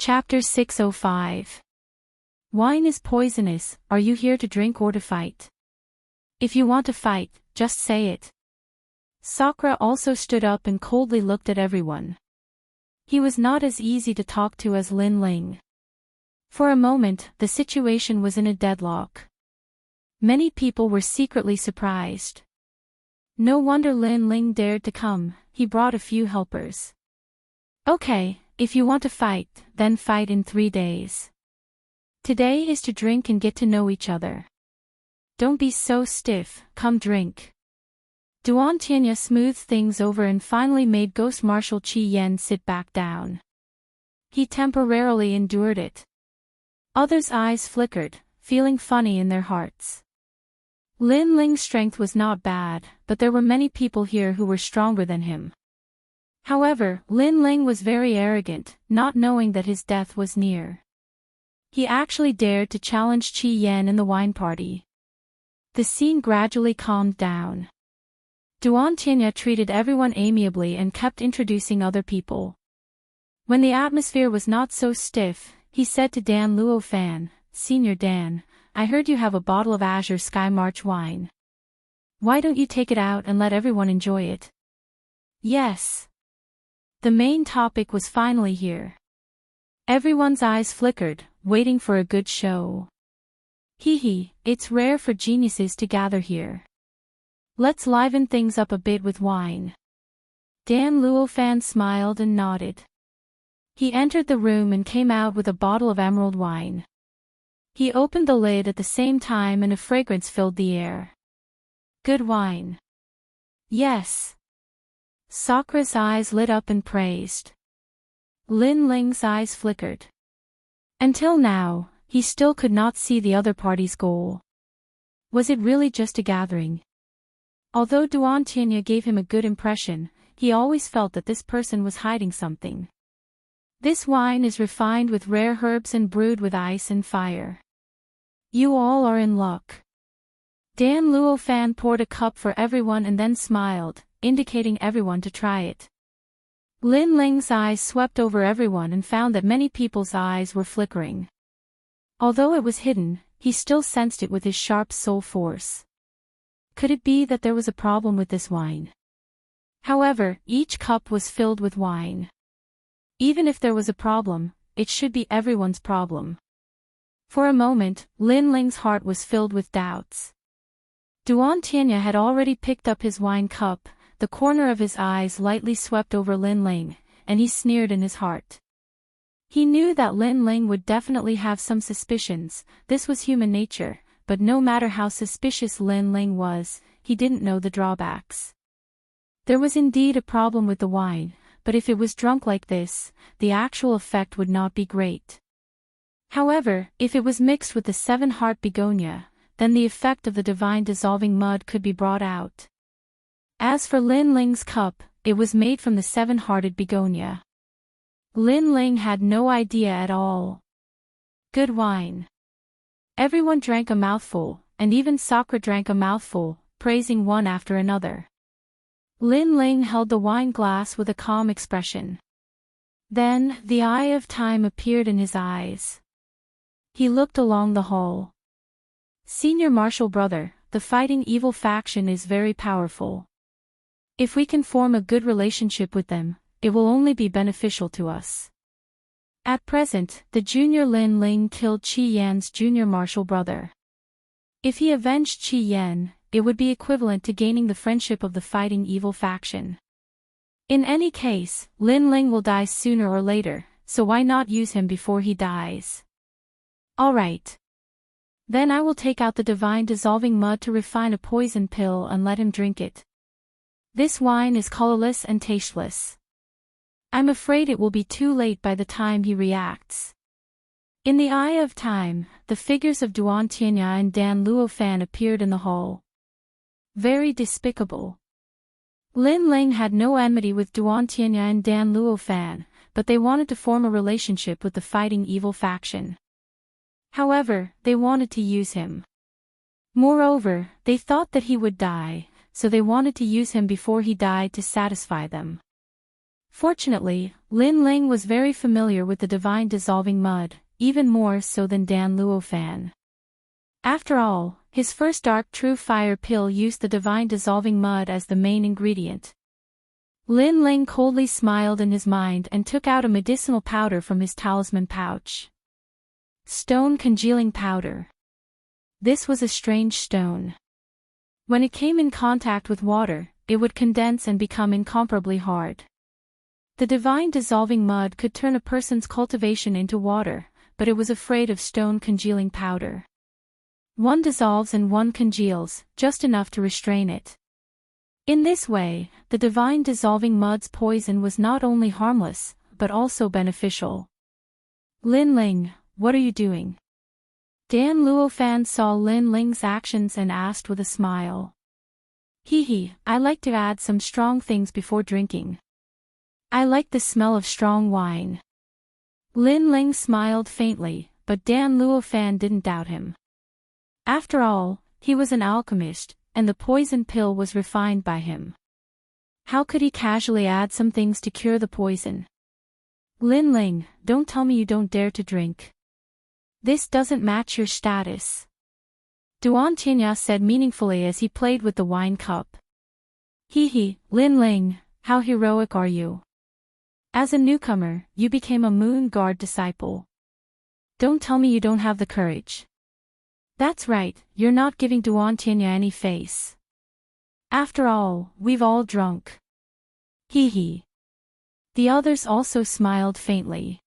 Chapter 605. Wine is poisonous. Are you here to drink or to fight? If you want to fight, just say it. Sakura also stood up and coldly looked at everyone. He was not as easy to talk to as Lin Ling. For a moment, the situation was in a deadlock. Many people were secretly surprised. No wonder Lin Ling dared to come. He brought a few helpers. Okay, if you want to fight, then fight in 3 days. Today is to drink and get to know each other. Don't be so stiff, come drink. Duan Tianya smoothed things over and finally made Ghost Marshal Qi Yan sit back down. He temporarily endured it. Others' eyes flickered, feeling funny in their hearts. Lin Ling's strength was not bad, but there were many people here who were stronger than him. However, Lin Ling was very arrogant, not knowing that his death was near. He actually dared to challenge Qi Yan in the wine party. The scene gradually calmed down. Duan Tianya treated everyone amiably and kept introducing other people. When the atmosphere was not so stiff, he said to Dan Luo Fan, "Senior Dan, I heard you have a bottle of Azure Sky March wine. Why don't you take it out and let everyone enjoy it?" Yes. The main topic was finally here. Everyone's eyes flickered, waiting for a good show. Hee, it's rare for geniuses to gather here. Let's liven things up a bit with wine. Dan Luo Fan smiled and nodded. He entered the room and came out with a bottle of emerald wine. He opened the lid at the same time and a fragrance filled the air. Good wine. Yes. Sakura's eyes lit up and praised. Lin Ling's eyes flickered. Until now, he still could not see the other party's goal. Was it really just a gathering? Although Duan Tianya gave him a good impression, he always felt that this person was hiding something. This wine is refined with rare herbs and brewed with ice and fire. You all are in luck. Dan Luo Fan poured a cup for everyone and then smiled, indicating everyone to try it. Lin Ling's eyes swept over everyone and found that many people's eyes were flickering. Although it was hidden, he still sensed it with his sharp soul force. Could it be that there was a problem with this wine? However, each cup was filled with wine. Even if there was a problem, it should be everyone's problem. For a moment, Lin Ling's heart was filled with doubts. Duan Tianya had already picked up his wine cup. The corner of his eyes lightly swept over Lin Ling, and he sneered in his heart. He knew that Lin Ling would definitely have some suspicions. This was human nature, but no matter how suspicious Lin Ling was, he didn't know the drawbacks. There was indeed a problem with the wine, but if it was drunk like this, the actual effect would not be great. However, if it was mixed with the 7-heart begonia, then the effect of the divine dissolving mud could be brought out. As for Lin Ling's cup, it was made from the 7-hearted begonia. Lin Ling had no idea at all. Good wine. Everyone drank a mouthful, and even Sakura drank a mouthful, praising one after another. Lin Ling held the wine glass with a calm expression. Then, the eye of time appeared in his eyes. He looked along the hall. Senior Marshal Brother, the fighting evil faction is very powerful. If we can form a good relationship with them, it will only be beneficial to us. At present, the junior Lin Ling killed Qi Yan's junior martial brother. If he avenged Qi Yan, it would be equivalent to gaining the friendship of the fighting evil faction. In any case, Lin Ling will die sooner or later, so why not use him before he dies? Alright. Then I will take out the divine dissolving mud to refine a poison pill and let him drink it. This wine is colorless and tasteless. I'm afraid it will be too late by the time he reacts. In the eye of time, the figures of Duan Tianya and Dan Luo Fan appeared in the hall. Very despicable. Lin Ling had no enmity with Duan Tianya and Dan Luo Fan, but they wanted to form a relationship with the fighting evil faction. However, they wanted to use him. Moreover, they thought that he would die, so they wanted to use him before he died to satisfy them. Fortunately, Lin Ling was very familiar with the divine dissolving mud, even more so than Dan Luofan. After all, his first dark true fire pill used the divine dissolving mud as the main ingredient. Lin Ling coldly smiled in his mind and took out a medicinal powder from his talisman pouch. Stone congealing powder. This was a strange stone. When it came in contact with water, it would condense and become incomparably hard. The divine dissolving mud could turn a person's cultivation into water, but it was afraid of stone congealing powder. One dissolves and one congeals, just enough to restrain it. In this way, the divine dissolving mud's poison was not only harmless, but also beneficial. Lin Ling, what are you doing? Dan Luofan saw Lin Ling's actions and asked with a smile. Hee, I like to add some strong things before drinking. I like the smell of strong wine. Lin Ling smiled faintly, but Dan Luofan didn't doubt him. After all, he was an alchemist, and the poison pill was refined by him. How could he casually add some things to cure the poison? Lin Ling, don't tell me you don't dare to drink. This doesn't match your status. Duan Tinya said meaningfully as he played with the wine cup. Hee, Lin Ling, how heroic are you? As a newcomer, you became a Moon Guard disciple. Don't tell me you don't have the courage. That's right, you're not giving Duan Tinya any face. After all, we've all drunk. Hee. The others also smiled faintly.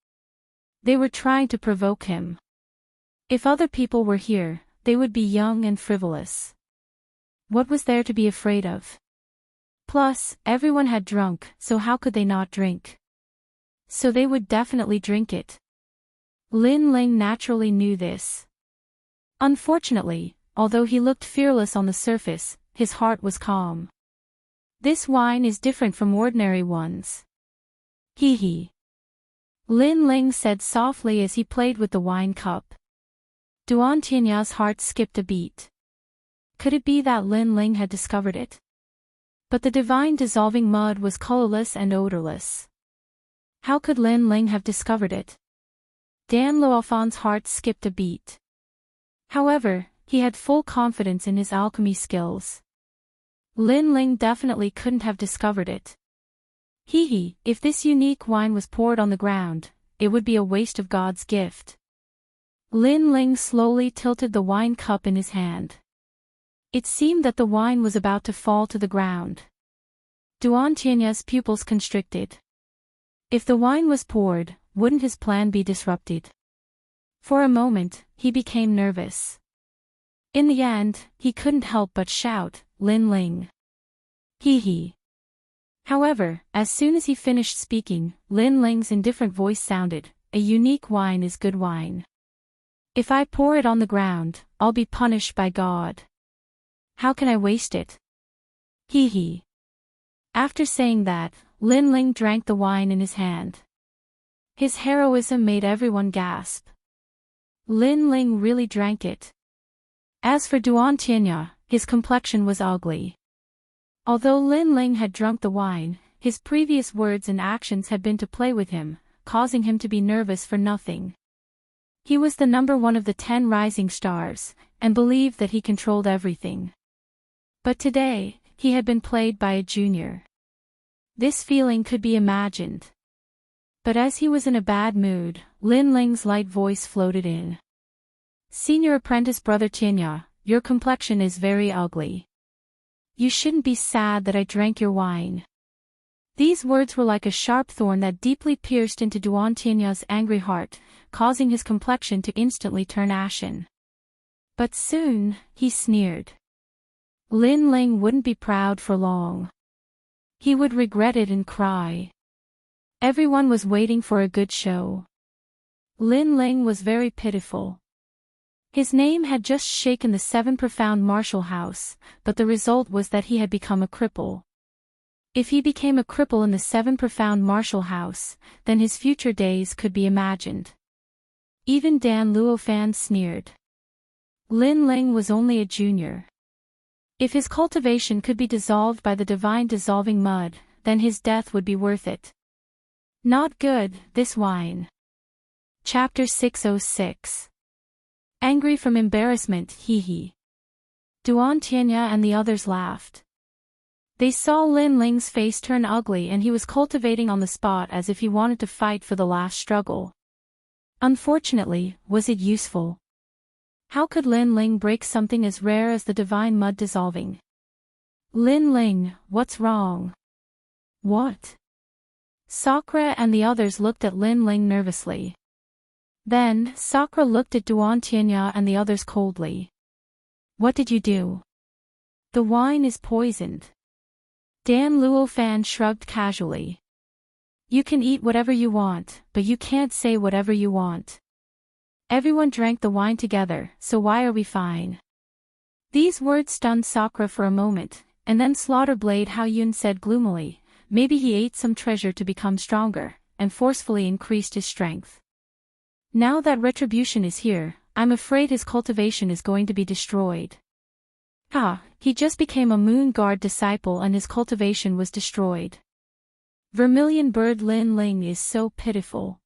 They were trying to provoke him. If other people were here, they would be young and frivolous. What was there to be afraid of? Plus, everyone had drunk, so how could they not drink? So they would definitely drink it. Lin Ling naturally knew this. Unfortunately, although he looked fearless on the surface, his heart was calm. This wine is different from ordinary ones. Hee. Lin Ling said softly as he played with the wine cup. Duan Tinya's heart skipped a beat. Could it be that Lin Ling had discovered it? But the divine dissolving mud was colorless and odorless. How could Lin Ling have discovered it? Dan Luofan's heart skipped a beat. However, he had full confidence in his alchemy skills. Lin Ling definitely couldn't have discovered it. Hee, if this unique wine was poured on the ground, it would be a waste of God's gift. Lin Ling slowly tilted the wine cup in his hand. It seemed that the wine was about to fall to the ground. Duan Tinya's pupils constricted. If the wine was poured, wouldn't his plan be disrupted? For a moment, he became nervous. In the end, he couldn't help but shout, Lin Ling. Hee. However, as soon as he finished speaking, Lin Ling's indifferent voice sounded, a unique wine is good wine. If I pour it on the ground, I'll be punished by God. How can I waste it? Hee. After saying that, Lin Ling drank the wine in his hand. His heroism made everyone gasp. Lin Ling really drank it. As for Duan Tinya, his complexion was ugly. Although Lin Ling had drunk the wine, his previous words and actions had been to play with him, causing him to be nervous for nothing. He was the number one of the 10 rising stars, and believed that he controlled everything. But today, he had been played by a junior. This feeling could be imagined. But as he was in a bad mood, Lin Ling's light voice floated in. Senior apprentice brother Tinya, your complexion is very ugly. You shouldn't be sad that I drank your wine. These words were like a sharp thorn that deeply pierced into Duan Tinya's angry heart, causing his complexion to instantly turn ashen. But soon, he sneered. Lin Ling wouldn't be proud for long. He would regret it and cry. Everyone was waiting for a good show. Lin Ling was very pitiful. His name had just shaken the 7 profound martial house, but the result was that he had become a cripple. If he became a cripple in the 7 profound martial house, then his future days could be imagined. Even Dan Luofan sneered. Lin Ling was only a junior. If his cultivation could be dissolved by the divine dissolving mud, then his death would be worth it. Not good, this wine. Chapter 606. Angry from embarrassment, hee. Duan Tianya and the others laughed. They saw Lin Ling's face turn ugly and he was cultivating on the spot as if he wanted to fight for the last struggle. Unfortunately, was it useful? How could Lin Ling break something as rare as the divine mud dissolving? Lin Ling, what's wrong? What? Sakura and the others looked at Lin Ling nervously. Then, Sakura looked at Duan Tianya and the others coldly. What did you do? The wine is poisoned. Dan Luofan shrugged casually. You can eat whatever you want, but you can't say whatever you want. Everyone drank the wine together, so why are we fine? These words stunned Sakura for a moment, and then Slaughter Blade Hao Yun said gloomily, maybe he ate some treasure to become stronger, and forcefully increased his strength. Now that retribution is here, I'm afraid his cultivation is going to be destroyed. He just became a Moon Guard disciple and his cultivation was destroyed. Vermilion Bird Lin Ling is so pitiful.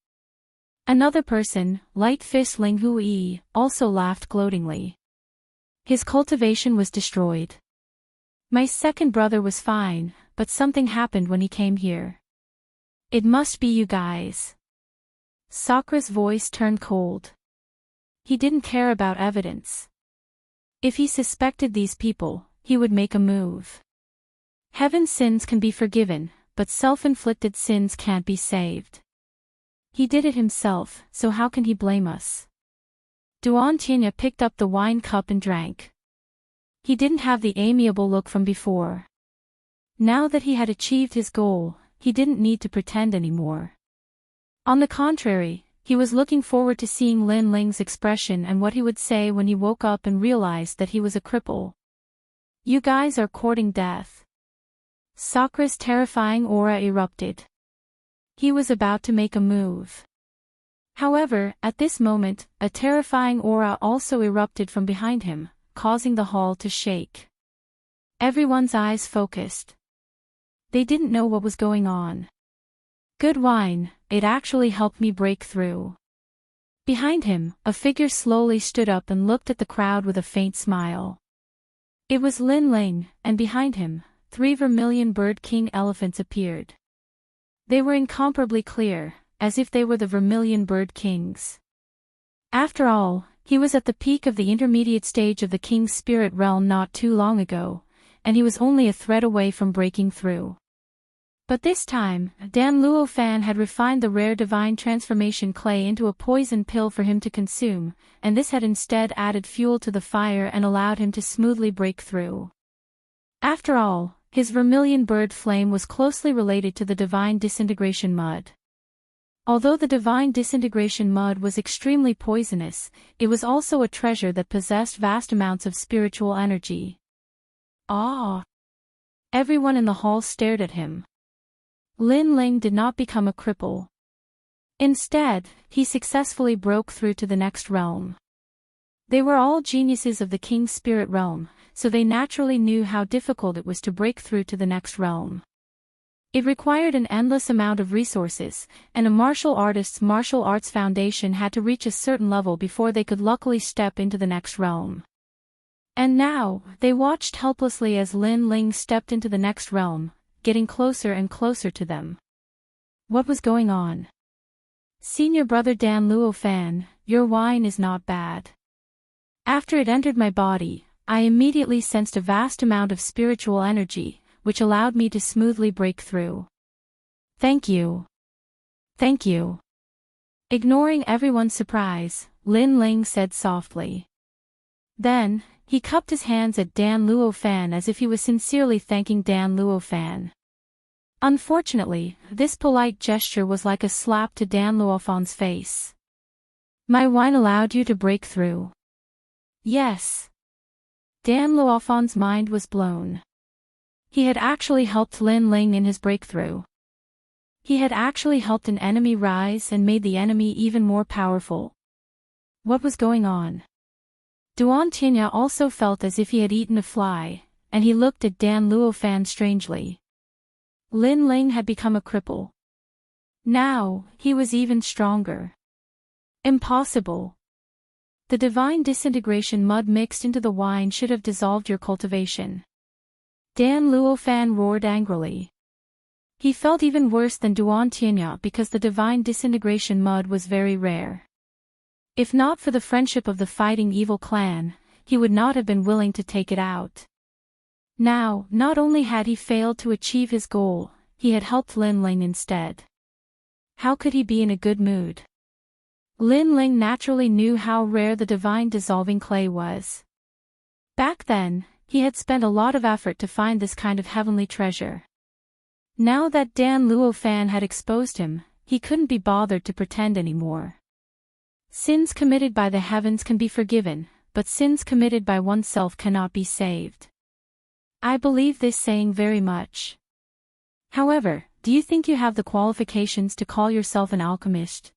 Another person, Light Fist Ling Hui, also laughed gloatingly. His cultivation was destroyed. My second brother was fine, but something happened when he came here. It must be you guys. Sakura's voice turned cold. He didn't care about evidence. If he suspected these people, he would make a move. Heaven's sins can be forgiven, but self-inflicted sins can't be saved. He did it himself, so how can he blame us? Duan Tianya picked up the wine cup and drank. He didn't have the amiable look from before. Now that he had achieved his goal, he didn't need to pretend anymore. On the contrary, he was looking forward to seeing Lin Ling's expression and what he would say when he woke up and realized that he was a cripple. You guys are courting death. Sakura's terrifying aura erupted. He was about to make a move. However, at this moment, a terrifying aura also erupted from behind him, causing the hall to shake. Everyone's eyes focused. They didn't know what was going on. Good wine, it actually helped me break through. Behind him, a figure slowly stood up and looked at the crowd with a faint smile. It was Lin Ling, and behind him, 3 Vermilion Bird King elephants appeared. They were incomparably clear, as if they were the Vermilion Bird Kings. After all, he was at the peak of the intermediate stage of the King's spirit realm not too long ago, and he was only a thread away from breaking through. But this time, Dan Luofan had refined the rare divine transformation clay into a poison pill for him to consume, and this had instead added fuel to the fire and allowed him to smoothly break through. After all, his vermilion bird flame was closely related to the divine disintegration mud. Although the divine disintegration mud was extremely poisonous, it was also a treasure that possessed vast amounts of spiritual energy. Everyone in the hall stared at him. Lin Ling did not become a cripple. Instead, he successfully broke through to the next realm. They were all geniuses of the King's spirit realm, so they naturally knew how difficult it was to break through to the next realm. It required an endless amount of resources, and a martial artist's martial arts foundation had to reach a certain level before they could luckily step into the next realm. And now, they watched helplessly as Lin Ling stepped into the next realm, getting closer and closer to them. What was going on? Senior brother Dan Luofan, your wine is not bad. After it entered my body, I immediately sensed a vast amount of spiritual energy, which allowed me to smoothly break through. Thank you. Thank you. Ignoring everyone's surprise, Lin Ling said softly. Then, he cupped his hands at Dan Luofan as if he was sincerely thanking Dan Luofan. Unfortunately, this polite gesture was like a slap to Dan Luofan's face. My wine allowed you to break through. Yes. Dan Luofan's mind was blown. He had actually helped Lin Ling in his breakthrough. He had actually helped an enemy rise and made the enemy even more powerful. What was going on? Duan Tianya also felt as if he had eaten a fly, and he looked at Dan Luofan strangely. Lin Ling had become a cripple. Now, he was even stronger. Impossible. The divine disintegration mud mixed into the wine should have dissolved your cultivation. Dan Luofan roared angrily. He felt even worse than Duan Tianya because the divine disintegration mud was very rare. If not for the friendship of the fighting evil clan, he would not have been willing to take it out. Now, not only had he failed to achieve his goal, he had helped Lin Ling instead. How could he be in a good mood? Lin Ling naturally knew how rare the divine dissolving clay was. Back then, he had spent a lot of effort to find this kind of heavenly treasure. Now that Dan Luofan had exposed him, he couldn't be bothered to pretend anymore. Sins committed by the heavens can be forgiven, but sins committed by oneself cannot be saved. I believe this saying very much. However, do you think you have the qualifications to call yourself an alchemist?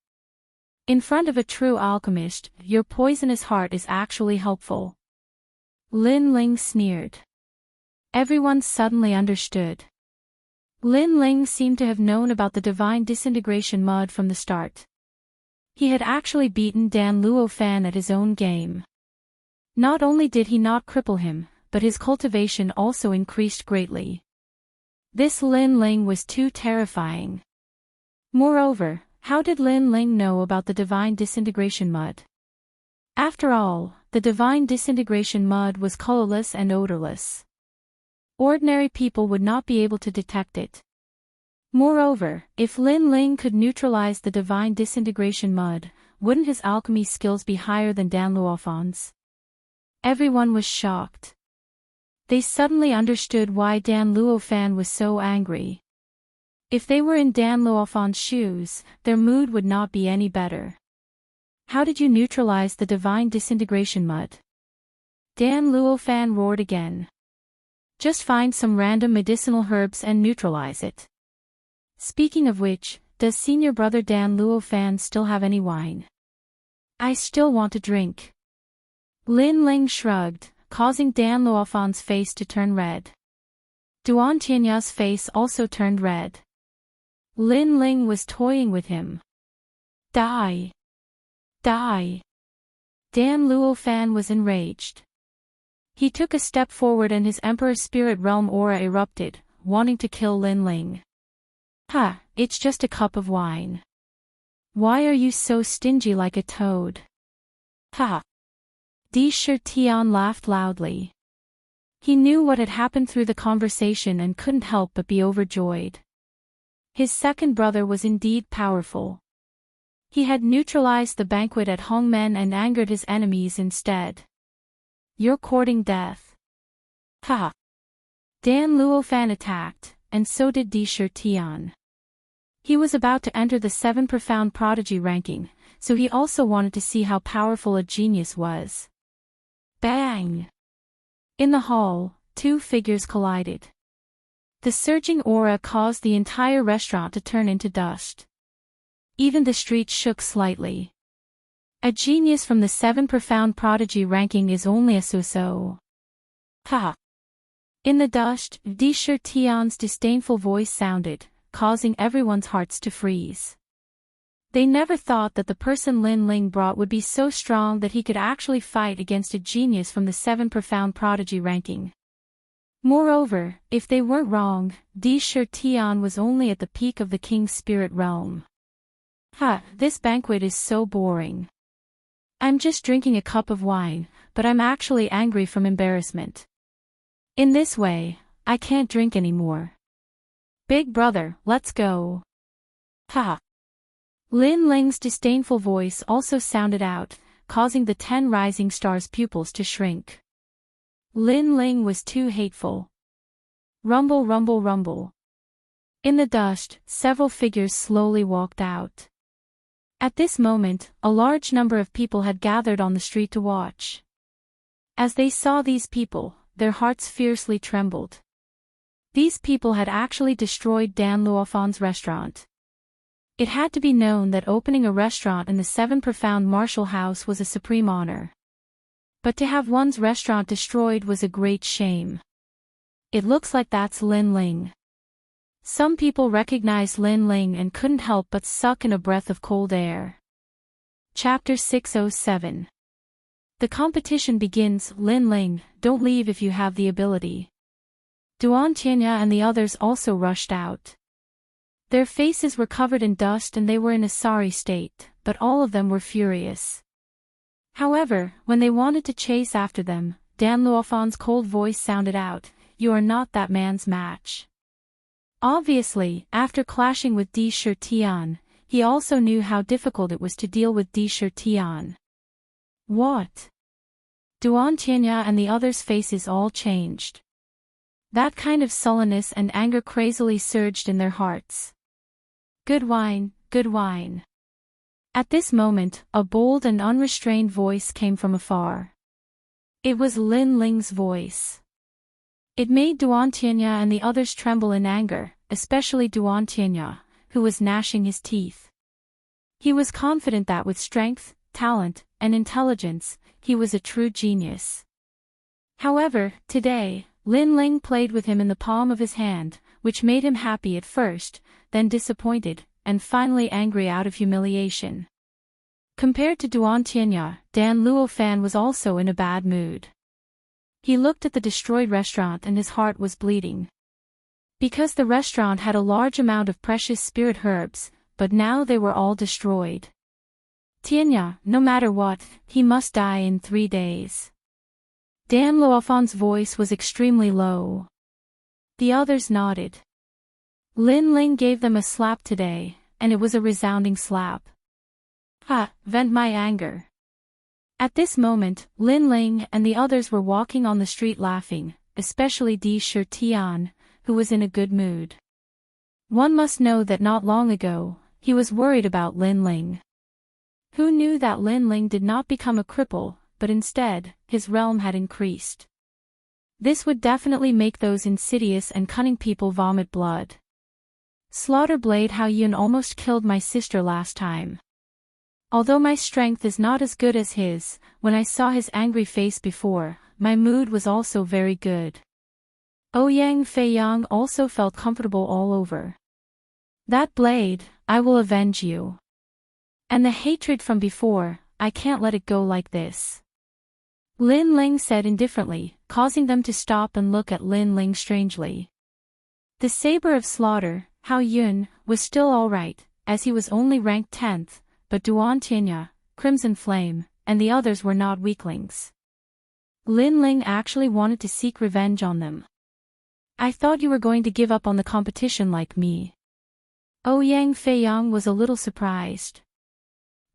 In front of a true alchemist, your poisonous heart is actually helpful. Lin Ling sneered. Everyone suddenly understood. Lin Ling seemed to have known about the divine disintegration mud from the start. He had actually beaten Dan Luofan at his own game. Not only did he not cripple him, but his cultivation also increased greatly. This Lin Ling was too terrifying. Moreover, how did Lin Ling know about the divine disintegration mud? After all, the divine disintegration mud was colorless and odorless. Ordinary people would not be able to detect it. Moreover, if Lin Ling could neutralize the divine disintegration mud, wouldn't his alchemy skills be higher than Dan Luofan's? Everyone was shocked. They suddenly understood why Dan Luofan was so angry. If they were in Dan Luofan's shoes, their mood would not be any better. How did you neutralize the divine disintegration mud? Dan Luofan roared again. Just find some random medicinal herbs and neutralize it. Speaking of which, does senior brother Dan Luofan still have any wine? I still want to drink. Lin Ling shrugged, causing Dan Luofan's face to turn red. Duan Tianya's face also turned red. Lin Ling was toying with him. Die! Die! Dan Luofan was enraged. He took a step forward and his Emperor Spirit Realm aura erupted, wanting to kill Lin Ling. Ha, it's just a cup of wine. Why are you so stingy like a toad? Ha! Di Shi Tian laughed loudly. He knew what had happened through the conversation and couldn't help but be overjoyed. His second brother was indeed powerful. He had neutralized the banquet at Hongmen and angered his enemies instead. You're courting death. Ha! Dan Luofan attacked, and so did Di Shi Tian. He was about to enter the 7 profound prodigy ranking, so he also wanted to see how powerful a genius was. Bang! In the hall, two figures collided. The surging aura caused the entire restaurant to turn into dust. Even the street shook slightly. A genius from the 7 profound prodigy ranking is only a so-so. Ha! In the dust, Di Shi Tian's disdainful voice sounded, causing everyone's hearts to freeze. They never thought that the person Lin Ling brought would be so strong that he could actually fight against a genius from the 7 profound prodigy ranking. Moreover, if they weren't wrong, Di Shi Tian was only at the peak of the king's spirit realm. Ha, this banquet is so boring. I'm just drinking a cup of wine, but I'm actually angry from embarrassment. In this way, I can't drink anymore. Big brother, let's go. Ha! Lin Ling's disdainful voice also sounded out, causing the 10 rising stars' pupils to shrink. Lin Ling was too hateful. Rumble, rumble, rumble. In the dust, several figures slowly walked out. At this moment, a large number of people had gathered on the street to watch. As they saw these people, their hearts fiercely trembled. These people had actually destroyed Dan Luofan's restaurant. It had to be known that opening a restaurant in the 7 profound martial house was a supreme honor. But to have one's restaurant destroyed was a great shame. It looks like that's Lin Ling. Some people recognized Lin Ling and couldn't help but suck in a breath of cold air. Chapter 607. The competition begins. Lin Ling, don't leave if you have the ability. Duan Tianya and the others also rushed out. Their faces were covered in dust and they were in a sorry state, but all of them were furious. However, when they wanted to chase after them, Dan Luofan's cold voice sounded out, "You are not that man's match." Obviously, after clashing with Di Shirtian, he also knew how difficult it was to deal with Di Shirtian. What? Duan Tianya and the others' faces all changed. That kind of sullenness and anger crazily surged in their hearts. Good wine, good wine. At this moment, a bold and unrestrained voice came from afar. It was Lin Ling's voice. It made Duan Tianya and the others tremble in anger, especially Duan Tianya, who was gnashing his teeth. He was confident that with strength, talent, and intelligence, he was a true genius. However, today, Lin Ling played with him in the palm of his hand, which made him happy at first, then disappointed, and finally angry out of humiliation. Compared to Duan Tianya, Dan Luofan was also in a bad mood. He looked at the destroyed restaurant and his heart was bleeding. Because the restaurant had a large amount of precious spirit herbs, but now they were all destroyed. Tianya, no matter what, he must die in 3 days. Dan Luofan's voice was extremely low. The others nodded. Lin Ling gave them a slap today, and it was a resounding slap. Ha! Vent my anger. At this moment, Lin Ling and the others were walking on the street laughing, especially Di Shirtian, who was in a good mood. One must know that not long ago, he was worried about Lin Ling. Who knew that Lin Ling did not become a cripple, but instead, his realm had increased. This would definitely make those insidious and cunning people vomit blood. Slaughterblade Hao Yun almost killed my sister last time. Although my strength is not as good as his, when I saw his angry face before, my mood was also very good. Ouyang Feiyang also felt comfortable all over. That blade, I will avenge you. And the hatred from before, I can't let it go like this. Lin Ling said indifferently, causing them to stop and look at Lin Ling strangely. The Saber of Slaughter, Hao Yun, was still alright, as he was only ranked 10th, but Duan Tianya, Crimson Flame, and the others were not weaklings. Lin Ling actually wanted to seek revenge on them. I thought you were going to give up on the competition like me. Ouyang Feiyang was a little surprised.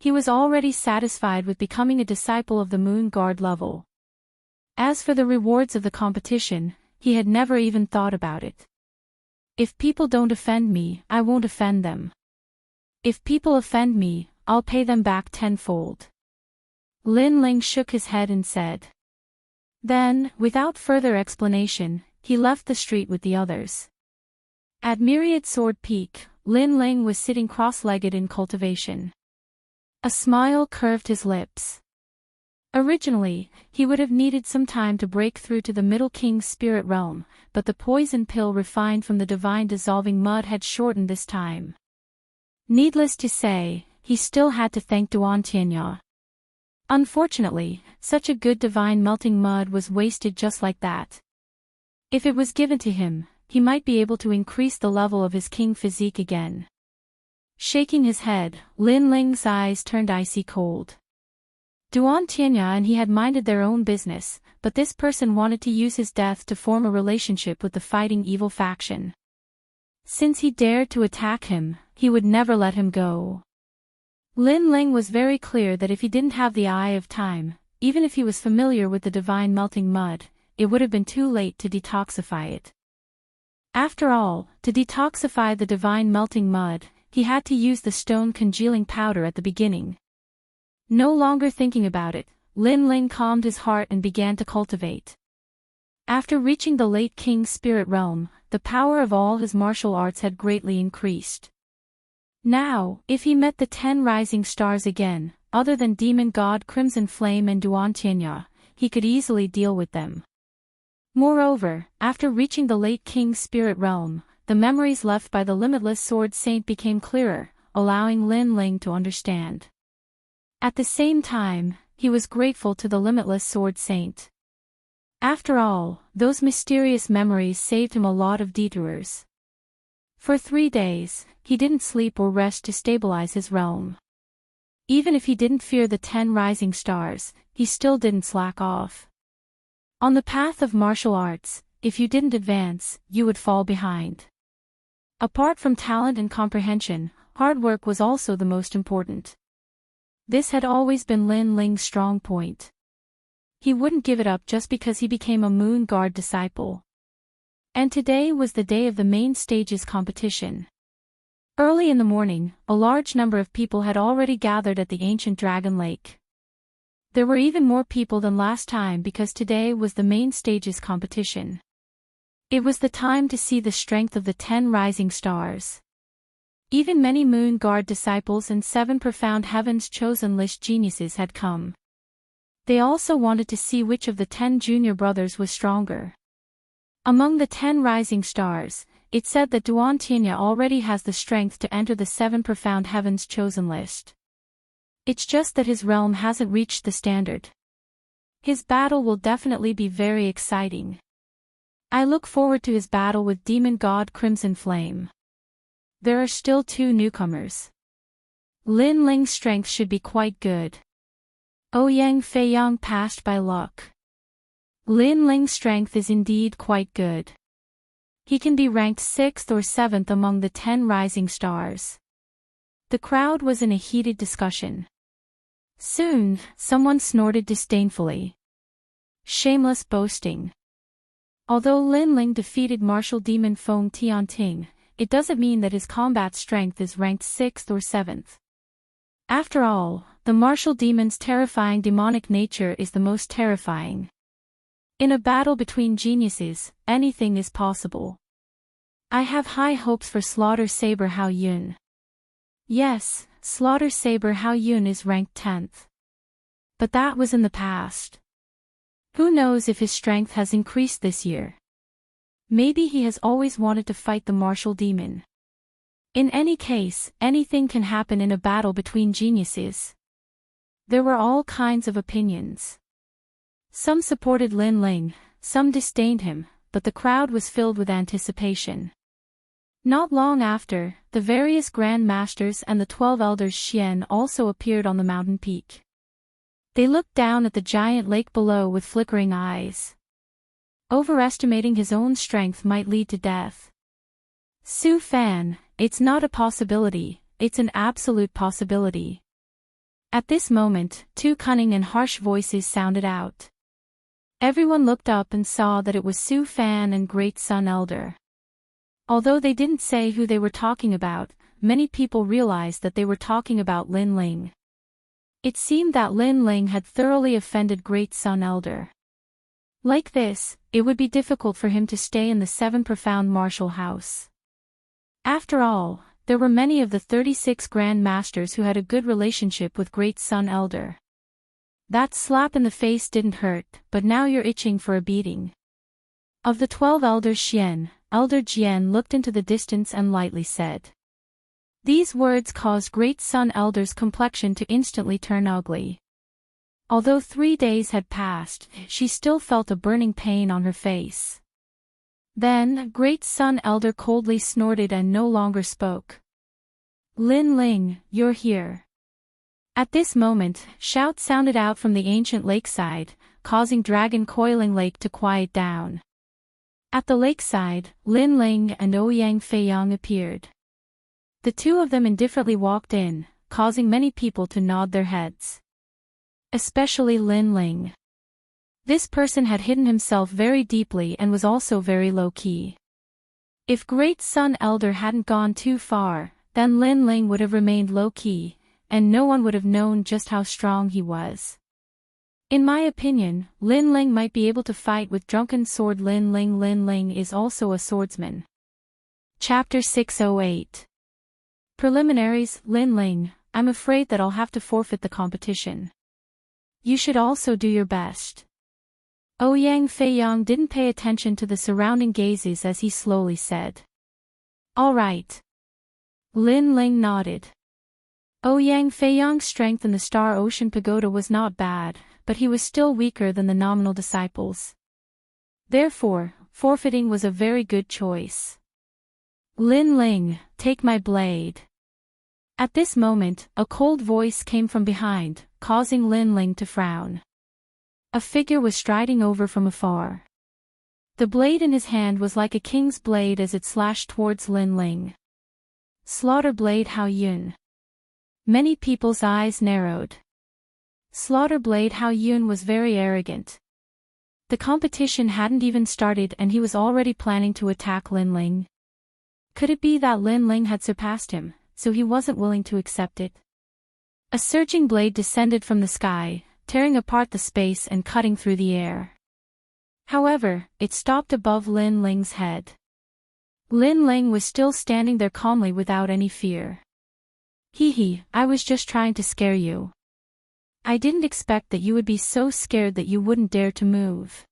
He was already satisfied with becoming a disciple of the Moon Guard level. As for the rewards of the competition, he had never even thought about it. If people don't offend me, I won't offend them. If people offend me, I'll pay them back tenfold. Lin Ling shook his head and said. Then, without further explanation, he left the street with the others. At Myriad Sword Peak, Lin Ling was sitting cross-legged in cultivation. A smile curved his lips. Originally, he would have needed some time to break through to the Middle King's spirit realm, but the poison pill refined from the divine dissolving mud had shortened this time. Needless to say, he still had to thank Duan Tianya. Unfortunately, such a good divine melting mud was wasted just like that. If it was given to him, he might be able to increase the level of his king physique again. Shaking his head, Lin Ling's eyes turned icy cold. Duan Tianya and he had minded their own business, but this person wanted to use his death to form a relationship with the fighting evil faction. Since he dared to attack him, he would never let him go. Lin Ling was very clear that if he didn't have the eye of time, even if he was familiar with the divine melting mud, it would have been too late to detoxify it. After all, to detoxify the divine melting mud, he had to use the stone congealing powder at the beginning. No longer thinking about it, Lin Ling calmed his heart and began to cultivate. After reaching the late king's spirit realm, the power of all his martial arts had greatly increased. Now, if he met the 10 rising stars again, other than demon god Crimson Flame and Duan Tianya, he could easily deal with them. Moreover, after reaching the late king's spirit realm, the memories left by the limitless sword saint became clearer, allowing Lin Ling to understand. At the same time, he was grateful to the limitless sword saint. After all, those mysterious memories saved him a lot of detours. For 3 days, he didn't sleep or rest to stabilize his realm. Even if he didn't fear the 10 rising stars, he still didn't slack off. On the path of martial arts, if you didn't advance, you would fall behind. Apart from talent and comprehension, hard work was also the most important. This had always been Lin Ling's strong point. He wouldn't give it up just because he became a Moon Guard disciple. And today was the day of the main stage's competition. Early in the morning, a large number of people had already gathered at the ancient Dragon Lake. There were even more people than last time because today was the main stage's competition. It was the time to see the strength of the 10 rising stars. Even many Moon Guard disciples and 7 profound heaven's chosen list geniuses had come. They also wanted to see which of the 10 junior brothers was stronger. Among the 10 rising stars, it said that Duan Tianya already has the strength to enter the 7 profound heaven's chosen list. It's just that his realm hasn't reached the standard. His battle will definitely be very exciting. I look forward to his battle with demon god Crimson Flame. There are still 2 newcomers. Lin Ling's strength should be quite good. Ouyang Feiyang passed by luck. Lin Ling's strength is indeed quite good. He can be ranked 6th or 7th among the 10 rising stars. The crowd was in a heated discussion. Soon, someone snorted disdainfully. Shameless boasting. Although Lin Ling defeated martial demon Feng Tianting, it doesn't mean that his combat strength is ranked 6th or 7th. After all, the martial demon's terrifying demonic nature is the most terrifying. In a battle between geniuses, anything is possible. I have high hopes for Slaughter Saber Hao Yun. Yes, Slaughter Saber Hao Yun is ranked 10th. But that was in the past. Who knows if his strength has increased this year? Maybe he has always wanted to fight the martial demon. In any case, anything can happen in a battle between geniuses. There were all kinds of opinions. Some supported Lin Ling, some disdained him, but the crowd was filled with anticipation. Not long after, the various Grand Masters and the 12 Elders Xian also appeared on the mountain peak. They looked down at the giant lake below with flickering eyes. Overestimating his own strength might lead to death. Su Fan, it's not a possibility, it's an absolute possibility. At this moment, 2 cunning and harsh voices sounded out. Everyone looked up and saw that it was Su Fan and Great Sun Elder. Although they didn't say who they were talking about, many people realized that they were talking about Lin Ling. It seemed that Lin Ling had thoroughly offended Great Sun Elder. Like this, it would be difficult for him to stay in the 7 profound martial house. After all, there were many of the 36 Grand Masters who had a good relationship with Great Sun Elder. That slap in the face didn't hurt, but now you're itching for a beating. Of the 12 Elders Xian, Elder Jian looked into the distance and lightly said. These words caused Great Sun Elder's complexion to instantly turn ugly. Although 3 days had passed, she still felt a burning pain on her face. Then, Great Sun Elder coldly snorted and no longer spoke. Lin Ling, you're here. At this moment, shouts sounded out from the ancient lakeside, causing Dragon Coiling Lake to quiet down. At the lakeside, Lin Ling and Ouyang Feiyang appeared. The 2 of them indifferently walked in, causing many people to nod their heads. Especially Lin Ling. This person had hidden himself very deeply and was also very low-key. If Great Sun Elder hadn't gone too far, then Lin Ling would have remained low-key, and no one would have known just how strong he was. In my opinion, Lin Ling might be able to fight with Drunken Sword Lin Ling. Lin Ling is also a swordsman. Chapter 608. Preliminaries. Lin Ling, I'm afraid that I'll have to forfeit the competition. You should also do your best. Ouyang Feiyang didn't pay attention to the surrounding gazes as he slowly said. All right. Lin Ling nodded. Ouyang Feiyang's strength in the Star Ocean Pagoda was not bad, but he was still weaker than the nominal disciples. Therefore, forfeiting was a very good choice. Lin Ling, take my blade. At this moment, a cold voice came from behind, causing Lin Ling to frown. A figure was striding over from afar. The blade in his hand was like a king's blade as it slashed towards Lin Ling. Slaughter Blade Hao Yun. Many people's eyes narrowed. Slaughter Blade Hao Yun was very arrogant. The competition hadn't even started and he was already planning to attack Lin Ling. Could it be that Lin Ling had surpassed him, so he wasn't willing to accept it? A surging blade descended from the sky, tearing apart the space and cutting through the air. However, it stopped above Lin Ling's head. Lin Ling was still standing there calmly without any fear. Hee, I was just trying to scare you. I didn't expect that you would be so scared that you wouldn't dare to move.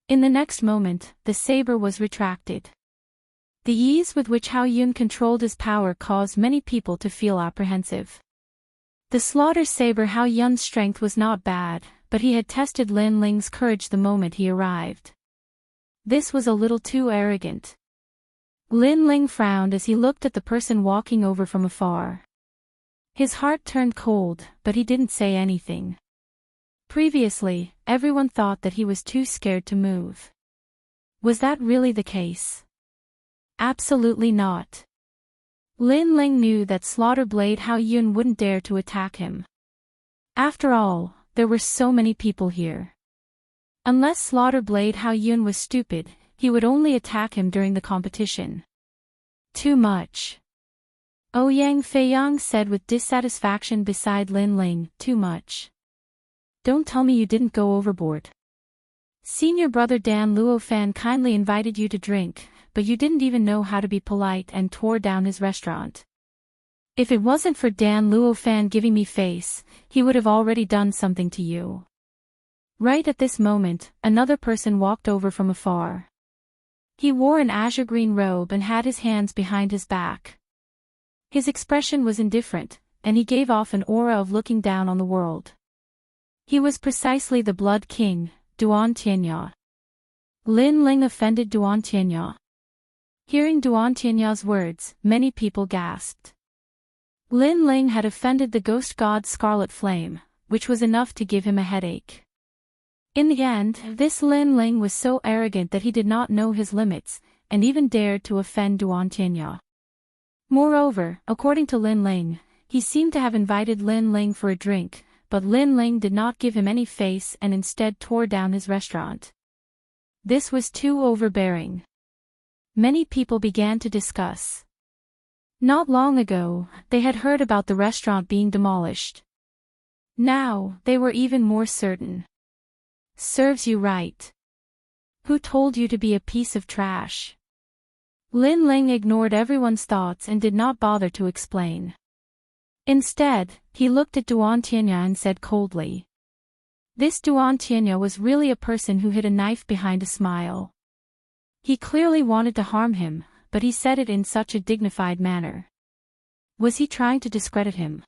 In the next moment, the saber was retracted. The ease with which Hao Yun controlled his power caused many people to feel apprehensive. The slaughter saber Hao Yun's strength was not bad, but he had tested Lin Ling's courage the moment he arrived. This was a little too arrogant. Lin Ling frowned as he looked at the person walking over from afar. His heart turned cold, but he didn't say anything. Previously, everyone thought that he was too scared to move. Was that really the case? Absolutely not. Lin Ling knew that Slaughter Blade Hao Yun wouldn't dare to attack him. After all, there were so many people here. Unless Slaughter Blade Hao Yun was stupid, he would only attack him during the competition. Too much. Ouyang Feiyang said with dissatisfaction beside Lin Ling, too much. Don't tell me you didn't go overboard. Senior brother Dan Luofan kindly invited you to drink, but you didn't even know how to be polite and tore down his restaurant. If it wasn't for Dan Luofan giving me face, he would have already done something to you. Right at this moment, another person walked over from afar. He wore an azure green robe and had his hands behind his back. His expression was indifferent, and he gave off an aura of looking down on the world. He was precisely the Blood King, Duan Tianya. Lin Ling offended Duan Tianya. Hearing Duan Tianya's words, many people gasped. Lin Ling had offended the ghost god Scarlet Flame, which was enough to give him a headache. In the end, this Lin Ling was so arrogant that he did not know his limits, and even dared to offend Duan Tianya. Moreover, according to Lin Ling, he seemed to have invited Lin Ling for a drink, but Lin Ling did not give him any face and instead tore down his restaurant. This was too overbearing. Many people began to discuss. Not long ago, they had heard about the restaurant being demolished. Now, they were even more certain. Serves you right. Who told you to be a piece of trash? Lin Ling ignored everyone's thoughts and did not bother to explain. Instead, he looked at Duan Tianya and said coldly. This Duan Tianya was really a person who hid a knife behind a smile. He clearly wanted to harm him, but he said it in such a dignified manner. Was he trying to discredit him?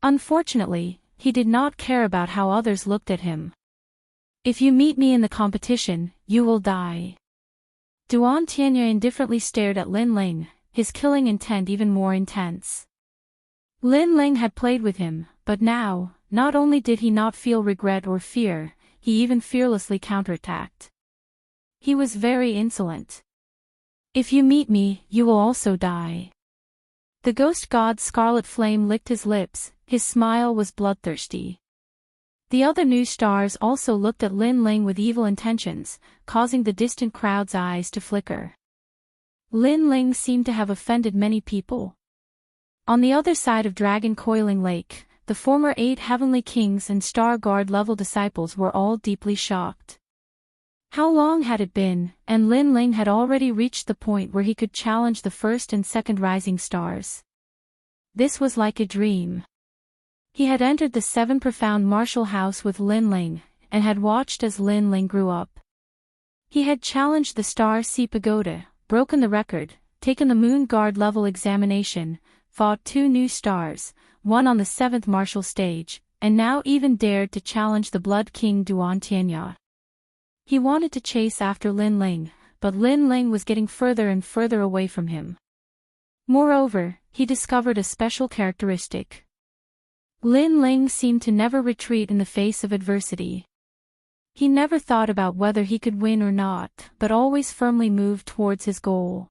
Unfortunately, he did not care about how others looked at him. If you meet me in the competition, you will die. Duan Tianya indifferently stared at Lin Ling, his killing intent even more intense. Lin Ling had played with him, but now, not only did he not feel regret or fear, he even fearlessly counterattacked. He was very insolent. If you meet me, you will also die. The ghost god Scarlet Flame licked his lips, his smile was bloodthirsty. The other new stars also looked at Lin Ling with evil intentions, causing the distant crowd's eyes to flicker. Lin Ling seemed to have offended many people. On the other side of Dragon Coiling Lake, the former 8 heavenly kings and Star Guard level disciples were all deeply shocked. How long had it been, and Lin Ling had already reached the point where he could challenge the first and second rising stars. This was like a dream. He had entered the 7 profound martial house with Lin Ling, and had watched as Lin Ling grew up. He had challenged the Star Sea Pagoda, broken the record, taken the Moon Guard level examination, fought 2 new stars, one on the 7th martial stage, and now even dared to challenge the Blood King Duan Tianya. He wanted to chase after Lin Ling, but Lin Ling was getting further and further away from him. Moreover, he discovered a special characteristic. Lin Ling seemed to never retreat in the face of adversity. He never thought about whether he could win or not, but always firmly moved towards his goal.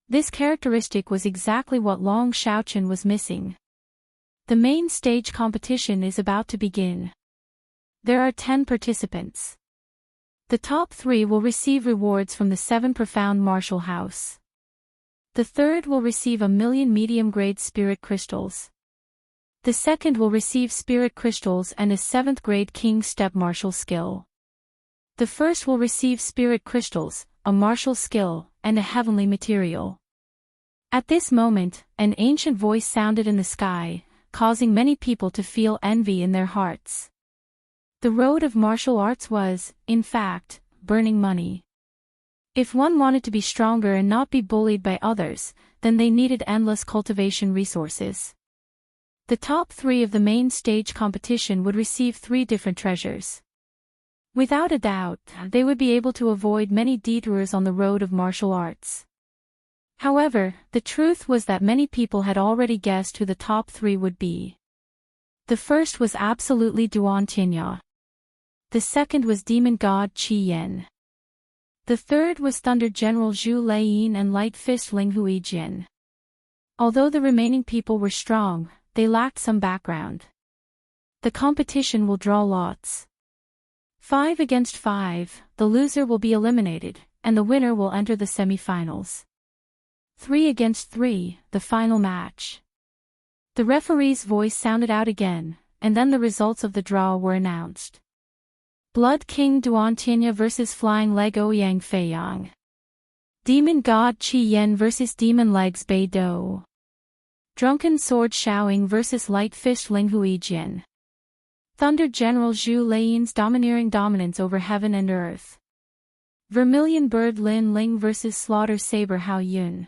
This characteristic was exactly what Long Xiaochen was missing. The main stage competition is about to begin. There are 10 participants. The top 3 will receive rewards from the 7 profound martial house. The third will receive 1,000,000 medium-grade spirit crystals. The second will receive spirit crystals and a 7th grade king step martial skill. The first will receive spirit crystals, a martial skill, and a heavenly material. At this moment, an ancient voice sounded in the sky, causing many people to feel envy in their hearts. The road of martial arts was, in fact, burning money. If one wanted to be stronger and not be bullied by others, then they needed endless cultivation resources. The top 3 of the main stage competition would receive 3 different treasures. Without a doubt, they would be able to avoid many detours on the road of martial arts. However, the truth was that many people had already guessed who the top 3 would be. The first was absolutely Duan Tianya. The second was demon god Qi Yen. The third was Thunder General Zhu Leiyin and Light Fist Ling Hui Jian. Although the remaining people were strong, they lacked some background. The competition will draw lots. 5 against 5, the loser will be eliminated, and the winner will enter the semi-finals. 3 against 3, the final match. The referee's voice sounded out again, and then the results of the draw were announced. Blood King Duan Tianya vs Flying Leg Ouyang Feiyang. Demon God Qi Yen vs Demon Legs Bei Dou. Drunken Sword Xiaoying vs Light Fist Ling Hui Jian. Thunder General Zhu Leiyin's domineering dominance over heaven and earth. Vermilion Bird Lin Ling vs Slaughter Saber Hao Yun.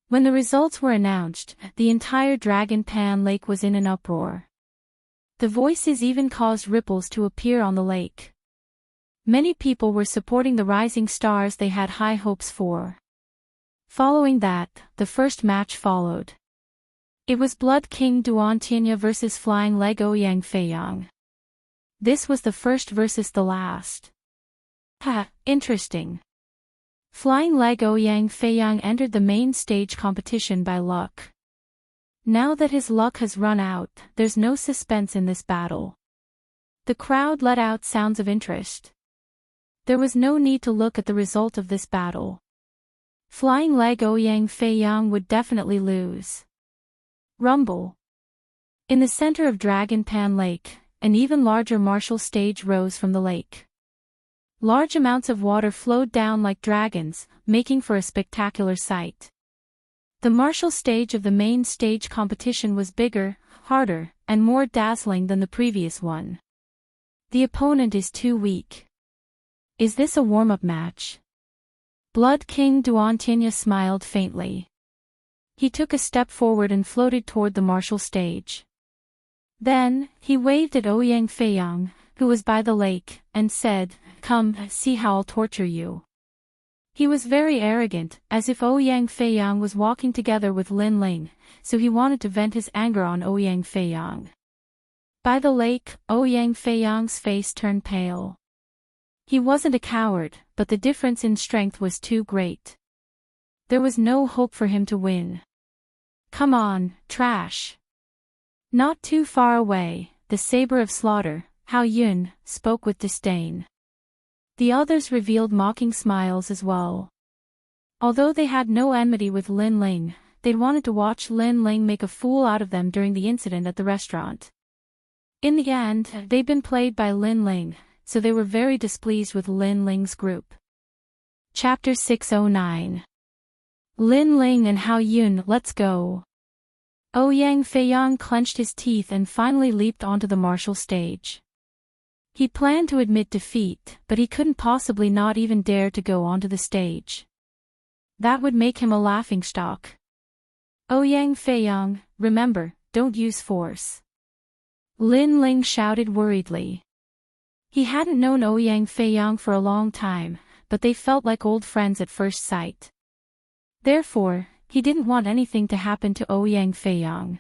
When the results were announced, the entire Dragon Pan Lake was in an uproar. The voices even caused ripples to appear on the lake. Many people were supporting the rising stars they had high hopes for. Following that, the first match followed. It was Blood King Duan Tianya vs Flying Leg Ouyang Feiyang. This was the first versus the last. Interesting. Flying Leg Ouyang Feiyang entered the main stage competition by luck. Now that his luck has run out, there's no suspense in this battle. The crowd let out sounds of interest. There was no need to look at the result of this battle. Flying Leg Ouyang Feiyang would definitely lose. Rumble. In the center of Dragon Pan Lake, an even larger martial stage rose from the lake. Large amounts of water flowed down like dragons, making for a spectacular sight. The martial stage of the main stage competition was bigger, harder, and more dazzling than the previous one. The opponent is too weak. Is this a warm-up match? Blood King Duan Tianya smiled faintly. He took a step forward and floated toward the martial stage. Then, he waved at Ouyang Feiyang, who was by the lake, and said, "Come, see how I'll torture you." He was very arrogant, as if Ouyang Feiyang was walking together with Lin Ling, so he wanted to vent his anger on Ouyang Feiyang. By the lake, Ouyang Feiyang's face turned pale. He wasn't a coward, but the difference in strength was too great. There was no hope for him to win. "Come on, trash." Not too far away, the saber of slaughter, Hao Yun, spoke with disdain. The others revealed mocking smiles as well. Although they had no enmity with Lin Ling, they'd wanted to watch Lin Ling make a fool out of them during the incident at the restaurant. In the end, they'd been played by Lin Ling, so they were very displeased with Lin Ling's group. Chapter 609. Lin Ling and Hao Yun, let's go. Ouyang Feiyang clenched his teeth and finally leaped onto the martial stage. He planned to admit defeat, but he couldn't possibly not even dare to go onto the stage. That would make him a laughingstock. Ouyang Feiyang, remember, don't use force. Lin Ling shouted worriedly. He hadn't known Ouyang Feiyang for a long time, but they felt like old friends at first sight. Therefore, he didn't want anything to happen to Ouyang Feiyang.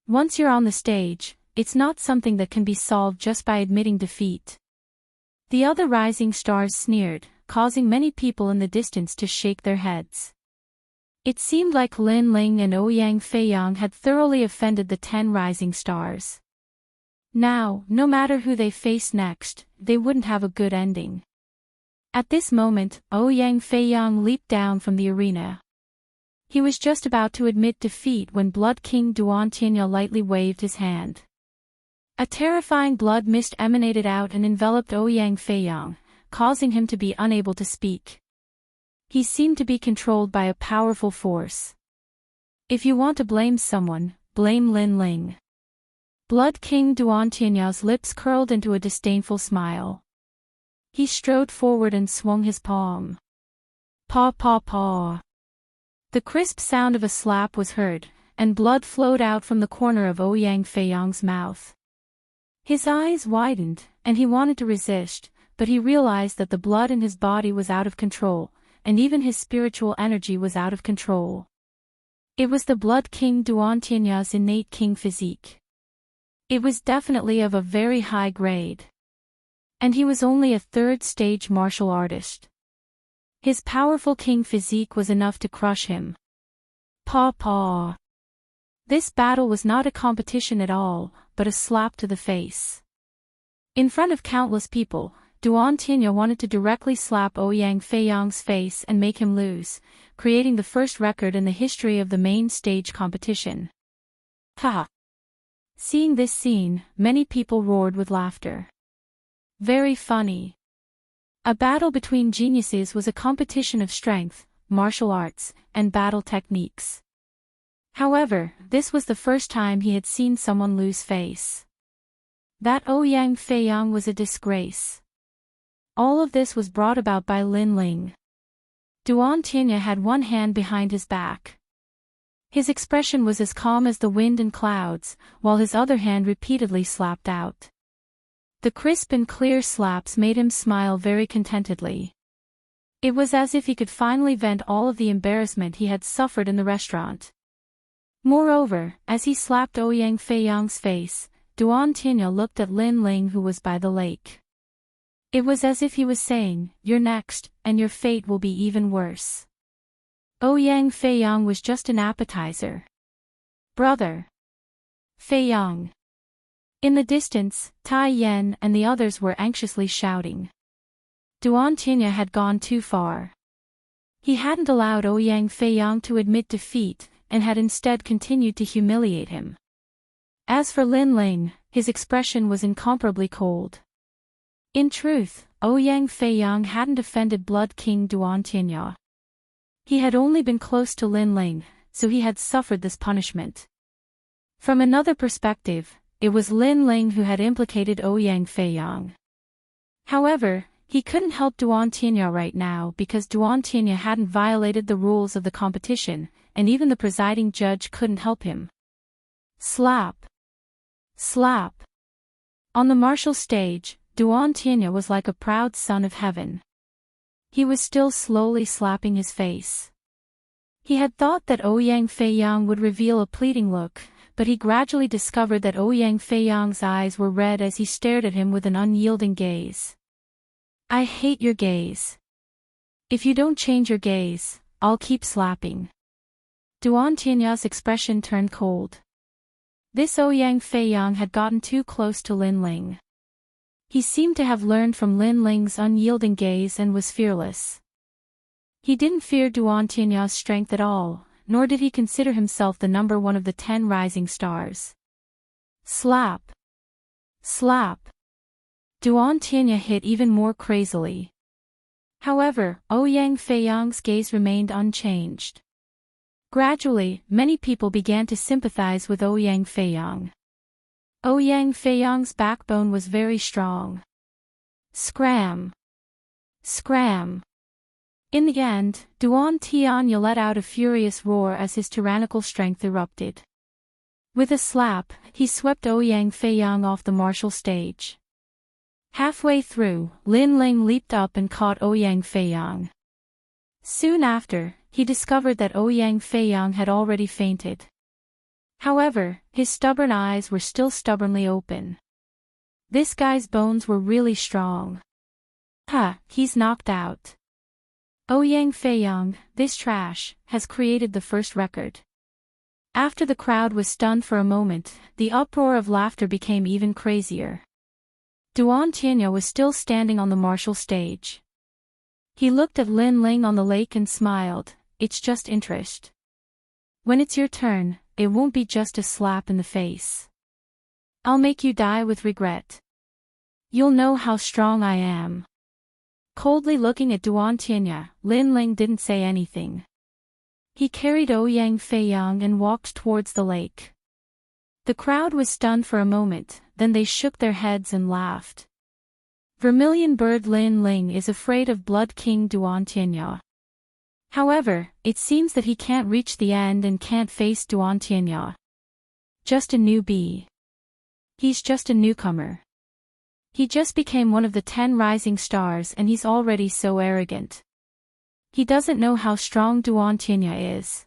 Once you're on the stage, it's not something that can be solved just by admitting defeat. The other rising stars sneered, causing many people in the distance to shake their heads. It seemed like Lin Ling and Ouyang Feiyang had thoroughly offended the 10 rising stars. Now, no matter who they faced next, they wouldn't have a good ending. At this moment, Ouyang Feiyang leaped down from the arena. He was just about to admit defeat when Blood King Duantianya lightly waved his hand. A terrifying blood mist emanated out and enveloped Ouyang Feiyang, causing him to be unable to speak. He seemed to be controlled by a powerful force. If you want to blame someone, blame Lin Ling. Blood King Duantianya's lips curled into a disdainful smile. He strode forward and swung his palm. Paw paw paw. The crisp sound of a slap was heard, and blood flowed out from the corner of Ouyang Feiyang's mouth. His eyes widened, and he wanted to resist, but he realized that the blood in his body was out of control, and even his spiritual energy was out of control. It was the Blood King Duantianya's innate king physique. It was definitely of a very high grade. And he was only a third-stage martial artist. His powerful king physique was enough to crush him. Paw paw. This battle was not a competition at all, but a slap to the face. In front of countless people, Duantianya wanted to directly slap Ouyang Feiyang's face and make him lose, creating the first record in the history of the main stage competition. Ha! Seeing this scene, many people roared with laughter. Very funny. A battle between geniuses was a competition of strength, martial arts, and battle techniques. However, this was the first time he had seen someone lose face. That Ouyang Feiyang was a disgrace. All of this was brought about by Lin Ling. Duantianya had one hand behind his back. His expression was as calm as the wind and clouds, while his other hand repeatedly slapped out. The crisp and clear slaps made him smile very contentedly. It was as if he could finally vent all of the embarrassment he had suffered in the restaurant. Moreover, as he slapped Ouyang Feiyang's face, Duantianya looked at Lin Ling, who was by the lake. It was as if he was saying, "You're next, and your fate will be even worse." Ouyang Feiyang was just an appetizer. Brother! Feiyang! In the distance, Tai Yan and the others were anxiously shouting. Duantianya had gone too far. He hadn't allowed Ouyang Feiyang to admit defeat, and had instead continued to humiliate him. As for Lin Ling, his expression was incomparably cold. In truth, Ouyang Feiyang hadn't offended Blood King Duantianya. He had only been close to Lin Ling, so he had suffered this punishment. From another perspective, it was Lin Ling who had implicated Ouyang Feiyang. However, he couldn't help Duantianya right now because Duantianya hadn't violated the rules of the competition, and even the presiding judge couldn't help him. Slap! Slap! On the martial stage, Duantianya was like a proud son of heaven. He was still slowly slapping his face. He had thought that Ouyang Feiyang would reveal a pleading look, but he gradually discovered that Ouyang Feiyang's eyes were red as he stared at him with an unyielding gaze. "I hate your gaze. If you don't change your gaze, I'll keep slapping." Duantianya's expression turned cold. This Ouyang Feiyang had gotten too close to Lin Ling. He seemed to have learned from Lin Ling's unyielding gaze and was fearless. He didn't fear Duantianya's strength at all, nor did he consider himself the number one of the 10 rising stars. Slap! Slap! Duantianya hit even more crazily. However, Ouyang Feiyang's gaze remained unchanged. Gradually, many people began to sympathize with Ouyang Feiyang. Ouyang Feiyang's backbone was very strong. Scram! Scram! In the end, Duan Tianya let out a furious roar as his tyrannical strength erupted. With a slap, he swept Ouyang Feiyang off the martial stage. Halfway through, Lin Ling leaped up and caught Ouyang Feiyang. Soon after, he discovered that Ouyang Feiyang had already fainted. However, his stubborn eyes were still stubbornly open. This guy's bones were really strong. He's knocked out. Ouyang Feiyang, this trash, has created the first record. After the crowd was stunned for a moment, the uproar of laughter became even crazier. Duan Tianya was still standing on the martial stage. He looked at Lin Ling on the lake and smiled. It's just interest. When it's your turn, it won't be just a slap in the face. I'll make you die with regret. You'll know how strong I am. Coldly looking at Duan Tianya, Lin Ling didn't say anything. He carried Ouyang Feiyang and walked towards the lake. The crowd was stunned for a moment, then they shook their heads and laughed. Vermilion Bird Lin Ling is afraid of Blood King Duan Tianya. However, it seems that he can't reach the end and can't face Duan Tianya. Just a newbie. He's just a newcomer. He just became one of the 10 rising stars and he's already so arrogant. He doesn't know how strong Duan Tianya is.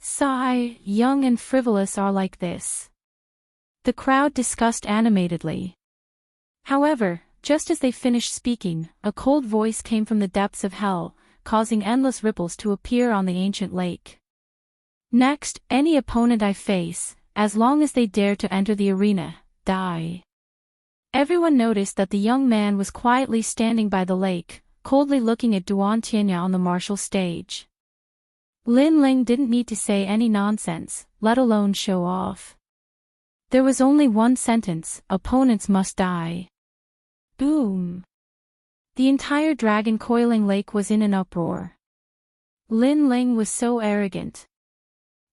Sigh, young and frivolous are like this. The crowd discussed animatedly. However, just as they finished speaking, a cold voice came from the depths of hell, causing endless ripples to appear on the ancient lake. Next, any opponent I face, as long as they dare to enter the arena, die. Everyone noticed that the young man was quietly standing by the lake, coldly looking at Duan Tianya on the martial stage. Lin Ling didn't need to say any nonsense, let alone show off. There was only one sentence: opponents must die. Boom! The entire dragon coiling lake was in an uproar. Lin Ling was so arrogant.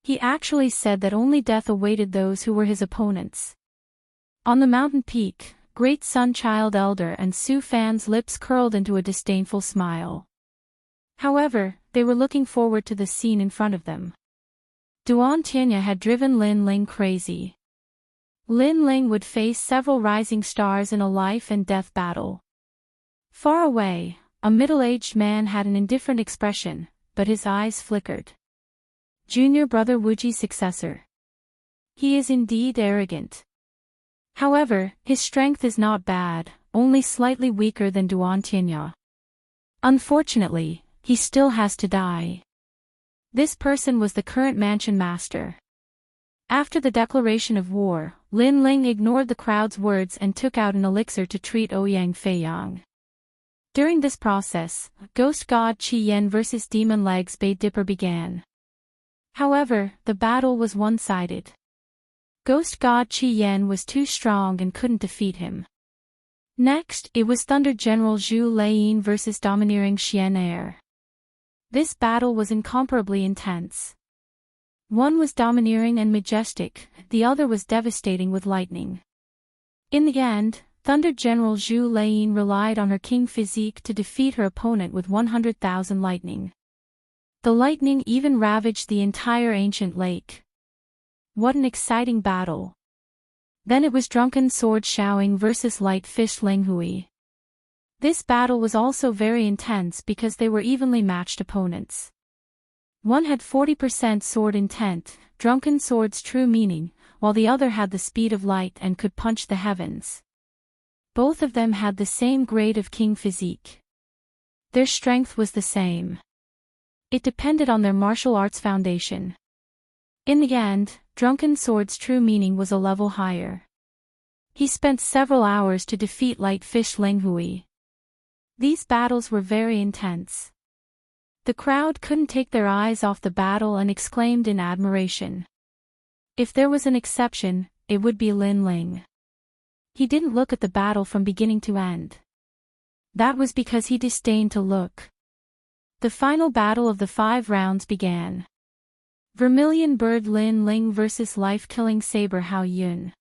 He actually said that only death awaited those who were his opponents. On the mountain peak, Great Sun Child Elder and Su Fan's lips curled into a disdainful smile. However, they were looking forward to the scene in front of them. Duan Tianya had driven Lin Ling crazy. Lin Ling would face several rising stars in a life and death battle. Far away, a middle-aged man had an indifferent expression, but his eyes flickered. Junior brother Wuji's successor. He is indeed arrogant. However, his strength is not bad, only slightly weaker than Duan Tianya. Unfortunately, he still has to die. This person was the current mansion master. After the declaration of war, Lin Ling ignored the crowd's words and took out an elixir to treat Ouyang Feiyang. During this process, Ghost God Qi Yen vs Demon Legs Bay Dipper began. However, the battle was one-sided. Ghost God Qi Yen was too strong and couldn't defeat him. Next, it was Thunder General Zhu Laiyin vs Domineering Xian Air. This battle was incomparably intense. One was domineering and majestic, the other was devastating with lightning. In the end, Thunder General Zhu Laiyin relied on her king physique to defeat her opponent with 100,000 lightning. The lightning even ravaged the entire ancient lake. What an exciting battle. Then it was Drunken Sword Xiaoying vs Light Fish Linghui. This battle was also very intense because they were evenly matched opponents. One had 40% sword intent, Drunken Sword's true meaning, while the other had the speed of light and could punch the heavens. Both of them had the same grade of king physique. Their strength was the same. It depended on their martial arts foundation. In the end, Drunken Sword's true meaning was a level higher. He spent several hours to defeat Light Fish Linghui. These battles were very intense. The crowd couldn't take their eyes off the battle and exclaimed in admiration. If there was an exception, it would be Lin Ling. He didn't look at the battle from beginning to end. That was because he disdained to look. The final battle of the 5 rounds began. Vermilion Bird Lin Ling vs Life-Killing Saber Hao Yun.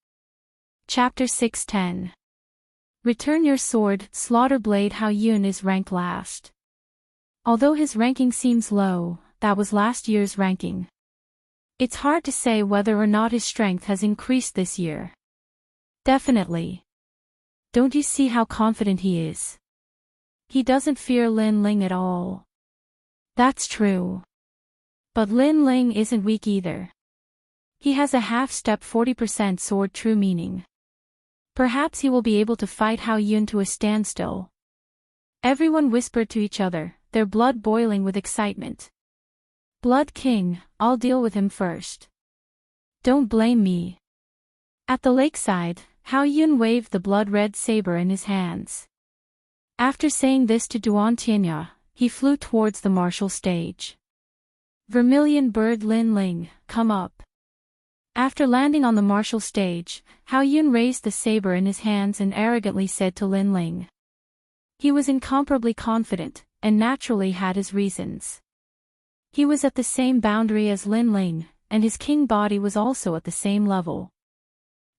Chapter 610. Return your sword, Slaughter Blade Hao Yun is ranked last. Although his ranking seems low, that was last year's ranking. It's hard to say whether or not his strength has increased this year. Definitely. Don't you see how confident he is? He doesn't fear Lin Ling at all. That's true. But Lin Ling isn't weak either. He has a half-step 40% sword true meaning. Perhaps he will be able to fight Hao Yun to a standstill. Everyone whispered to each other, their blood boiling with excitement. Blood King, I'll deal with him first. Don't blame me. At the lakeside, Hao Yun waved the blood-red saber in his hands. After saying this to Duan Tianya, he flew towards the martial stage. Vermilion bird Lin Ling, come up. After landing on the martial stage, Hao Yun raised the saber in his hands and arrogantly said to Lin Ling. He was incomparably confident, and naturally had his reasons. He was at the same boundary as Lin Ling, and his king body was also at the same level.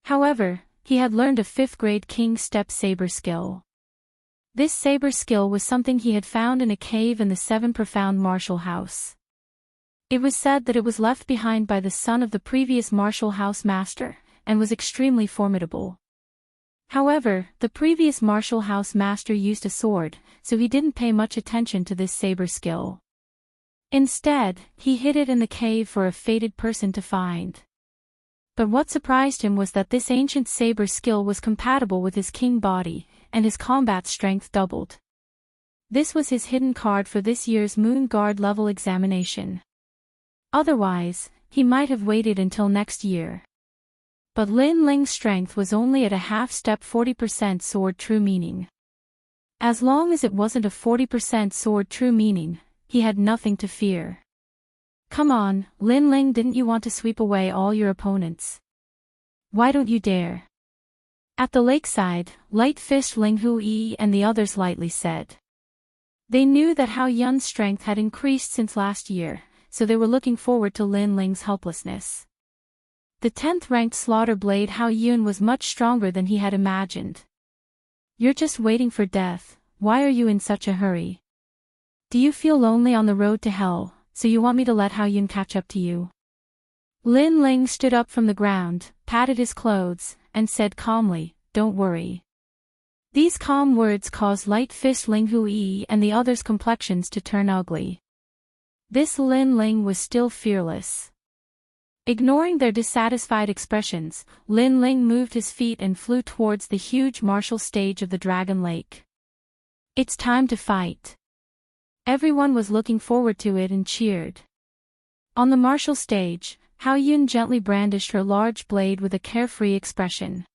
However, he had learned a 5th grade king step saber skill. This saber skill was something he had found in a cave in the 7 profound martial house. It was said that it was left behind by the son of the previous martial house master, and was extremely formidable. However, the previous martial house master used a sword, so he didn't pay much attention to this saber skill. Instead, he hid it in the cave for a fated person to find. But what surprised him was that this ancient saber skill was compatible with his king body, and his combat strength doubled. This was his hidden card for this year's Moon Guard level examination. Otherwise, he might have waited until next year. But Lin Ling's strength was only at a half-step 40% sword true meaning. As long as it wasn't a 40% sword true meaning, he had nothing to fear. Come on, Lin Ling, didn't you want to sweep away all your opponents? Why don't you dare? At the lakeside, Light-Fist Ling Hui and the others lightly said. They knew that Hao Yun's strength had increased since last year, so they were looking forward to Lin Ling's helplessness. The 10th ranked slaughter blade Hao Yun was much stronger than he had imagined. You're just waiting for death, why are you in such a hurry? Do you feel lonely on the road to hell, so you want me to let Hao Yun catch up to you? Lin Ling stood up from the ground, patted his clothes, and said calmly, don't worry. These calm words caused Light-Fist Ling Hui and the others' complexions to turn ugly. This Lin Ling was still fearless. Ignoring their dissatisfied expressions, Lin Ling moved his feet and flew towards the huge martial stage of the Dragon Lake. It's time to fight. Everyone was looking forward to it and cheered. On the martial stage, Hao Yun gently brandished her large blade with a carefree expression.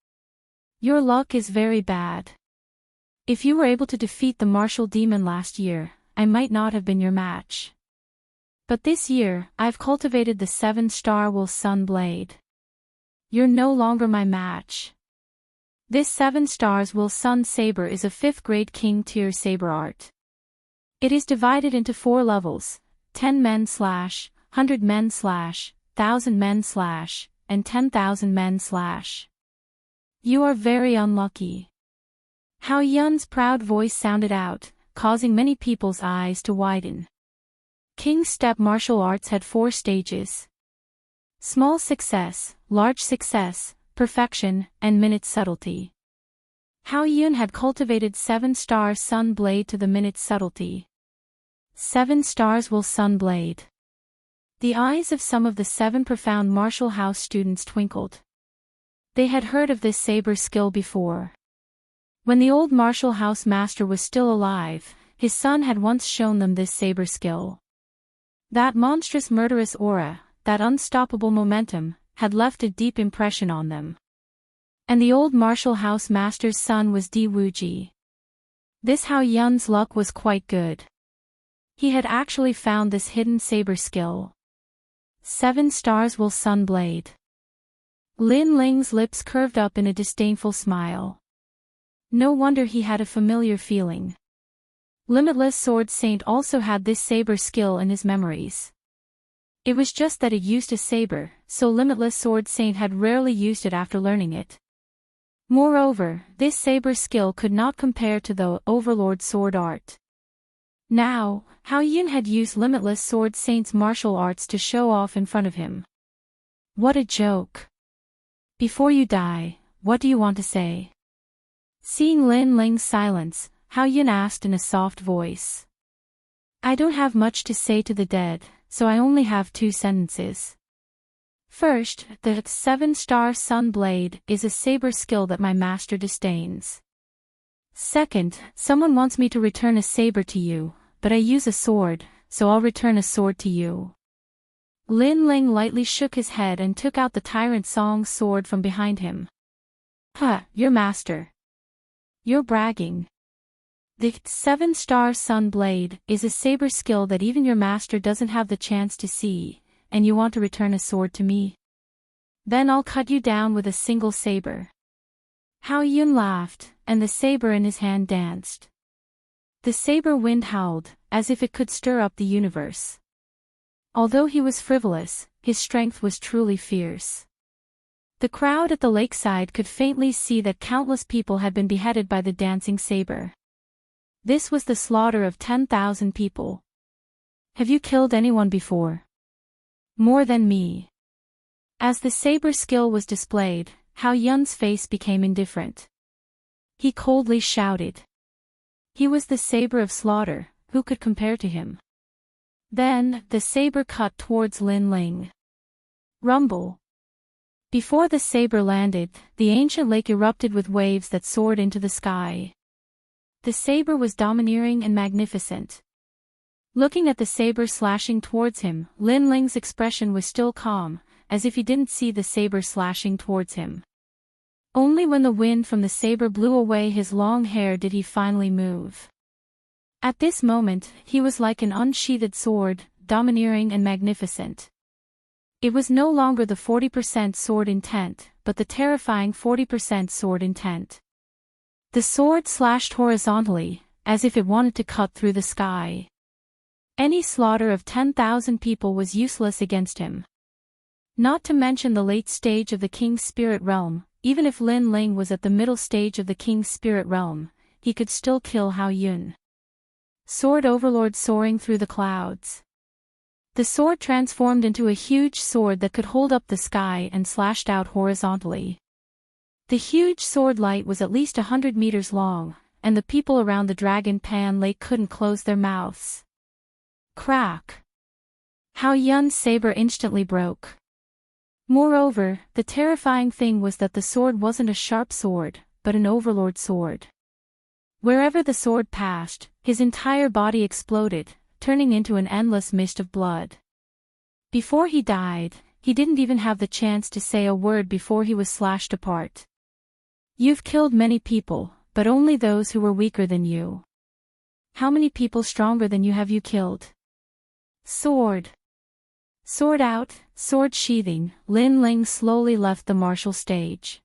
Your luck is very bad. If you were able to defeat the martial demon last year, I might not have been your match. But this year, I've cultivated the 7-star Will Sun blade. You're no longer my match. This 7 stars Will Sun saber is a 5th grade king tier saber art. It is divided into 4 levels, 10 men / 100 men / 1,000 men / and 10,000 men / You are very unlucky. Hao Yun's proud voice sounded out, causing many people's eyes to widen. King Step martial arts had 4 stages. Small success, large success, perfection, and minute subtlety. Hao Yun had cultivated 7-star Sun blade to the minute subtlety. 7 stars Will Sun blade. The eyes of some of the 7 profound martial house students twinkled. They had heard of this saber skill before. When the old martial house master was still alive, his son had once shown them this saber skill. That monstrous murderous aura, that unstoppable momentum, had left a deep impression on them. And the old martial house master's son was Di Wuji. This Hao Yun's luck was quite good. He had actually found this hidden saber skill. 7 stars Will Sun blade. Lin Ling's lips curved up in a disdainful smile. No wonder he had a familiar feeling. Limitless Sword Saint also had this saber skill in his memories. It was just that it used a saber, so Limitless Sword Saint had rarely used it after learning it. Moreover, this saber skill could not compare to the Overlord sword art. Now, Hao Yun had used Limitless Sword Saint's martial arts to show off in front of him. What a joke. Before you die, what do you want to say? Seeing Lin Ling's silence, Hao Yun asked in a soft voice. I don't have much to say to the dead, so I only have 2 sentences. First, the 7-star Sun Blade is a saber skill that my master disdains. Second, someone wants me to return a saber to you, but I use a sword, so I'll return a sword to you. Lin Ling lightly shook his head and took out the Tyrant Song's sword from behind him. Your master. You're bragging. The 7-star Sun Blade is a saber skill that even your master doesn't have the chance to see, and you want to return a sword to me? Then I'll cut you down with a single saber. Hao Yun laughed, and the saber in his hand danced. The saber wind howled, as if it could stir up the universe. Although he was frivolous, his strength was truly fierce. The crowd at the lakeside could faintly see that countless people had been beheaded by the dancing saber. This was the slaughter of 10,000 people. Have you killed anyone before? More than me. As the saber skill was displayed, Hao Yun's face became indifferent. He coldly shouted. He was the saber of slaughter, who could compare to him? Then, the saber cut towards Lin Ling. Rumble. Before the saber landed, the ancient lake erupted with waves that soared into the sky. The saber was domineering and magnificent. Looking at the saber slashing towards him, Lin Ling's expression was still calm, as if he didn't see the saber slashing towards him. Only when the wind from the saber blew away his long hair did he finally move. At this moment, he was like an unsheathed sword, domineering and magnificent. It was no longer the 40% sword intent, but the terrifying 40% sword intent. The sword slashed horizontally, as if it wanted to cut through the sky. Any slaughter of 10,000 people was useless against him. Not to mention the late stage of the King's Spirit Realm, even if Lin Ling was at the middle stage of the King's Spirit Realm, he could still kill Hao Yun. Sword Overlord soaring through the clouds. The sword transformed into a huge sword that could hold up the sky and slashed out horizontally. The huge sword light was at least 100 meters long, and the people around the Dragon Pan Lake couldn't close their mouths. Crack! Hao Yun's saber instantly broke. Moreover, the terrifying thing was that the sword wasn't a sharp sword, but an overlord sword. Wherever the sword passed, his entire body exploded, turning into an endless mist of blood. Before he died, he didn't even have the chance to say a word before he was slashed apart. You've killed many people, but only those who were weaker than you. How many people stronger than you have you killed? Sword. Sword out, sword sheathing, Lin Ling slowly left the martial stage.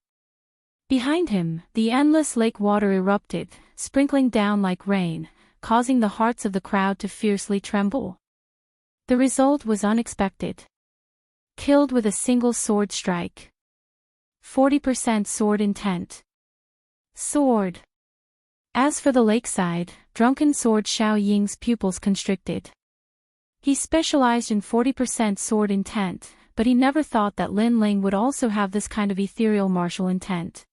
Behind him, the endless lake water erupted, sprinkling down like rain, causing the hearts of the crowd to fiercely tremble. The result was unexpected. Killed with a single sword strike. 40% sword intent. Sword. As for the lakeside, drunken sword Xiao Ying's pupils constricted. He specialized in 40% sword intent, but he never thought that Lin Ling would also have this kind of ethereal martial intent.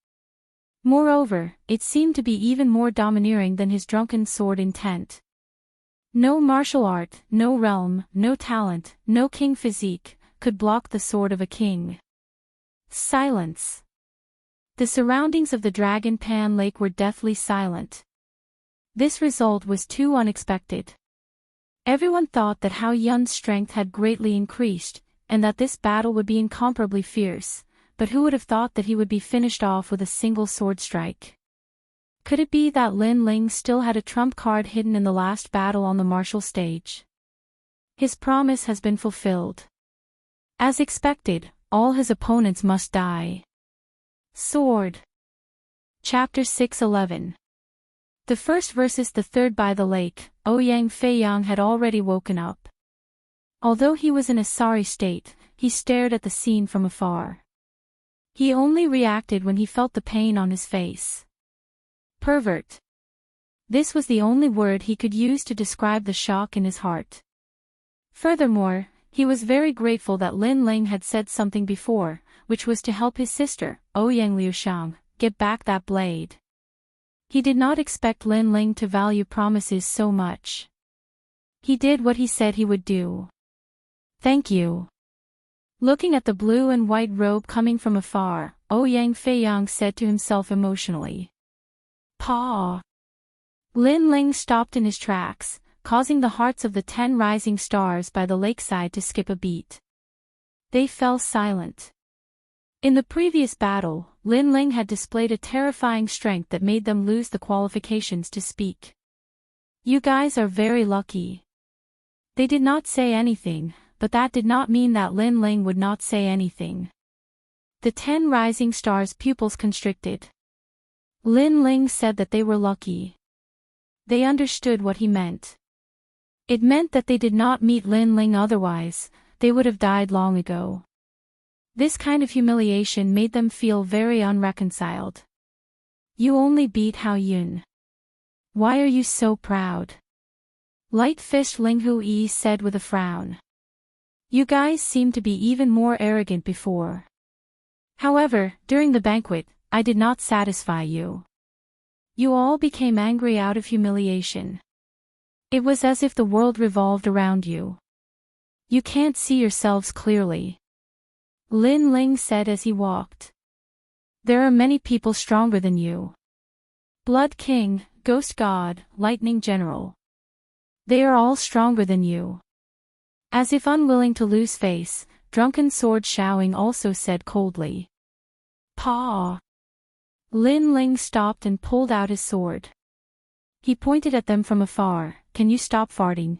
Moreover, it seemed to be even more domineering than his drunken sword intent. No martial art, no realm, no talent, no king physique, could block the sword of a king. Silence. The surroundings of the Dragon Pan Lake were deathly silent. This result was too unexpected. Everyone thought that Hao Yun's strength had greatly increased, and that this battle would be incomparably fierce, but who would have thought that he would be finished off with a single sword strike? Could it be that Lin Ling still had a trump card hidden in the last battle on the martial stage? His promise has been fulfilled. As expected, all his opponents must die. Sword. Chapter 6:11. The first versus the third. By the lake, Ouyang Feiyang had already woken up. Although he was in a sorry state, he stared at the scene from afar. He only reacted when he felt the pain on his face. Pervert. This was the only word he could use to describe the shock in his heart. Furthermore, he was very grateful that Lin Ling had said something before, which was to help his sister, Ouyang Liushang, get back that blade. He did not expect Lin Ling to value promises so much. He did what he said he would do. Thank you. Looking at the blue and white robe coming from afar, Ouyang Feiyang said to himself emotionally. Pa. Lin Ling stopped in his tracks, causing the hearts of the 10 rising stars by the lakeside to skip a beat. They fell silent. In the previous battle, Lin Ling had displayed a terrifying strength that made them lose the qualifications to speak. You guys are very lucky. They did not say anything, but that did not mean that Lin Ling would not say anything. The 10 rising stars' pupils constricted. Lin Ling said that they were lucky. They understood what he meant. It meant that they did not meet Lin Ling, otherwise, they would have died long ago. This kind of humiliation made them feel very unreconciled. You only beat Hao Yun. Why are you so proud? Light-fished Ling Hui said with a frown. You guys seem to be even more arrogant before. However, during the banquet, I did not satisfy you. You all became angry out of humiliation. It was as if the world revolved around you. You can't see yourselves clearly. Lin Ling said as he walked. There are many people stronger than you. Blood King, Ghost God, Lightning General. They are all stronger than you. As if unwilling to lose face, Drunken Sword Xiaoying also said coldly. Pa. Lin Ling stopped and pulled out his sword. He pointed at them from afar. Can you stop farting?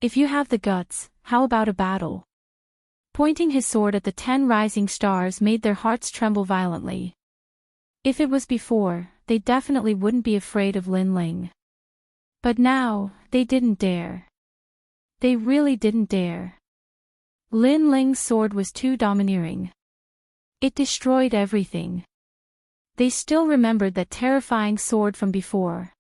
If you have the guts, how about a battle? Pointing his sword at the 10 rising stars made their hearts tremble violently. If it was before, they definitely wouldn't be afraid of Lin Ling. But now, they didn't dare. They really didn't dare. Lin Ling's sword was too domineering. It destroyed everything. They still remembered that terrifying sword from before.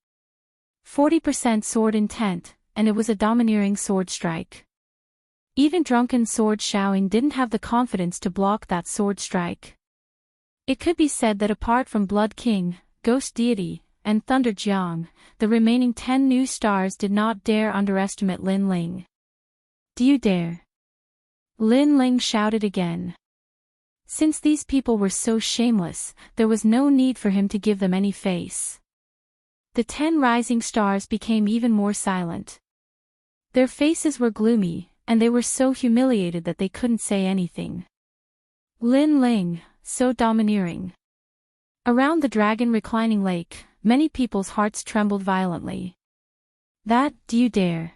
40% sword intent, and it was a domineering sword strike. Even Drunken Sword Xiaoying didn't have the confidence to block that sword strike. It could be said that apart from Blood King, Ghost Deity, and Thunder Jiang, the remaining 10 new stars did not dare underestimate Lin Ling. Do you dare? Lin Ling shouted again. Since these people were so shameless, there was no need for him to give them any face. The 10 rising stars became even more silent. Their faces were gloomy, and they were so humiliated that they couldn't say anything. Lin Ling, so domineering. Around the dragon reclining lake, many people's hearts trembled violently. That, do you dare?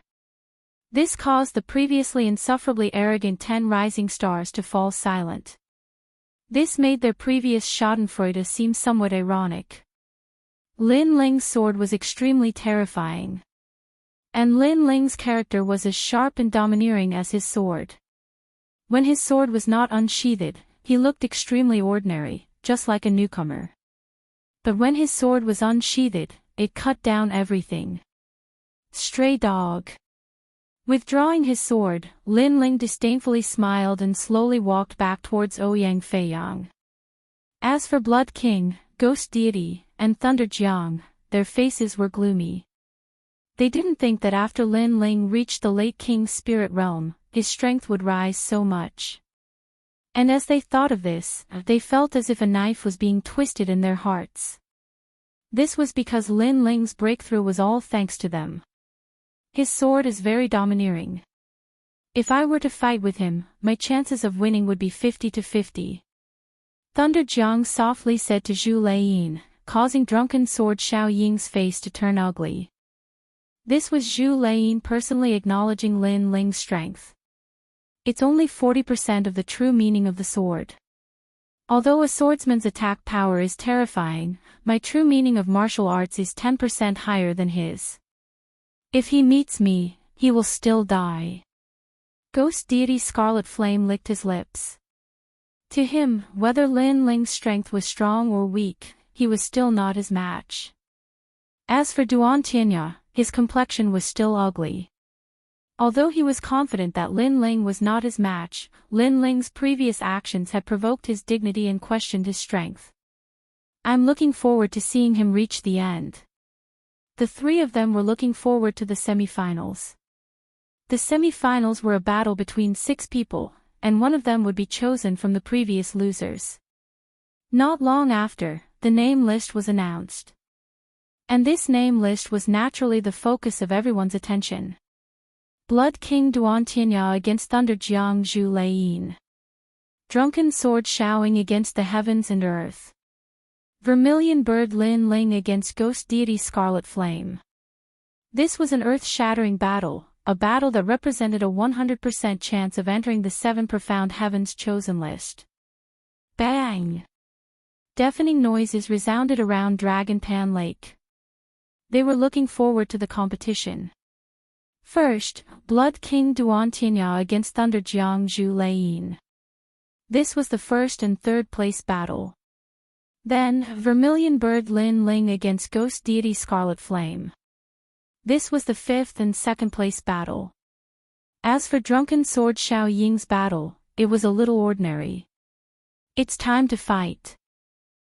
This caused the previously insufferably arrogant 10 rising stars to fall silent. This made their previous schadenfreude seem somewhat ironic. Lin Ling's sword was extremely terrifying. And Lin Ling's character was as sharp and domineering as his sword. When his sword was not unsheathed, he looked extremely ordinary, just like a newcomer. But when his sword was unsheathed, it cut down everything. Stray dog. Withdrawing his sword, Lin Ling disdainfully smiled and slowly walked back towards Ouyang Feiyang. As for Blood King, Ghost Deity, and Thunder Jiang, their faces were gloomy. They didn't think that after Lin Ling reached the late King's spirit realm, his strength would rise so much. And as they thought of this, they felt as if a knife was being twisted in their hearts. This was because Lin Ling's breakthrough was all thanks to them. His sword is very domineering. If I were to fight with him, my chances of winning would be 50-50. Thunder Jiang softly said to Zhu Laiyin, causing Drunken Sword Xiaoying's face to turn ugly. This was Zhu Laiyin personally acknowledging Lin Ling's strength. It's only 40% of the true meaning of the sword. Although a swordsman's attack power is terrifying, my true meaning of martial arts is 10% higher than his. If he meets me, he will still die. Ghost Deity Scarlet Flame licked his lips. To him, whether Lin Ling's strength was strong or weak, he was still not his match. As for Duan Tianya, his complexion was still ugly. Although he was confident that Lin Ling was not his match, Lin Ling's previous actions had provoked his dignity and questioned his strength. I'm looking forward to seeing him reach the end. The three of them were looking forward to the semi-finals. The semi-finals were a battle between 6 people, and one of them would be chosen from the previous losers. Not long after, the name list was announced. And this name list was naturally the focus of everyone's attention. Blood King Duan Tianya against Thunder Jiang Zhu Leiyin. Drunken Sword Shouting against the Heavens and Earth. Vermilion Bird Lin Ling against Ghost Deity Scarlet Flame. This was an earth-shattering battle, a battle that represented a 100% chance of entering the 7 profound heavens chosen list. Bang! Deafening noises resounded around Dragon Pan Lake. They were looking forward to the competition. First, Blood King Duan Tianya against Thunder Jiang Zhu Leiyin. This was the first and third place battle. Then, Vermilion Bird Lin Ling against Ghost Deity Scarlet Flame. This was the fifth and second place battle. As for Drunken Sword Xiao Ying's battle, it was a little ordinary. It's time to fight.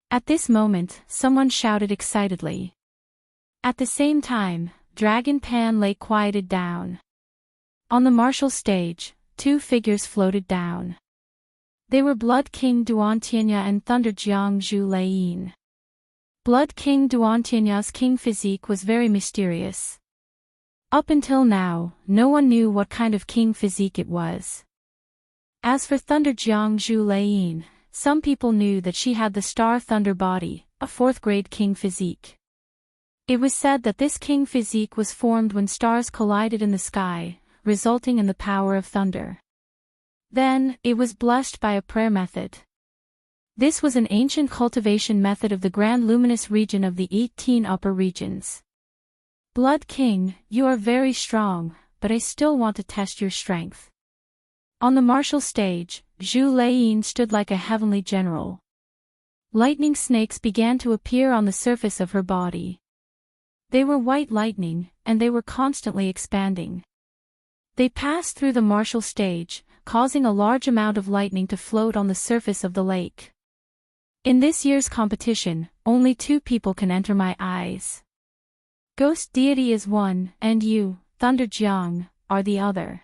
At this moment, someone shouted excitedly. At the same time, Dragon Pan Lake quieted down. On the martial stage, 2 figures floated down. They were Blood King Duan Tianya and Thunder Jiang Zhu Leiyin. Blood King Duan Tianya's king physique was very mysterious. Up until now, no one knew what kind of king physique it was. As for Thunder Jiang Zhu Leiyin, some people knew that she had the Star Thunder body, a 4th-grade king physique. It was said that this king physique was formed when stars collided in the sky, resulting in the power of thunder. Then, it was blessed by a prayer method. This was an ancient cultivation method of the grand luminous region of the 18 upper regions. Blood King, you are very strong, but I still want to test your strength. On the martial stage, Zhu Leiyin stood like a heavenly general. Lightning snakes began to appear on the surface of her body. They were white lightning, and they were constantly expanding. They passed through the martial stage, causing a large amount of lightning to float on the surface of the lake. In this year's competition, only 2 people can enter my eyes. Ghost Deity is one, and you, Thunder Jiang, are the other.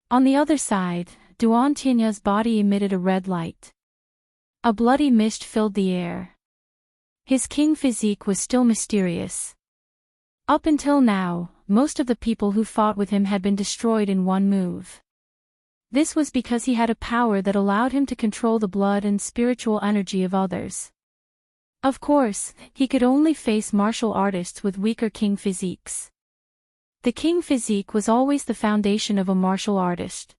On the other side, Duan Tianya's body emitted a red light. A bloody mist filled the air. His king physique was still mysterious. Up until now, most of the people who fought with him had been destroyed in one move. This was because he had a power that allowed him to control the blood and spiritual energy of others. Of course, he could only face martial artists with weaker king physiques. The king physique was always the foundation of a martial artist.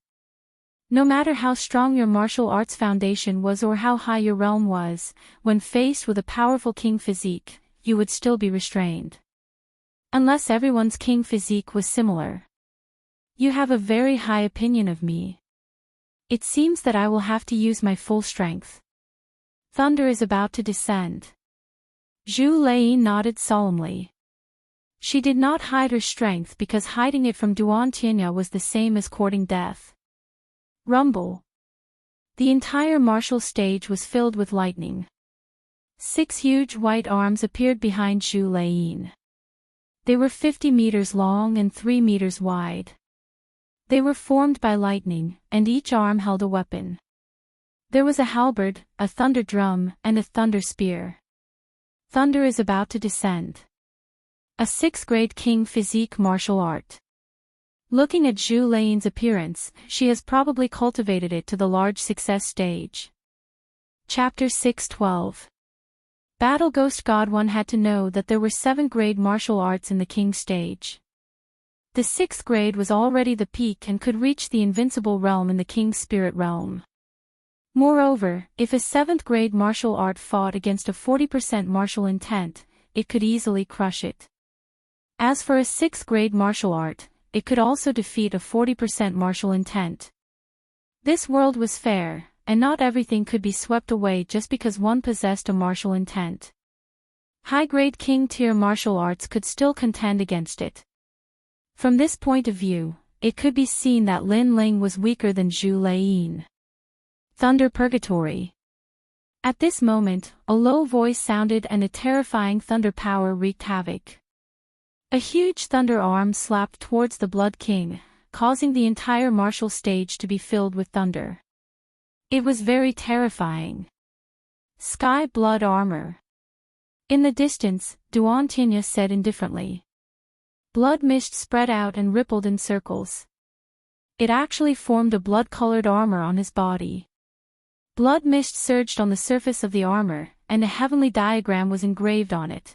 No matter how strong your martial arts foundation was or how high your realm was, when faced with a powerful king physique, you would still be restrained. Unless everyone's king physique was similar. You have a very high opinion of me. It seems that I will have to use my full strength. Thunder is about to descend. Zhu Leiyin nodded solemnly. She did not hide her strength because hiding it from Duan Tianya was the same as courting death. Rumble. The entire martial stage was filled with lightning. 6 huge white arms appeared behind Zhu Leiyin. They were 50 meters long and 3 meters wide. They were formed by lightning, and each arm held a weapon. There was a halberd, a thunder drum, and a thunder spear. Thunder is about to descend. A 6th-grade king physique martial art. Looking at Zhu Leiyin's appearance, she has probably cultivated it to the large success stage. Chapter 6:12. Battle Ghost God 1 had to know that there were 7th-grade martial arts in the king stage. The 6th grade was already the peak and could reach the invincible realm in the king's spirit realm. Moreover, if a 7th-grade martial art fought against a 40% martial intent, it could easily crush it. As for a 6th-grade martial art, it could also defeat a 40% martial intent. This world was fair, and not everything could be swept away just because one possessed a martial intent. High-grade king-tier martial arts could still contend against it. From this point of view, it could be seen that Lin Ling was weaker than Zhu Lei. Thunder Purgatory. At this moment, a low voice sounded and a terrifying thunder power wreaked havoc. A huge thunder arm slapped towards the Blood King, causing the entire martial stage to be filled with thunder. It was very terrifying. Sky blood armor. In the distance, Duan Tinya said indifferently. Blood mist spread out and rippled in circles. It actually formed a blood-colored armor on his body. Blood mist surged on the surface of the armor, and a heavenly diagram was engraved on it.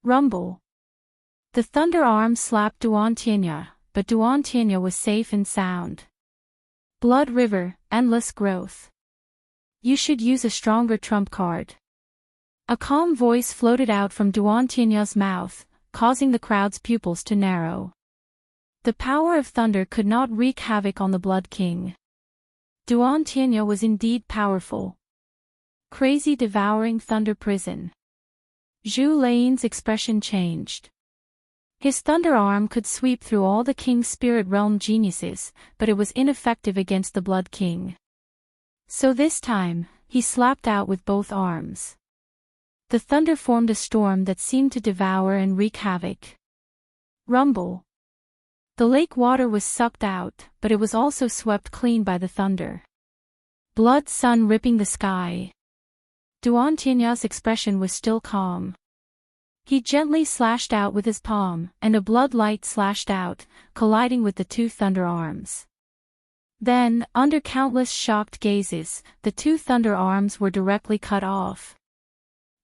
Rumble. The thunder arm slapped Duan Tinya, but Duan Tinya was safe and sound. Blood river, endless growth. You should use a stronger trump card. A calm voice floated out from Duan Tinya's mouth, causing the crowd's pupils to narrow. The power of thunder could not wreak havoc on the Blood King. Duan Tinya was indeed powerful. Crazy devouring thunder prison. Zhu Lei's expression changed. His thunder arm could sweep through all the King's spirit realm geniuses, but it was ineffective against the Blood King. So this time, he slapped out with both arms. The thunder formed a storm that seemed to devour and wreak havoc. Rumble. The lake water was sucked out, but it was also swept clean by the thunder. Blood sun ripping the sky. Duan Tinya's expression was still calm. He gently slashed out with his palm, and a blood light slashed out, colliding with the two thunder arms. Then, under countless shocked gazes, the two thunder arms were directly cut off.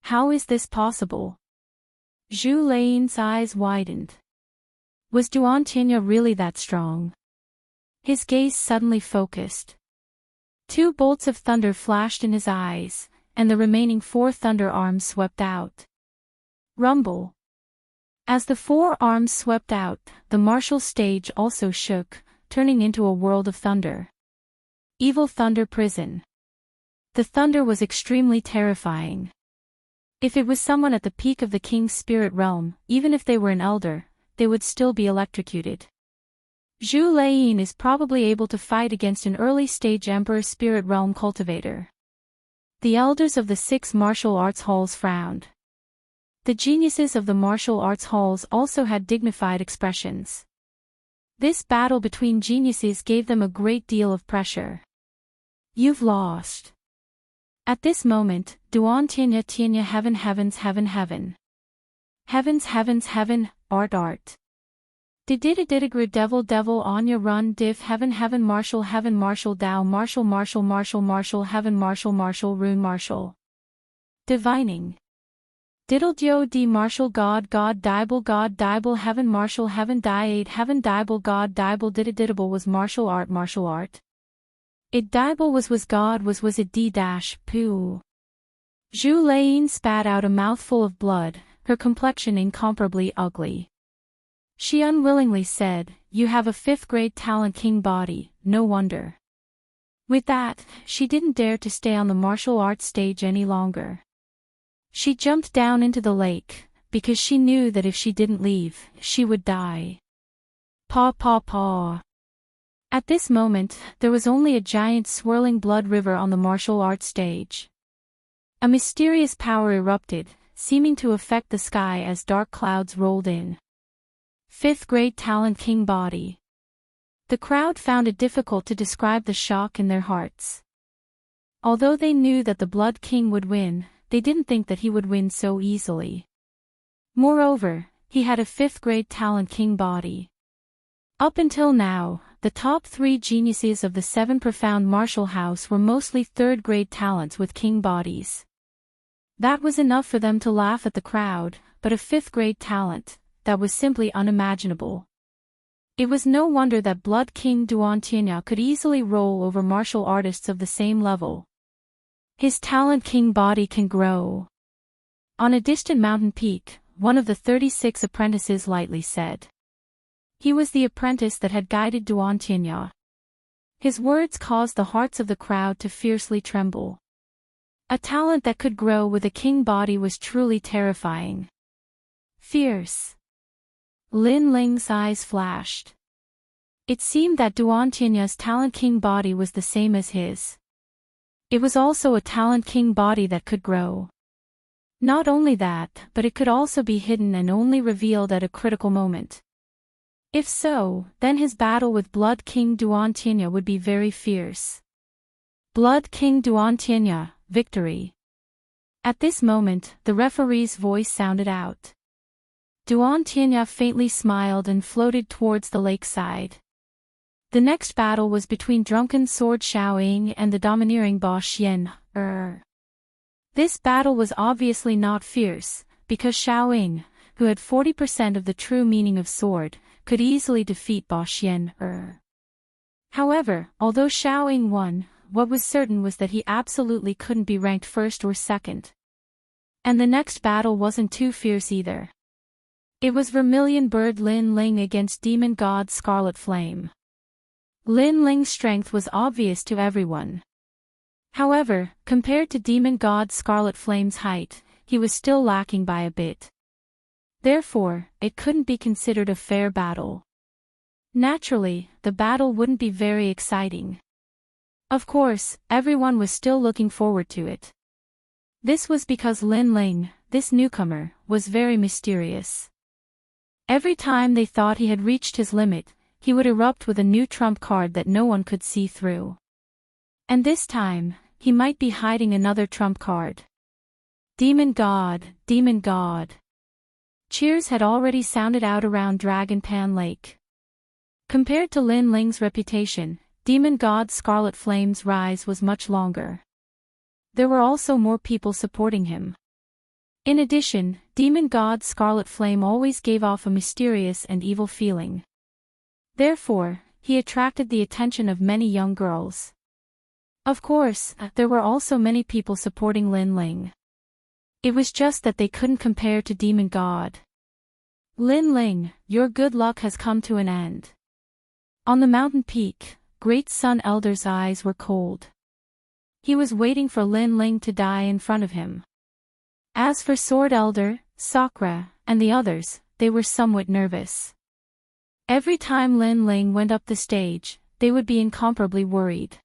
How is this possible? Zhu Lei's eyes widened. Was Duan Tinya really that strong? His gaze suddenly focused. Two bolts of thunder flashed in his eyes, and the remaining four thunder arms swept out. Rumble. As the four arms swept out, the martial stage also shook, turning into a world of thunder. Evil Thunder Prison. The thunder was extremely terrifying. If it was someone at the peak of the King's spirit realm, even if they were an elder, they would still be electrocuted. Zhu Lei is probably able to fight against an early-stage Emperor Spirit Realm cultivator. The elders of the 6 martial arts halls frowned. The geniuses of the martial arts halls also had dignified expressions. This battle between geniuses gave them a great deal of pressure. You've lost. At this moment, Duan Tinya heaven heavens heaven heaven. Heavens heavens heaven, art art. Dididididagru devil devil Anya run div heaven heaven martial Dao martial heaven martial rune martial. Divining. Diddle D martial God Dibble heaven Diade heaven Dibble God Dibble Didididable was martial art. It Dibble was God was it D dash poo. Zhu Lei spat out a mouthful of blood, her complexion incomparably ugly. She unwillingly said, "You have a 5th-grade talent king body, no wonder." With that, she didn't dare to stay on the martial arts stage any longer. She jumped down into the lake, because she knew that if she didn't leave, she would die. Paw paw paw. At this moment, there was only a giant swirling blood river on the martial arts stage. A mysterious power erupted, seeming to affect the sky as dark clouds rolled in. 5th-grade talent king body. The crowd found it difficult to describe the shock in their hearts. Although they knew that the Blood King would win, they didn't think that he would win so easily. Moreover, he had a 5th-grade talent king body. Up until now, the top 3 geniuses of the 7 profound martial house were mostly 3rd-grade talents with king bodies. That was enough for them to laugh at the crowd, but a 5th-grade talent, that was simply unimaginable. It was no wonder that Blood King Duan Tinya could easily roll over martial artists of the same level. His talent king body can grow. On a distant mountain peak, one of the 36 apprentices lightly said. He was the apprentice that had guided Duan Tinya. His words caused the hearts of the crowd to fiercely tremble. A talent that could grow with a king body was truly terrifying. Fierce. Lin Ling's eyes flashed. It seemed that Duan Tianya's talent king body was the same as his. It was also a talent king body that could grow. Not only that, but it could also be hidden and only revealed at a critical moment. If so, then his battle with Blood King Duan Tianya would be very fierce. Blood King Duan Tianya, victory. At this moment, the referee's voice sounded out. Duan Tianya faintly smiled and floated towards the lakeside. The next battle was between drunken sword Xiaoying and the domineering Ba Xian. This battle was obviously not fierce, because Xiaoying, who had 40% of the true meaning of sword, could easily defeat Ba Xian. However, although Xiaoying won, what was certain was that he absolutely couldn't be ranked first or second. And the next battle wasn't too fierce either. It was Vermilion Bird Lin Ling against Demon God Scarlet Flame. Lin Ling's strength was obvious to everyone. However, compared to Demon God Scarlet Flame's height, he was still lacking by a bit. Therefore, it couldn't be considered a fair battle. Naturally, the battle wouldn't be very exciting. Of course, everyone was still looking forward to it. This was because Lin Ling, this newcomer, was very mysterious. Every time they thought he had reached his limit, he would erupt with a new trump card that no one could see through. And this time, he might be hiding another trump card. Demon God, Demon God. Cheers had already sounded out around Dragon Pan Lake. Compared to Lin Ling's reputation, Demon God Scarlet Flame's rise was much longer. There were also more people supporting him. In addition, Demon God Scarlet Flame always gave off a mysterious and evil feeling. Therefore, he attracted the attention of many young girls. Of course, there were also many people supporting Lin Ling. It was just that they couldn't compare to Demon God. Lin Ling, your good luck has come to an end. On the mountain peak, Great Sun Elder's eyes were cold. He was waiting for Lin Ling to die in front of him. As for Sword Elder, Sakura, and the others, they were somewhat nervous. Every time Lin Ling went up the stage, they would be incomparably worried.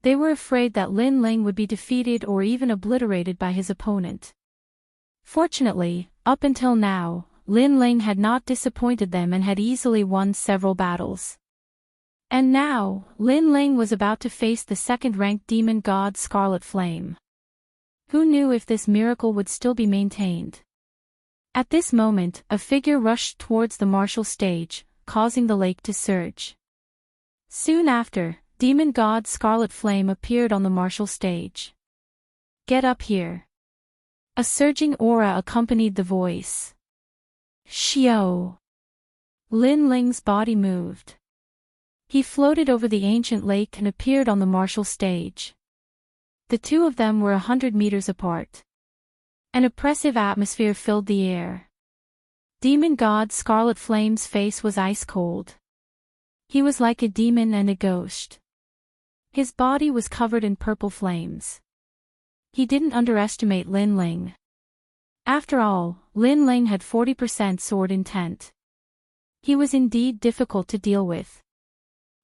They were afraid that Lin Ling would be defeated or even obliterated by his opponent. Fortunately, up until now, Lin Ling had not disappointed them and had easily won several battles. And now, Lin Ling was about to face the second-ranked Demon God Scarlet Flame. Who knew if this miracle would still be maintained? At this moment, a figure rushed towards the martial stage, causing the lake to surge. Soon after, Demon God Scarlet Flame appeared on the martial stage. Get up here. A surging aura accompanied the voice. Xiao. Lin Ling's body moved. He floated over the ancient lake and appeared on the martial stage. The two of them were 100 meters apart. An oppressive atmosphere filled the air. Demon God Scarlet Flame's face was ice cold. He was like a demon and a ghost. His body was covered in purple flames. He didn't underestimate Lin Ling. After all, Lin Ling had 40% sword intent. He was indeed difficult to deal with.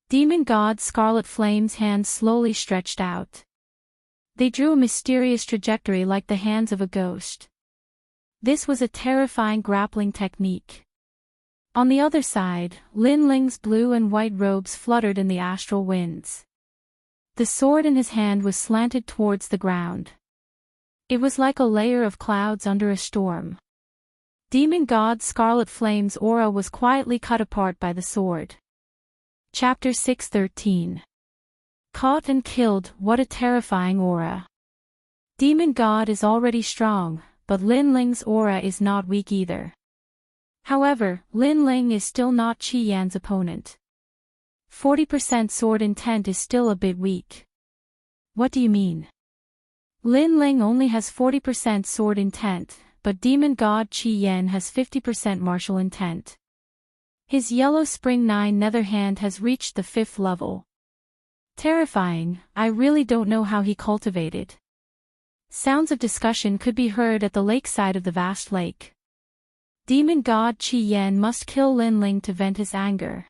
Demon God Scarlet Flame's hands slowly stretched out. They drew a mysterious trajectory like the hands of a ghost. This was a terrifying grappling technique. On the other side, Lin Ling's blue and white robes fluttered in the astral winds. The sword in his hand was slanted towards the ground. It was like a layer of clouds under a storm. Demon God Scarlet Flame's aura was quietly cut apart by the sword. Chapter 6:13. Caught and killed, what a terrifying aura. Demon God is already strong, but Lin Ling's aura is not weak either. However, Lin Ling is still not Qi Yan's opponent. 40% sword intent is still a bit weak. What do you mean? Lin Ling only has 40% sword intent, but Demon God Qi Yan has 50% martial intent. His Yellow Spring 9 Nether Hand has reached the 5th level. Terrifying, I really don't know how he cultivated. Sounds of discussion could be heard at the lakeside of the vast lake. Demon god Qi Yan must kill Lin Ling to vent his anger.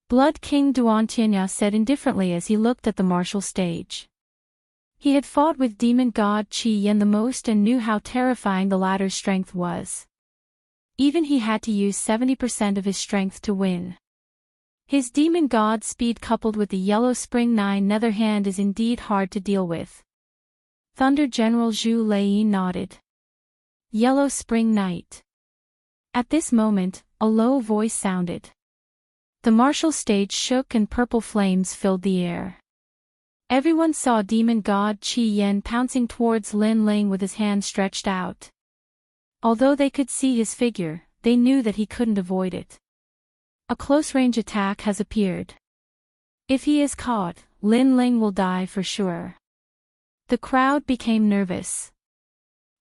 Blood King Duan Tianya said indifferently as he looked at the martial stage. He had fought with demon god Qi Yan the most and knew how terrifying the latter's strength was. Even he had to use 70% of his strength to win. His demon god speed coupled with the yellow spring 9 nether hand is indeed hard to deal with. Thunder General Zhu Lei nodded. Yellow Spring Knight. At this moment, a low voice sounded. The martial stage shook and purple flames filled the air. Everyone saw demon god Qi Yan pouncing towards Lin Ling with his hand stretched out. Although they could see his figure, they knew that he couldn't avoid it. A close-range attack has appeared. If he is caught, Lin Ling will die for sure. The crowd became nervous.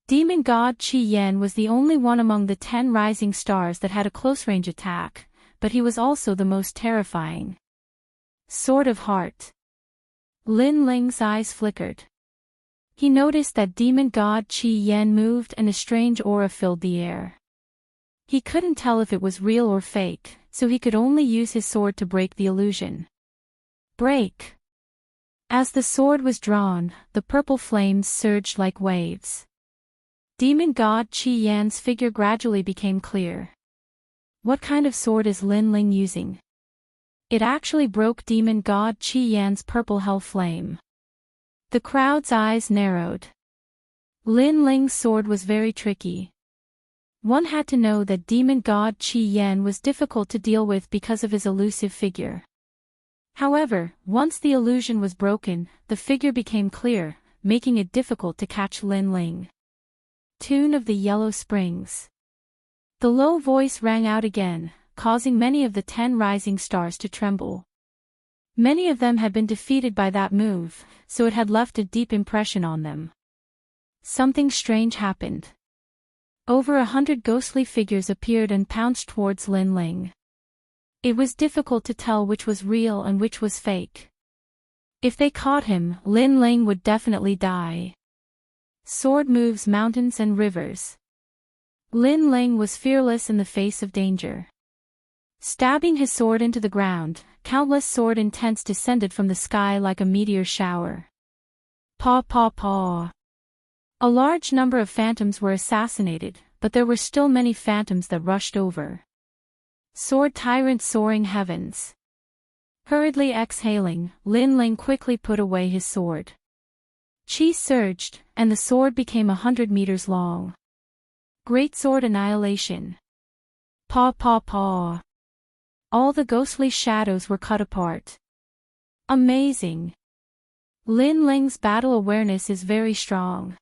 Demon god Qi Yan was the only one among the 10 rising stars that had a close-range attack, but he was also the most terrifying. Sword of Heart. Lin Ling's eyes flickered. He noticed that demon god Qi Yan moved and a strange aura filled the air. He couldn't tell if it was real or fake, so he could only use his sword to break the illusion. Break! As the sword was drawn, the purple flames surged like waves. Demon god Qi Yan's figure gradually became clear. What kind of sword is Lin Ling using? It actually broke demon god Qi Yan's purple hell flame. The crowd's eyes narrowed. Lin Ling's sword was very tricky. One had to know that demon god Qi Yan was difficult to deal with because of his elusive figure. However, once the illusion was broken, the figure became clear, making it difficult to catch Lin Ling. Tune of the Yellow Springs. The low voice rang out again, causing many of the 10 rising stars to tremble. Many of them had been defeated by that move, so it had left a deep impression on them. Something strange happened. Over 100 ghostly figures appeared and pounced towards Lin Ling. It was difficult to tell which was real and which was fake. If they caught him, Lin Ling would definitely die. Sword moves mountains and rivers. Lin Ling was fearless in the face of danger. Stabbing his sword into the ground, countless sword intents descended from the sky like a meteor shower. Paw paw paw. A large number of phantoms were assassinated, but there were still many phantoms that rushed over. Sword tyrant soaring heavens. Hurriedly exhaling, Lin Ling quickly put away his sword. Qi surged, and the sword became 100 meters long. Great sword annihilation. Paw paw paw. All the ghostly shadows were cut apart. Amazing. Lin Ling's battle awareness is very strong.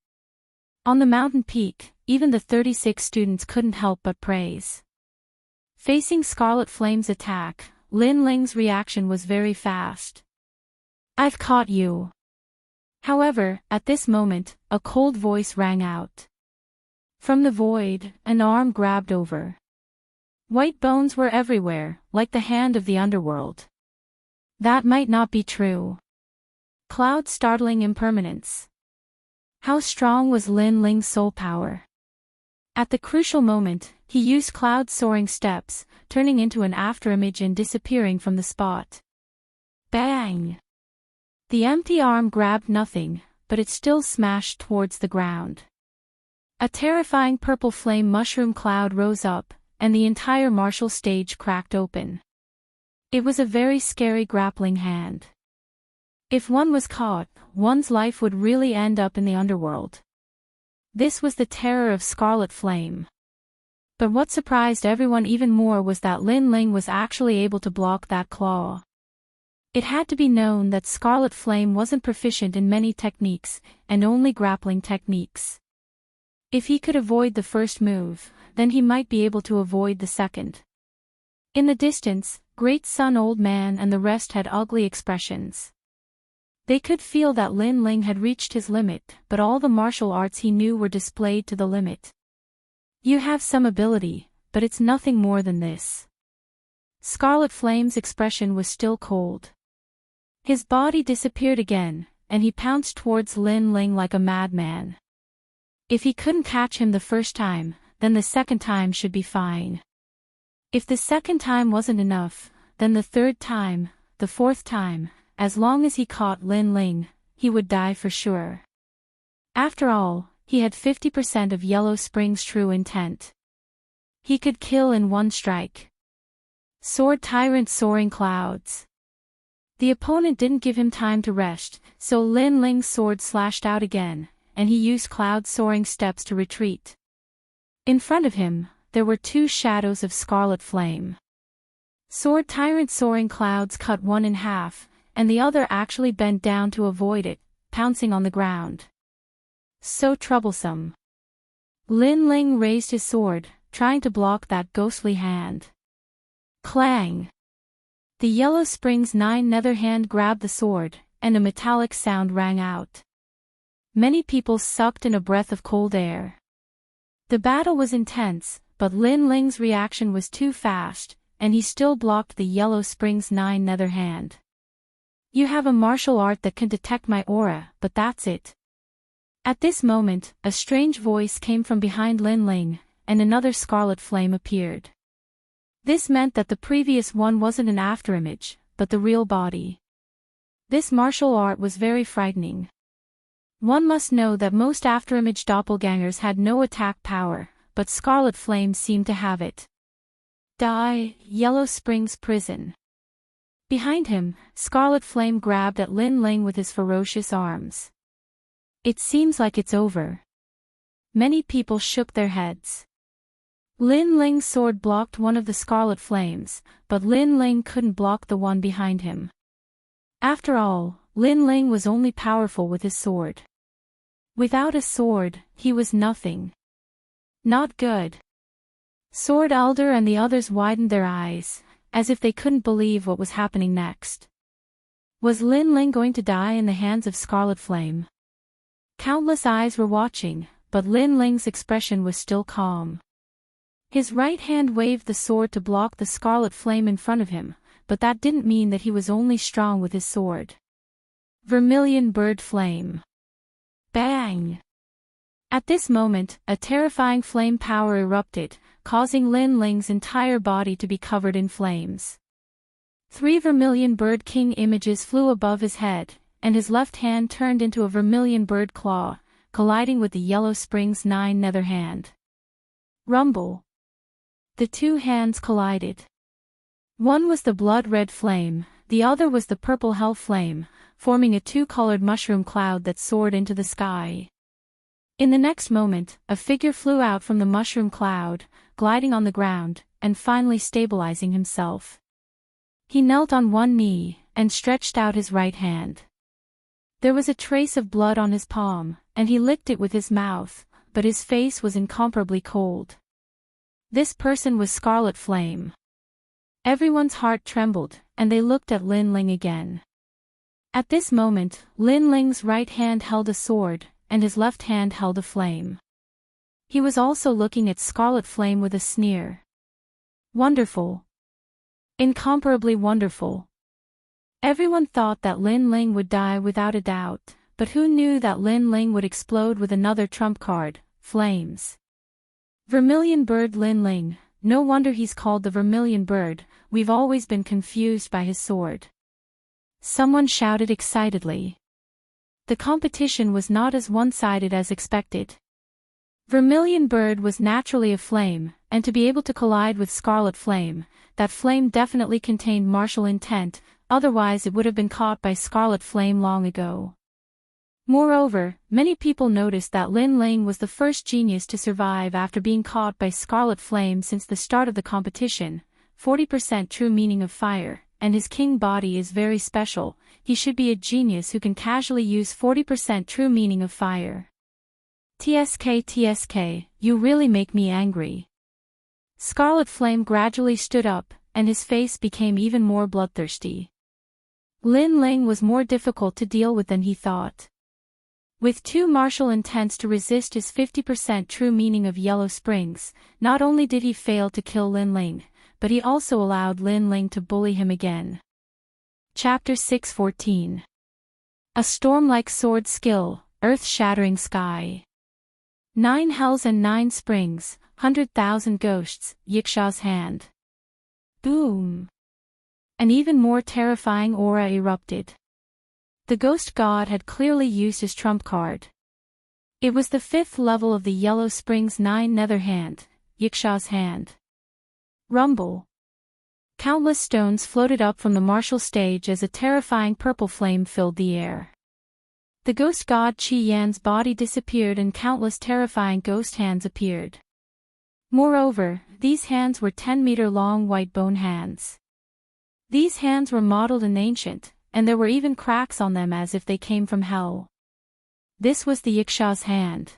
On the mountain peak, even the 36 students couldn't help but praise. Facing Scarlet Flame's attack, Lin Ling's reaction was very fast. I've caught you. However, at this moment, a cold voice rang out. From the void, an arm grabbed over. White bones were everywhere, like the hand of the underworld. That might not be true. Cloud's startling impermanence. How strong was Lin Ling's soul power? At the crucial moment, he used Cloud's soaring steps, turning into an afterimage and disappearing from the spot. Bang! The empty arm grabbed nothing, but it still smashed towards the ground. A terrifying purple flame mushroom cloud rose up, and the entire martial stage cracked open. It was a very scary grappling hand. If one was caught, one's life would really end up in the underworld. This was the terror of Scarlet Flame. But what surprised everyone even more was that Lin Ling was actually able to block that claw. It had to be known that Scarlet Flame wasn't proficient in many techniques, and only grappling techniques. If he could avoid the first move, then he might be able to avoid the second. In the distance, Great Sun Old Man and the rest had ugly expressions. They could feel that Lin Ling had reached his limit, but all the martial arts he knew were displayed to the limit. You have some ability, but it's nothing more than this. Scarlet Flame's expression was still cold. His body disappeared again, and he pounced towards Lin Ling like a madman. If he couldn't catch him the first time, then the second time should be fine. If the second time wasn't enough, then the third time, the fourth time, as long as he caught Lin Ling, he would die for sure. After all, he had 50% of Yellow Spring's true intent. He could kill in one strike. Sword Tyrant Soaring Clouds. The opponent didn't give him time to rest, so Lin Ling's sword slashed out again, and he used cloud-soaring steps to retreat. In front of him, there were two shadows of scarlet flame. Sword Tyrant Soaring Clouds cut one in half, and the other actually bent down to avoid it, pouncing on the ground. So troublesome. Lin Ling raised his sword, trying to block that ghostly hand. Clang! The Yellow Spring's 9 nether hand grabbed the sword, and a metallic sound rang out. Many people sucked in a breath of cold air. The battle was intense, but Lin Ling's reaction was too fast, and he still blocked the Yellow Spring's 9 nether hand. You have a martial art that can detect my aura, but that's it. At this moment, a strange voice came from behind Lin Ling, and another scarlet flame appeared. This meant that the previous one wasn't an afterimage, but the real body. This martial art was very frightening. One must know that most afterimage doppelgangers had no attack power, but Scarlet Flame seemed to have it. Die, Yellow Spring's prison. Behind him, Scarlet Flame grabbed at Lin Ling with his ferocious arms. It seems like it's over. Many people shook their heads. Lin Ling's sword blocked one of the scarlet flames, but Lin Ling couldn't block the one behind him. After all, Lin Ling was only powerful with his sword. Without a sword, he was nothing. Not good. Sword Elder and the others widened their eyes, as if they couldn't believe what was happening next. Was Lin Ling going to die in the hands of Scarlet Flame? Countless eyes were watching, but Lin Ling's expression was still calm. His right hand waved the sword to block the scarlet flame in front of him, but that didn't mean that he was only strong with his sword. Vermilion Bird Flame. Bang! At this moment, a terrifying flame power erupted, causing Lin Ling's entire body to be covered in flames. 3 Vermilion Bird King images flew above his head, and his left hand turned into a vermilion bird claw, colliding with the Yellow Spring's 9 nether hand. Rumble. The two hands collided. One was the blood-red flame, the other was the purple hell flame, forming a two-colored mushroom cloud that soared into the sky. In the next moment, a figure flew out from the mushroom cloud, gliding on the ground, and finally stabilizing himself. He knelt on one knee, and stretched out his right hand. There was a trace of blood on his palm, and he licked it with his mouth, but his face was incomparably cold. This person was Scarlet Flame. Everyone's heart trembled, and they looked at Lin Ling again. At this moment, Lin Ling's right hand held a sword, and his left hand held a flame. He was also looking at Scarlet Flame with a sneer. Wonderful. Incomparably wonderful. Everyone thought that Lin Ling would die without a doubt, but who knew that Lin Ling would explode with another trump card, flames. Vermilion Bird Lin Ling, no wonder he's called the Vermilion Bird, we've always been confused by his sword. Someone shouted excitedly. The competition was not as one-sided as expected. Vermilion Bird was naturally a flame, and to be able to collide with Scarlet Flame, that flame definitely contained martial intent, otherwise it would have been caught by Scarlet Flame long ago. Moreover, many people noticed that Lin Ling was the first genius to survive after being caught by Scarlet Flame since the start of the competition, 40% true meaning of fire, and his king body is very special, he should be a genius who can casually use 40% true meaning of fire. TSK, you really make me angry. Scarlet Flame gradually stood up, and his face became even more bloodthirsty. Lin Ling was more difficult to deal with than he thought. With 2 martial intents to resist his 50% true meaning of Yellow Springs, not only did he fail to kill Lin Ling, but he also allowed Lin Ling to bully him again. Chapter 6:14. A storm-like sword skill, earth-shattering sky. 9 hells and 9 springs, 100,000 ghosts, Yiksha's hand. Boom! An even more terrifying aura erupted. The ghost god had clearly used his trump card. It was the 5th level of the Yellow Springs 9 nether hand, Yiksha's hand. Rumble. Countless stones floated up from the martial stage as a terrifying purple flame filled the air. The ghost god Qi Yan's body disappeared and countless terrifying ghost hands appeared. Moreover, these hands were 10-meter-long white bone hands. These hands were modeled and ancient, and there were even cracks on them as if they came from hell. This was the Yiksha's hand.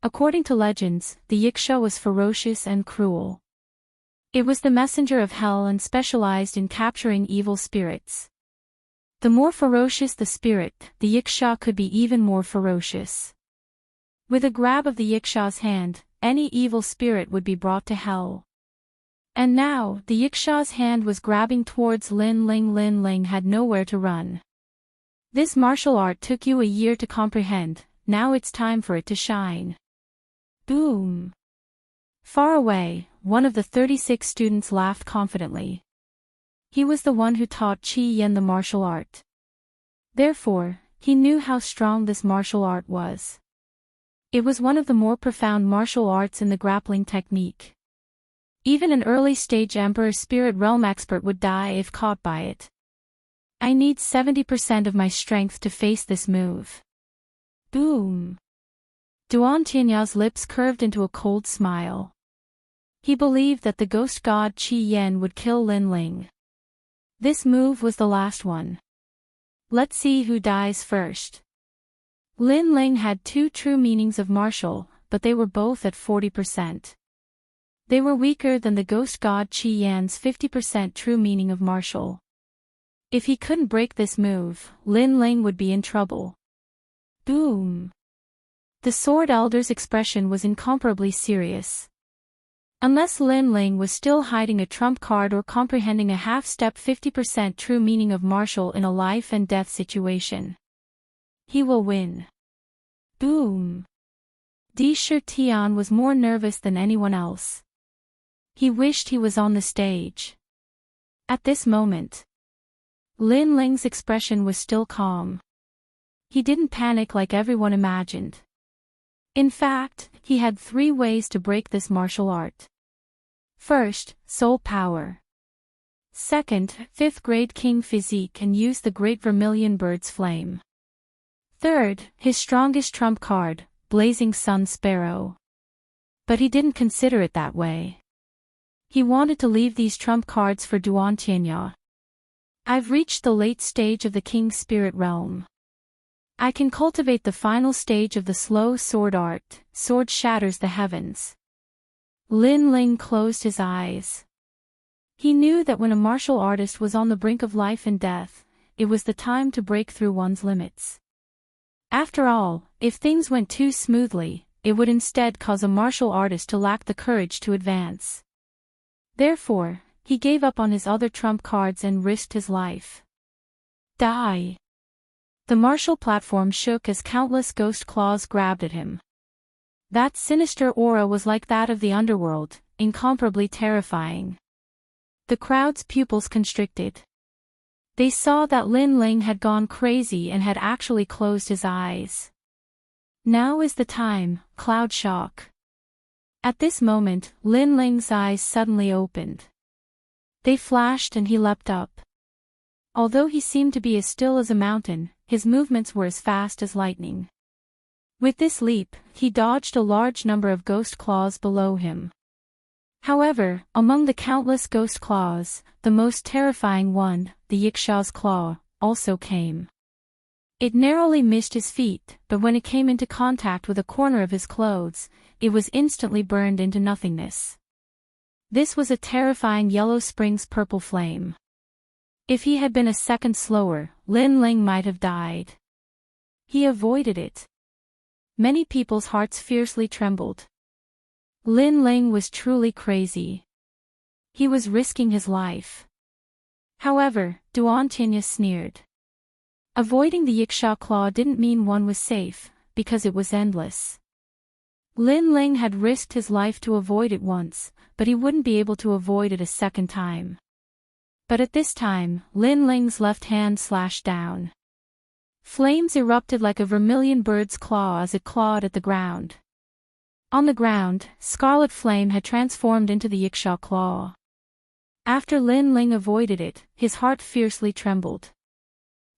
According to legends, the Yiksha was ferocious and cruel. It was the messenger of hell and specialized in capturing evil spirits. The more ferocious the spirit, the Yiksha could be even more ferocious. With a grab of the Yiksha's hand, any evil spirit would be brought to hell. And now, the Yiksha's hand was grabbing towards Lin Ling. Lin Ling had nowhere to run. This martial art took you a year to comprehend, now it's time for it to shine. Boom! Far away, one of the 36 students laughed confidently. He was the one who taught Qi Yan the martial art. Therefore, he knew how strong this martial art was. It was one of the more profound martial arts in the grappling technique. Even an early-stage Emperor Spirit Realm expert would die if caught by it. I need 70% of my strength to face this move. Boom! Duan Tianya's lips curved into a cold smile. He believed that the ghost god Qi Yan would kill Lin Ling. This move was the last one. Let's see who dies first. Lin Ling had 2 true meanings of martial, but they were both at 40%. They were weaker than the ghost god Qi Yan's 50% true meaning of martial. If he couldn't break this move, Lin Ling would be in trouble. Boom! The Sword Elder's expression was incomparably serious. Unless Lin Ling was still hiding a trump card or comprehending a half-step 50% true meaning of martial in a life-and-death situation, he will win. Boom! Di Shi Tian was more nervous than anyone else. He wished he was on the stage. At this moment, Lin Ling's expression was still calm. He didn't panic like everyone imagined. In fact, he had 3 ways to break this martial art. First, soul power. Second, 5th grade king physique and use the great vermilion bird's flame. Third, his strongest trump card, blazing sun sparrow. But he didn't consider it that way. He wanted to leave these trump cards for Duan Tianya. I've reached the late stage of the king spirit realm. I can cultivate the final stage of the slow sword art, sword shatters the heavens. Lin Ling closed his eyes. He knew that when a martial artist was on the brink of life and death, it was the time to break through one's limits. After all, if things went too smoothly, it would instead cause a martial artist to lack the courage to advance. Therefore, he gave up on his other trump cards and risked his life. Die! The martial platform shook as countless ghost claws grabbed at him. That sinister aura was like that of the underworld, incomparably terrifying. The crowd's pupils constricted. They saw that Lin Ling had gone crazy and had actually closed his eyes. Now is the time, cloud shock. At this moment, Lin Ling's eyes suddenly opened. They flashed and he leapt up. Although he seemed to be as still as a mountain, his movements were as fast as lightning. With this leap, he dodged a large number of ghost claws below him. However, among the countless ghost claws, the most terrifying one, the Yiksha's claw, also came. It narrowly missed his feet, but when it came into contact with a corner of his clothes, it was instantly burned into nothingness. This was a terrifying Yellow Springs purple flame. If he had been a second slower, Lin Ling might have died. He avoided it. Many people's hearts fiercely trembled. Lin Ling was truly crazy. He was risking his life. However, Duan Tinya sneered. Avoiding the yiksha claw didn't mean one was safe, because it was endless. Lin Ling had risked his life to avoid it once, but he wouldn't be able to avoid it a second time. But at this time, Lin Ling's left hand slashed down. Flames erupted like a vermilion bird's claw as it clawed at the ground. On the ground, scarlet flame had transformed into the yiksha claw. After Lin Ling avoided it, his heart fiercely trembled.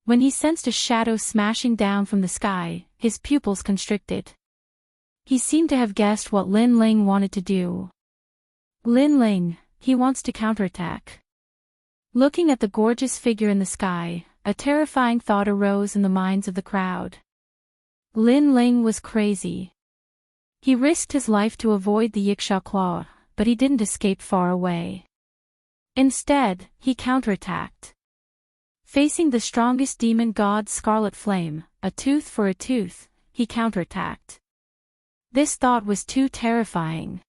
When he sensed a shadow smashing down from the sky, his pupils constricted. He seemed to have guessed what Lin Ling wanted to do. Lin Ling, he wants to counterattack. Looking at the gorgeous figure in the sky, a terrifying thought arose in the minds of the crowd. Lin Ling was crazy. He risked his life to avoid the yiksha claw, but he didn't escape far away. Instead, he counterattacked. Facing the strongest demon god Scarlet Flame, a tooth for a tooth, he counterattacked. This thought was too terrifying.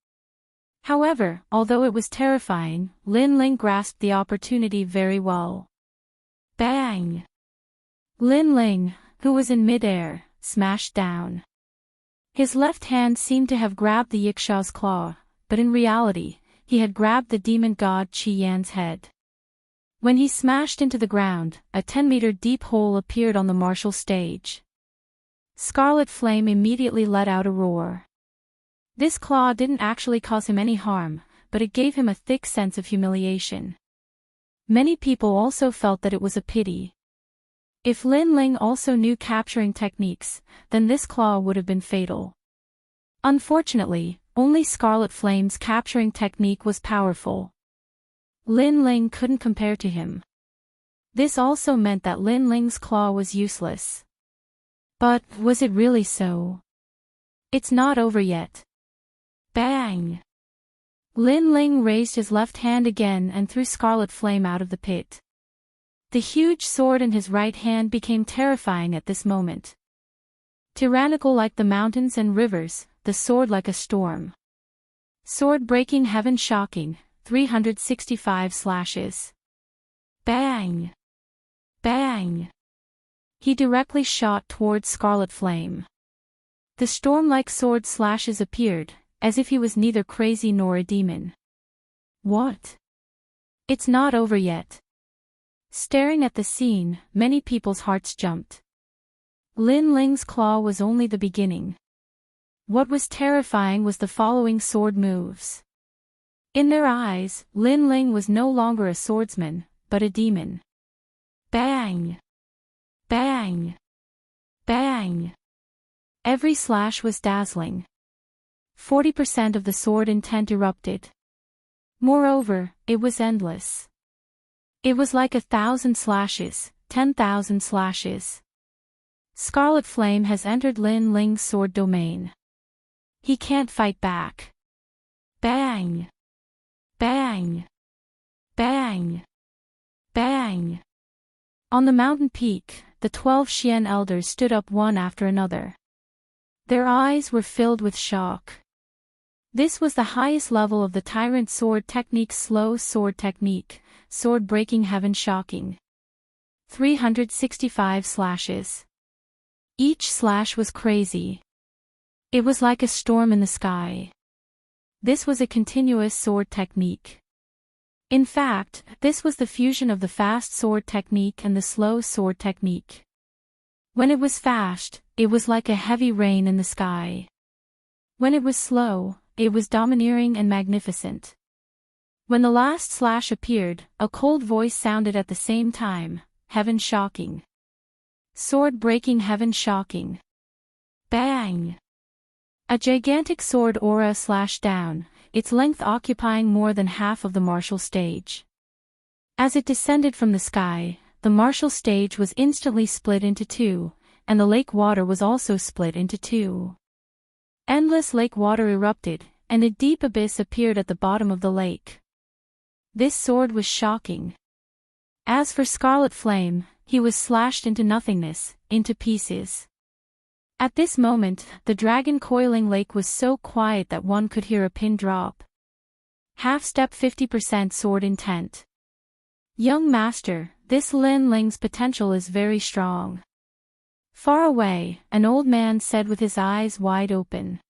However, although it was terrifying, Lin Ling grasped the opportunity very well. Bang! Lin Ling, who was in midair, smashed down. His left hand seemed to have grabbed the yiksha's claw, but in reality, he had grabbed the demon god Qi Yan's head. When he smashed into the ground, a 10-meter deep hole appeared on the martial stage. Scarlet Flame immediately let out a roar. This claw didn't actually cause him any harm, but it gave him a thick sense of humiliation. Many people also felt that it was a pity. If Lin Ling also knew capturing techniques, then this claw would have been fatal. Unfortunately, only Scarlet Flame's capturing technique was powerful. Lin Ling couldn't compare to him. This also meant that Lin Ling's claw was useless. But, was it really so? It's not over yet. Bang! Lin Ling raised his left hand again and threw Scarlet Flame out of the pit. The huge sword in his right hand became terrifying at this moment. Tyrannical like the mountains and rivers, the sword like a storm. Sword breaking heaven shocking, 365 slashes. Bang! Bang! He directly shot towards Scarlet Flame. The storm-like sword slashes appeared, as if he was neither crazy nor a demon. What? It's not over yet. Staring at the scene, many people's hearts jumped. Lin Ling's claw was only the beginning. What was terrifying was the following sword moves. In their eyes, Lin Ling was no longer a swordsman, but a demon. Bang! Bang! Bang! Every slash was dazzling. 40% of the sword intent erupted. Moreover, it was endless. It was like 1,000 slashes, 10,000 slashes. Scarlet Flame has entered Lin Ling's sword domain. He can't fight back. Bang! Bang! Bang! Bang! On the mountain peak, the 12 Xian elders stood up one after another. Their eyes were filled with shock. This was the highest level of the Tyrant Sword Technique's slow sword technique, sword breaking heaven shocking. 365 slashes. Each slash was crazy. It was like a storm in the sky. This was a continuous sword technique. In fact, this was the fusion of the fast sword technique and the slow sword technique. When it was fast, it was like a heavy rain in the sky. When it was slow, it was domineering and magnificent. When the last slash appeared, a cold voice sounded at the same time, heaven shocking. Sword breaking heaven shocking. Bang! A gigantic sword aura slashed down, its length occupying more than half of the martial stage. As it descended from the sky, the martial stage was instantly split into two, and the lake water was also split into two. Endless lake water erupted, and a deep abyss appeared at the bottom of the lake. This sword was shocking. As for Scarlet Flame, he was slashed into nothingness, into pieces. At this moment, the dragon coiling lake was so quiet that one could hear a pin drop. Half step 50% sword intent. Young master, this Lin Ling's potential is very strong. Far away, an old man said with his eyes wide open.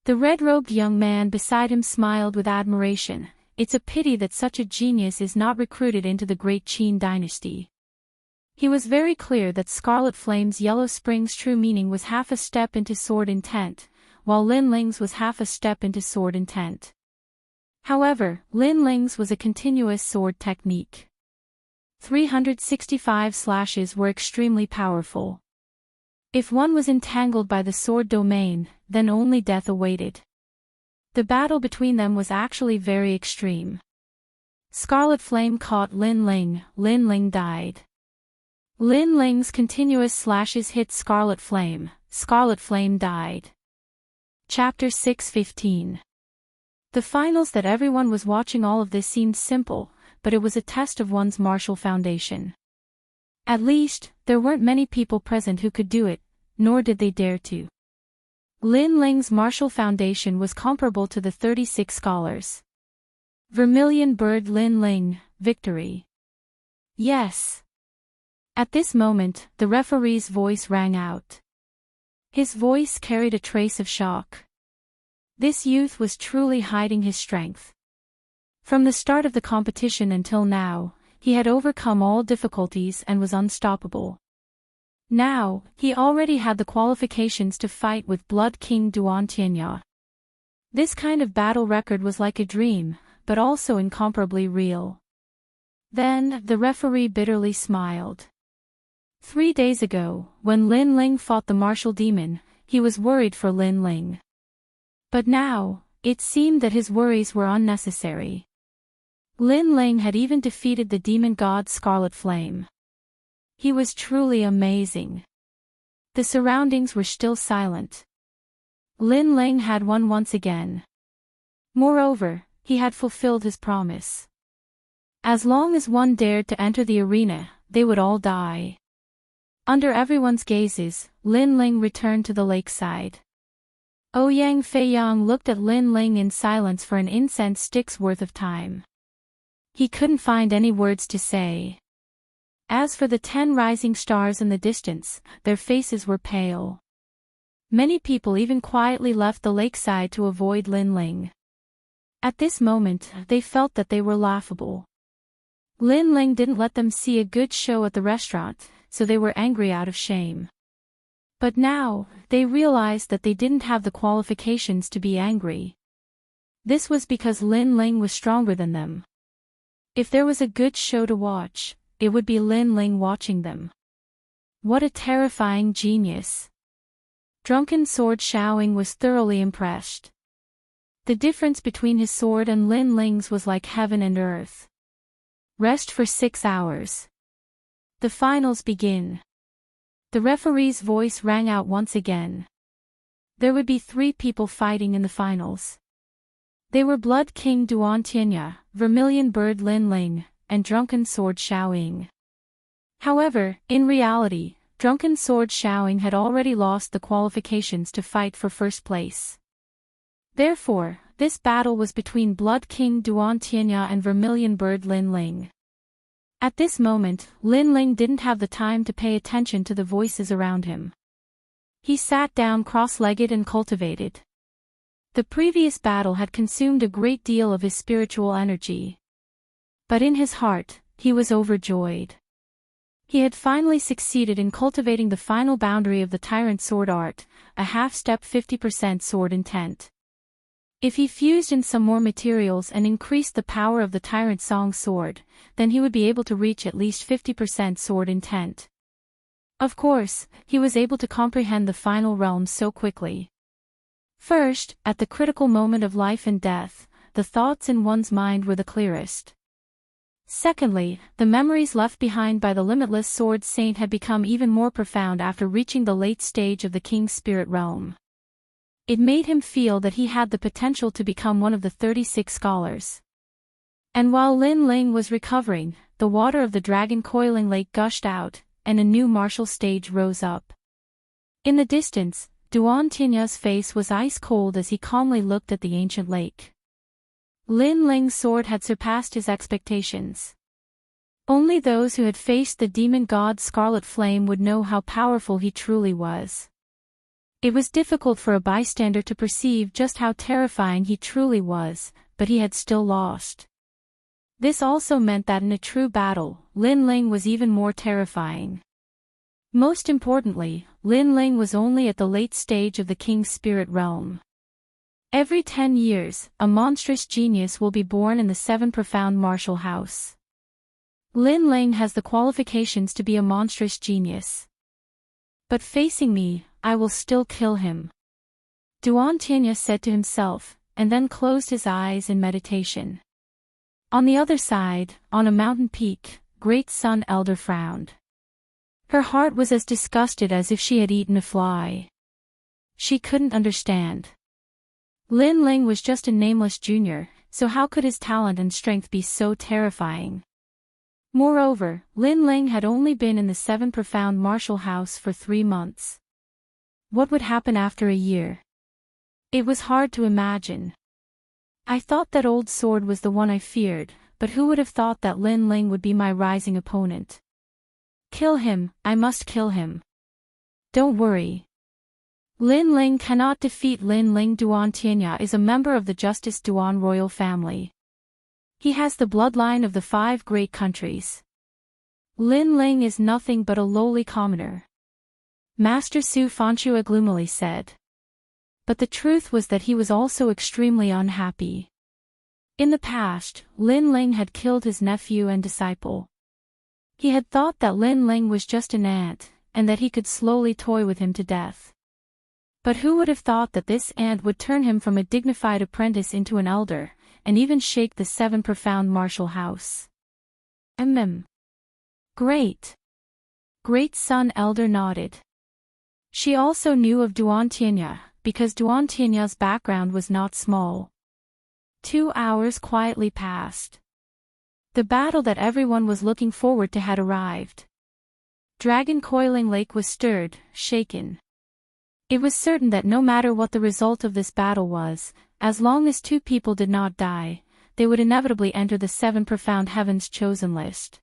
The red-robed young man beside him smiled with admiration. It's a pity that such a genius is not recruited into the great Qin dynasty. He was very clear that Scarlet Flame's Yellow Spring's true meaning was half a step into sword intent, while Lin Ling's was half a step into sword intent. However, Lin Ling's was a continuous sword technique. 365 slashes were extremely powerful. If one was entangled by the sword domain, then only death awaited. The battle between them was actually very extreme. Scarlet Flame caught Lin Ling died. Lin Ling's continuous slashes hit Scarlet Flame died. Chapter 6:15. The finals that everyone was watching. All of this seemed simple, but it was a test of one's martial foundation. At least, there weren't many people present who could do it, nor did they dare to. Lin Ling's martial foundation was comparable to the 36 scholars. Vermilion Bird Lin Ling, victory. Yes. At this moment, the referee's voice rang out. His voice carried a trace of shock. This youth was truly hiding his strength. From the start of the competition until now, he had overcome all difficulties and was unstoppable. Now, he already had the qualifications to fight with Blood King Duantianya. This kind of battle record was like a dream, but also incomparably real. Then, the referee bitterly smiled. 3 days ago, when Lin Ling fought the martial demon, he was worried for Lin Ling. But now, it seemed that his worries were unnecessary. Lin Ling had even defeated the demon god Scarlet Flame. He was truly amazing. The surroundings were still silent. Lin Ling had won once again. Moreover, he had fulfilled his promise. As long as one dared to enter the arena, they would all die. Under everyone's gazes, Lin Ling returned to the lakeside. Ouyang Feiyang looked at Lin Ling in silence for an incense stick's worth of time. He couldn't find any words to say. As for the 10 rising stars in the distance, their faces were pale. Many people even quietly left the lakeside to avoid Lin Ling. At this moment, they felt that they were laughable. Lin Ling didn't let them see a good show at the restaurant, so they were angry out of shame. But now, they realized that they didn't have the qualifications to be angry. This was because Lin Ling was stronger than them. If there was a good show to watch, it would be Lin Ling watching them. What a terrifying genius. Drunken Sword Xiaoying was thoroughly impressed. The difference between his sword and Lin Ling's was like heaven and earth. Rest for 6 hours. The finals begin. The referee's voice rang out once again. There would be 3 people fighting in the finals. They were Blood King Duantianya, Vermilion Bird Lin Ling, and Drunken Sword Xiaoying. However, in reality, Drunken Sword Xiaoying had already lost the qualifications to fight for first place. Therefore, this battle was between Blood King Duantianya and Vermilion Bird Lin Ling. At this moment, Lin Ling didn't have the time to pay attention to the voices around him. He sat down cross-legged and cultivated. The previous battle had consumed a great deal of his spiritual energy. But in his heart, he was overjoyed. He had finally succeeded in cultivating the final boundary of the Tyrant Sword Art, a half-step 50% sword intent. If he fused in some more materials and increased the power of the Tyrant Song Sword, then he would be able to reach at least 50% sword intent. Of course, he was able to comprehend the final realm so quickly. First, at the critical moment of life and death, the thoughts in one's mind were the clearest. Secondly, the memories left behind by the limitless Sword Saint had become even more profound after reaching the late stage of the King's Spirit Realm. It made him feel that he had the potential to become one of the 36 scholars. And while Lin Ling was recovering, the water of the Dragon Coiling Lake gushed out, and a new martial stage rose up. In the distance, Duantinya's face was ice-cold as he calmly looked at the ancient lake. Lin Ling's sword had surpassed his expectations. Only those who had faced the demon god Scarlet Flame would know how powerful he truly was. It was difficult for a bystander to perceive just how terrifying he truly was, but he had still lost. This also meant that in a true battle, Lin Ling was even more terrifying. Most importantly, Lin Ling was only at the late stage of the king's spirit realm. Every 10 years, a monstrous genius will be born in the 7 profound martial house. Lin Ling has the qualifications to be a monstrous genius. But facing me, I will still kill him, Duan Tianya said to himself, and then closed his eyes in meditation. On the other side, on a mountain peak, Great Sun Elder frowned. Her heart was as disgusted as if she had eaten a fly. She couldn't understand. Lin Ling was just a nameless junior, so how could his talent and strength be so terrifying? Moreover, Lin Ling had only been in the 7 profound martial house for 3 months. What would happen after a year? It was hard to imagine. I thought that old sword was the one I feared, but who would have thought that Lin Ling would be my rising opponent? Kill him, I must kill him. Don't worry. Lin Ling cannot defeat Lin Ling. Duan Tianya is a member of the Justice Duan royal family. He has the bloodline of the 5 great countries. Lin Ling is nothing but a lowly commoner, Master Su Fanchua gloomily said. But the truth was that he was also extremely unhappy. In the past, Lin Ling had killed his nephew and disciple. He had thought that Lin Ling was just an ant, and that he could slowly toy with him to death. But who would have thought that this ant would turn him from a dignified apprentice into an elder, and even shake the 7 profound martial house? Great. Great Sun Elder nodded. She also knew of Duan Tianya, because Duan Tianya's background was not small. 2 hours quietly passed. The battle that everyone was looking forward to had arrived. Dragon Coiling Lake was stirred, shaken. It was certain that no matter what the result of this battle was, as long as 2 people did not die, they would inevitably enter the 7 profound heavens chosen list.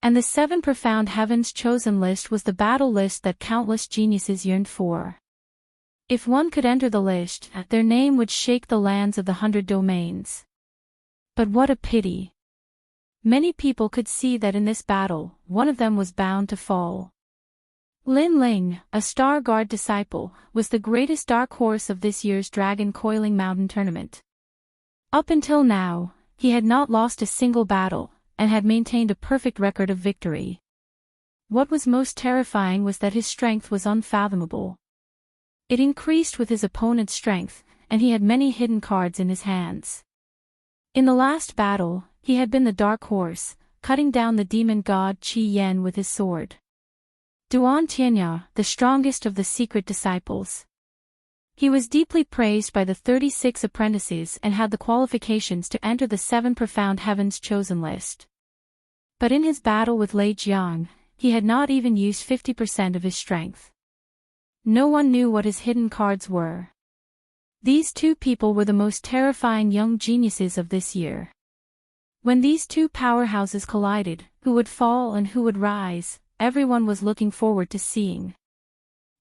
And the 7 profound heavens chosen list was the battle list that countless geniuses yearned for. If one could enter the list, their name would shake the lands of the 100 domains. But what a pity. Many people could see that in this battle, one of them was bound to fall. Lin Ling, a Star Guard disciple, was the greatest dark horse of this year's Dragon Coiling Mountain tournament. Up until now, he had not lost a single battle, and had maintained a perfect record of victory. What was most terrifying was that his strength was unfathomable. It increased with his opponent's strength, and he had many hidden cards in his hands. In the last battle, he had been the dark horse, cutting down the demon god Qi Yen with his sword. Duan Tianya, the strongest of the secret disciples. He was deeply praised by the 36 apprentices and had the qualifications to enter the 7 profound heavens chosen list. But in his battle with Lei Jiang, he had not even used 50% of his strength. No one knew what his hidden cards were. These 2 people were the most terrifying young geniuses of this year. When these 2 powerhouses collided, who would fall and who would rise, everyone was looking forward to seeing.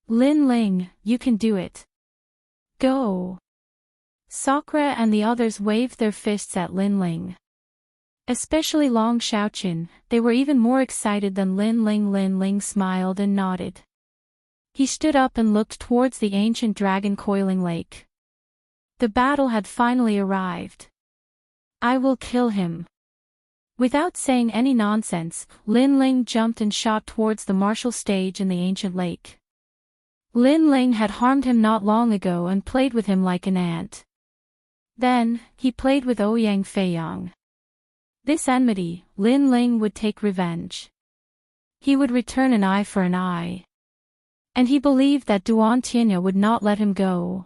Lin Ling, you can do it. Go. Sakura and the others waved their fists at Lin Ling. Especially Long Xiaoqun, they were even more excited than Lin Ling. Lin Ling smiled and nodded. He stood up and looked towards the ancient Dragon Coiling Lake. The battle had finally arrived. I will kill him. Without saying any nonsense, Lin Ling jumped and shot towards the martial stage in the ancient lake. Lin Ling had harmed him not long ago and played with him like an ant. Then, he played with Ouyang Feiyang. This enmity, Lin Ling would take revenge. He would return an eye for an eye. And he believed that Duan Tianya would not let him go.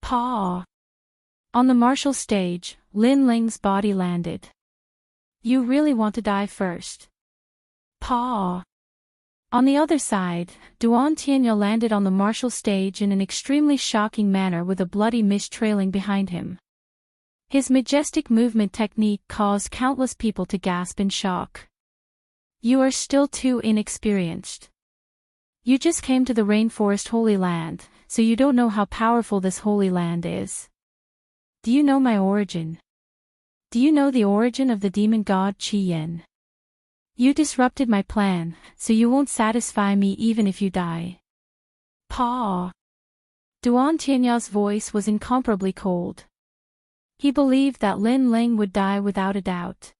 Paw. On the martial stage, Lin Ling's body landed. You really want to die first? Paw. On the other side, Duan Tianya landed on the martial stage in an extremely shocking manner with a bloody mist trailing behind him. His majestic movement technique caused countless people to gasp in shock. You are still too inexperienced. You just came to the rainforest Holy Land, so you don't know how powerful this Holy Land is. Do you know my origin? Do you know the origin of the demon god Qi Yen? You disrupted my plan, so you won't satisfy me even if you die. Pa! Duan Tianya's voice was incomparably cold. He believed that Lin Ling would die without a doubt.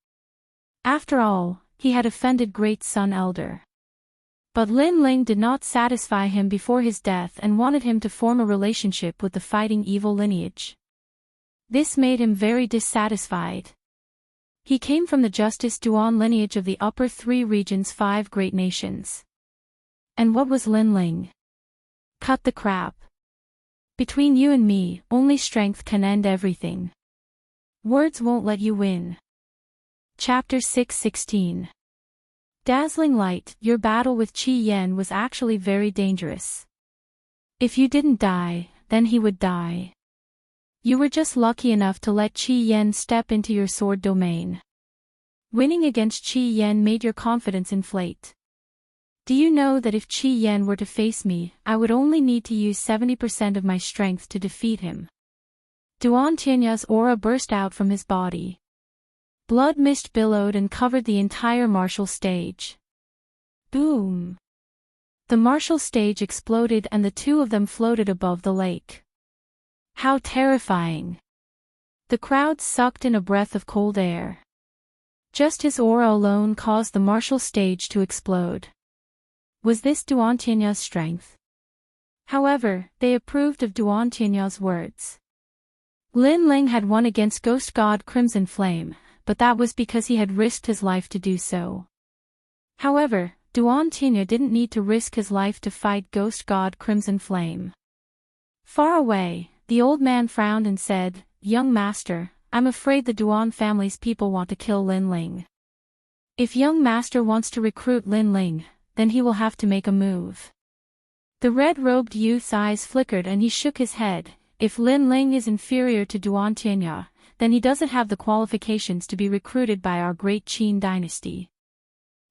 After all, he had offended Great Sun Elder. But Lin Ling did not satisfy him before his death and wanted him to form a relationship with the fighting evil lineage. This made him very dissatisfied. He came from the Justice Duan lineage of the Upper Three Regions' 5 great nations. And what was Lin Ling? Cut the crap. Between you and me, only strength can end everything. Words won't let you win. Chapter 6:16. Dazzling light, your battle with Qi Yen was actually very dangerous. If you didn't die, then he would die. You were just lucky enough to let Qi Yen step into your sword domain. Winning against Qi Yen made your confidence inflate. Do you know that if Qi Yen were to face me, I would only need to use 70% of my strength to defeat him? Duan Tianya's aura burst out from his body. Blood mist billowed and covered the entire martial stage. Boom! The martial stage exploded and the two of them floated above the lake. How terrifying! The crowd sucked in a breath of cold air. Just his aura alone caused the martial stage to explode. Was this Duan Tianya's strength? However, they approved of Duan Tianya's words. Lin Ling had won against Ghost God Crimson Flame, but that was because he had risked his life to do so. However, Duan Tianya didn't need to risk his life to fight Ghost God Crimson Flame. Far away, the old man frowned and said, "Young master, I'm afraid the Duan family's people want to kill Lin Ling. If young master wants to recruit Lin Ling, then he will have to make a move." The red-robed youth's eyes flickered and he shook his head. If Lin Ling is inferior to Duan Tianya, then he doesn't have the qualifications to be recruited by our great Qin dynasty.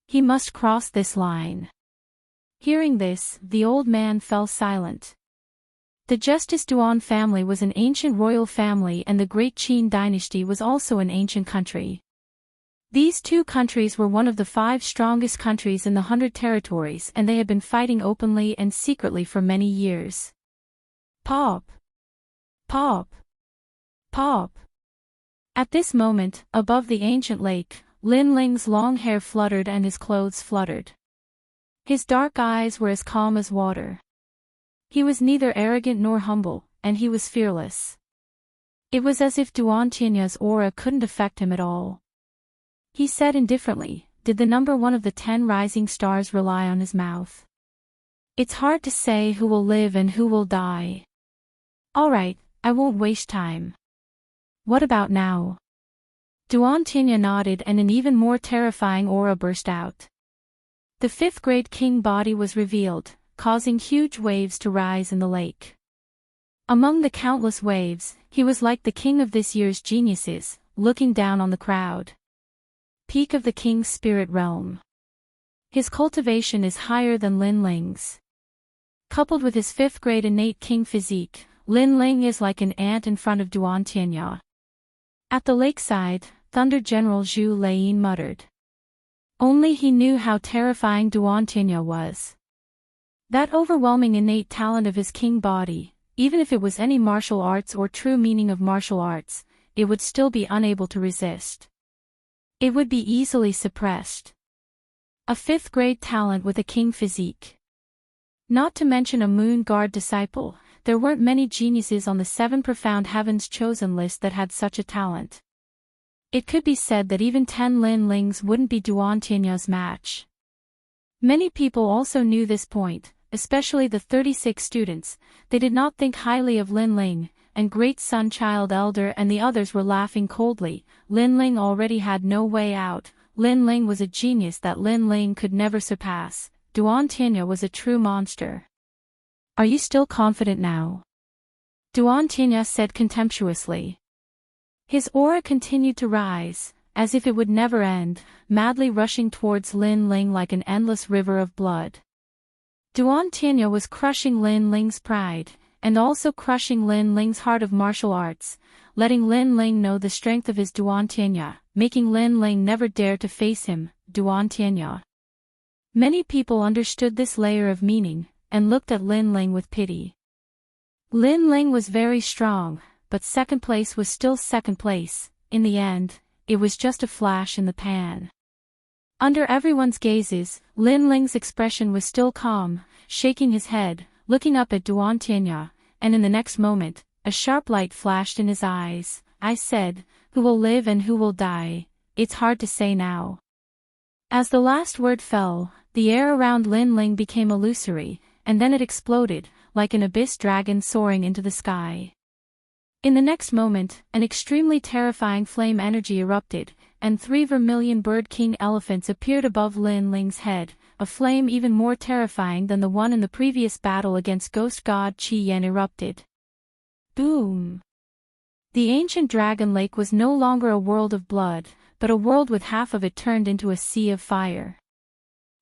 He must cross this line. Hearing this, the old man fell silent. The Justice Duan family was an ancient royal family and the great Qin dynasty was also an ancient country. These two countries were one of the 5 strongest countries in the 100 territories and they had been fighting openly and secretly for many years. Pop! Pop! Pop! At this moment, above the ancient lake, Lin Ling's long hair fluttered and his clothes fluttered. His dark eyes were as calm as water. He was neither arrogant nor humble, and he was fearless. It was as if Duan Tianya's aura couldn't affect him at all. He said indifferently, "Did the number 1 of the 10 rising stars rely on his mouth? It's hard to say who will live and who will die. All right, I won't waste time. What about now?" Duan Tianya nodded and an even more terrifying aura burst out. The 5th grade king body was revealed, causing huge waves to rise in the lake. Among the countless waves, he was like the king of this year's geniuses, looking down on the crowd. Peak of the king's spirit realm. His cultivation is higher than Lin Ling's. Coupled with his 5th grade innate king physique, Lin Ling is like an ant in front of Duan Tianya. At the lakeside, Thunder General Zhu Laiyin muttered. Only he knew how terrifying Duan Tianya was. That overwhelming innate talent of his king body, even if it was any martial arts or true meaning of martial arts, it would still be unable to resist. It would be easily suppressed. A 5th grade talent with a king physique. Not to mention a moon guard disciple, there weren't many geniuses on the 7 profound heavens chosen list that had such a talent. It could be said that even 10 Lin Lings wouldn't be Duan Tianya's match. Many people also knew this point, especially the 36 students. They did not think highly of Lin Ling, and Great Sun Child Elder and the others were laughing coldly. Lin Ling already had no way out. Lin Ling was a genius that Lin Ling could never surpass. Duan Tianya was a true monster. Are you still confident now? Duan Tianya said contemptuously. His aura continued to rise, as if it would never end, madly rushing towards Lin Ling like an endless river of blood. Duan Tianya was crushing Lin Ling's pride, and also crushing Lin Ling's heart of martial arts, letting Lin Ling know the strength of his Duan Tianya, making Lin Ling never dare to face him, Duan Tianya. Many people understood this layer of meaning, and looked at Lin Ling with pity. Lin Ling was very strong, but second place was still second place. In the end, it was just a flash in the pan. Under everyone's gazes, Lin Ling's expression was still calm, shaking his head, looking up at Duan Tianya, and in the next moment, a sharp light flashed in his eyes. I said, who will live and who will die? It's hard to say now. As the last word fell, the air around Lin Ling became illusory, and then it exploded, like an abyss dragon soaring into the sky. In the next moment, an extremely terrifying flame energy erupted, and 3 vermilion bird king elephants appeared above Lin Ling's head, a flame even more terrifying than the one in the previous battle against ghost god Qi Yan erupted. Boom! The ancient dragon lake was no longer a world of blood, but a world with half of it turned into a sea of fire.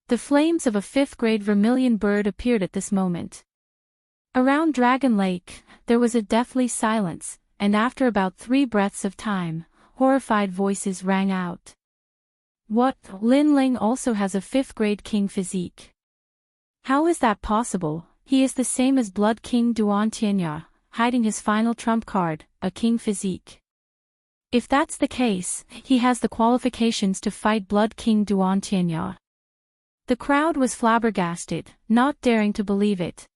The flames of a 5th-grade vermilion bird appeared at this moment. Around Dragon Lake, there was a deathly silence, and after about 3 breaths of time, horrified voices rang out. What? Lin Ling also has a 5th-grade king physique. How is that possible? He is the same as Blood King Duan Tianya, hiding his final trump card, a king physique. If that's the case, he has the qualifications to fight Blood King Duan Tianya. The crowd was flabbergasted, not daring to believe it.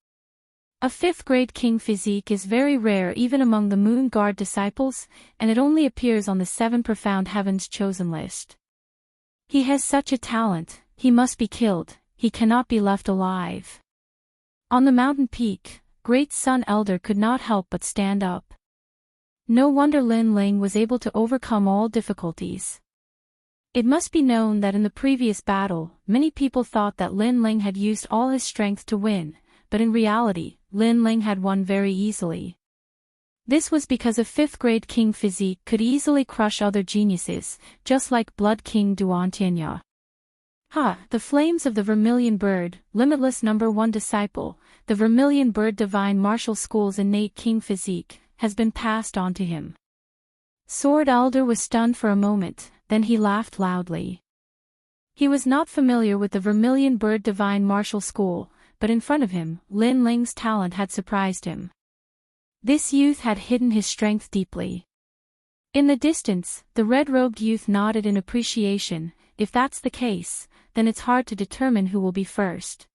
A 5th-grade king physique is very rare even among the Moon Guard disciples, and it only appears on the 7 profound heavens chosen list. He has such a talent, he must be killed, he cannot be left alive. On the mountain peak, Great Sun Elder could not help but stand up. No wonder Lin Ling was able to overcome all difficulties. It must be known that in the previous battle, many people thought that Lin Ling had used all his strength to win, but in reality, Lin Ling had won very easily. This was because a 5th-grade king physique could easily crush other geniuses, just like Blood King Duan Tianya. The flames of the Vermilion Bird, Limitless number 1 disciple, the Vermilion Bird Divine Martial School's innate king physique, has been passed on to him. Sword Elder was stunned for a moment, then he laughed loudly. He was not familiar with the Vermilion Bird Divine Martial School, but in front of him, Lin Ling's talent had surprised him. This youth had hidden his strength deeply. In the distance, the red-robed youth nodded in appreciation. If that's the case, then it's hard to determine who will be first.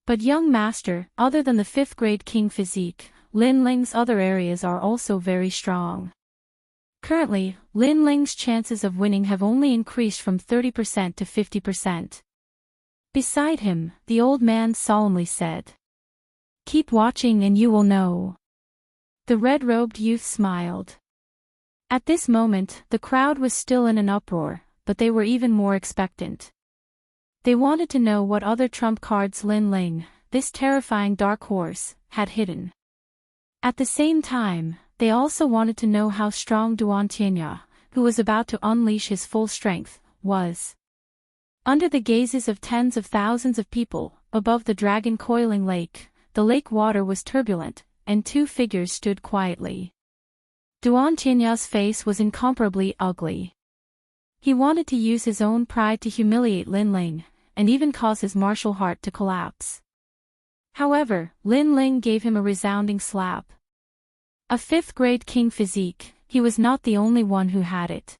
But young master, other than the 5th-grade king physique, Lin Ling's other areas are also very strong. Currently, Lin Ling's chances of winning have only increased from 30% to 50%. Beside him, the old man solemnly said, "Keep watching and you will know." The red-robed youth smiled. At this moment, the crowd was still in an uproar, but they were even more expectant. They wanted to know what other trump cards Lin Ling, this terrifying dark horse, had hidden. At the same time, they also wanted to know how strong Duan Tianya, who was about to unleash his full strength, was. Under the gazes of tens of thousands of people, above the dragon coiling lake, the lake water was turbulent, and 2 figures stood quietly. Duan Tianya's face was incomparably ugly. He wanted to use his own pride to humiliate Lin Ling, and even cause his martial heart to collapse. However, Lin Ling gave him a resounding slap. A 5th-grade king physique, he was not the only one who had it.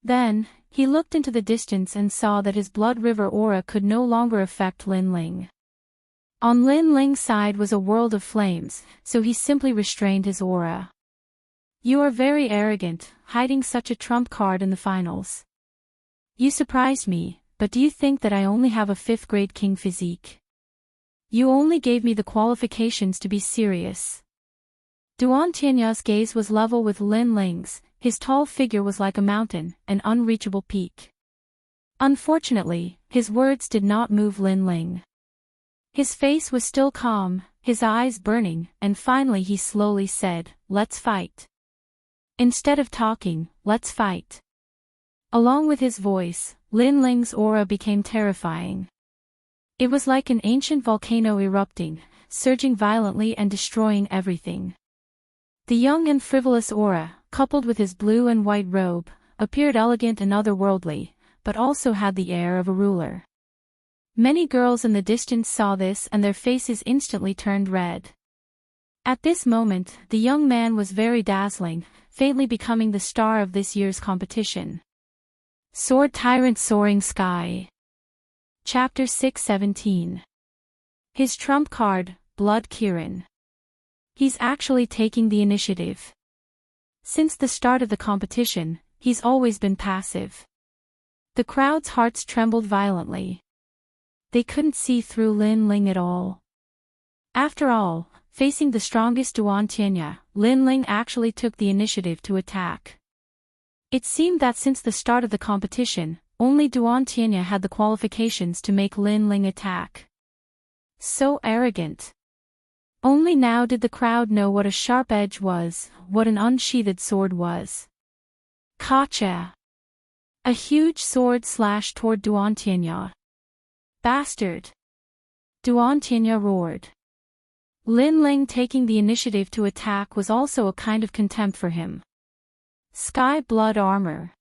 Then, he looked into the distance and saw that his blood river aura could no longer affect Lin Ling. On Lin Ling's side was a world of flames, so he simply restrained his aura. "You are very arrogant, hiding such a trump card in the finals. You surprised me, but do you think that I only have a 5th-grade king physique? You only gave me the qualifications to be serious." Duan Tianya's gaze was level with Lin Ling's. His tall figure was like a mountain, an unreachable peak. Unfortunately, his words did not move Lin Ling. His face was still calm, his eyes burning, and finally he slowly said, "Let's fight." Instead of talking, let's fight. Along with his voice, Lin Ling's aura became terrifying. It was like an ancient volcano erupting, surging violently and destroying everything. The young and frivolous aura, coupled with his blue and white robe, appeared elegant and otherworldly, but also had the air of a ruler. Many girls in the distance saw this and their faces instantly turned red. At this moment, the young man was very dazzling, faintly becoming the star of this year's competition. Sword Tyrant Soaring Sky. Chapter 6:17. His trump card, Blood Kirin. He's actually taking the initiative. Since the start of the competition, he's always been passive. The crowd's hearts trembled violently. They couldn't see through Lin Ling at all. After all, facing the strongest Duan Tianya, Lin Ling actually took the initiative to attack. It seemed that since the start of the competition, only Duan Tianya had the qualifications to make Lin Ling attack. So arrogant. Only now did the crowd know what a sharp edge was, what an unsheathed sword was. Kacha! A huge sword slashed toward Duan Tianya. Bastard! Duan Tianya roared. Lin Ling taking the initiative to attack was also a kind of contempt for him. Sky Blood Armor.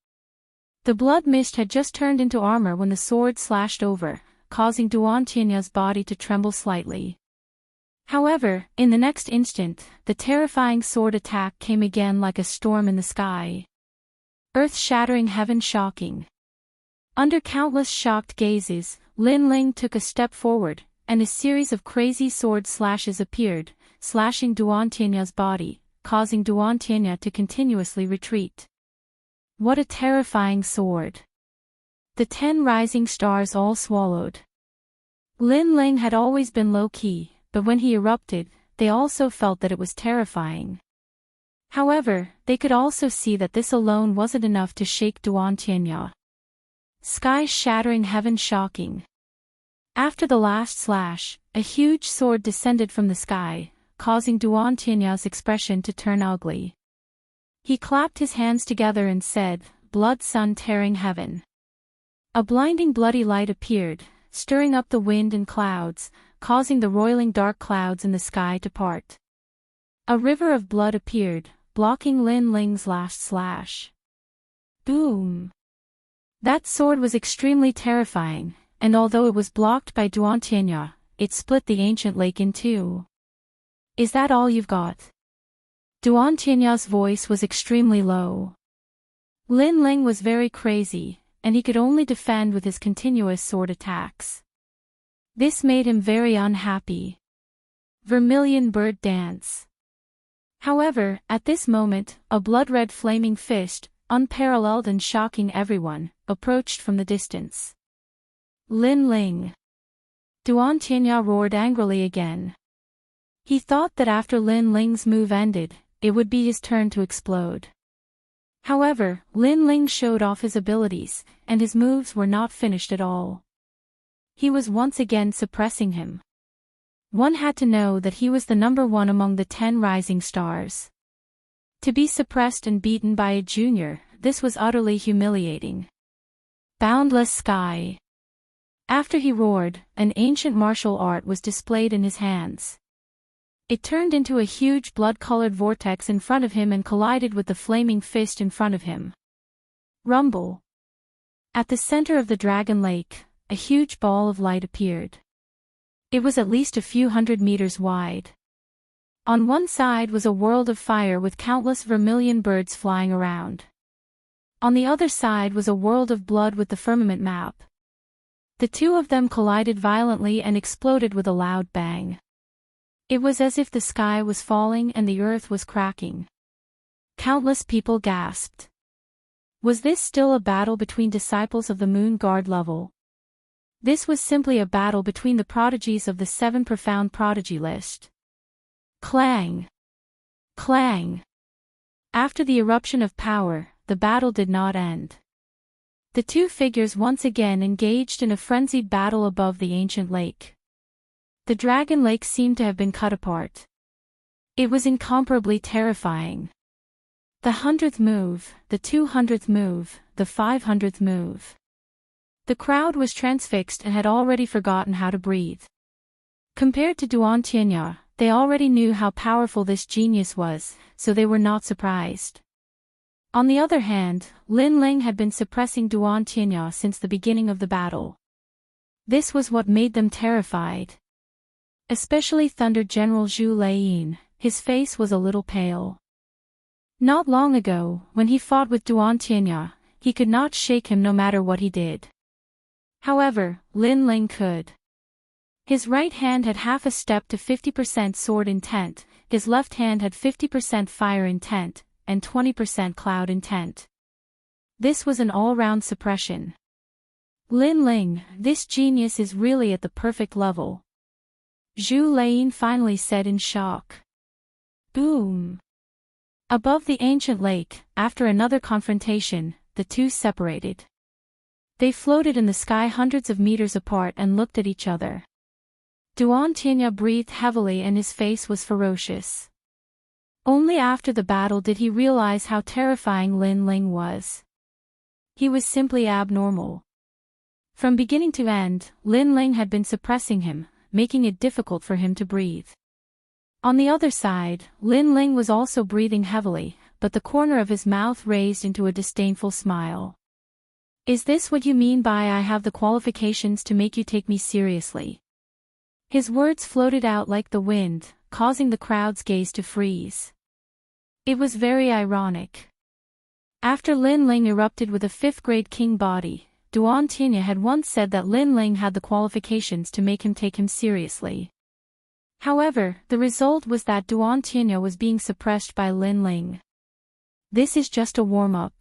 The blood mist had just turned into armor when the sword slashed over, causing Duan Tianya's body to tremble slightly. However, in the next instant, the terrifying sword attack came again like a storm in the sky. Earth-shattering, heaven-shocking. Under countless shocked gazes, Lin Ling took a step forward, and a series of crazy sword slashes appeared, slashing Duan Tianya's body, causing Duan Tianya to continuously retreat. What a terrifying sword! The 10 rising stars all swallowed. Lin Ling had always been low-key, but when he erupted, they also felt that it was terrifying. However, they could also see that this alone wasn't enough to shake Duan Tianya. Sky-shattering, heaven-shocking. After the last slash, a huge sword descended from the sky, causing Duan Tianya's expression to turn ugly. He clapped his hands together and said, "Blood sun tearing heaven." A blinding bloody light appeared, stirring up the wind and clouds, causing the roiling dark clouds in the sky to part. A river of blood appeared, blocking Lin Ling's last slash. Boom! That sword was extremely terrifying, and although it was blocked by Duan Tianya, it split the ancient lake in two. Is that all you've got? Duan Tianya's voice was extremely low. Lin Ling was very crazy, and he could only defend with his continuous sword attacks. This made him very unhappy. Vermilion bird dance. However, at this moment, a blood-red flaming fist, unparalleled and shocking everyone, approached from the distance. Lin Ling. Duan Tianya roared angrily again. He thought that after Lin Ling's move ended, it would be his turn to explode. However, Lin Ling showed off his abilities, and his moves were not finished at all. He was once again suppressing him. One had to know that he was the number one among the 10 rising stars. To be suppressed and beaten by a junior, this was utterly humiliating. Boundless sky. After he roared, an ancient martial art was displayed in his hands. It turned into a huge blood-colored vortex in front of him and collided with the flaming fist in front of him. Rumble. At the center of the dragon lake, a huge ball of light appeared. It was at least a few hundred meters wide. On one side was a world of fire with countless vermilion birds flying around. On the other side was a world of blood with the firmament map. The two of them collided violently and exploded with a loud bang. It was as if the sky was falling and the earth was cracking. Countless people gasped. Was this still a battle between disciples of the Moon Guard level? This was simply a battle between the prodigies of the 7 profound prodigy list. Clang! Clang! After the eruption of power, the battle did not end. The two figures once again engaged in a frenzied battle above the ancient lake. The dragon lake seemed to have been cut apart. It was incomparably terrifying. The 100th move, the 200th move, the 500th move. The crowd was transfixed and had already forgotten how to breathe. Compared to Duan Tianya, they already knew how powerful this genius was, so they were not surprised. On the other hand, Lin Ling had been suppressing Duan Tianya since the beginning of the battle. This was what made them terrified. Especially Thunder General Zhu Laiyin, his face was a little pale. Not long ago, when he fought with Duan Tianya, he could not shake him no matter what he did. However, Lin Ling could. His right hand had half a step to 50% sword intent, his left hand had 50% fire intent, and 20% cloud intent. This was an all-round suppression. Lin Ling, this genius is really at the perfect level. Zhu Laiyin finally said in shock. Boom! Above the ancient lake, after another confrontation, the two separated. They floated in the sky hundreds of meters apart and looked at each other. Duan Tianya breathed heavily and his face was ferocious. Only after the battle did he realize how terrifying Lin Ling was. He was simply abnormal. From beginning to end, Lin Ling had been suppressing him, making it difficult for him to breathe. On the other side, Lin Ling was also breathing heavily, but the corner of his mouth raised into a disdainful smile. Is this what you mean by I have the qualifications to make you take me seriously? His words floated out like the wind, causing the crowd's gaze to freeze. It was very ironic. After Lin Ling erupted with a fifth-grade king body, Duan Tianya had once said that Lin Ling had the qualifications to make him take him seriously. However, the result was that Duan Tianya was being suppressed by Lin Ling. This is just a warm-up.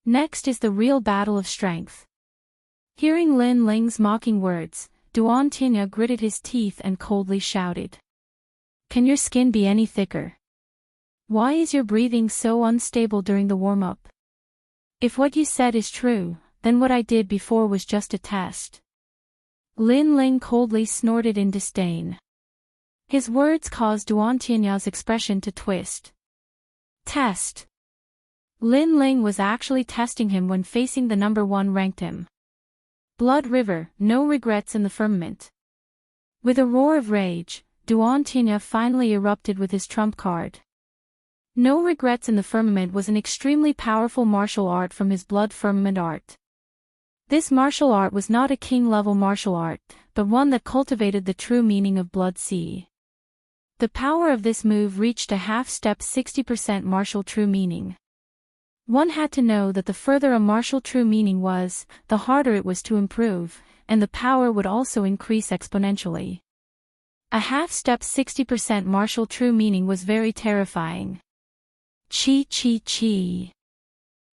Next is the real battle of strength. Hearing Lin Ling's mocking words, Duan Tianya gritted his teeth and coldly shouted. Can your skin be any thicker? Why is your breathing so unstable during the warm-up? If what you said is true, then what I did before was just a test. Lin Ling coldly snorted in disdain. His words caused Duan Tianya's expression to twist. Test. Lin Ling was actually testing him when facing the number 1 ranked him. Blood River, no regrets in the firmament. With a roar of rage, Duan Tianya finally erupted with his trump card. No Regrets in the Firmament was an extremely powerful martial art from his Blood Firmament art. This martial art was not a king-level martial art, but one that cultivated the true meaning of Blood Sea. The power of this move reached a half-step 60% martial true meaning. One had to know that the further a martial true meaning was, the harder it was to improve, and the power would also increase exponentially. A half-step 60% martial true meaning was very terrifying. Chi chi chi.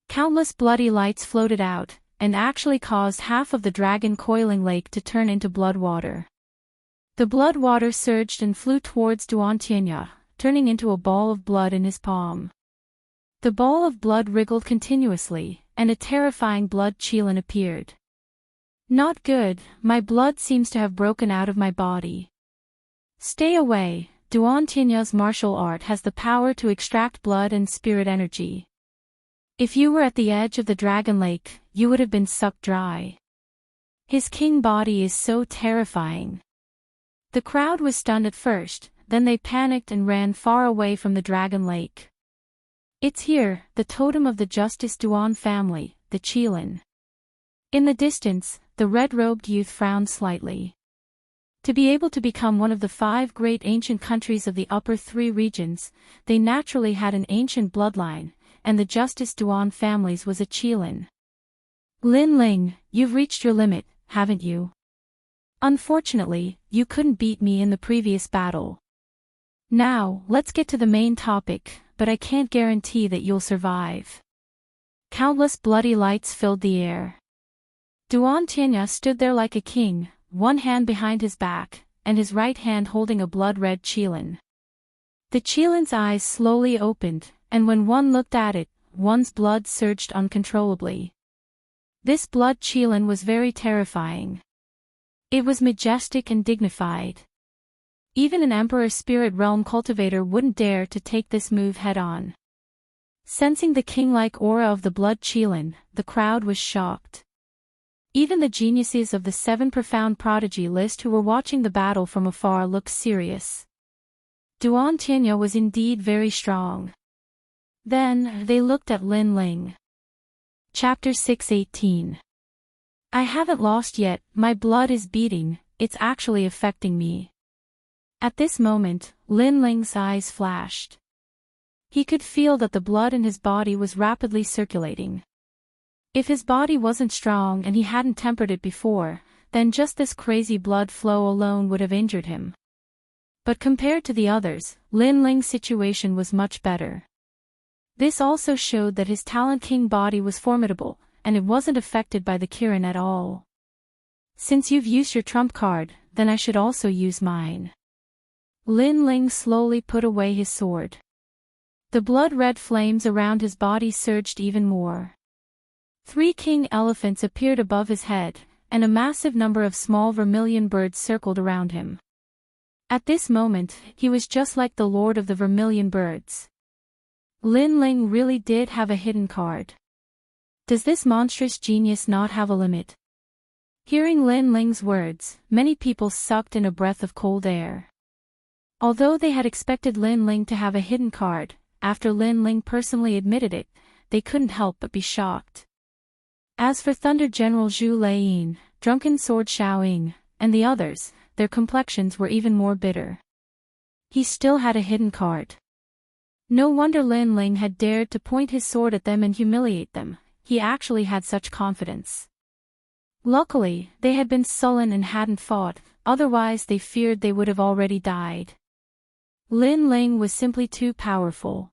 Countless bloody lights floated out, and actually caused half of the dragon coiling lake to turn into blood water. The blood water surged and flew towards Duan Tianya, turning into a ball of blood in his palm. The ball of blood wriggled continuously, and a terrifying blood qilin appeared. Not good, my blood seems to have broken out of my body. Stay away, Duan Tianya's martial art has the power to extract blood and spirit energy. If you were at the edge of the dragon lake, you would have been sucked dry. His king body is so terrifying. The crowd was stunned at first, then they panicked and ran far away from the dragon lake. It's here, the totem of the Justice Duan family, the qilin. In the distance, the red-robed youth frowned slightly. To be able to become one of the 5 great ancient countries of the upper 3 regions, they naturally had an ancient bloodline, and the Justice Duan families was a qilin. Lin Ling, you've reached your limit, haven't you? Unfortunately, you couldn't beat me in the previous battle. Now, let's get to the main topic, but I can't guarantee that you'll survive. Countless bloody lights filled the air. Duan Tianya stood there like a king, one hand behind his back, and his right hand holding a blood-red qilin. The qilin's eyes slowly opened, and when one looked at it, one's blood surged uncontrollably. This blood qilin was very terrifying. It was majestic and dignified. Even an Emperor Spirit Realm cultivator wouldn't dare to take this move head-on. Sensing the king-like aura of the blood Qilin, the crowd was shocked. Even the geniuses of the 7 profound prodigy list who were watching the battle from afar looked serious. Duan Tianya was indeed very strong. Then, they looked at Lin Ling. Chapter 6:18. I haven't lost yet, my blood is beating, it's actually affecting me. At this moment, Lin Ling's eyes flashed. He could feel that the blood in his body was rapidly circulating. If his body wasn't strong and he hadn't tempered it before, then just this crazy blood flow alone would have injured him. But compared to the others, Lin Ling's situation was much better. This also showed that his Talent King body was formidable, and it wasn't affected by the Kirin at all. Since you've used your trump card, then I should also use mine. Lin Ling slowly put away his sword. The blood-red flames around his body surged even more. 3 king elephants appeared above his head, and a massive number of small vermilion birds circled around him. At this moment, he was just like the lord of the vermilion birds. Lin Ling really did have a hidden card. Does this monstrous genius not have a limit? Hearing Lin Ling's words, many people sucked in a breath of cold air. Although they had expected Lin Ling to have a hidden card, after Lin Ling personally admitted it, they couldn't help but be shocked. As for Thunder General Zhu Laiyin, Drunken Sword Xiaoying, and the others, their complexions were even more bitter. He still had a hidden card. No wonder Lin Ling had dared to point his sword at them and humiliate them, he actually had such confidence. Luckily, they had been sullen and hadn't fought, otherwise they feared they would have already died. Lin Ling was simply too powerful.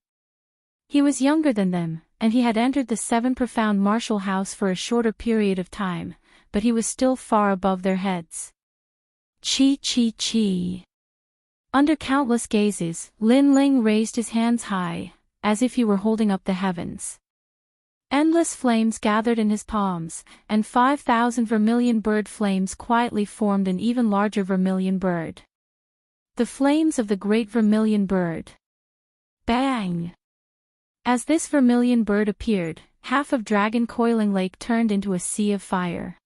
He was younger than them, and he had entered the 7 profound martial house for a shorter period of time, but he was still far above their heads. Chi chi chi. Under countless gazes, Lin Ling raised his hands high, as if he were holding up the heavens. Endless flames gathered in his palms, and 5,000 vermilion bird flames quietly formed an even larger vermilion bird. The flames of the great vermilion bird. Bang! As this vermilion bird appeared, half of Dragon Coiling Lake turned into a sea of fire.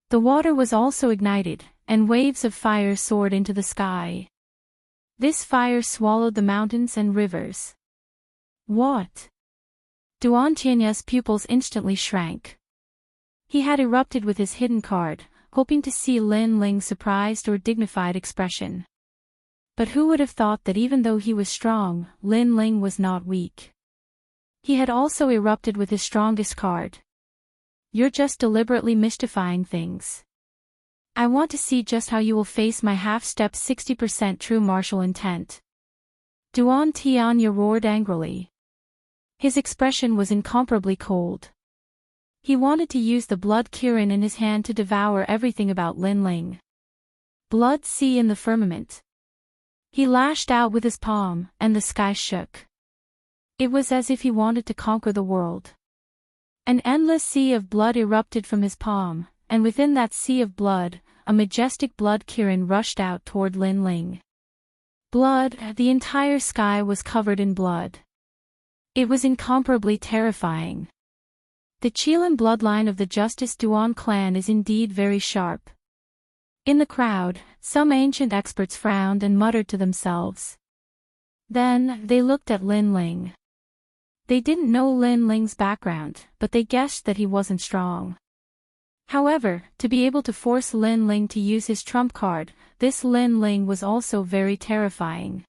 The water was also ignited, and waves of fire soared into the sky. This fire swallowed the mountains and rivers. What? Duan Tianya's pupils instantly shrank. He had erupted with his hidden card, hoping to see Lin Ling's surprised or dignified expression. But who would have thought that even though he was strong, Lin Ling was not weak. He had also erupted with his strongest card. You're just deliberately mystifying things. I want to see just how you will face my half-step 60% true martial intent. Duan Tianya roared angrily. His expression was incomparably cold. He wanted to use the blood Kirin in his hand to devour everything about Lin Ling. Blood sea in the firmament. He lashed out with his palm, and the sky shook. It was as if he wanted to conquer the world. An endless sea of blood erupted from his palm, and within that sea of blood, a majestic blood Kirin rushed out toward Lin Ling. Blood, the entire sky was covered in blood. It was incomparably terrifying. The Qilin bloodline of the Justice Duan clan is indeed very sharp. In the crowd, some ancient experts frowned and muttered to themselves. Then, they looked at Lin Ling. They didn't know Lin Ling's background, but they guessed that he wasn't strong. However, to be able to force Lin Ling to use his trump card, this Lin Ling was also very terrifying.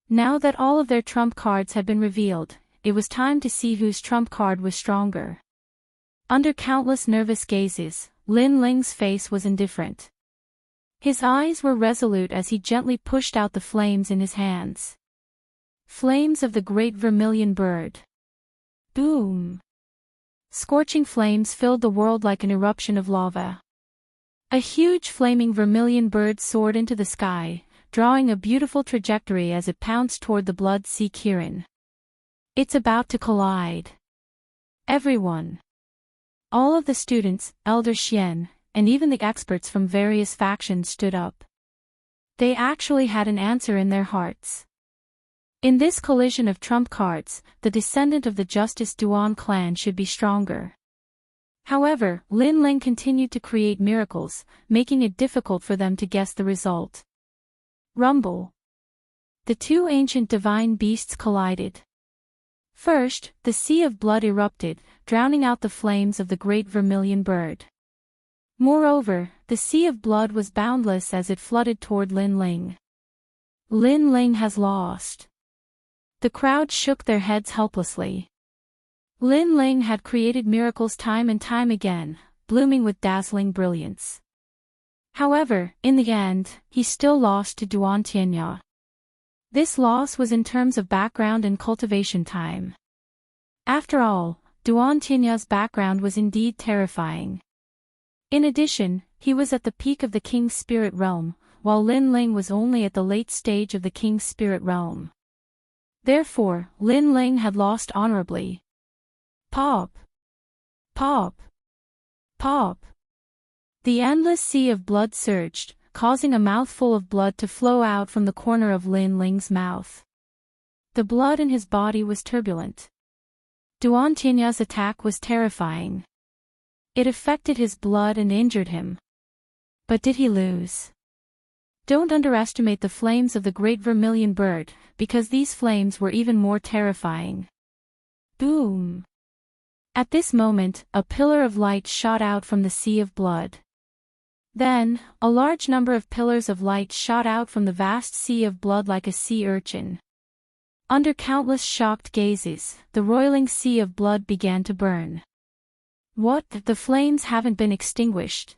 Now that all of their trump cards had been revealed, it was time to see whose trump card was stronger. Under countless nervous gazes, Lin Ling's face was indifferent. His eyes were resolute as he gently pushed out the flames in his hands. Flames of the great vermilion bird. Boom! Scorching flames filled the world like an eruption of lava. A huge flaming vermilion bird soared into the sky, drawing a beautiful trajectory as it pounced toward the blood sea Kirin. It's about to collide. Everyone. All of the students, Elder Xian, and even the experts from various factions stood up. They actually had an answer in their hearts. In this collision of trump cards, the descendant of the Justice Duan clan should be stronger. However, Lin Ling continued to create miracles, making it difficult for them to guess the result. Rumble. The two ancient divine beasts collided. First, the sea of blood erupted, drowning out the flames of the great vermilion bird. Moreover, the sea of blood was boundless as it flooded toward Lin Ling. Lin Ling has lost. The crowd shook their heads helplessly. Lin Ling had created miracles time and time again, blooming with dazzling brilliance. However, in the end, he still lost to Duan Tianya. This loss was in terms of background and cultivation time. After all, Duan Tinya's background was indeed terrifying. In addition, he was at the peak of the King's Spirit Realm, while Lin Ling was only at the late stage of the King's Spirit Realm. Therefore, Lin Ling had lost honorably. Pop! Pop! Pop! The endless sea of blood surged, causing a mouthful of blood to flow out from the corner of Lin Ling's mouth. The blood in his body was turbulent. Duan Tinya's attack was terrifying. It affected his blood and injured him. But did he lose? Don't underestimate the flames of the great vermilion bird, because these flames were even more terrifying. Boom! At this moment, a pillar of light shot out from the sea of blood. Then, a large number of pillars of light shot out from the vast sea of blood like a sea urchin. Under countless shocked gazes, the roiling sea of blood began to burn. What? The flames haven't been extinguished.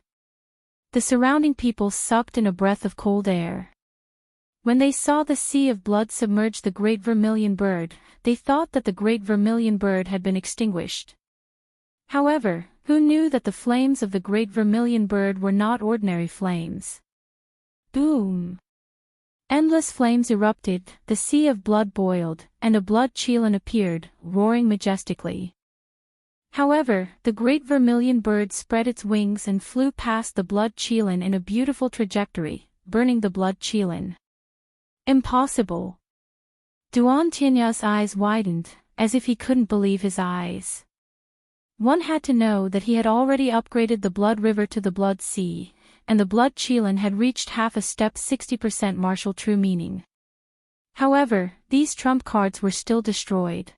The surrounding people sucked in a breath of cold air. When they saw the sea of blood submerge the great vermilion bird, they thought that the great vermilion bird had been extinguished. However, who knew that the flames of the great vermilion bird were not ordinary flames? Boom! Endless flames erupted, the sea of blood boiled, and a blood chelan appeared, roaring majestically. However, the great vermilion bird spread its wings and flew past the blood chelan in a beautiful trajectory, burning the blood chelan. Impossible! Duan Tinya's eyes widened, as if he couldn't believe his eyes. One had to know that he had already upgraded the blood river to the blood sea, and the blood chelan had reached half a step 60% martial true meaning. However, these trump cards were still destroyed.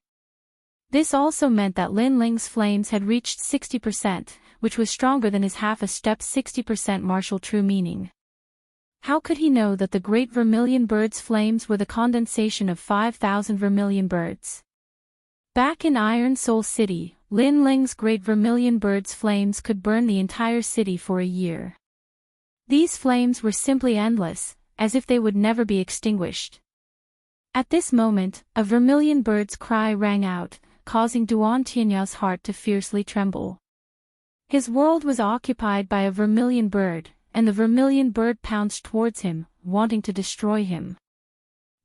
This also meant that Lin Ling's flames had reached 60%, which was stronger than his half a step 60% martial true meaning. How could he know that the great vermilion bird's flames were the condensation of 5,000 vermilion birds? Back in Iron Soul City, Lin Ling's great vermilion bird's flames could burn the entire city for a year. These flames were simply endless, as if they would never be extinguished. At this moment, a vermilion bird's cry rang out, causing Duan Tinya's heart to fiercely tremble. His world was occupied by a vermilion bird, and the vermilion bird pounced towards him, wanting to destroy him.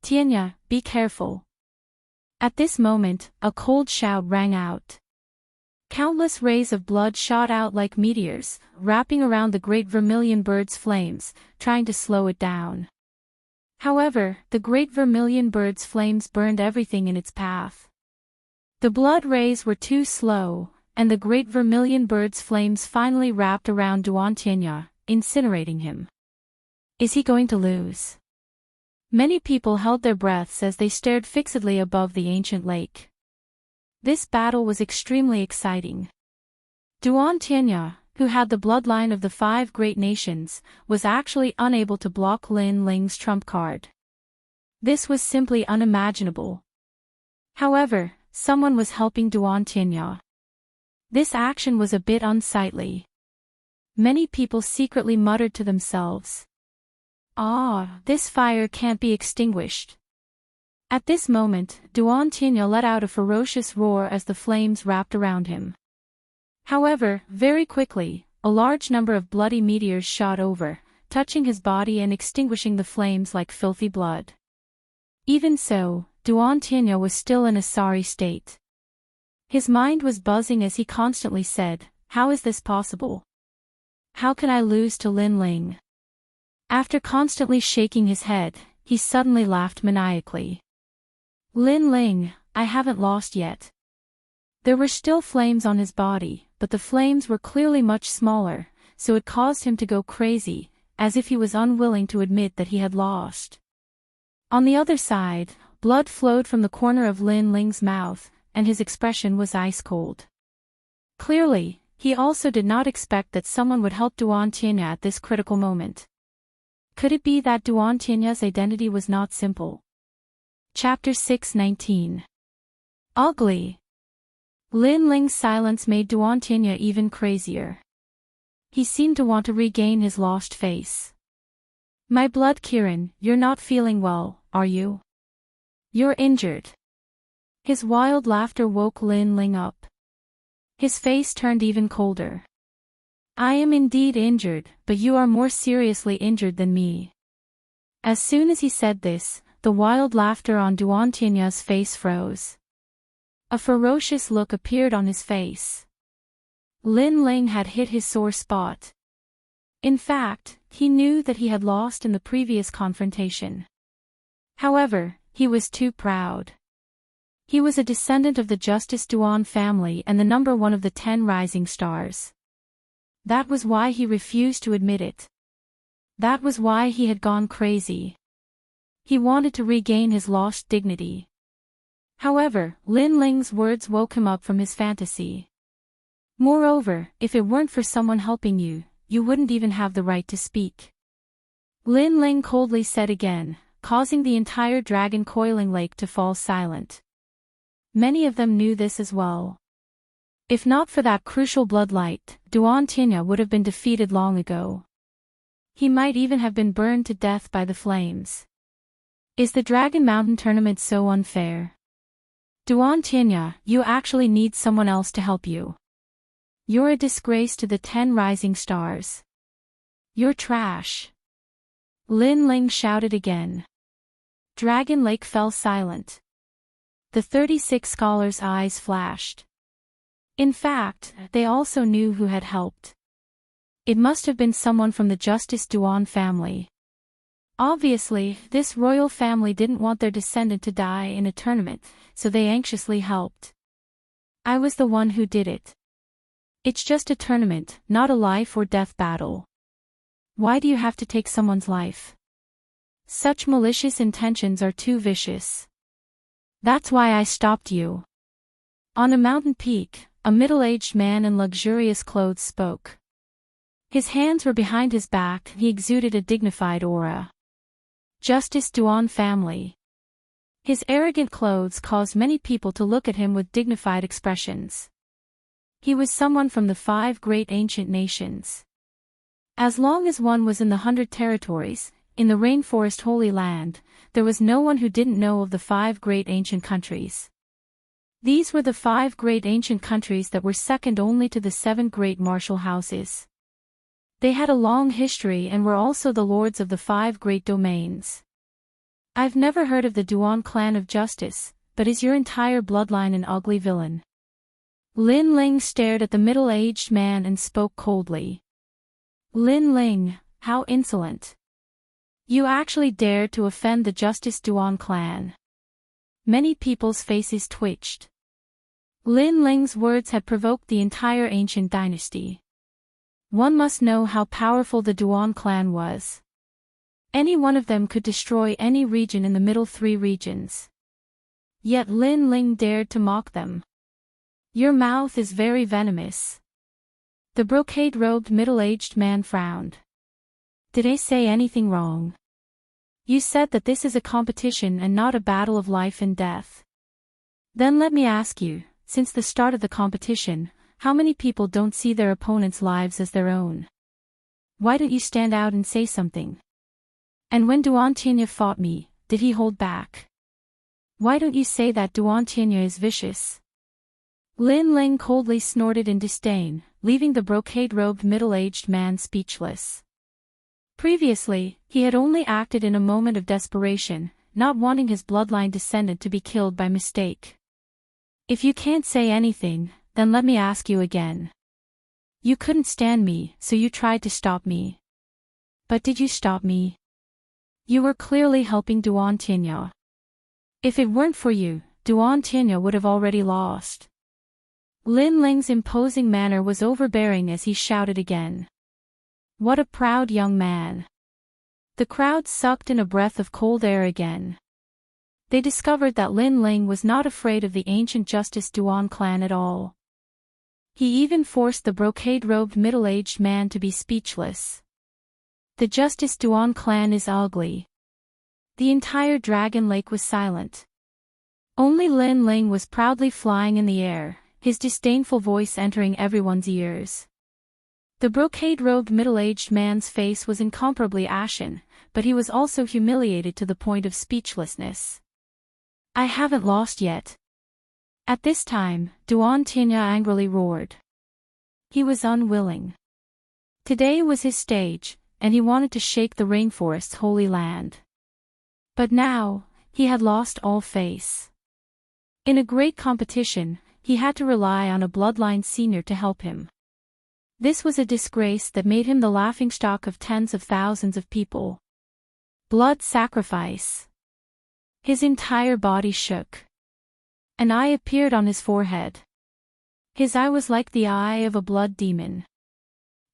Tianya, be careful. At this moment, a cold shout rang out. Countless rays of blood shot out like meteors, wrapping around the great vermilion bird's flames, trying to slow it down. However, the great vermilion bird's flames burned everything in its path. The blood rays were too slow, and the great vermilion bird's flames finally wrapped around Duan Tianya, incinerating him. Is he going to lose? Many people held their breaths as they stared fixedly above the ancient lake. This battle was extremely exciting. Duan Tianya, who had the bloodline of the 5 great nations, was actually unable to block Lin Ling's trump card. This was simply unimaginable. However, someone was helping Duan Tianya. This action was a bit unsightly. Many people secretly muttered to themselves, "Ah, this fire can't be extinguished." At this moment, Duan Tianya let out a ferocious roar as the flames wrapped around him. However, very quickly, a large number of bloody meteors shot over, touching his body and extinguishing the flames like filthy blood. Even so, Duan Tianya was still in a sorry state. His mind was buzzing as he constantly said, "How is this possible? How can I lose to Lin Ling?" After constantly shaking his head, he suddenly laughed maniacally. Lin Ling, I haven't lost yet. There were still flames on his body, but the flames were clearly much smaller, so it caused him to go crazy, as if he was unwilling to admit that he had lost. On the other side, blood flowed from the corner of Lin Ling's mouth, and his expression was ice-cold. Clearly, he also did not expect that someone would help Duan Tianya at this critical moment. Could it be that Duan Tianya's identity was not simple? Chapter 6:19. Ugly. Lin Ling's silence made Duan Tianya even crazier. He seemed to want to regain his lost face. My blood Kiran, you're not feeling well, are you? You're injured. His wild laughter woke Lin Ling up. His face turned even colder. I am indeed injured, but you are more seriously injured than me. As soon as he said this, the wild laughter on Duan Tianya's face froze. A ferocious look appeared on his face. Lin Ling had hit his sore spot. In fact, he knew that he had lost in the previous confrontation. However, he was too proud. He was a descendant of the Justice Duan family and the number one of the 10 rising stars. That was why he refused to admit it. That was why he had gone crazy. He wanted to regain his lost dignity. However, Lin Ling's words woke him up from his fantasy. Moreover, if it weren't for someone helping you, you wouldn't even have the right to speak. Lin Ling coldly said again, causing the entire dragon coiling lake to fall silent. Many of them knew this as well. If not for that crucial bloodlight, Duan Tianya would have been defeated long ago. He might even have been burned to death by the flames. Is the Dragon Mountain tournament so unfair? Duan Tianya, you actually need someone else to help you. You're a disgrace to the 10 rising stars. You're trash. Lin Ling shouted again. Dragon Lake fell silent. The 36 scholars' eyes flashed. In fact, they also knew who had helped. It must have been someone from the Justice Duan family. Obviously, this royal family didn't want their descendant to die in a tournament, so they anxiously helped. I was the one who did it. It's just a tournament, not a life or death battle. Why do you have to take someone's life? Such malicious intentions are too vicious. That's why I stopped you. On a mountain peak, a middle-aged man in luxurious clothes spoke. His hands were behind his back, he exuded a dignified aura. Justice Duan family. His arrogant clothes caused many people to look at him with dignified expressions. He was someone from the 5 great ancient nations. As long as one was in the 100 territories, in the rainforest Holy Land, there was no one who didn't know of the 5 great ancient countries. These were the 5 great ancient countries that were second only to the 7 great martial houses. They had a long history and were also the lords of the 5 great domains. I've never heard of the Duan clan of justice, but is your entire bloodline an ugly villain? Lin Ling stared at the middle-aged man and spoke coldly. Lin Ling, how insolent. You actually dared to offend the Justice Duan clan. Many people's faces twitched. Lin Ling's words had provoked the entire ancient dynasty. One must know how powerful the Duan clan was. Any one of them could destroy any region in the middle 3 regions. Yet Lin Ling dared to mock them. Your mouth is very venomous. The brocade-robed middle-aged man frowned. Did I say anything wrong? You said that this is a competition and not a battle of life and death. Then let me ask you, since the start of the competition, how many people don't see their opponents' lives as their own? Why don't you stand out and say something? And when Duan Tianya fought me, did he hold back? Why don't you say that Duan Tianya is vicious? Lin Ling coldly snorted in disdain, leaving the brocade-robed middle-aged man speechless. Previously, he had only acted in a moment of desperation, not wanting his bloodline descendant to be killed by mistake. If you can't say anything, then let me ask you again. You couldn't stand me, so you tried to stop me. But did you stop me? You were clearly helping Duan Tianya. If it weren't for you, Duan Tianya would have already lost. Lin Ling's imposing manner was overbearing as he shouted again. What a proud young man. The crowd sucked in a breath of cold air again. They discovered that Lin Ling was not afraid of the ancient Justice Duan clan at all. He even forced the brocade-robed middle-aged man to be speechless. The Justice Duan clan is ugly. The entire Dragon Lake was silent. Only Lin Ling was proudly flying in the air, his disdainful voice entering everyone's ears. The brocade-robed middle-aged man's face was incomparably ashen, but he was also humiliated to the point of speechlessness. I haven't lost yet. At this time, Duan Tianya angrily roared. He was unwilling. Today was his stage, and he wanted to shake the rainforest's holy land. But now, he had lost all face. In a great competition, he had to rely on a bloodline senior to help him. This was a disgrace that made him the laughingstock of tens of thousands of people. Blood sacrifice. His entire body shook. An eye appeared on his forehead. His eye was like the eye of a blood demon.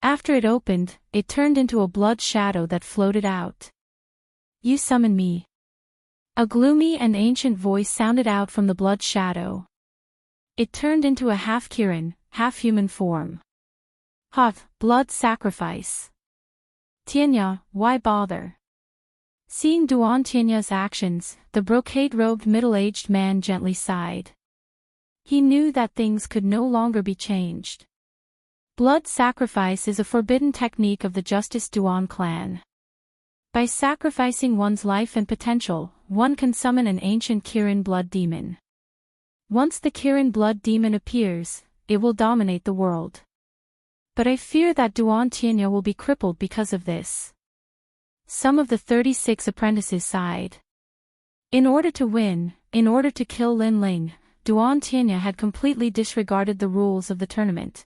After it opened, it turned into a blood shadow that floated out. You summon me. A gloomy and ancient voice sounded out from the blood shadow. It turned into a half-Kirin, half-human form. Hot, blood sacrifice. Tianya, why bother? Seeing Duan Tianya's actions, the brocade-robed middle-aged man gently sighed. He knew that things could no longer be changed. Blood sacrifice is a forbidden technique of the Justice Duan clan. By sacrificing one's life and potential, one can summon an ancient Kirin blood demon. Once the Kirin blood demon appears, it will dominate the world. But I fear that Duan Tianya will be crippled because of this. Some of the 36 apprentices sighed. In order to win, in order to kill Lin Ling, Duan Tianya had completely disregarded the rules of the tournament.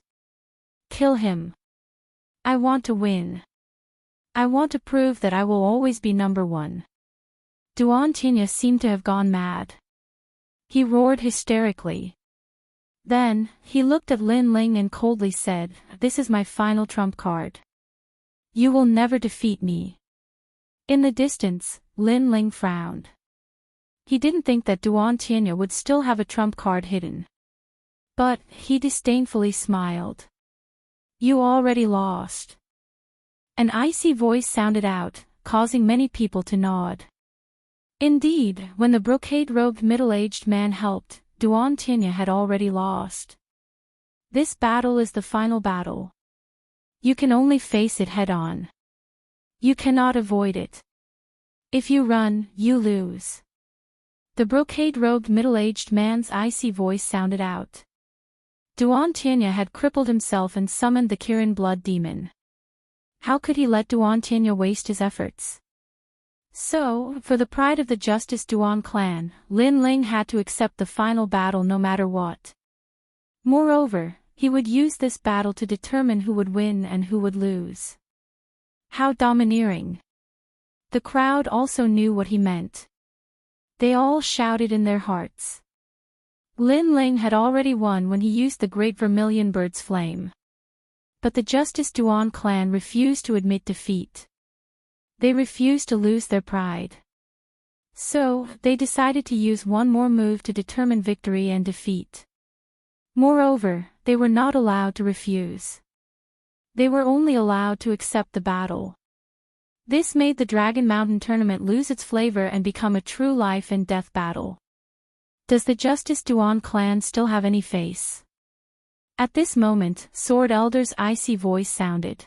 Kill him. I want to win. I want to prove that I will always be number one. Duan Tianya seemed to have gone mad. He roared hysterically. Then, he looked at Lin Ling and coldly said, "This is my final trump card. You will never defeat me." In the distance, Lin Ling frowned. He didn't think that Duan Tianya would still have a trump card hidden. But, he disdainfully smiled. You already lost. An icy voice sounded out, causing many people to nod. Indeed, when the brocade-robed middle-aged man helped, Duan Tianya had already lost. This battle is the final battle. You can only face it head-on. You cannot avoid it. If you run, you lose. The brocade-robed middle-aged man's icy voice sounded out. Duan Tianya had crippled himself and summoned the Kirin blood demon. How could he let Duan Tianya waste his efforts? So, for the pride of the Justice Duan clan, Lin Ling had to accept the final battle no matter what. Moreover, he would use this battle to determine who would win and who would lose. How domineering. The crowd also knew what he meant. They all shouted in their hearts. Lin Ling had already won when he used the Great Vermilion Bird's flame. But the Justice Duan clan refused to admit defeat. They refused to lose their pride. So, they decided to use one more move to determine victory and defeat. Moreover, they were not allowed to refuse. They were only allowed to accept the battle. This made the Dragon Mountain tournament lose its flavor and become a true life and death battle. Does the Justice Duan clan still have any face? At this moment, Sword Elder's icy voice sounded.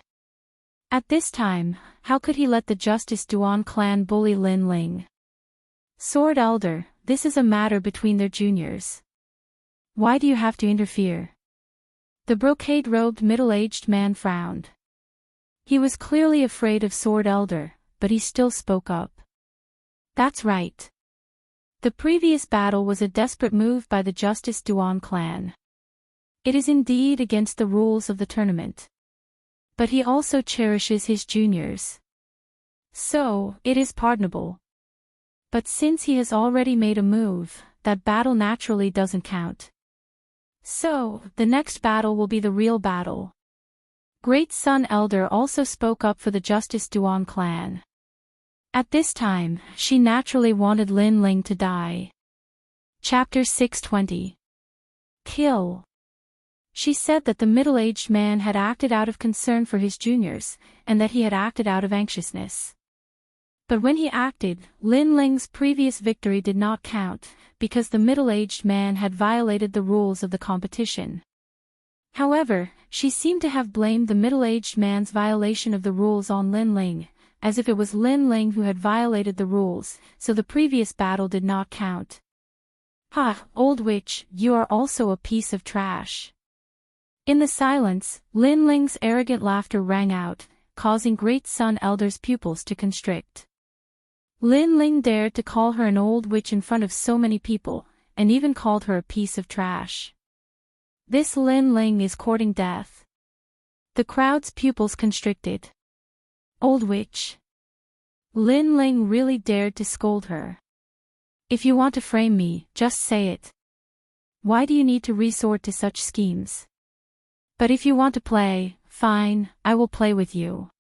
At this time, how could he let the Justice Duan clan bully Lin Ling? Sword Elder, this is a matter between their juniors. Why do you have to interfere? The brocade-robed middle-aged man frowned. He was clearly afraid of Sword Elder, but he still spoke up. That's right. The previous battle was a desperate move by the Justice Duan clan. It is indeed against the rules of the tournament. But he also cherishes his juniors. So, it is pardonable. But since he has already made a move, that battle naturally doesn't count. So, the next battle will be the real battle. Great Sun Elder also spoke up for the Justice Duan clan. At this time, she naturally wanted Lin Ling to die. Chapter 620. Kill. She said that the middle-aged man had acted out of concern for his juniors, and that he had acted out of anxiousness. But when he acted, Lin Ling's previous victory did not count, because the middle-aged man had violated the rules of the competition. However, she seemed to have blamed the middle-aged man's violation of the rules on Lin Ling, as if it was Lin Ling who had violated the rules, so the previous battle did not count. Ha, old witch, you are also a piece of trash. In the silence, Lin Ling's arrogant laughter rang out, causing Great Sun Elder's pupils to constrict. Lin Ling dared to call her an old witch in front of so many people, and even called her a piece of trash. This Lin Ling is courting death. The crowd's pupils constricted. Old witch. Lin Ling really dared to scold her. If you want to frame me, just say it. Why do you need to resort to such schemes? But if you want to play, fine, I will play with you.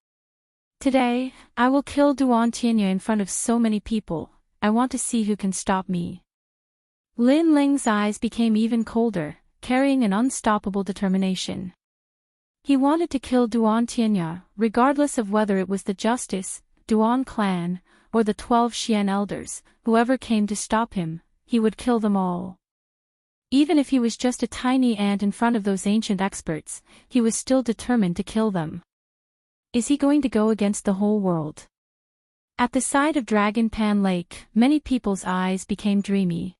Today, I will kill Duan Tianya in front of so many people. I want to see who can stop me. Lin Ling's eyes became even colder, carrying an unstoppable determination. He wanted to kill Duan Tianya, regardless of whether it was the Justice, Duan clan, or the 12 Xian elders. Whoever came to stop him, he would kill them all. Even if he was just a tiny ant in front of those ancient experts, he was still determined to kill them. Is he going to go against the whole world? At the side of Dragon Pan Lake, many people's eyes became dreamy.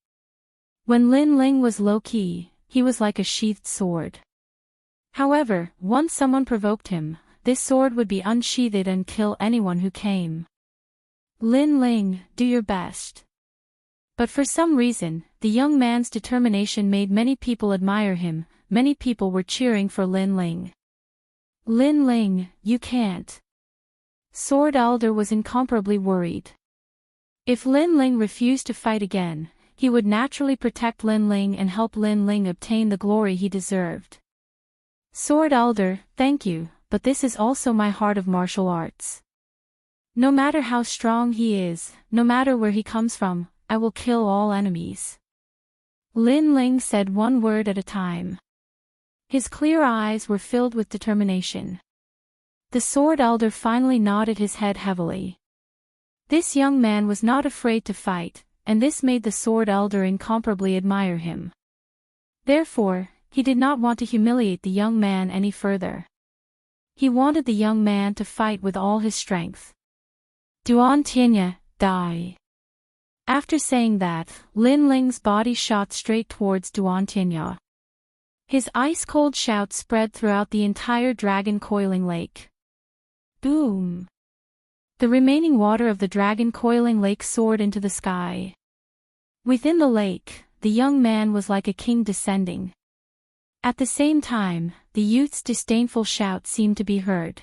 When Lin Ling was low-key, he was like a sheathed sword. However, once someone provoked him, this sword would be unsheathed and kill anyone who came. Lin Ling, do your best. But for some reason, the young man's determination made many people admire him. Many people were cheering for Lin Ling. Lin Ling, you can't. Sword Elder was incomparably worried. If Lin Ling refused to fight again, he would naturally protect Lin Ling and help Lin Ling obtain the glory he deserved. Sword Elder, thank you, but this is also my heart of martial arts. No matter how strong he is, no matter where he comes from, I will kill all enemies. Lin Ling said one word at a time. His clear eyes were filled with determination. The Sword Elder finally nodded his head heavily. This young man was not afraid to fight, and this made the Sword Elder incomparably admire him. Therefore, he did not want to humiliate the young man any further. He wanted the young man to fight with all his strength. Duan Tianya, die. After saying that, Lin Ling's body shot straight towards Duan Tianya. His ice-cold shout spread throughout the entire dragon coiling lake. Boom! The remaining water of the dragon coiling lake soared into the sky. Within the lake, the young man was like a king descending. At the same time, the youth's disdainful shout seemed to be heard.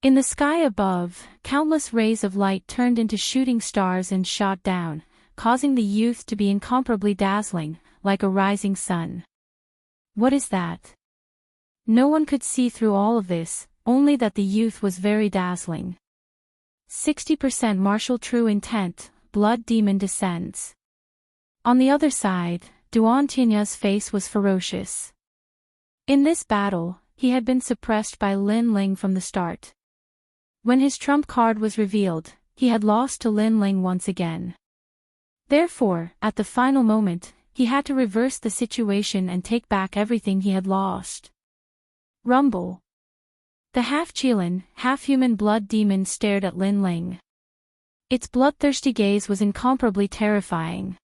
In the sky above, countless rays of light turned into shooting stars and shot down, causing the youth to be incomparably dazzling, like a rising sun. What is that? No one could see through all of this, only that the youth was very dazzling. 60% martial true intent, blood demon descends. On the other side, Duan Tinya's face was ferocious. In this battle, he had been suppressed by Lin Ling from the start. When his trump card was revealed, he had lost to Lin Ling once again. Therefore, at the final moment, he had to reverse the situation and take back everything he had lost. Rumble. The half-Qilin, half-human blood demon stared at Lin Ling. Its bloodthirsty gaze was incomparably terrifying.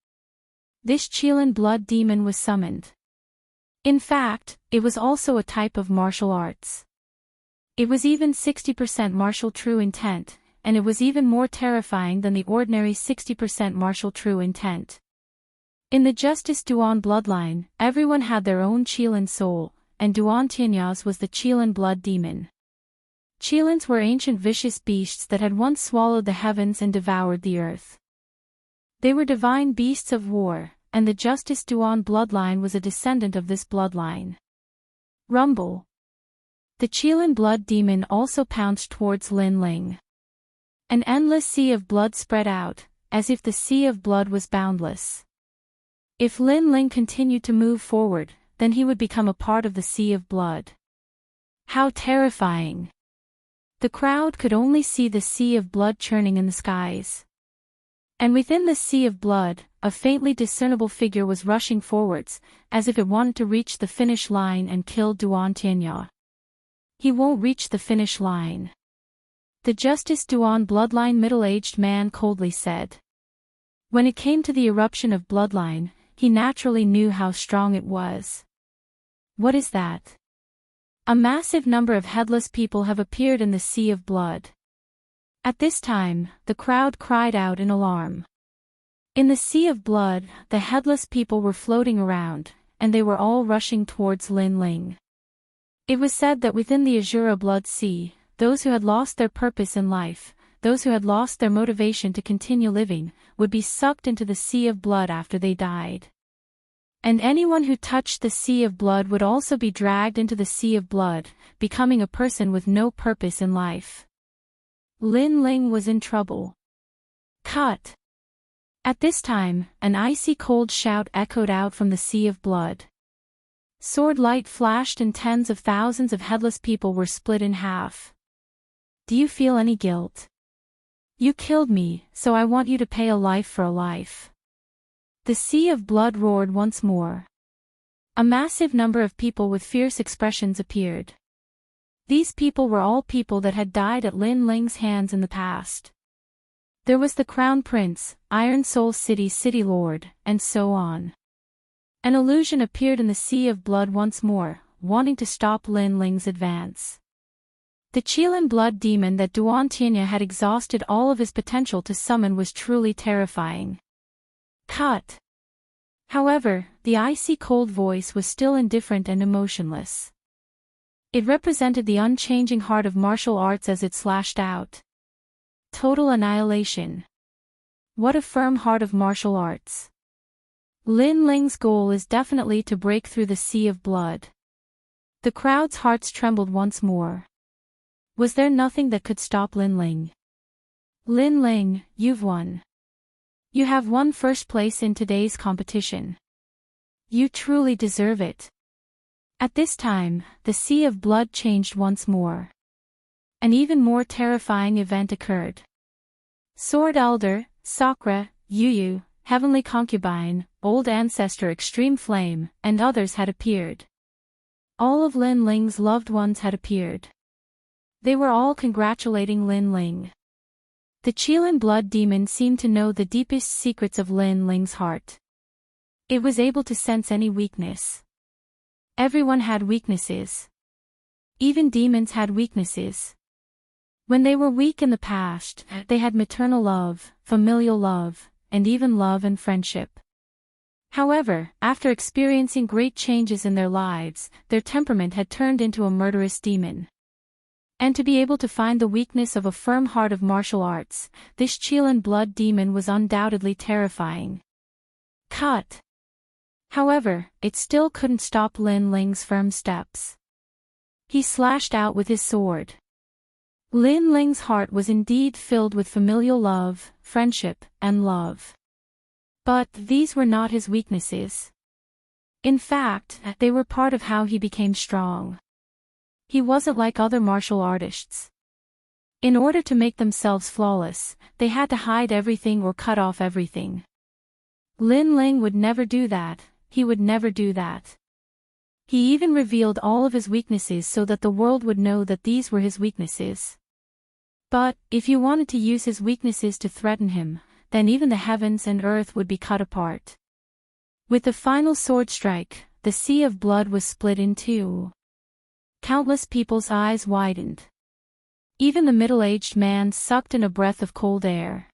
This Qilin blood demon was summoned. In fact, it was also a type of martial arts. It was even 60% martial true intent, and it was even more terrifying than the ordinary 60% martial true intent. In the Justice Duan bloodline, everyone had their own Qilin soul, and Duan Tinya's was the Qilin blood demon. Qilins were ancient vicious beasts that had once swallowed the heavens and devoured the earth. They were divine beasts of war, and the Justice Duan bloodline was a descendant of this bloodline. Rumble. The Qilin blood demon also pounced towards Lin Ling. An endless sea of blood spread out, as if the sea of blood was boundless. If Lin Ling continued to move forward, then he would become a part of the sea of blood. How terrifying! The crowd could only see the sea of blood churning in the skies. And within the sea of blood, a faintly discernible figure was rushing forwards, as if it wanted to reach the finish line and kill Duan Tianya. He won't reach the finish line. The Justice Duan bloodline middle-aged man coldly said. When it came to the eruption of bloodline, he naturally knew how strong it was. What is that? A massive number of headless people have appeared in the sea of blood. At this time, the crowd cried out in alarm. In the sea of blood, the headless people were floating around, and they were all rushing towards Lin Ling. It was said that within the Azura blood sea, those who had lost their purpose in life, those who had lost their motivation to continue living, would be sucked into the sea of blood after they died. And anyone who touched the sea of blood would also be dragged into the sea of blood, becoming a person with no purpose in life. Lin Ling was in trouble. Cut! At this time, an icy cold shout echoed out from the sea of blood. Sword light flashed and tens of thousands of headless people were split in half. Do you feel any guilt? You killed me, so I want you to pay a life for a life. The sea of blood roared once more. A massive number of people with fierce expressions appeared. These people were all people that had died at Lin Ling's hands in the past. There was the Crown Prince, Iron Soul City's City Lord, and so on. An illusion appeared in the sea of blood once more, wanting to stop Lin Ling's advance. The Qilin blood demon that Duan Tianya had exhausted all of his potential to summon was truly terrifying. Cut! However, the icy cold voice was still indifferent and emotionless. It represented the unchanging heart of martial arts as it slashed out. Total annihilation. What a firm heart of martial arts. Lin Ling's goal is definitely to break through the sea of blood. The crowd's hearts trembled once more. Was there nothing that could stop Lin Ling? Lin Ling, you've won. You have won first place in today's competition. You truly deserve it. At this time, the sea of blood changed once more. An even more terrifying event occurred. Sword Elder, Sakura, Yu, Heavenly Concubine, Old Ancestor Extreme Flame, and others had appeared. All of Lin Ling's loved ones had appeared. They were all congratulating Lin Ling. The Qilin blood demon seemed to know the deepest secrets of Lin Ling's heart. It was able to sense any weakness. Everyone had weaknesses. Even demons had weaknesses. When they were weak in the past, they had maternal love, familial love, and even love and friendship. However, after experiencing great changes in their lives, their temperament had turned into a murderous demon. And to be able to find the weakness of a firm heart of martial arts, this Qilin blood demon was undoubtedly terrifying. Cut! However, it still couldn't stop Lin Ling's firm steps. He slashed out with his sword. Lin Ling's heart was indeed filled with familial love, friendship, and love. But these were not his weaknesses. In fact, they were part of how he became strong. He wasn't like other martial artists. In order to make themselves flawless, they had to hide everything or cut off everything. Lin Ling would never do that, he would never do that. He even revealed all of his weaknesses so that the world would know that these were his weaknesses. But, if you wanted to use his weaknesses to threaten him, then even the heavens and earth would be cut apart. With the final sword strike, the sea of blood was split in two. Countless people's eyes widened. Even the middle-aged man sucked in a breath of cold air.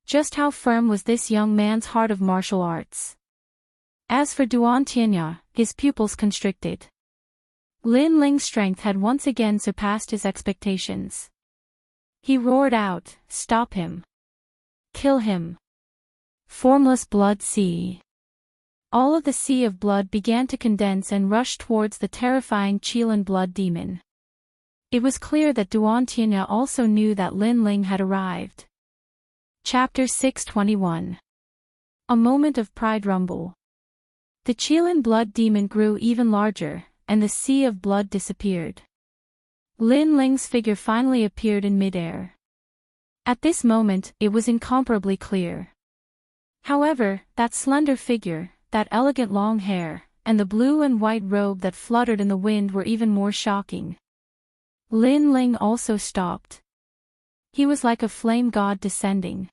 Just how firm was this young man's heart of martial arts? As for Duan Tianya, his pupils constricted. Lin Ling's strength had once again surpassed his expectations. He roared out, "Stop him! Kill him! Formless blood sea. All of the sea of blood began to condense and rush towards the terrifying Qilin blood demon. It was clear that Duan Tianya also knew that Lin Ling had arrived. Chapter 621. A moment of pride rumble. The Qilin blood demon grew even larger, and the sea of blood disappeared. Lin Ling's figure finally appeared in midair. At this moment, it was incomparably clear. However, that slender figure, that elegant long hair, and the blue and white robe that fluttered in the wind were even more shocking. Lin Ling also stopped. He was like a flame god descending.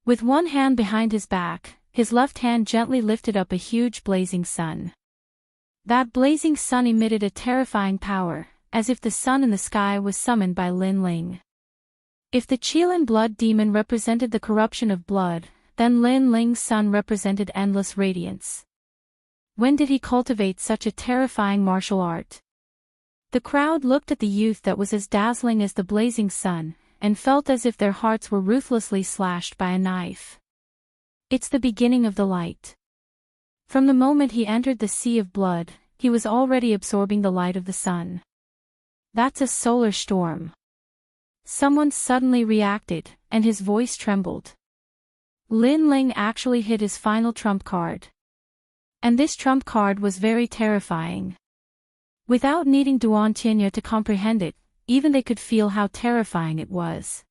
With one hand behind his back, his left hand gently lifted up a huge blazing sun. That blazing sun emitted a terrifying power, as if the sun in the sky was summoned by Lin Ling. If the Qilin blood demon represented the corruption of blood, then Lin Ling's sun represented endless radiance. When did he cultivate such a terrifying martial art? The crowd looked at the youth that was as dazzling as the blazing sun, and felt as if their hearts were ruthlessly slashed by a knife. It's the beginning of the light. From the moment he entered the sea of blood, he was already absorbing the light of the sun. That's a solar storm. Someone suddenly reacted, and his voice trembled. Lin Ling actually hit his final trump card. And this trump card was very terrifying. Without needing Duan Tianya to comprehend it, even they could feel how terrifying it was.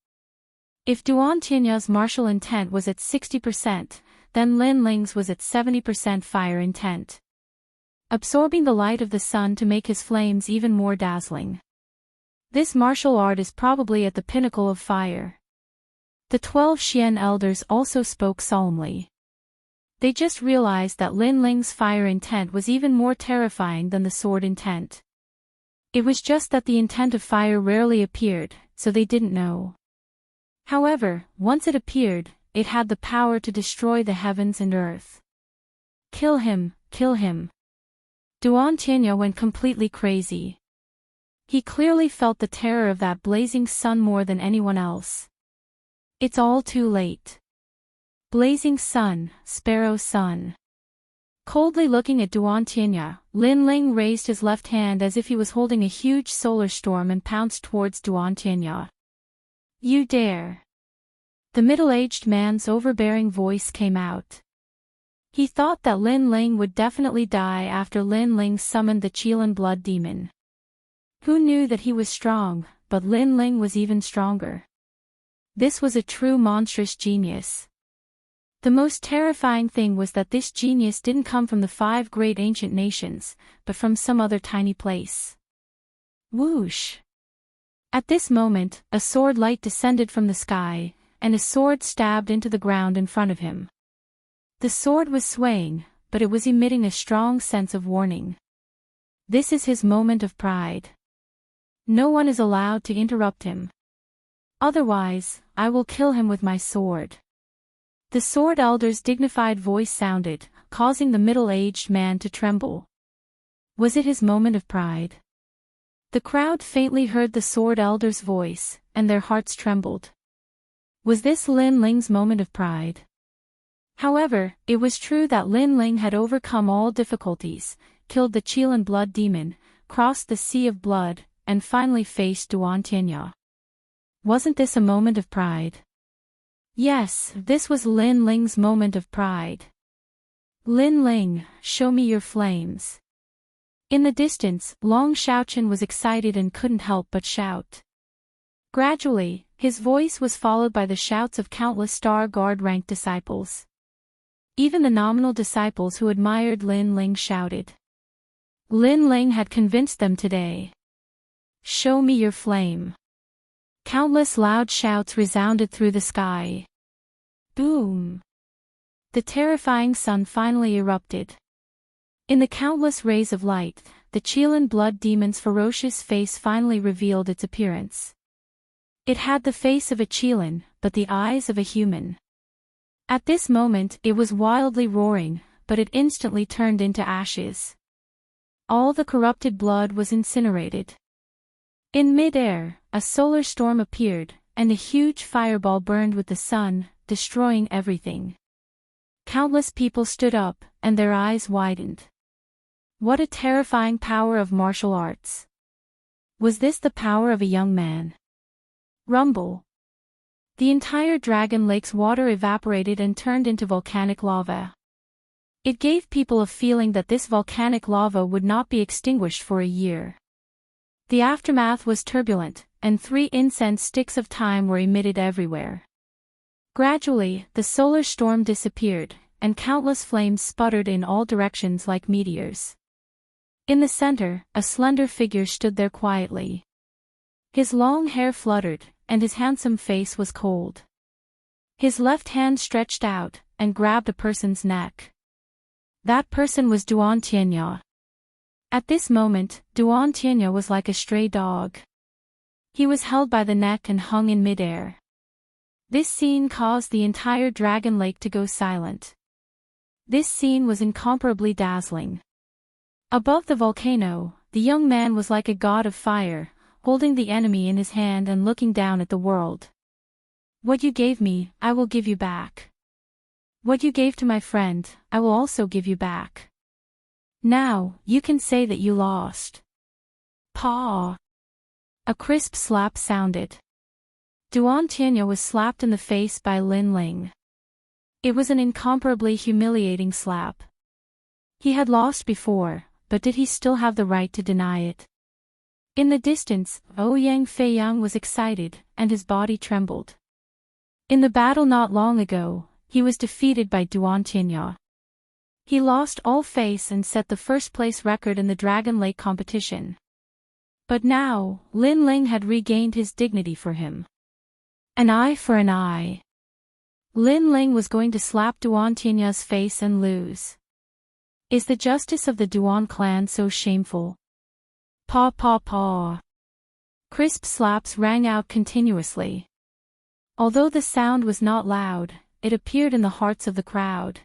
If Duan Tianya's martial intent was at 60%, then Lin Ling's was at 70% fire intent. Absorbing the light of the sun to make his flames even more dazzling. This martial art is probably at the pinnacle of fire. The 12 Xian elders also spoke solemnly. They just realized that Lin Ling's fire intent was even more terrifying than the sword intent. It was just that the intent of fire rarely appeared, so they didn't know. However, once it appeared, it had the power to destroy the heavens and earth. Kill him, kill him. Duan Tianya went completely crazy. He clearly felt the terror of that blazing sun more than anyone else. It's all too late. Blazing sun, sparrow sun. Coldly looking at Duan Tianya, Lin Ling raised his left hand as if he was holding a huge solar storm and pounced towards Duan Tianya. You dare. The middle-aged man's overbearing voice came out. He thought that Lin Ling would definitely die after Lin Ling summoned the Qilin blood demon. Who knew that he was strong, but Lin Ling was even stronger. This was a true monstrous genius. The most terrifying thing was that this genius didn't come from the 5 great ancient nations, but from some other tiny place. Whoosh! At this moment, a sword light descended from the sky, and a sword stabbed into the ground in front of him. The sword was swaying, but it was emitting a strong sense of warning. This is his moment of pride. No one is allowed to interrupt him. Otherwise, I will kill him with my sword. The sword elder's dignified voice sounded, causing the middle-aged man to tremble. Was it his moment of pride? The crowd faintly heard the sword elder's voice, and their hearts trembled. Was this Lin Ling's moment of pride? However, it was true that Lin Ling had overcome all difficulties, killed the Qilin blood demon, crossed the sea of blood, and finally faced Duan Tianya. Wasn't this a moment of pride? Yes, this was Lin Ling's moment of pride. Lin Ling, show me your flames. In the distance, Long Xiaochen was excited and couldn't help but shout. Gradually, his voice was followed by the shouts of countless Star Guard-ranked disciples. Even the nominal disciples who admired Lin Ling shouted. Lin Ling had convinced them today. Show me your flame. Countless loud shouts resounded through the sky. Boom! The terrifying sun finally erupted. In the countless rays of light, the Qilin blood demon's ferocious face finally revealed its appearance. It had the face of a Qilin, but the eyes of a human. At this moment, it was wildly roaring, but it instantly turned into ashes. All the corrupted blood was incinerated. In mid-air, a solar storm appeared, and a huge fireball burned with the sun, destroying everything. Countless people stood up, and their eyes widened. What a terrifying power of martial arts! Was this the power of a young man? Rumble. The entire Dragon Lake's water evaporated and turned into volcanic lava. It gave people a feeling that this volcanic lava would not be extinguished for a year. The aftermath was turbulent, and 3 incense sticks of time were emitted everywhere. Gradually, the solar storm disappeared, and countless flames sputtered in all directions like meteors. In the center, a slender figure stood there quietly. His long hair fluttered, and his handsome face was cold. His left hand stretched out, and grabbed a person's neck. That person was Duan Tianya. At this moment, Duan Tianya was like a stray dog. He was held by the neck and hung in midair. This scene caused the entire Dragon Lake to go silent. This scene was incomparably dazzling. Above the volcano, the young man was like a god of fire, holding the enemy in his hand and looking down at the world. What you gave me, I will give you back. What you gave to my friend, I will also give you back. Now, you can say that you lost. Paw. A crisp slap sounded. Duan Tianya was slapped in the face by Lin Ling. It was an incomparably humiliating slap. He had lost before, but did he still have the right to deny it? In the distance, Ouyang Feiyang was excited, and his body trembled. In the battle not long ago, he was defeated by Duan Tianya. He lost all face and set the first-place record in the Dragon Lake competition. But now, Lin Ling had regained his dignity for him. An eye for an eye. Lin Ling was going to slap Duan Tianya's face and lose. Is the justice of the Duan clan so shameful? Paw paw paw. Crisp slaps rang out continuously. Although the sound was not loud, it appeared in the hearts of the crowd.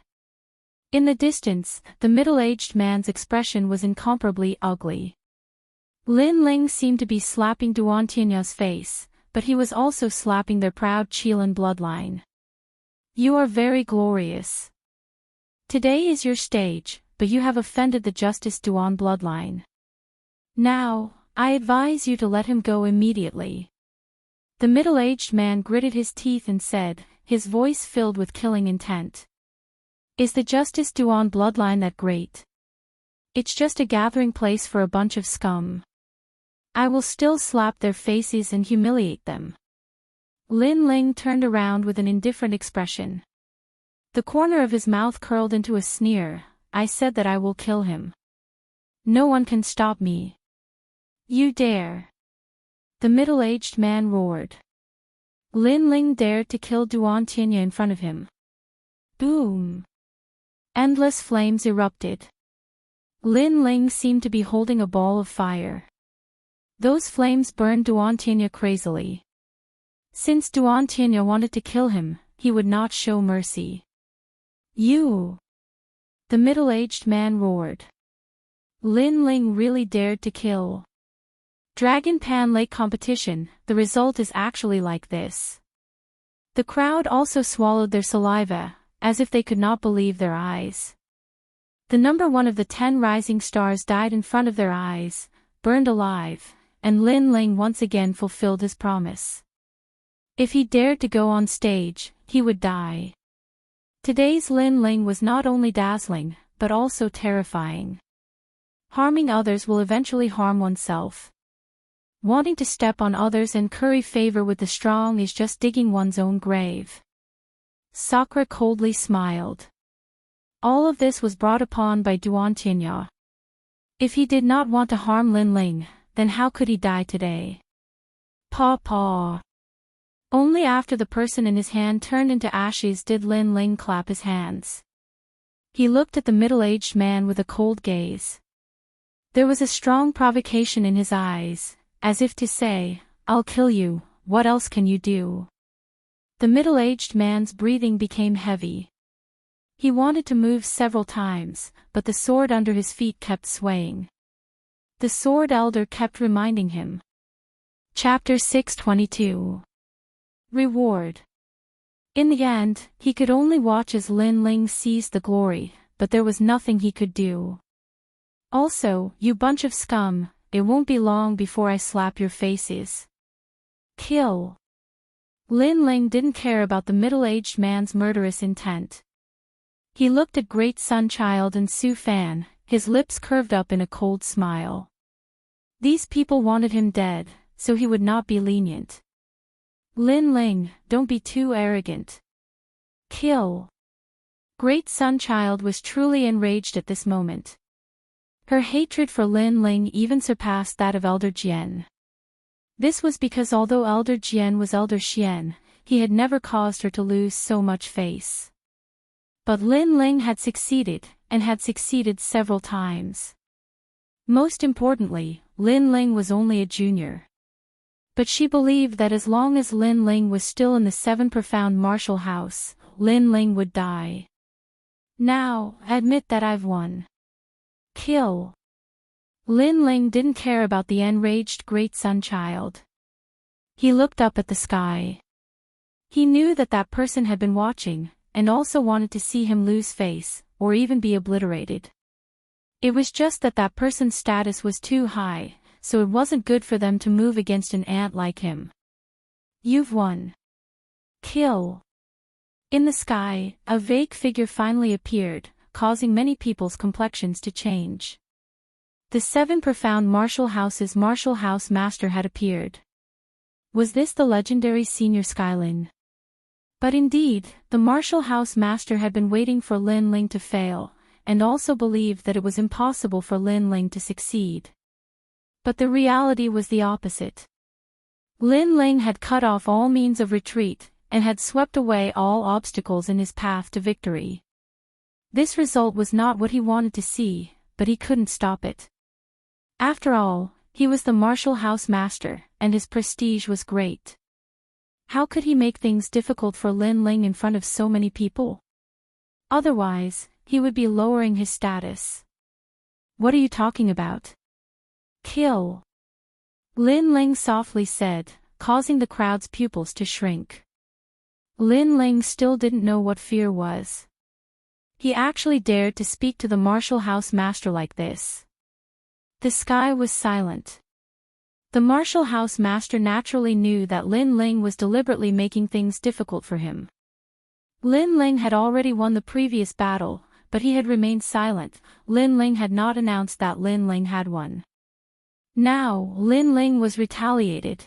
In the distance, the middle-aged man's expression was incomparably ugly. Lin Ling seemed to be slapping Duan Tianya's face, but he was also slapping their proud Qilin bloodline. You are very glorious. Today is your stage, but you have offended the Justice Duan bloodline. Now, I advise you to let him go immediately. The middle-aged man gritted his teeth and said, his voice filled with killing intent. Is the Justice Duan bloodline that great? It's just a gathering place for a bunch of scum. I will still slap their faces and humiliate them. Lin Ling turned around with an indifferent expression. The corner of his mouth curled into a sneer. I said that I will kill him. No one can stop me. You dare. The middle-aged man roared. Lin Ling dared to kill Duan Tianya in front of him. Boom. Endless flames erupted. Lin Ling seemed to be holding a ball of fire. Those flames burned Duan Tianya crazily. Since Duan Tianya wanted to kill him, he would not show mercy. You! The middle-aged man roared. Lin Ling really dared to kill. Dragon Pan Lake competition, the result is actually like this. The crowd also swallowed their saliva, as if they could not believe their eyes. The number 1 of the 10 rising stars died in front of their eyes, burned alive, and Lin Ling once again fulfilled his promise. If he dared to go on stage, he would die. Today's Lin Ling was not only dazzling, but also terrifying. Harming others will eventually harm oneself. Wanting to step on others and curry favor with the strong is just digging one's own grave. Sakura coldly smiled. All of this was brought upon by Duan Tianya. If he did not want to harm Lin Ling, then how could he die today? Paw paw. Only after the person in his hand turned into ashes did Lin Ling clap his hands. He looked at the middle-aged man with a cold gaze. There was a strong provocation in his eyes, as if to say, I'll kill you, what else can you do? The middle-aged man's breathing became heavy. He wanted to move several times, but the sword under his feet kept swaying. The sword elder kept reminding him. Chapter 622. Reward. In the end, he could only watch as Lin Ling seized the glory, but there was nothing he could do. Also, you bunch of scum, it won't be long before I slap your faces. Kill. Lin Ling didn't care about the middle-aged man's murderous intent. He looked at Great Sun Child and Su Fan, his lips curved up in a cold smile. These people wanted him dead, so he would not be lenient. Lin Ling, don't be too arrogant. Kill. Great Sun Child was truly enraged at this moment. Her hatred for Lin Ling even surpassed that of Elder Jian. This was because although Elder Jian was Elder Xian, he had never caused her to lose so much face. But Lin Ling had succeeded, and had succeeded several times. Most importantly, Lin Ling was only a junior. But she believed that as long as Lin Ling was still in the Seven Profound Martial House, Lin Ling would die. Now, admit that I've won. Kill. Lin Ling didn't care about the enraged Great Sun Child. He looked up at the sky. He knew that that person had been watching, and also wanted to see him lose face, or even be obliterated. It was just that that person's status was too high, so it wasn't good for them to move against an ant like him. You've won. Kill. In the sky, a vague figure finally appeared, causing many people's complexions to change. The Seven Profound Martial House's Martial House Master had appeared. Was this the legendary Senior Skylin? But indeed, the Martial House Master had been waiting for Lin Ling to fail, and also believed that it was impossible for Lin Ling to succeed. But the reality was the opposite. Lin Ling had cut off all means of retreat, and had swept away all obstacles in his path to victory. This result was not what he wanted to see, but he couldn't stop it. After all, he was the Martial House Master, and his prestige was great. How could he make things difficult for Lin Ling in front of so many people? Otherwise, he would be lowering his status. What are you talking about? Kill. Lin Ling softly said, causing the crowd's pupils to shrink. Lin Ling still didn't know what fear was. He actually dared to speak to the Martial House Master like this. The sky was silent. The Martial House Master naturally knew that Lin Ling was deliberately making things difficult for him. Lin Ling had already won the previous battle, but he had remained silent. Lin Ling had not announced that Lin Ling had won. Now, Lin Ling was retaliated.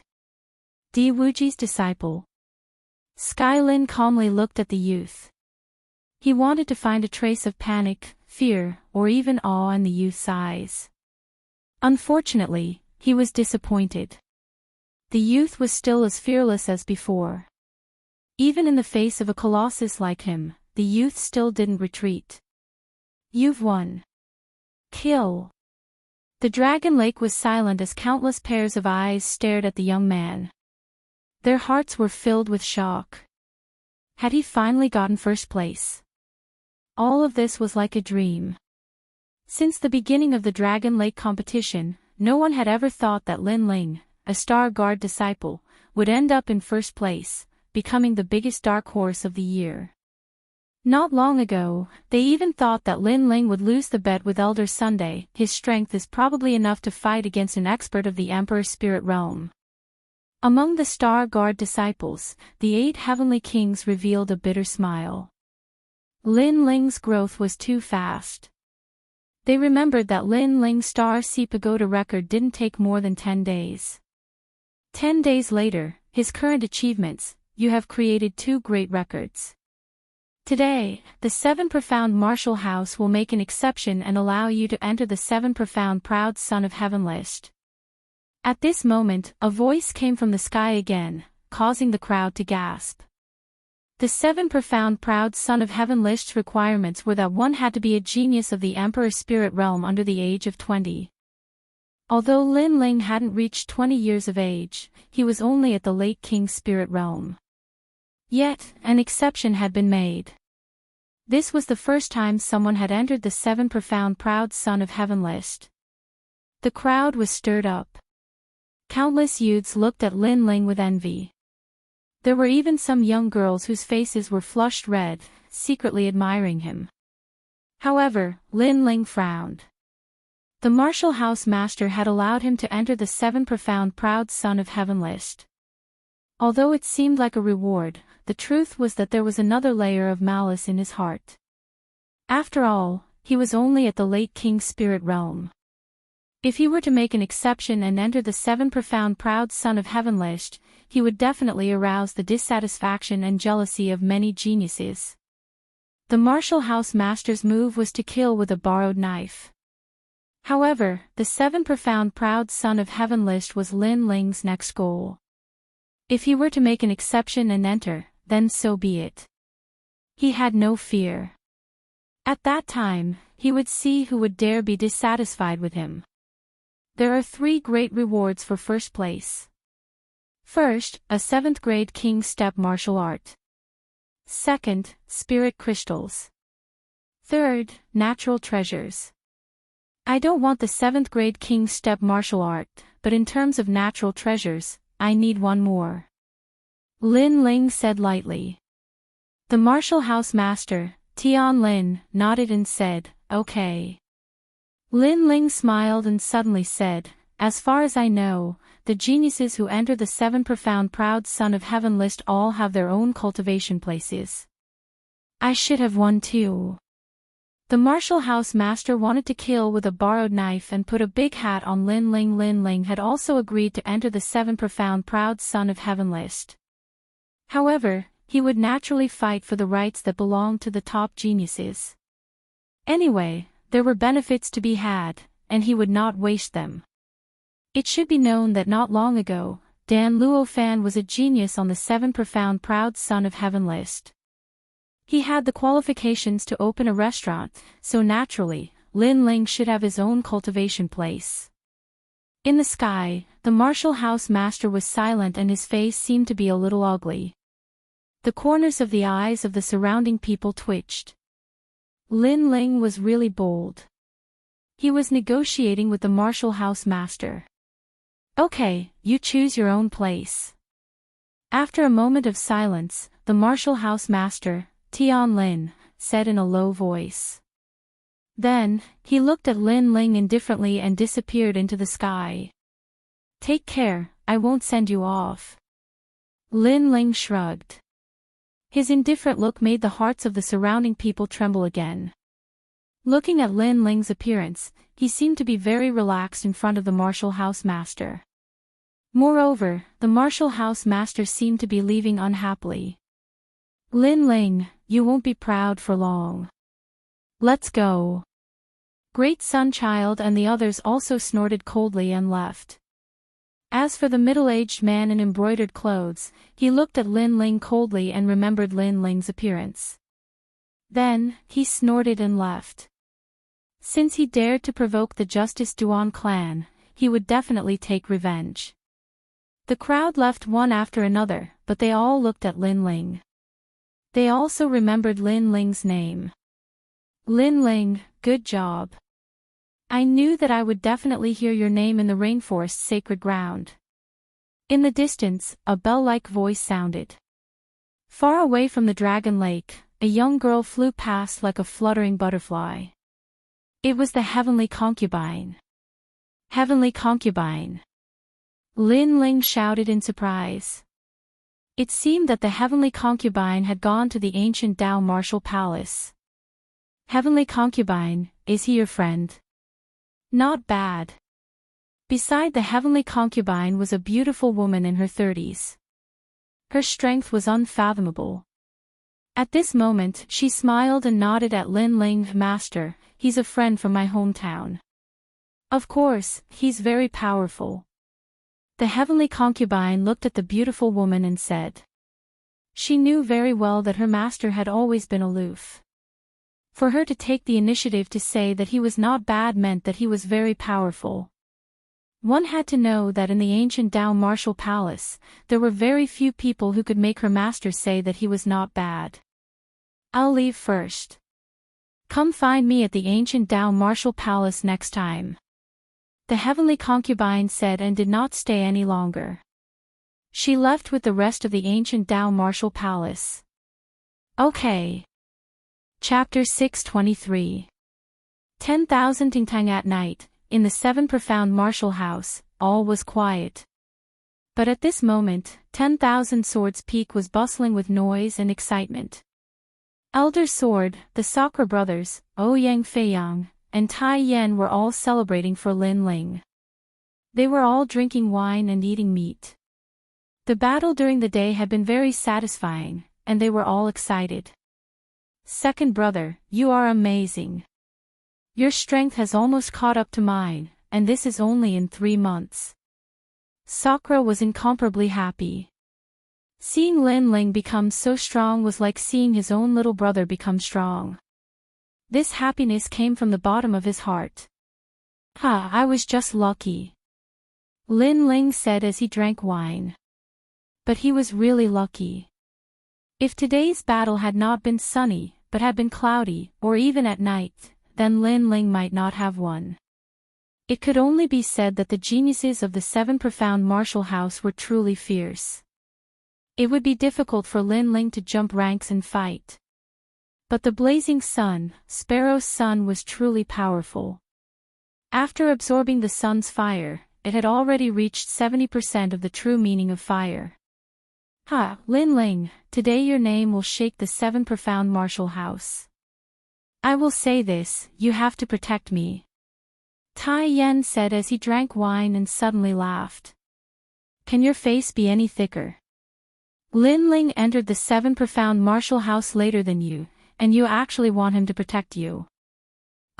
Di Wuji's disciple. Skylin calmly looked at the youth. He wanted to find a trace of panic, fear, or even awe in the youth's eyes. Unfortunately, he was disappointed. The youth was still as fearless as before. Even in the face of a colossus like him, the youth still didn't retreat. You've won. Kill. The Dragon Lake was silent as countless pairs of eyes stared at the young man. Their hearts were filled with shock. Had he finally gotten first place? All of this was like a dream. Since the beginning of the Dragon Lake competition, no one had ever thought that Lin Ling, a Star Guard disciple, would end up in first place, becoming the biggest dark horse of the year. Not long ago, they even thought that Lin Ling would lose the bet with Elder Sunday. His strength is probably enough to fight against an expert of the Emperor's spirit realm. Among the Star Guard disciples, the 8 heavenly kings revealed a bitter smile. Lin Ling's growth was too fast. They remembered that Lin Ling's Star Sea Pagoda record didn't take more than 10 days. 10 days later, his current achievements, you have created 2 great records. Today, the 7 Profound Martial House will make an exception and allow you to enter the 7 Profound Proud Son of Heaven list. At this moment, a voice came from the sky again, causing the crowd to gasp. The 7 Profound Proud Son of Heaven list's requirements were that one had to be a genius of the Emperor's spirit realm under the age of 20. Although Lin Ling hadn't reached 20 years of age, he was only at the late King's spirit realm. Yet, an exception had been made. This was the first time someone had entered the 7 Profound Proud Son of Heaven list. The crowd was stirred up. Countless youths looked at Lin Ling with envy. There were even some young girls whose faces were flushed red, secretly admiring him. However, Lin Ling frowned. The martial house master had allowed him to enter the 7 profound proud son of heaven list. Although it seemed like a reward, the truth was that there was another layer of malice in his heart. After all, he was only at the late king's spirit realm. If he were to make an exception and enter the 7 profound proud son of heaven list, he would definitely arouse the dissatisfaction and jealousy of many geniuses. The martial house master's move was to kill with a borrowed knife. However, the 7 profound proud son of heaven list was Lin Ling's next goal. If he were to make an exception and enter, then so be it. He had no fear. At that time, he would see who would dare be dissatisfied with him. There are 3 great rewards for first place. First, a 7th grade king's step martial art. Second, spirit crystals. Third, natural treasures. I don't want the 7th grade king's step martial art, but in terms of natural treasures, I need one more. Lin Ling said lightly. The martial house master, Tian Lin, nodded and said, okay. Lin Ling smiled and suddenly said, as far as I know, the geniuses who enter the 7 profound proud son of heaven list all have their own cultivation places. I should have one too. The martial house master wanted to kill with a borrowed knife and put a big hat on Lin Ling. Lin Ling had also agreed to enter the 7 profound proud son of heaven list. However, he would naturally fight for the rights that belonged to the top geniuses. Anyway, there were benefits to be had, and he would not waste them. It should be known that not long ago, Dan Luofan was a genius on the 7 profound proud son of heaven list. He had the qualifications to open a restaurant, so naturally, Lin Ling should have his own cultivation place. In the sky, the martial house master was silent and his face seemed to be a little ugly. The corners of the eyes of the surrounding people twitched. Lin Ling was really bold. He was negotiating with the martial house master. Okay, you choose your own place. After a moment of silence, the martial house master, Tian Lin, said in a low voice. Then, he looked at Lin Ling indifferently and disappeared into the sky. Take care, I won't send you off. Lin Ling shrugged. His indifferent look made the hearts of the surrounding people tremble again. Looking at Lin Ling's appearance, he seemed to be very relaxed in front of the martial house master. Moreover, the martial house master seemed to be leaving unhappily. Lin Ling, you won't be proud for long. Let's go. Great Sun Child and the others also snorted coldly and left. As for the middle-aged man in embroidered clothes, he looked at Lin Ling coldly and remembered Lin Ling's appearance. Then, he snorted and left. Since he dared to provoke the Justice Duan clan, he would definitely take revenge. The crowd left one after another, but they all looked at Lin Ling. They also remembered Lin Ling's name. Lin Ling, good job. I knew that I would definitely hear your name in the rainforest's sacred ground. In the distance, a bell-like voice sounded. Far away from the Dragon Lake, a young girl flew past like a fluttering butterfly. It was the heavenly concubine. Heavenly concubine. Lin Ling shouted in surprise. It seemed that the heavenly concubine had gone to the ancient Tao martial palace. Heavenly concubine, is he your friend? Not bad. Beside the heavenly concubine was a beautiful woman in her 30s. Her strength was unfathomable. At this moment, she smiled and nodded at Lin Ling. Master, he's a friend from my hometown. Of course, he's very powerful. The heavenly concubine looked at the beautiful woman and said. She knew very well that her master had always been aloof. For her to take the initiative to say that he was not bad meant that he was very powerful. One had to know that in the ancient Tao martial palace, there were very few people who could make her master say that he was not bad. I'll leave first. Come find me at the ancient Tao martial palace next time. The heavenly concubine said and did not stay any longer. She left with the rest of the ancient Tao martial palace. Okay. Chapter 623. 10,000 Tingtang at night, in the seven profound martial house, all was quiet. But at this moment, 10,000 Swords Peak was bustling with noise and excitement. Elder Sword, the Sakra brothers, Ouyang Feiyang, and Tai Yan were all celebrating for Lin Ling. They were all drinking wine and eating meat. The battle during the day had been very satisfying, and they were all excited. Second brother, you are amazing. Your strength has almost caught up to mine, and this is only in 3 months. Sakra was incomparably happy. Seeing Lin Ling become so strong was like seeing his own little brother become strong. This happiness came from the bottom of his heart. I was just lucky. Lin Ling said as he drank wine. But he was really lucky. If today's battle had not been sunny, but had been cloudy, or even at night, then Lin Ling might not have won. It could only be said that the geniuses of the seven profound martial house were truly fierce. It would be difficult for Lin Ling to jump ranks and fight. But the blazing sun, Sparrow's sun, was truly powerful. After absorbing the sun's fire, it had already reached 70% of the true meaning of fire. Lin Ling, today your name will shake the seven profound martial house. I will say this, you have to protect me. Tai Yan said as he drank wine and suddenly laughed. Can your face be any thicker? Lin Ling entered the seven profound martial house later than you, and you actually want him to protect you.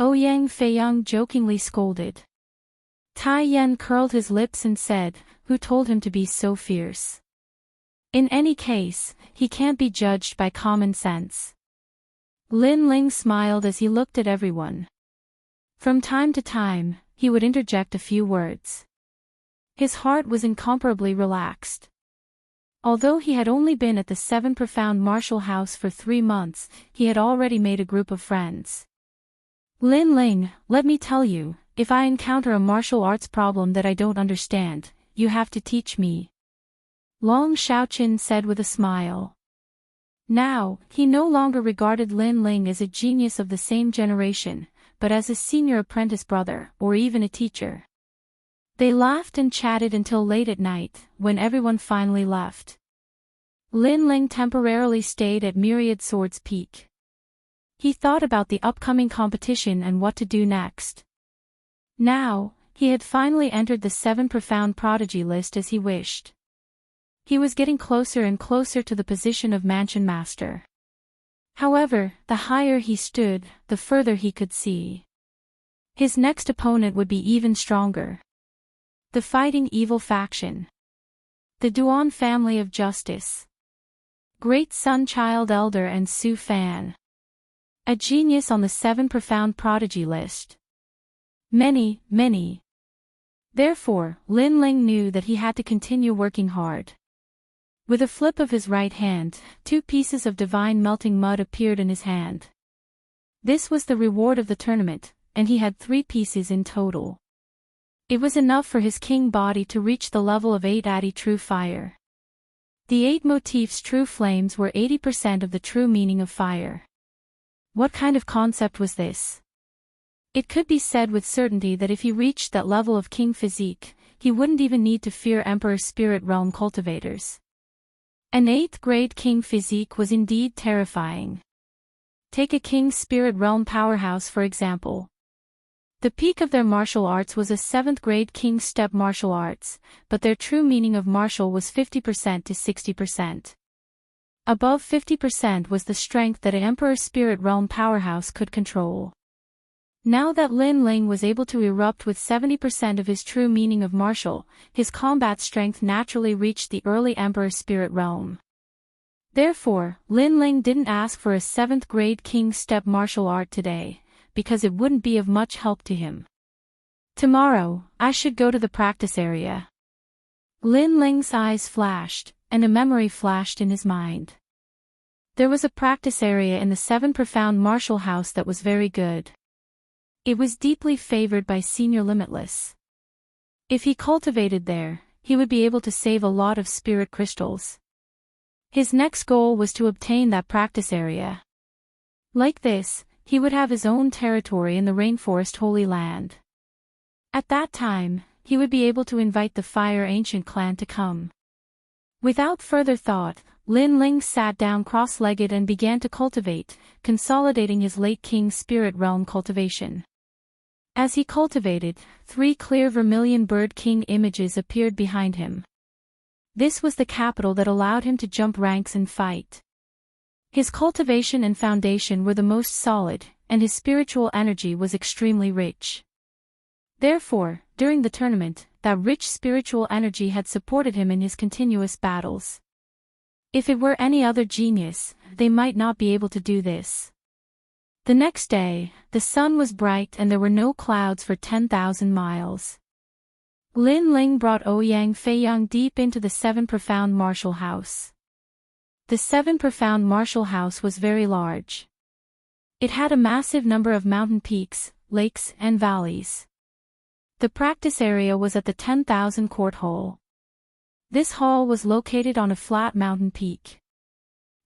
Ouyang Feiyang jokingly scolded. Tai Yan curled his lips and said, who told him to be so fierce? In any case, he can't be judged by common sense. Lin Ling smiled as he looked at everyone. From time to time, he would interject a few words. His heart was incomparably relaxed. Although he had only been at the seven profound martial house for 3 months, he had already made a group of friends. Lin Ling, let me tell you, if I encounter a martial arts problem that I don't understand, you have to teach me. Long Shaoqin said with a smile. Now, he no longer regarded Lin Ling as a genius of the same generation, but as a senior apprentice brother, or even a teacher. They laughed and chatted until late at night, when everyone finally left. Lin Ling temporarily stayed at Myriad Swords Peak. He thought about the upcoming competition and what to do next. Now, he had finally entered the seven profound prodigy list as he wished. He was getting closer and closer to the position of Mansion Master. However, the higher he stood, the further he could see. His next opponent would be even stronger. The Fighting Evil Faction. The Duan Family of Justice. Great Sun Child Elder and Su Fan. A genius on the seven profound prodigy list. Many, many. Therefore, Lin Ling knew that he had to continue working hard. With a flip of his right hand, 2 pieces of divine melting mud appeared in his hand. This was the reward of the tournament, and he had 3 pieces in total. It was enough for his king body to reach the level of 8 Adi true fire. The 8 motifs true flames were 80% of the true meaning of fire. What kind of concept was this? It could be said with certainty that if he reached that level of king physique, he wouldn't even need to fear Emperor Spirit Realm cultivators. An 8th grade king physique was indeed terrifying. Take a king spirit realm powerhouse for example. The peak of their martial arts was a 7th grade king step martial arts, but their true meaning of martial was 50% to 60%. Above 50% was the strength that an Emperor Spirit Realm powerhouse could control. Now that Lin Ling was able to erupt with 70% of his true meaning of martial, his combat strength naturally reached the early Emperor Spirit Realm. Therefore, Lin Ling didn't ask for a 7th grade king step martial art today, because it wouldn't be of much help to him. Tomorrow, I should go to the practice area. Lin Ling's eyes flashed, and a memory flashed in his mind. There was a practice area in the 7 profound martial house that was very good. It was deeply favored by Senior Limitless. If he cultivated there, he would be able to save a lot of spirit crystals. His next goal was to obtain that practice area. Like this, he would have his own territory in the rainforest Holy Land. At that time, he would be able to invite the Fire Ancient clan to come. Without further thought, Lin Ling sat down cross-legged and began to cultivate, consolidating his late king's spirit realm cultivation. As he cultivated, 3 clear vermilion bird king images appeared behind him. This was the capital that allowed him to jump ranks and fight. His cultivation and foundation were the most solid, and his spiritual energy was extremely rich. Therefore, during the tournament, that rich spiritual energy had supported him in his continuous battles. If it were any other genius, they might not be able to do this. The next day, the sun was bright and there were no clouds for 10,000 miles. Lin Ling brought Ouyang Feiyang deep into the 7 profound martial house. The 7 profound martial house was very large. It had a massive number of mountain peaks, lakes, and valleys. The practice area was at the 10,000 court hall. This hall was located on a flat mountain peak.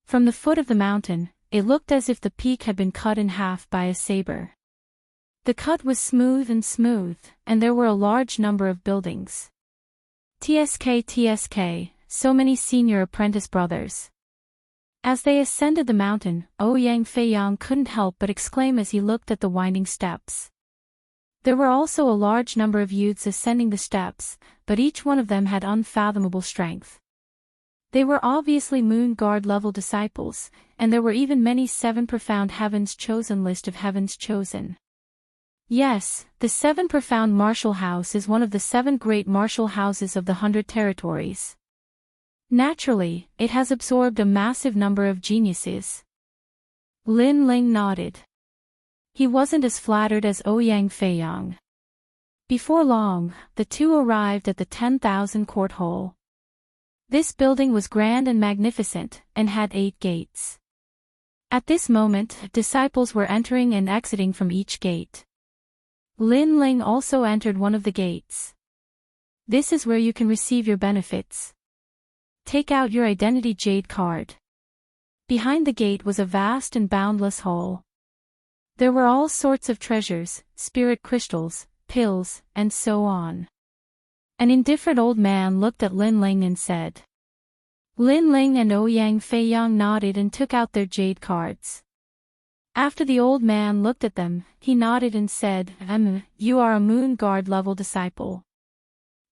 From the foot of the mountain, it looked as if the peak had been cut in half by a saber. The cut was smooth, and there were a large number of buildings. TSK, so many senior apprentice brothers. As they ascended the mountain, Ouyang Feiyang couldn't help but exclaim as he looked at the winding steps. There were also a large number of youths ascending the steps, but each one of them had unfathomable strength. They were obviously Moon Guard level disciples, and there were even many 7 profound heavens chosen list of heavens chosen. Yes, the 7 profound martial house is one of the 7 great martial houses of the 100 territories. Naturally, it has absorbed a massive number of geniuses. Lin Ling nodded. He wasn't as flattered as Ouyang Feiyang. Before long, the two arrived at the 10,000 court hall. This building was grand and magnificent, and had 8 gates. At this moment, disciples were entering and exiting from each gate. Lin Ling also entered one of the gates. This is where you can receive your benefits. Take out your identity jade card. Behind the gate was a vast and boundless hall. There were all sorts of treasures, spirit crystals, pills, and so on. An indifferent old man looked at Lin Ling and said. Lin Ling and Ouyang Feiyang nodded and took out their jade cards. After the old man looked at them, he nodded and said, You are a Moon Guard level disciple.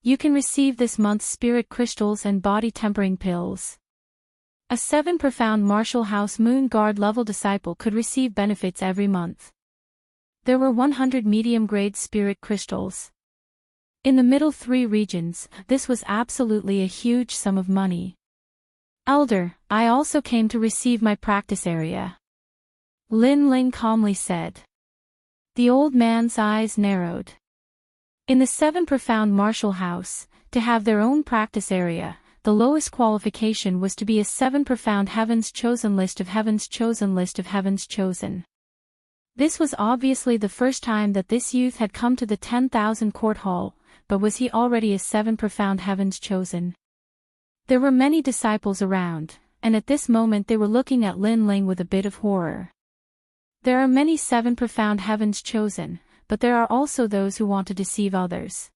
You can receive this month's spirit crystals and body tempering pills. A 7 profound martial house Moon Guard level disciple could receive benefits every month. There were 100 medium-grade spirit crystals. In the middle 3 regions, this was absolutely a huge sum of money. Elder, I also came to receive my practice area. Lin Ling calmly said. The old man's eyes narrowed. In the 7 profound martial house, to have their own practice area, the lowest qualification was to be a 7 profound heavens chosen list of heavens chosen list of heavens chosen. This was obviously the first time that this youth had come to the 10,000 court hall, but was he already a 7 profound heavens chosen? There were many disciples around, and at this moment they were looking at Lin Ling with a bit of horror. There are many 7 profound heavens chosen, but there are also those who want to deceive others.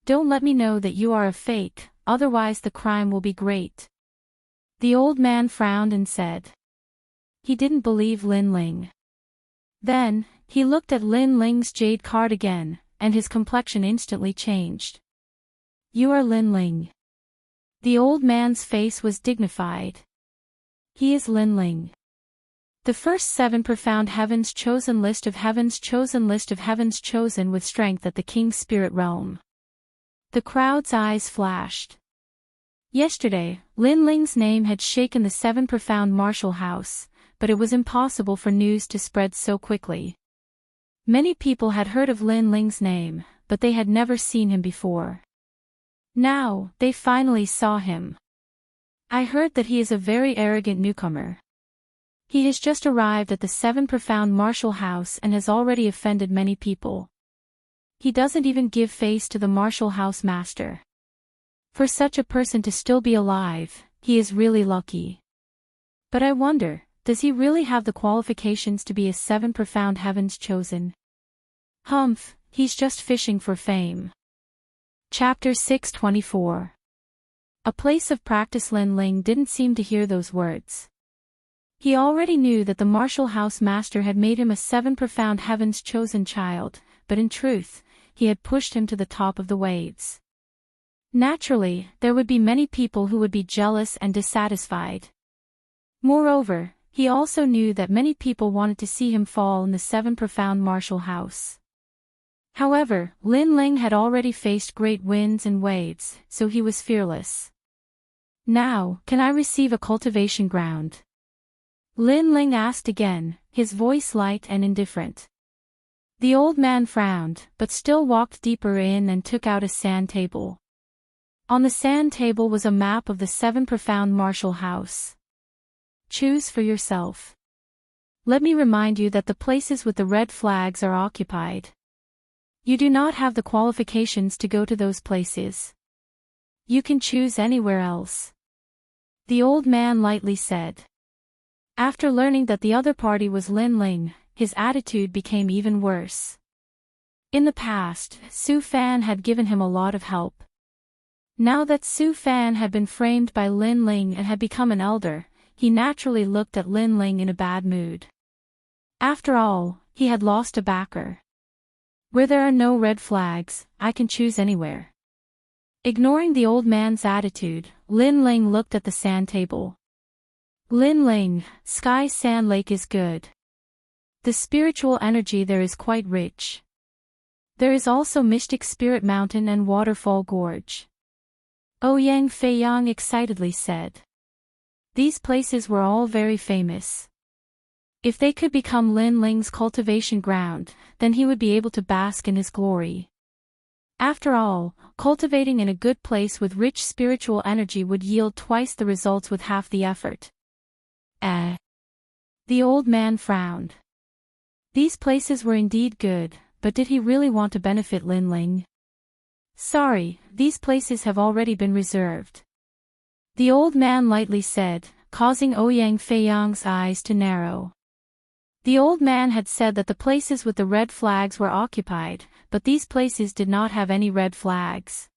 Don't let me know that you are a fake, otherwise the crime will be great. The old man frowned and said. He didn't believe Lin Ling. Then, he looked at Lin Ling's jade card again, and his complexion instantly changed. You are Lin Ling. The old man's face was dignified. He is Lin Ling. The first 7 profound heavens chosen list of heavens chosen list of heavens chosen with strength at the king's spirit realm. The crowd's eyes flashed. Yesterday, Lin Ling's name had shaken the 7 profound martial house, but it was impossible for news to spread so quickly. Many people had heard of Lin Ling's name, but they had never seen him before. Now, they finally saw him. I heard that he is a very arrogant newcomer. He has just arrived at the 7 profound martial house and has already offended many people. He doesn't even give face to the martial house master. For such a person to still be alive, he is really lucky. But I wonder, does he really have the qualifications to be a 7 profound heavens chosen? Humph, he's just fishing for fame. Chapter 624. A place of practice. Lin Ling didn't seem to hear those words. He already knew that the martial house master had made him a 7 profound heavens chosen child, but in truth, he had pushed him to the top of the waves. Naturally, there would be many people who would be jealous and dissatisfied. Moreover, he also knew that many people wanted to see him fall in the 7 profound martial house. However, Lin Ling had already faced great winds and waves, so he was fearless. Now, can I receive a cultivation ground? Lin Ling asked again, his voice light and indifferent. The old man frowned, but still walked deeper in and took out a sand table. On the sand table was a map of the 7 profound martial house. Choose for yourself. Let me remind you that the places with the red flags are occupied. You do not have the qualifications to go to those places. You can choose anywhere else. The old man lightly said. After learning that the other party was Lin Ling, his attitude became even worse. In the past, Su Fan had given him a lot of help. Now that Su Fan had been framed by Lin Ling and had become an elder, he naturally looked at Lin Ling in a bad mood. After all, he had lost a backer. Where there are no red flags, I can choose anywhere. Ignoring the old man's attitude, Lin Ling looked at the sand table. Lin Ling, Sky Sand Lake is good. The spiritual energy there is quite rich. There is also Mystic Spirit Mountain and Waterfall Gorge. Ouyang Feiyang excitedly said. These places were all very famous. If they could become Lin Ling's cultivation ground, then he would be able to bask in his glory. After all, cultivating in a good place with rich spiritual energy would yield twice the results with half the effort. The old man frowned. These places were indeed good, but did he really want to benefit Lin Ling? Sorry, these places have already been reserved. The old man lightly said, causing Ouyang Feiyang's eyes to narrow. The old man had said that the places with the red flags were occupied, but these places did not have any red flags.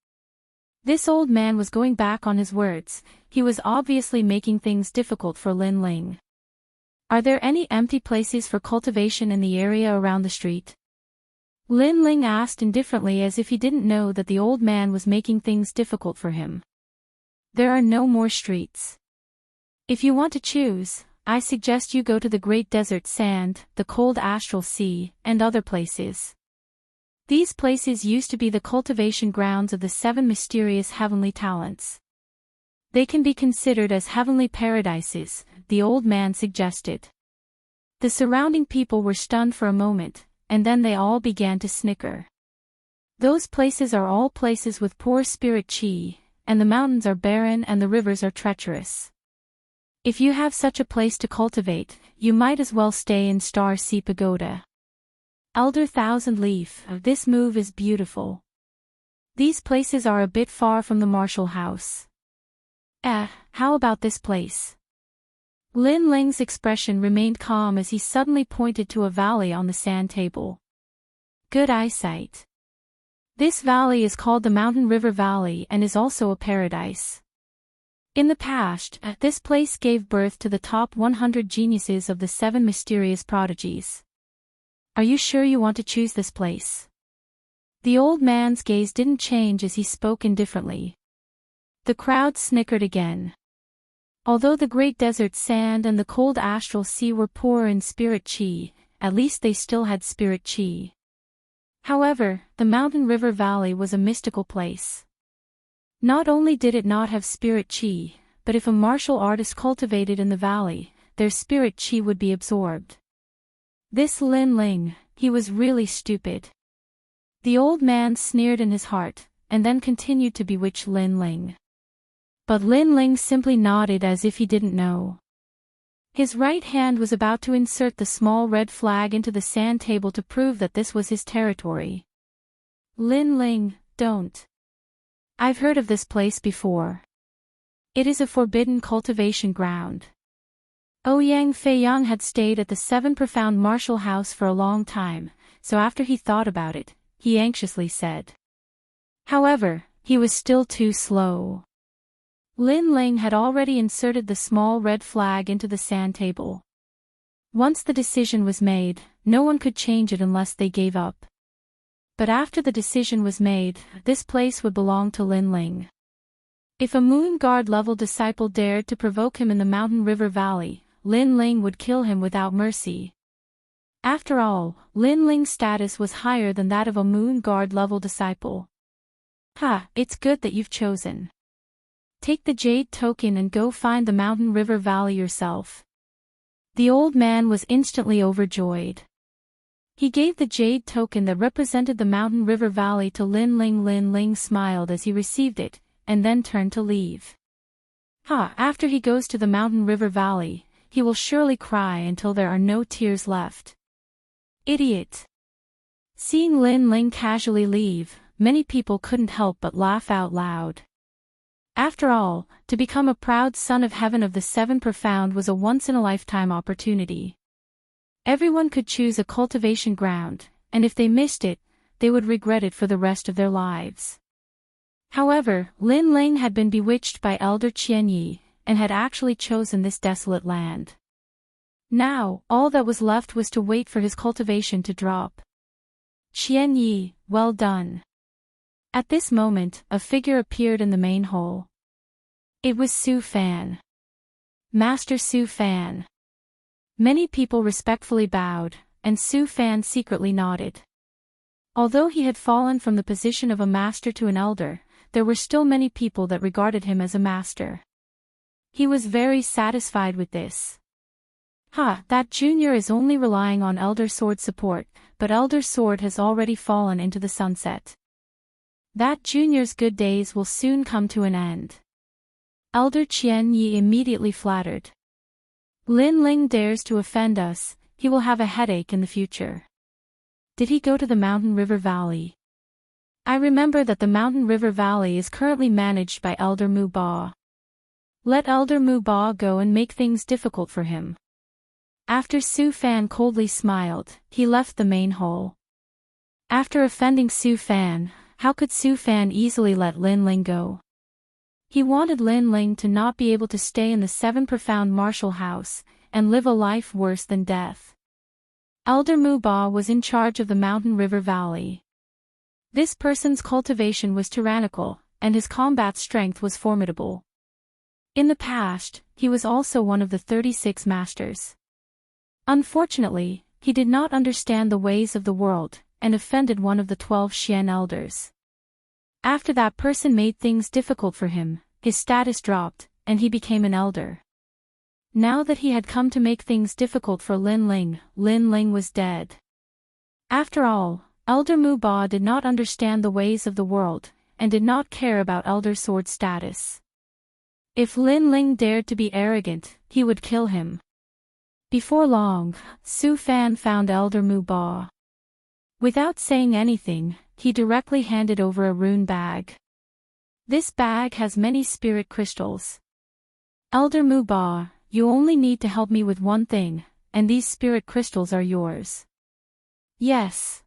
This old man was going back on his words. He was obviously making things difficult for Lin Ling. Are there any empty places for cultivation in the area around the street? Lin Ling asked indifferently as if he didn't know that the old man was making things difficult for him. There are no more streets. If you want to choose, I suggest you go to the Great Desert Sand, the Cold Astral Sea, and other places. These places used to be the cultivation grounds of the 7 mysterious heavenly talents. They can be considered as heavenly paradises, the old man suggested. The surrounding people were stunned for a moment, and then they all began to snicker. Those places are all places with poor spirit chi, and the mountains are barren and the rivers are treacherous. If you have such a place to cultivate, you might as well stay in Star Sea Pagoda. Elder Thousand Leaf, this move is beautiful. These places are a bit far from the martial house. How about this place? Lin Ling's expression remained calm as he suddenly pointed to a valley on the sand table. Good eyesight. This valley is called the Mountain River Valley and is also a paradise. In the past, this place gave birth to the top 100 geniuses of the 7 mysterious prodigies. Are you sure you want to choose this place? The old man's gaze didn't change as he spoke indifferently. The crowd snickered again. Although the Great Desert Sand and the Cold Astral Sea were poor in spirit chi, at least they still had spirit chi. However, the Mountain River Valley was a mystical place. Not only did it not have spirit chi, but if a martial artist cultivated in the valley, their spirit chi would be absorbed. This Lin Ling, he was really stupid. The old man sneered in his heart, and then continued to bewitch Lin Ling. But Lin Ling simply nodded as if he didn't know. His right hand was about to insert the small red flag into the sand table to prove that this was his territory. Lin Ling, don't. I've heard of this place before. It is a forbidden cultivation ground. Ouyang Feiyang had stayed at the Seven Profound Martial House for a long time, so after he thought about it, he anxiously said. However, he was still too slow. Lin Ling had already inserted the small red flag into the sand table. Once the decision was made, no one could change it unless they gave up. But after the decision was made, this place would belong to Lin Ling. If a Moon Guard level disciple dared to provoke him in the Mountain River Valley, Lin Ling would kill him without mercy. After all, Lin Ling's status was higher than that of a Moon Guard level disciple. It's good that you've chosen. Take the jade token and go find the Mountain River Valley yourself. The old man was instantly overjoyed. He gave the jade token that represented the Mountain River Valley to Lin Ling. Lin Ling smiled as he received it, and then turned to leave. After he goes to the Mountain River Valley, he will surely cry until there are no tears left. Idiot. Seeing Lin Ling casually leave, many people couldn't help but laugh out loud. After all, to become a proud son of heaven of the Seven Profound was a once-in-a-lifetime opportunity. Everyone could choose a cultivation ground, and if they missed it, they would regret it for the rest of their lives. However, Lin Ling had been bewitched by Elder Qian Yi, and had actually chosen this desolate land. Now, all that was left was to wait for his cultivation to drop. Qian Yi, well done. At this moment, a figure appeared in the main hall. It was Su Fan. Master Su Fan. Many people respectfully bowed, and Su Fan secretly nodded. Although he had fallen from the position of a master to an elder, there were still many people that regarded him as a master. He was very satisfied with this. That junior is only relying on Elder Sword support, but Elder Sword has already fallen into the sunset. That junior's good days will soon come to an end. Elder Qian Yi immediately flattered. Lin Ling dares to offend us, he will have a headache in the future. Did he go to the Mountain River Valley? I remember that the Mountain River Valley is currently managed by Elder Mu Ba. Let Elder Mu Ba go and make things difficult for him. After Su Fan coldly smiled, he left the main hall. After offending Su Fan, how could Su Fan easily let Lin Ling go? He wanted Lin Ling to not be able to stay in the Seven Profound Martial House, and live a life worse than death. Elder Mu Ba was in charge of the Mountain River Valley. This person's cultivation was tyrannical, and his combat strength was formidable. In the past, he was also one of the 36 masters. Unfortunately, he did not understand the ways of the world, and offended one of the 12 Xian elders. After that person made things difficult for him, his status dropped, and he became an elder. Now that he had come to make things difficult for Lin Ling was dead. After all, Elder Mu Ba did not understand the ways of the world, and did not care about Elder Sword's status. If Lin Ling dared to be arrogant, he would kill him. Before long, Su Fan found Elder Mu Ba. Without saying anything, he directly handed over a rune bag. This bag has many spirit crystals. Elder Mu Ba, you only need to help me with one thing, and these spirit crystals are yours. Yes.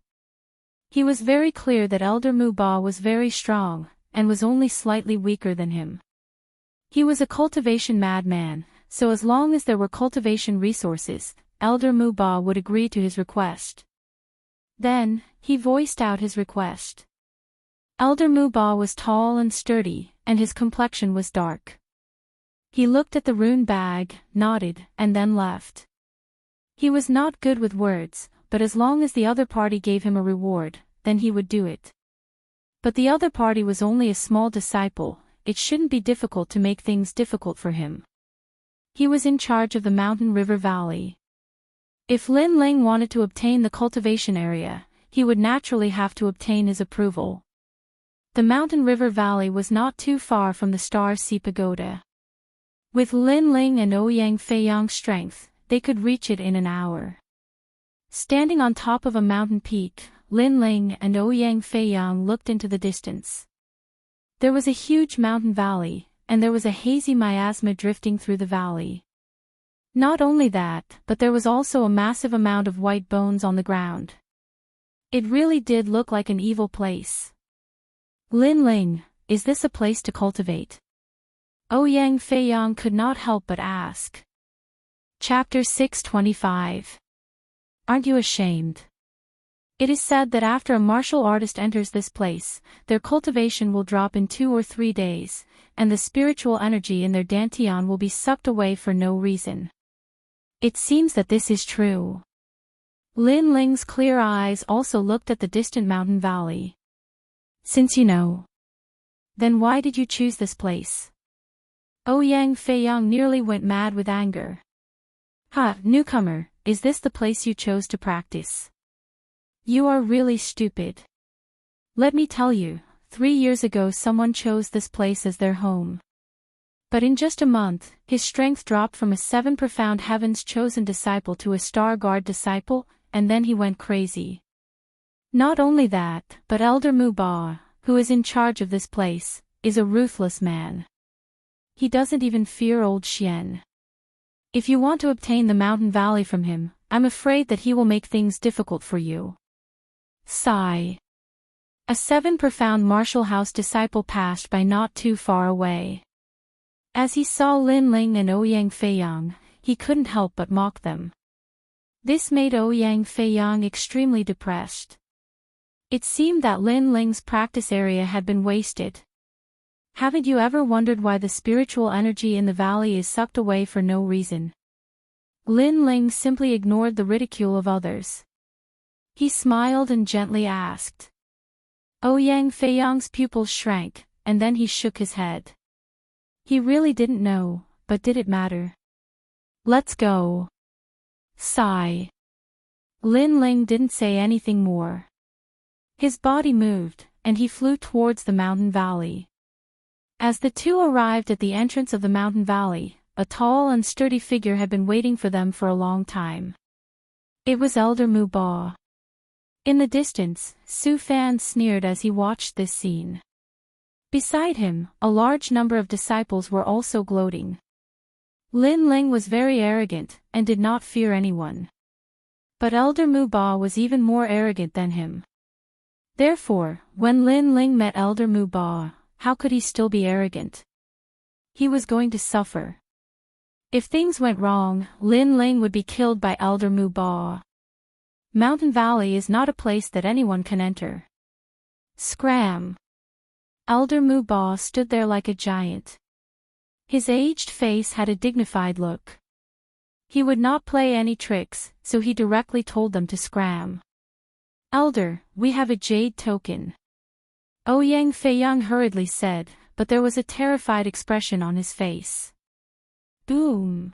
He was very clear that Elder Mu Ba was very strong, and was only slightly weaker than him. He was a cultivation madman, so as long as there were cultivation resources, Elder Mu Ba would agree to his request. Then, he voiced out his request. Elder Mu Ba was tall and sturdy, and his complexion was dark. He looked at the rune bag, nodded, and then left. He was not good with words, but as long as the other party gave him a reward, then he would do it. But the other party was only a small disciple, it shouldn't be difficult to make things difficult for him. He was in charge of the Mountain River Valley. If Lin Ling wanted to obtain the cultivation area, he would naturally have to obtain his approval. The Mountain River Valley was not too far from the Star Sea Pagoda. With Lin Ling and Ouyang Feiyang's strength, they could reach it in an hour. Standing on top of a mountain peak, Lin Ling and Ouyang Feiyang looked into the distance. There was a huge mountain valley, and there was a hazy miasma drifting through the valley. Not only that, but there was also a massive amount of white bones on the ground. It really did look like an evil place. Lin Ling, is this a place to cultivate? Ouyang Feiyang could not help but ask. Chapter 625. Aren't you ashamed? It is said that after a martial artist enters this place, their cultivation will drop in 2 or 3 days, and the spiritual energy in their dantian will be sucked away for no reason. It seems that this is true. Lin Ling's clear eyes also looked at the distant mountain valley. Since you know, then why did you choose this place? Ouyang Feiyang nearly went mad with anger. Ha, newcomer, is this the place you chose to practice? You are really stupid. Let me tell you, 3 years ago someone chose this place as their home. But in just a month, his strength dropped from a 7 profound heavens chosen disciple to a star guard disciple, and then he went crazy. Not only that, but Elder Mu Ba, who is in charge of this place, is a ruthless man. He doesn't even fear old Xian. If you want to obtain the mountain valley from him, I'm afraid that he will make things difficult for you. Sigh. A 7 profound martial house disciple passed by not too far away. As he saw Lin Ling and Ouyang Feiyang, he couldn't help but mock them. This made Ouyang Feiyang extremely depressed. It seemed that Lin Ling's practice area had been wasted. Haven't you ever wondered why the spiritual energy in the valley is sucked away for no reason? Lin Ling simply ignored the ridicule of others. He smiled and gently asked. Ouyang Feiyang's pupils shrank, and then he shook his head. He really didn't know, but did it matter? Let's go. Sigh. Lin Ling didn't say anything more. His body moved, and he flew towards the mountain valley. As the two arrived at the entrance of the mountain valley, a tall and sturdy figure had been waiting for them for a long time. It was Elder Mu Ba. In the distance, Su Fan sneered as he watched this scene. Beside him, a large number of disciples were also gloating. Lin Ling was very arrogant, and did not fear anyone. But Elder Mu Ba was even more arrogant than him. Therefore, when Lin Ling met Elder Mu Ba, how could he still be arrogant? He was going to suffer. If things went wrong, Lin Ling would be killed by Elder Mu Ba. Mountain Valley is not a place that anyone can enter. Scram! Elder Mu Ba stood there like a giant. His aged face had a dignified look. He would not play any tricks, so he directly told them to scram. Elder, we have a jade token. Ouyang Feiyang hurriedly said, but there was a terrified expression on his face. Boom!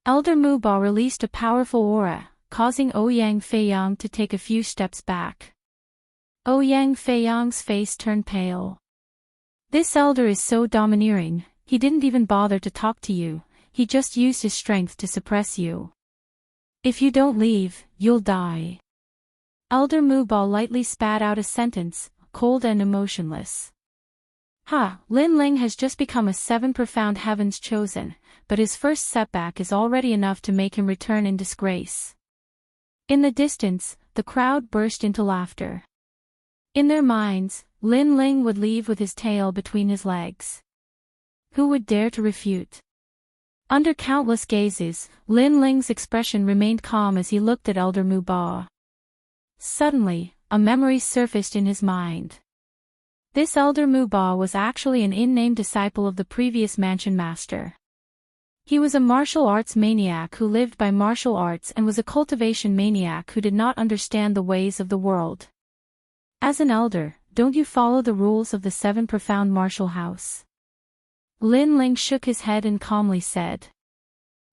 Elder Mu Ba released a powerful aura, causing Ouyang Feiyang to take a few steps back. Ouyang Feiyang's face turned pale. This elder is so domineering, he didn't even bother to talk to you, he just used his strength to suppress you. If you don't leave, you'll die. Elder Mu Ba lightly spat out a sentence, cold and emotionless. Ha, Lin Ling has just become a 7 profound heavens chosen, but his first setback is already enough to make him return in disgrace. In the distance, the crowd burst into laughter. In their minds, Lin Ling would leave with his tail between his legs. Who would dare to refute? Under countless gazes, Lin Ling's expression remained calm as he looked at Elder Mu Ba. Suddenly, a memory surfaced in his mind. This Elder Mu Ba was actually an in-name disciple of the previous mansion master. He was a martial arts maniac who lived by martial arts and was a cultivation maniac who did not understand the ways of the world. As an elder, don't you follow the rules of the 7 profound martial house? Lin Ling shook his head and calmly said.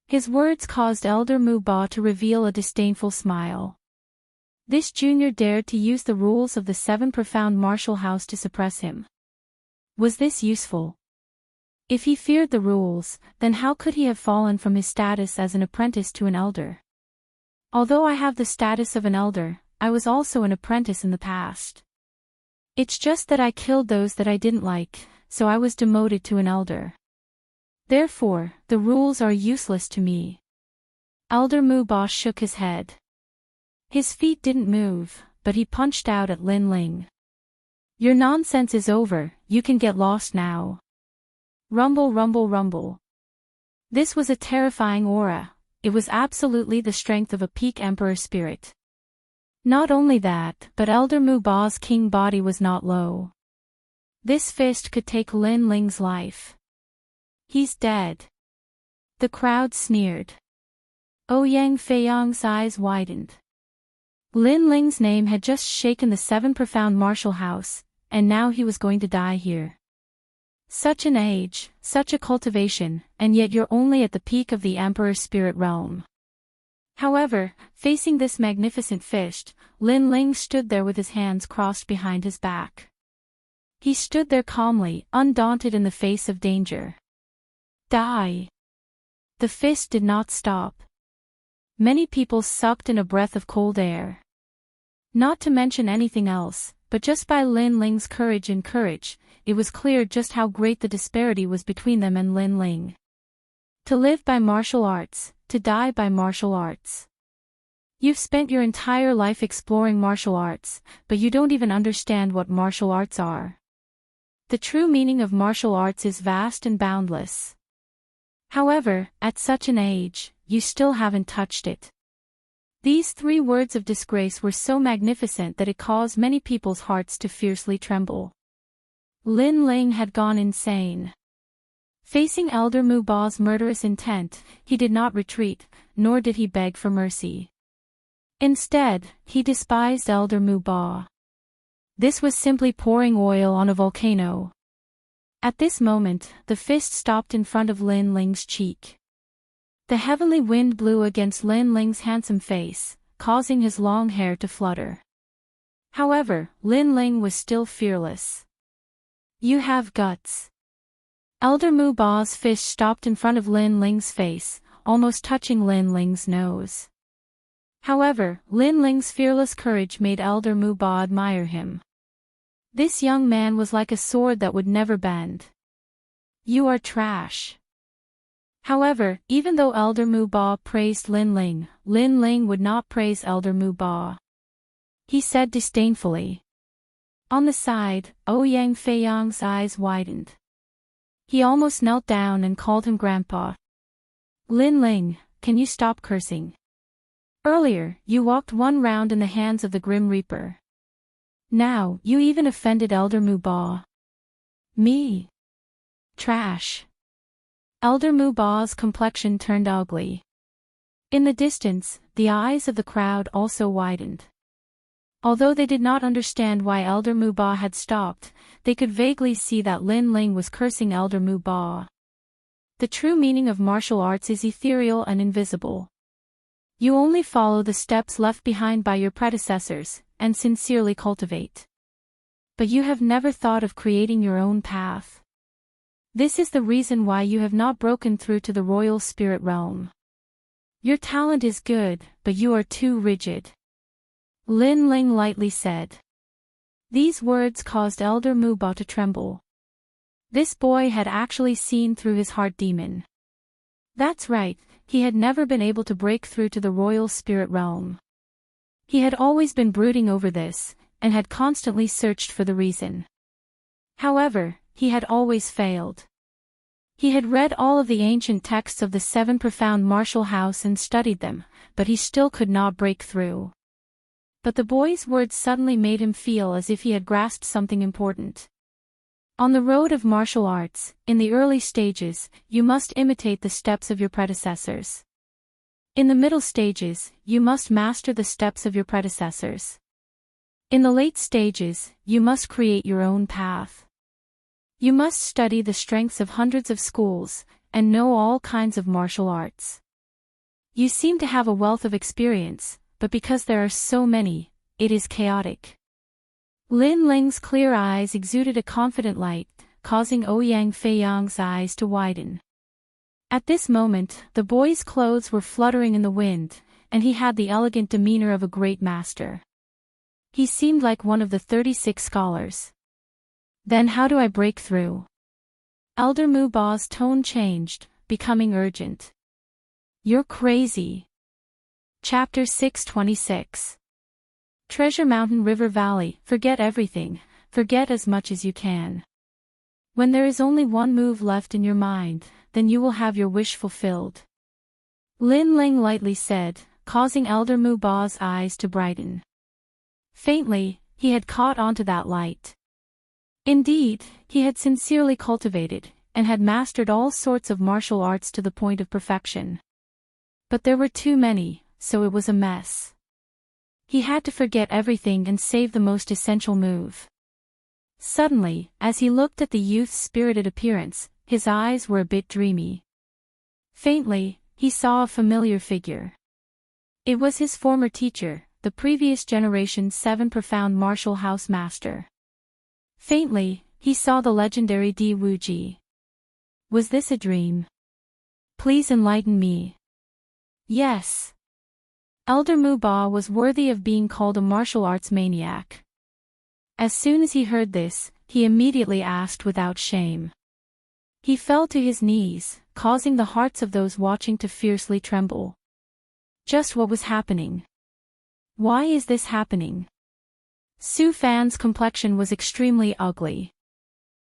His words caused Elder Mu Ba to reveal a disdainful smile. This junior dared to use the rules of the 7 profound martial house to suppress him. Was this useful? If he feared the rules, then how could he have fallen from his status as an apprentice to an elder? Although I have the status of an elder, I was also an apprentice in the past. It's just that I killed those that I didn't like, so I was demoted to an elder. Therefore, the rules are useless to me. Elder Muba shook his head. His feet didn't move, but he punched out at Lin Ling. Your nonsense is over, you can get lost now. Rumble, rumble, rumble. This was a terrifying aura. It was absolutely the strength of a peak emperor spirit. Not only that, but Elder Muba's king body was not low. This fist could take Lin Ling's life. He's dead. The crowd sneered. Ouyang Feiyang's eyes widened. Lin Ling's name had just shaken the 7 profound martial house, and now he was going to die here. Such an age, such a cultivation, and yet you're only at the peak of the Emperor's spirit realm. However, facing this magnificent fist, Lin Ling stood there with his hands crossed behind his back. He stood there calmly, undaunted in the face of danger. Die! The fist did not stop. Many people sucked in a breath of cold air. Not to mention anything else, but just by Lin Ling's courage, it was clear just how great the disparity was between them and Lin Ling. To live by martial arts, to die by martial arts. You've spent your entire life exploring martial arts, but you don't even understand what martial arts are. The true meaning of martial arts is vast and boundless. However, at such an age, you still haven't touched it. These 3 words of disgrace were so magnificent that it caused many people's hearts to fiercely tremble. Lin Ling had gone insane. Facing Elder Muba's murderous intent, he did not retreat, nor did he beg for mercy. Instead, he despised Elder Muba. This was simply pouring oil on a volcano. At this moment, the fist stopped in front of Lin Ling's cheek. The heavenly wind blew against Lin Ling's handsome face, causing his long hair to flutter. However, Lin Ling was still fearless. You have guts. Elder Muba's fist stopped in front of Lin Ling's face, almost touching Lin Ling's nose. However, Lin Ling's fearless courage made Elder Muba admire him. This young man was like a sword that would never bend. You are trash. However, even though Elder Muba praised Lin Ling would not praise Elder Muba. He said disdainfully. On the side, Ouyang Feiyang's eyes widened. He almost knelt down and called him Grandpa. Lin Ling, can you stop cursing? Earlier, you walked 1 round in the hands of the Grim Reaper. Now, you even offended Elder Muba. Me? Trash. Elder Muba's complexion turned ugly. In the distance, the eyes of the crowd also widened. Although they did not understand why Elder Muba had stopped, they could vaguely see that Lin Ling was cursing Elder Muba. The true meaning of martial arts is ethereal and invisible. You only follow the steps left behind by your predecessors, and sincerely cultivate. But you have never thought of creating your own path. This is the reason why you have not broken through to the royal spirit realm. Your talent is good, but you are too rigid. Lin Ling lightly said. These words caused Elder Muba to tremble. This boy had actually seen through his heart demon. That's right, he had never been able to break through to the royal spirit realm. He had always been brooding over this, and had constantly searched for the reason. However, he had always failed. He had read all of the ancient texts of the 7 profound martial house and studied them, but he still could not break through. But the boy's words suddenly made him feel as if he had grasped something important. On the road of martial arts, in the early stages, you must imitate the steps of your predecessors. In the middle stages, you must master the steps of your predecessors. In the late stages, you must create your own path. You must study the strengths of hundreds of schools, and know all kinds of martial arts. You seem to have a wealth of experience, but because there are so many, it is chaotic. Lin Ling's clear eyes exuded a confident light, causing Ouyang Feiyang's eyes to widen. At this moment, the boy's clothes were fluttering in the wind, and he had the elegant demeanor of a great master. He seemed like one of the 36 scholars. Then how do I break through? Elder Muba's tone changed, becoming urgent. You're crazy. Chapter 626. Treasure Mountain River Valley. Forget everything, forget as much as you can. When there is only one move left in your mind, then you will have your wish fulfilled. Lin Ling lightly said, causing Elder Muba's eyes to brighten. Faintly, he had caught onto that light. Indeed, he had sincerely cultivated, and had mastered all sorts of martial arts to the point of perfection. But there were too many, so it was a mess. He had to forget everything and save the most essential move. Suddenly, as he looked at the youth's spirited appearance, his eyes were a bit dreamy. Faintly, he saw a familiar figure. It was his former teacher, the previous generation's 7 profound martial house master. Faintly, he saw the legendary Di Wuji. Was this a dream? Please enlighten me. Yes. Elder Muba was worthy of being called a martial arts maniac. As soon as he heard this, he immediately asked without shame. He fell to his knees, causing the hearts of those watching to fiercely tremble. Just what was happening? Why is this happening? Su Fan's complexion was extremely ugly.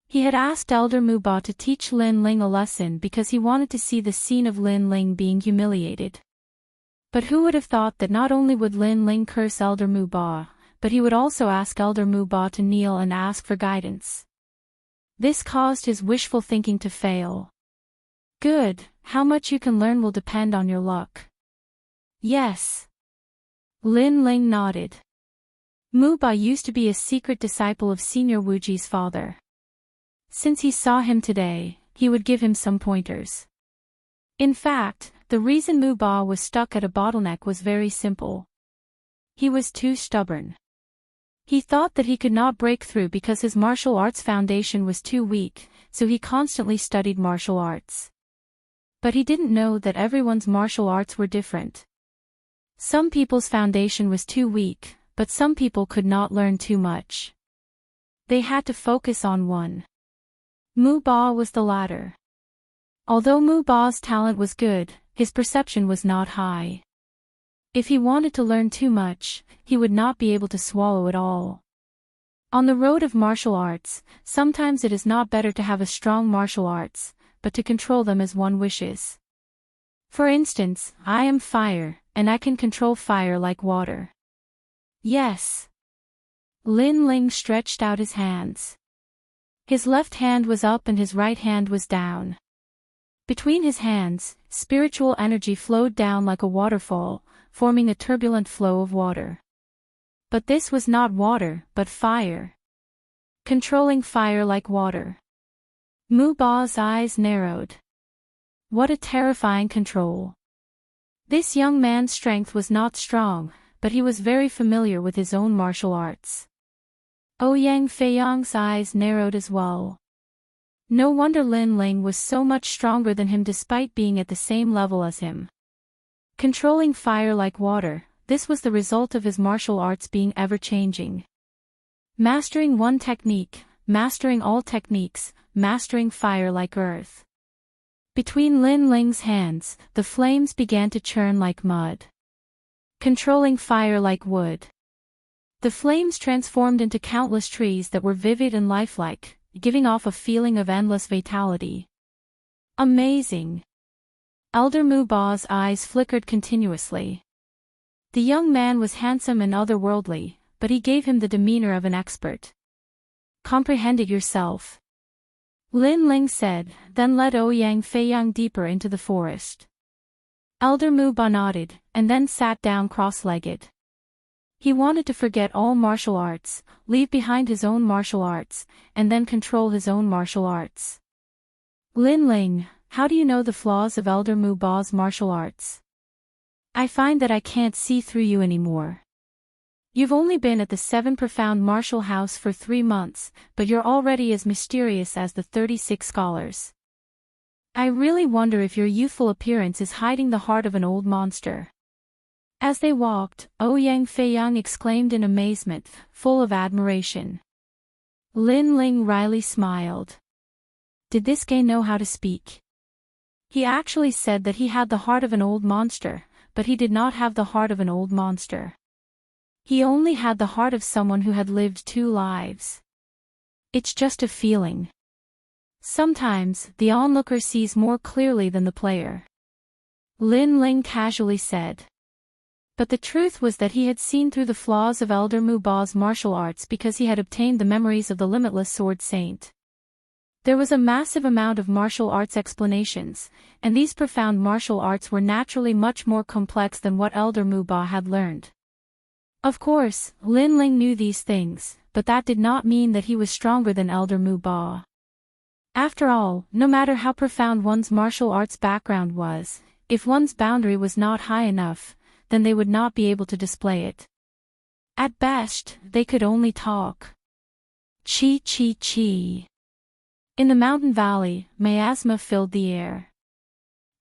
He had asked Elder Muba to teach Lin Ling a lesson because he wanted to see the scene of Lin Ling being humiliated. But who would have thought that not only would Lin Ling curse Elder Muba, but he would also ask Elder Muba to kneel and ask for guidance. This caused his wishful thinking to fail. Good, how much you can learn will depend on your luck. Yes. Lin Ling nodded. Muba used to be a secret disciple of Senior Wuji's father. Since he saw him today, he would give him some pointers. In fact, the reason Muba was stuck at a bottleneck was very simple. He was too stubborn. He thought that he could not break through because his martial arts foundation was too weak, so he constantly studied martial arts. But he didn't know that everyone's martial arts were different. Some people's foundation was too weak, but some people could not learn too much. They had to focus on one. Muba was the latter. Although Muba's talent was good, his perception was not high. If he wanted to learn too much, he would not be able to swallow it all. On the road of martial arts, sometimes it is not better to have a strong martial arts, but to control them as one wishes. For instance, I am fire, and I can control fire like water. Yes. Lin Ling stretched out his hands. His left hand was up and his right hand was down. Between his hands, spiritual energy flowed down like a waterfall, forming a turbulent flow of water. But this was not water, but fire. Controlling fire like water. Muba's eyes narrowed. What a terrifying control. This young man's strength was not strong, but he was very familiar with his own martial arts. Ouyang Feiyang's eyes narrowed as well. No wonder Lin Ling was so much stronger than him despite being at the same level as him. Controlling fire like water, this was the result of his martial arts being ever-changing. Mastering one technique, mastering all techniques, mastering fire like earth. Between Lin Ling's hands, the flames began to churn like mud. Controlling fire like wood. The flames transformed into countless trees that were vivid and lifelike, giving off a feeling of endless vitality. Amazing. Elder Muba's eyes flickered continuously. The young man was handsome and otherworldly, but he gave him the demeanor of an expert. Comprehend it yourself. Lin Ling said, then led Ouyang Feiyang deeper into the forest. Elder Muba nodded, and then sat down cross-legged. He wanted to forget all martial arts, leave behind his own martial arts, and then control his own martial arts. Lin Ling, how do you know the flaws of Elder Muba's martial arts? I find that I can't see through you anymore. You've only been at the 7 profound martial house for 3 months, but you're already as mysterious as the 36 scholars. I really wonder if your youthful appearance is hiding the heart of an old monster. As they walked, Ouyang Feiyang exclaimed in amazement, full of admiration. Lin Ling wryly smiled. Did this guy know how to speak? He actually said that he had the heart of an old monster, but he did not have the heart of an old monster. He only had the heart of someone who had lived 2 lives. It's just a feeling. Sometimes, the onlooker sees more clearly than the player. Lin Ling casually said. But the truth was that he had seen through the flaws of Elder Mu Ba's martial arts because he had obtained the memories of the limitless sword saint. There was a massive amount of martial arts explanations, and these profound martial arts were naturally much more complex than what Elder Mu Ba had learned. Of course, Lin Ling knew these things, but that did not mean that he was stronger than Elder Mu Ba. After all, no matter how profound one's martial arts background was, if one's boundary was not high enough, then they would not be able to display it. At best, they could only talk. Chi chi chi. In the mountain valley, miasma filled the air.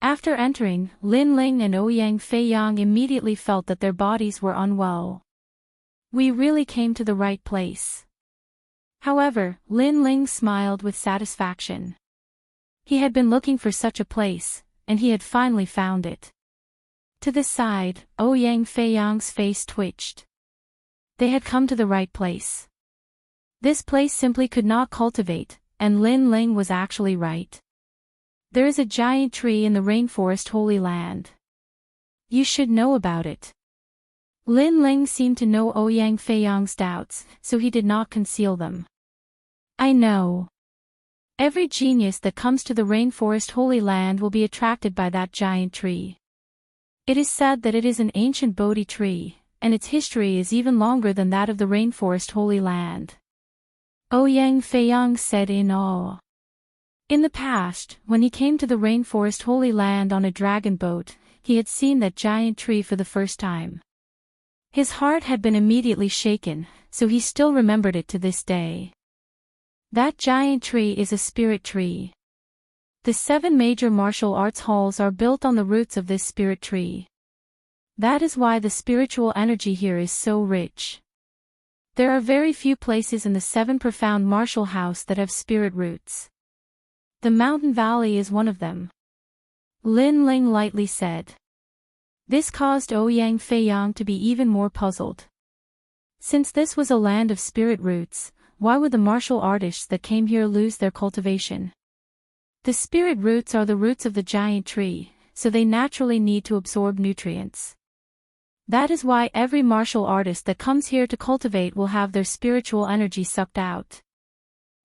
After entering, Lin Ling and Ouyang Feiyang immediately felt that their bodies were unwell. We really came to the right place. However, Lin Ling smiled with satisfaction. He had been looking for such a place, and he had finally found it. To the side, Ouyang Feiyang's face twitched. They had come to the right place. This place simply could not cultivate, and Lin Ling was actually right. There is a giant tree in the rainforest Holy Land. You should know about it. Lin Ling seemed to know Ouyang Feiyang's doubts, so he did not conceal them. I know. Every genius that comes to the rainforest Holy Land will be attracted by that giant tree. It is said that it is an ancient Bodhi tree, and its history is even longer than that of the rainforest Holy Land. Ouyang Feiyang said in awe. In the past, when he came to the rainforest Holy Land on a dragon boat, he had seen that giant tree for the first time. His heart had been immediately shaken, so he still remembered it to this day. That giant tree is a spirit tree. The 7 major martial arts halls are built on the roots of this spirit tree. That is why the spiritual energy here is so rich. There are very few places in the 7 profound martial house that have spirit roots. The mountain valley is one of them. Lin Ling lightly said. This caused Ouyang Feiyang to be even more puzzled. Since this was a land of spirit roots, why would the martial artists that came here lose their cultivation? The spirit roots are the roots of the giant tree, so they naturally need to absorb nutrients. That is why every martial artist that comes here to cultivate will have their spiritual energy sucked out.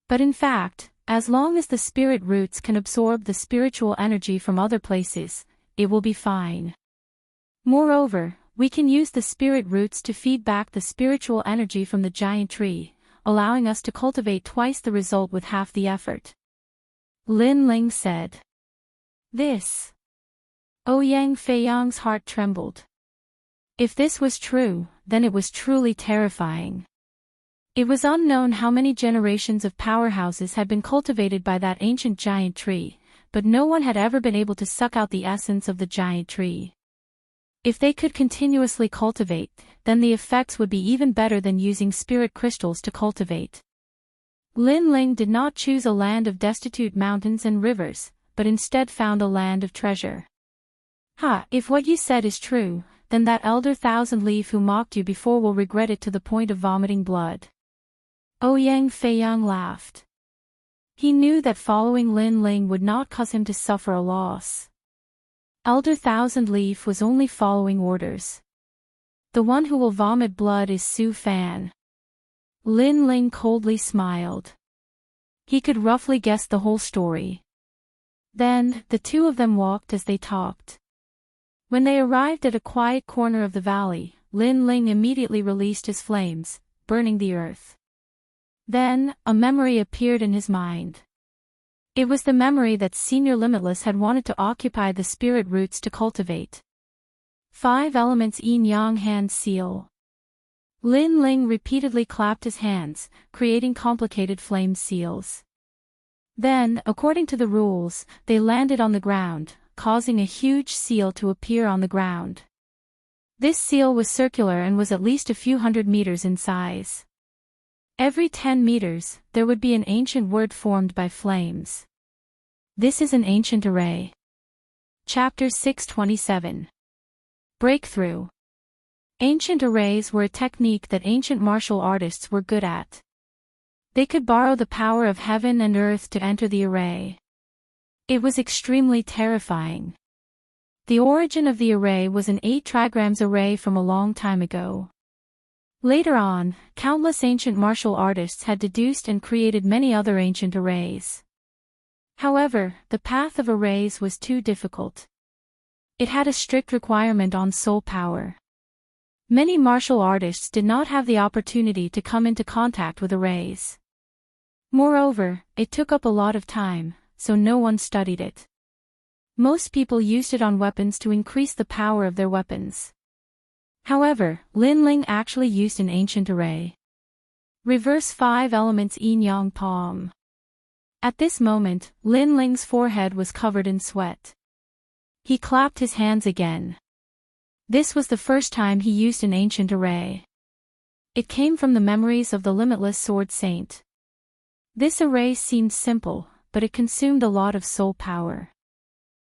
But in fact, as long as the spirit roots can absorb the spiritual energy from other places, it will be fine. Moreover, we can use the spirit roots to feed back the spiritual energy from the giant tree, allowing us to cultivate twice the result with half the effort. Lin Ling said. This. Ouyang Feiyang's heart trembled. If this was true, then it was truly terrifying. It was unknown how many generations of powerhouses had been cultivated by that ancient giant tree, but no one had ever been able to suck out the essence of the giant tree. If they could continuously cultivate, then the effects would be even better than using spirit crystals to cultivate. Lin Ling did not choose a land of destitute mountains and rivers, but instead found a land of treasure. If what you said is true, then that elder Thousand Leaf who mocked you before will regret it to the point of vomiting blood. Ouyang Feiyang laughed. He knew that following Lin Ling would not cause him to suffer a loss. Elder Thousand Leaf was only following orders. The one who will vomit blood is Su Fan. Lin Ling coldly smiled. He could roughly guess the whole story. Then, the two of them walked as they talked. When they arrived at a quiet corner of the valley, Lin Ling immediately released his flames, burning the earth. Then, a memory appeared in his mind. It was the memory that Senior Limitless had wanted to occupy the spirit roots to cultivate. 5 elements yin-yang hand seal. Lin Ling repeatedly clapped his hands, creating complicated flame seals. Then, according to the rules, they landed on the ground, causing a huge seal to appear on the ground. This seal was circular and was at least a few hundred meters in size. Every 10 meters, there would be an ancient word formed by flames. This is an ancient array. Chapter 627. Breakthrough. Ancient arrays were a technique that ancient martial artists were good at. They could borrow the power of heaven and earth to enter the array. It was extremely terrifying. The origin of the array was an 8 trigrams array from a long time ago. Later on, countless ancient martial artists had deduced and created many other ancient arrays. However, the path of arrays was too difficult. It had a strict requirement on soul power. Many martial artists did not have the opportunity to come into contact with arrays. Moreover, it took up a lot of time, so no one studied it. Most people used it on weapons to increase the power of their weapons. However, Lin Ling actually used an ancient array. Reverse 5 elements yin-yang palm. At this moment, Lin Ling's forehead was covered in sweat. He clapped his hands again. This was the first time he used an ancient array. It came from the memories of the limitless sword saint. This array seemed simple, but it consumed a lot of soul power.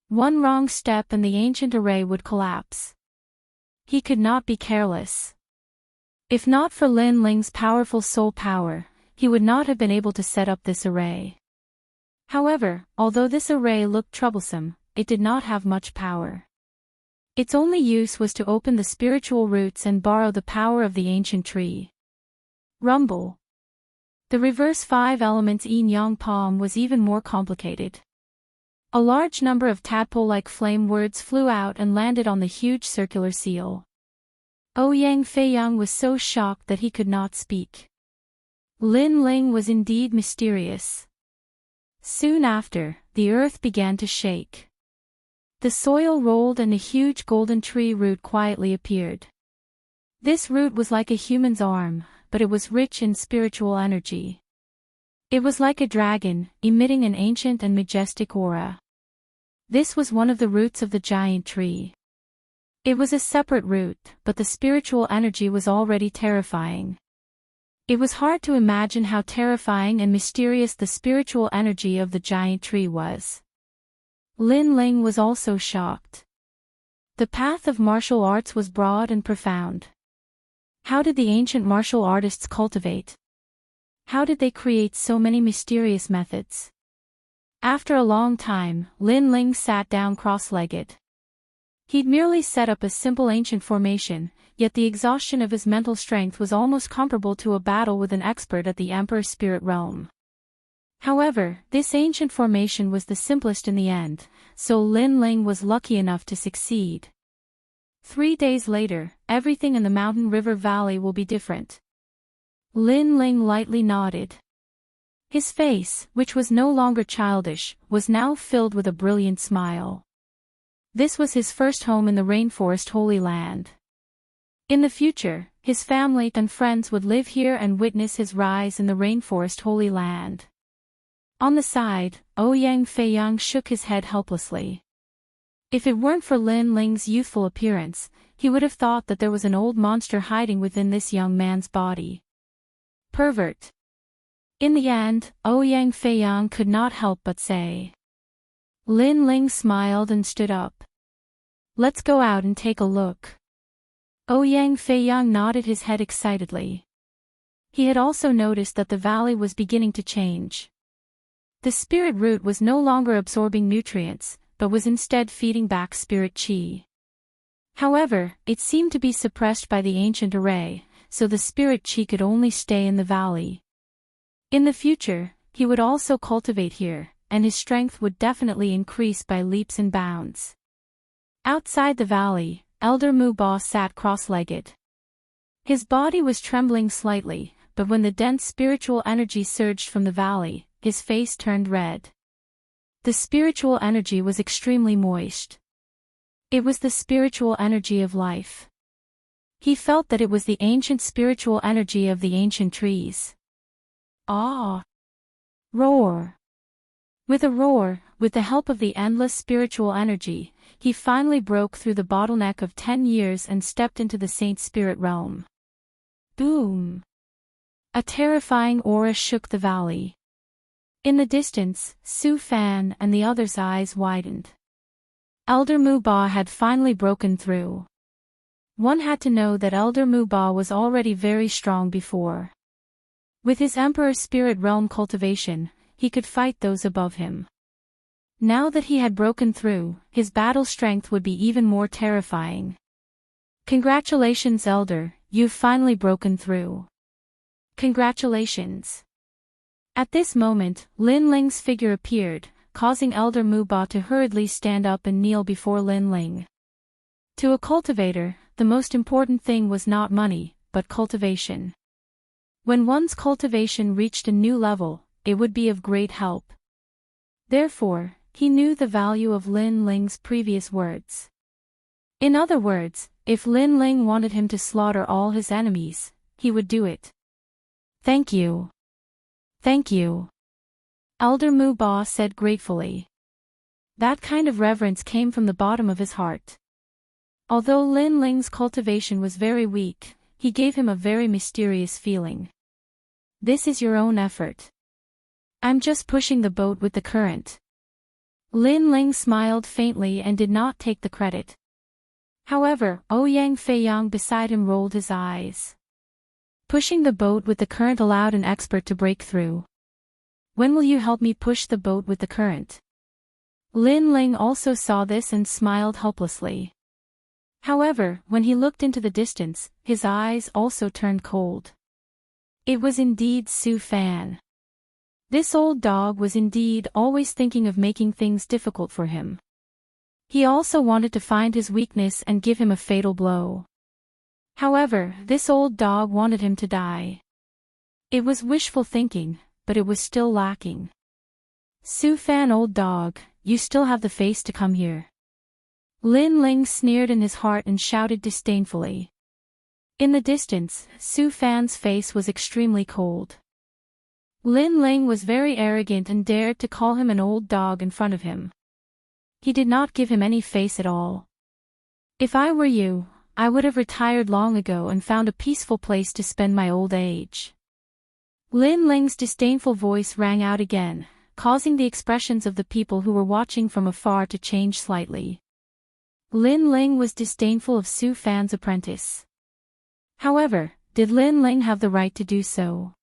One wrong step and the ancient array would collapse. He could not be careless. If not for Lin Ling's powerful soul power, he would not have been able to set up this array. However, although this array looked troublesome, it did not have much power. Its only use was to open the spiritual roots and borrow the power of the ancient tree. Rumble. The reverse 5 elements yin-yang palm was even more complicated. A large number of tadpole-like flame words flew out and landed on the huge circular seal. Ouyang Feiyang was so shocked that he could not speak. Lin Ling was indeed mysterious. Soon after, the earth began to shake. The soil rolled and a huge golden tree root quietly appeared. This root was like a human's arm, but it was rich in spiritual energy. It was like a dragon, emitting an ancient and majestic aura. This was one of the roots of the giant tree. It was a separate root, but the spiritual energy was already terrifying. It was hard to imagine how terrifying and mysterious the spiritual energy of the giant tree was. Lin Ling was also shocked. The path of martial arts was broad and profound. How did the ancient martial artists cultivate? How did they create so many mysterious methods? After a long time, Lin Ling sat down cross-legged. He'd merely set up a simple ancient formation, yet the exhaustion of his mental strength was almost comparable to a battle with an expert at the Emperor's spirit realm. However, this ancient formation was the simplest in the end, so Lin Ling was lucky enough to succeed. 3 days later, everything in the mountain river valley will be different. Lin Ling lightly nodded. His face, which was no longer childish, was now filled with a brilliant smile. This was his first home in the rainforest Holy Land. In the future, his family and friends would live here and witness his rise in the rainforest Holy Land. On the side, Ouyang Feiyang shook his head helplessly. If it weren't for Lin Ling's youthful appearance, he would have thought that there was an old monster hiding within this young man's body. Pervert. In the end, Ouyang Feiyang could not help but say. Lin Ling smiled and stood up. Let's go out and take a look. Ouyang Feiyang nodded his head excitedly. He had also noticed that the valley was beginning to change. The spirit root was no longer absorbing nutrients, but was instead feeding back spirit chi. However, it seemed to be suppressed by the ancient array, so the spirit chi could only stay in the valley. In the future, he would also cultivate here, and his strength would definitely increase by leaps and bounds. Outside the valley, Elder Mu Ba sat cross-legged. His body was trembling slightly, but when the dense spiritual energy surged from the valley, his face turned red. The spiritual energy was extremely moist. It was the spiritual energy of life. He felt that it was the ancient spiritual energy of the ancient trees. Ah! Roar! With a roar, with the help of the endless spiritual energy, he finally broke through the bottleneck of 10 years and stepped into the saint spirit realm. Boom! A terrifying aura shook the valley. In the distance, Su Fan and the others' eyes widened. Elder Muba had finally broken through. One had to know that Elder Muba was already very strong before. With his Emperor Spirit Realm cultivation, he could fight those above him. Now that he had broken through, his battle strength would be even more terrifying. Congratulations, Elder, you've finally broken through. Congratulations. At this moment, Lin Ling's figure appeared, causing Elder Muba to hurriedly stand up and kneel before Lin Ling. To a cultivator, the most important thing was not money, but cultivation. When one's cultivation reached a new level, it would be of great help. Therefore, he knew the value of Lin Ling's previous words. In other words, if Lin Ling wanted him to slaughter all his enemies, he would do it. Thank you. Thank you. Elder Muba said gratefully. That kind of reverence came from the bottom of his heart. Although Lin Ling's cultivation was very weak, he gave him a very mysterious feeling. This is your own effort. I'm just pushing the boat with the current. Lin Ling smiled faintly and did not take the credit. However, Ouyang Feiyang beside him rolled his eyes. Pushing the boat with the current allowed an expert to break through. When will you help me push the boat with the current? Lin Ling also saw this and smiled helplessly. However, when he looked into the distance, his eyes also turned cold. It was indeed Su Fan. This old dog was indeed always thinking of making things difficult for him. He also wanted to find his weakness and give him a fatal blow. However, this old dog wanted him to die. It was wishful thinking, but it was still lacking. Su Fan, old dog, you still have the face to come here. Lin Ling sneered in his heart and shouted disdainfully. In the distance, Su Fan's face was extremely cold. Lin Ling was very arrogant and dared to call him an old dog in front of him. He did not give him any face at all. If I were you, I would have retired long ago and found a peaceful place to spend my old age. Lin Ling's disdainful voice rang out again, causing the expressions of the people who were watching from afar to change slightly. Lin Ling was disdainful of Su Fan's apprentice. However, did Lin Ling have the right to do so?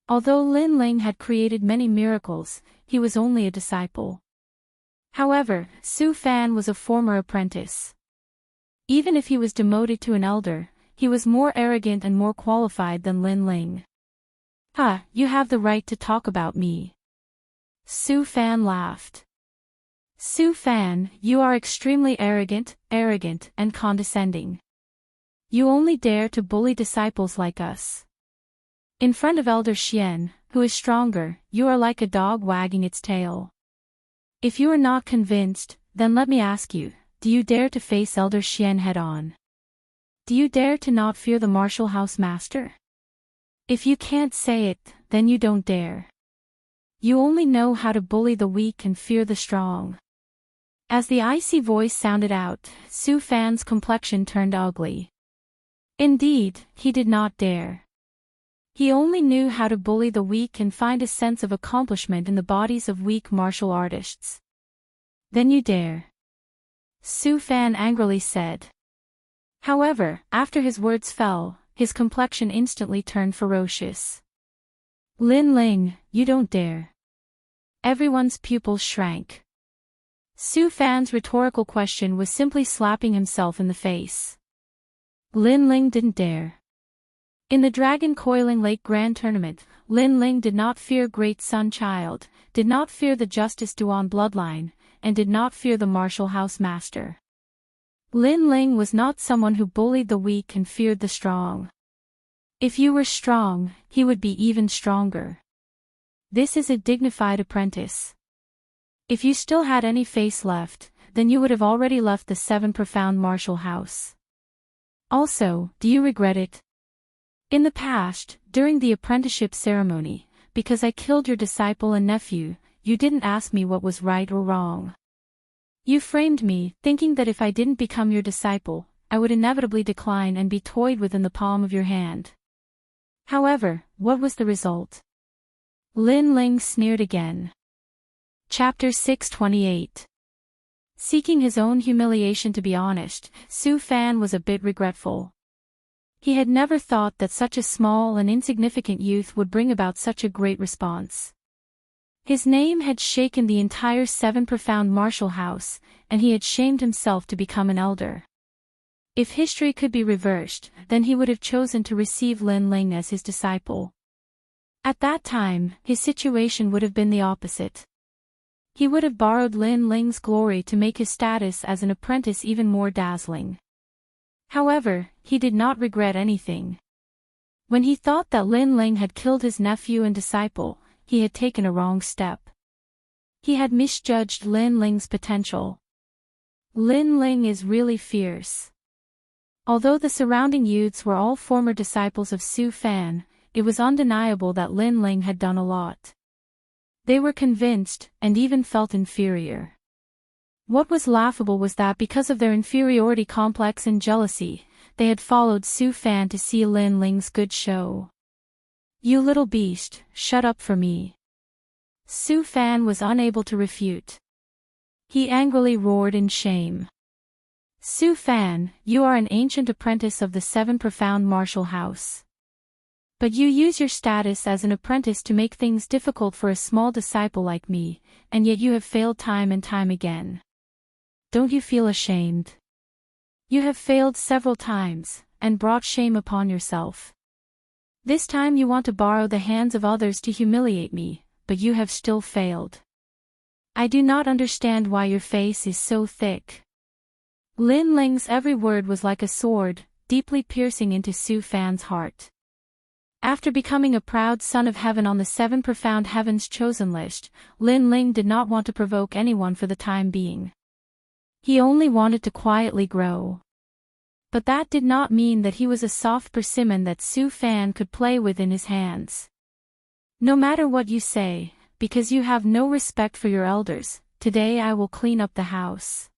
Although Lin Ling had created many miracles, he was only a disciple. However, Su Fan was a former apprentice. Even if he was demoted to an elder, he was more arrogant and more qualified than Lin Ling. You have the right to talk about me. Su Fan laughed. Su Fan, you are extremely arrogant, and condescending. You only dare to bully disciples like us. In front of Elder Xian, who is stronger, you are like a dog wagging its tail. If you are not convinced, then let me ask you, do you dare to face Elder Xian head-on? Do you dare to not fear the martial house master? If you can't say it, then you don't dare. You only know how to bully the weak and fear the strong. As the icy voice sounded out, Su Fan's complexion turned ugly. Indeed, he did not dare. He only knew how to bully the weak and find a sense of accomplishment in the bodies of weak martial artists. Then you dare. Su Fan angrily said. However, after his words fell, his complexion instantly turned ferocious. Lin Ling, you don't dare. Everyone's pupils shrank. Su Fan's rhetorical question was simply slapping himself in the face. Lin Ling didn't dare. In the Dragon Coiling Lake Grand Tournament, Lin Ling did not fear Great Sun Child, did not fear the Justice Duan bloodline, and did not fear the Martial House Master. Lin Ling was not someone who bullied the weak and feared the strong. If you were strong, he would be even stronger. This is a dignified apprentice. If you still had any face left, then you would have already left the 7 profound martial house. Also, do you regret it? In the past, during the apprenticeship ceremony, because I killed your disciple and nephew, you didn't ask me what was right or wrong. You framed me, thinking that if I didn't become your disciple, I would inevitably decline and be toyed with in the palm of your hand. However, what was the result? Lin Ling sneered again. Chapter 628. Seeking his own humiliation. To be honest, Su Fan was a bit regretful. He had never thought that such a small and insignificant youth would bring about such a great response. His name had shaken the entire Seven Profound Martial House, and he had shamed himself to become an elder. If history could be reversed, then he would have chosen to receive Lin Ling as his disciple. At that time, his situation would have been the opposite. He would have borrowed Lin Ling's glory to make his status as an apprentice even more dazzling. However, he did not regret anything. When he thought that Lin Ling had killed his nephew and disciple, he had taken a wrong step. He had misjudged Lin Ling's potential. Lin Ling is really fierce. Although the surrounding youths were all former disciples of Su Fan, it was undeniable that Lin Ling had done a lot. They were convinced, and even felt inferior. What was laughable was that because of their inferiority complex and jealousy, they had followed Su Fan to see Lin Ling's good show. "You little beast, shut up for me." Su Fan was unable to refute. He angrily roared in shame. "Su Fan, you are an ancient apprentice of the Seven Profound Martial House. But you use your status as an apprentice to make things difficult for a small disciple like me, and yet you have failed time and time again. Don't you feel ashamed? You have failed several times, and brought shame upon yourself. This time you want to borrow the hands of others to humiliate me, but you have still failed. I do not understand why your face is so thick." Lin Ling's every word was like a sword, deeply piercing into Su Fan's heart. After becoming a proud son of heaven on the Seven Profound Heavens chosen list, Lin Ling did not want to provoke anyone for the time being. He only wanted to quietly grow. But that did not mean that he was a soft persimmon that Su Fan could play with in his hands. "No matter what you say, because you have no respect for your elders, today I will clean up the house."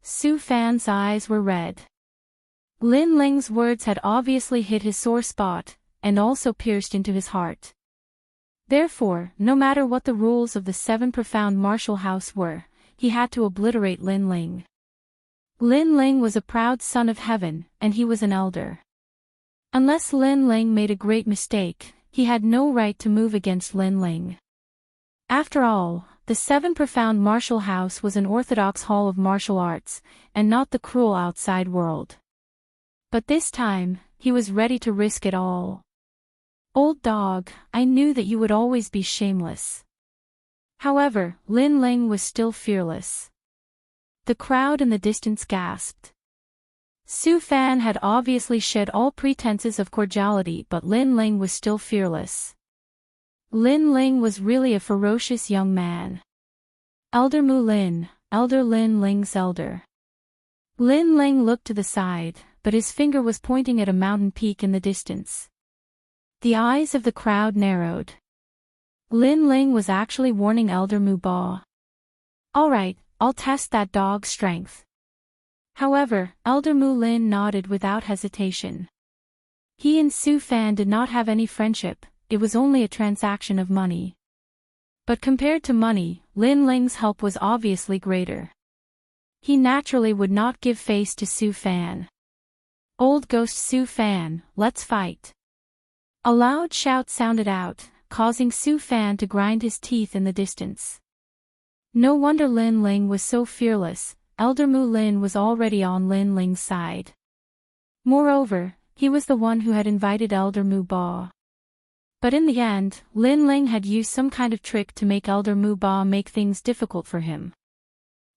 Su Fan's eyes were red. Lin Ling's words had obviously hit his sore spot, and also pierced into his heart. Therefore, no matter what the rules of the Seven Profound Martial House were, he had to obliterate Lin Ling. Lin Ling was a proud son of heaven, and he was an elder. Unless Lin Ling made a great mistake, he had no right to move against Lin Ling. After all, the Seven Profound Martial House was an orthodox hall of martial arts, and not the cruel outside world. But this time, he was ready to risk it all. "Old dog, I knew that you would always be shameless." However, Lin Ling was still fearless. The crowd in the distance gasped. Su Fan had obviously shed all pretenses of cordiality, but Lin Ling was still fearless. Lin Ling was really a ferocious young man. Elder Mu Lin, Elder Lin Ling's elder. Lin Ling looked to the side, but his finger was pointing at a mountain peak in the distance. The eyes of the crowd narrowed. Lin Ling was actually warning Elder Mu Ba. "All right, I'll test that dog's strength." However, Elder Mu Lin nodded without hesitation. He and Su Fan did not have any friendship, it was only a transaction of money. But compared to money, Lin Ling's help was obviously greater. He naturally would not give face to Su Fan. "Old ghost Su Fan, let's fight." A loud shout sounded out, causing Su Fan to grind his teeth in the distance. No wonder Lin Ling was so fearless, Elder Mu Lin was already on Lin Ling's side. Moreover, he was the one who had invited Elder Mu Ba. But in the end, Lin Ling had used some kind of trick to make Elder Mu Ba make things difficult for him.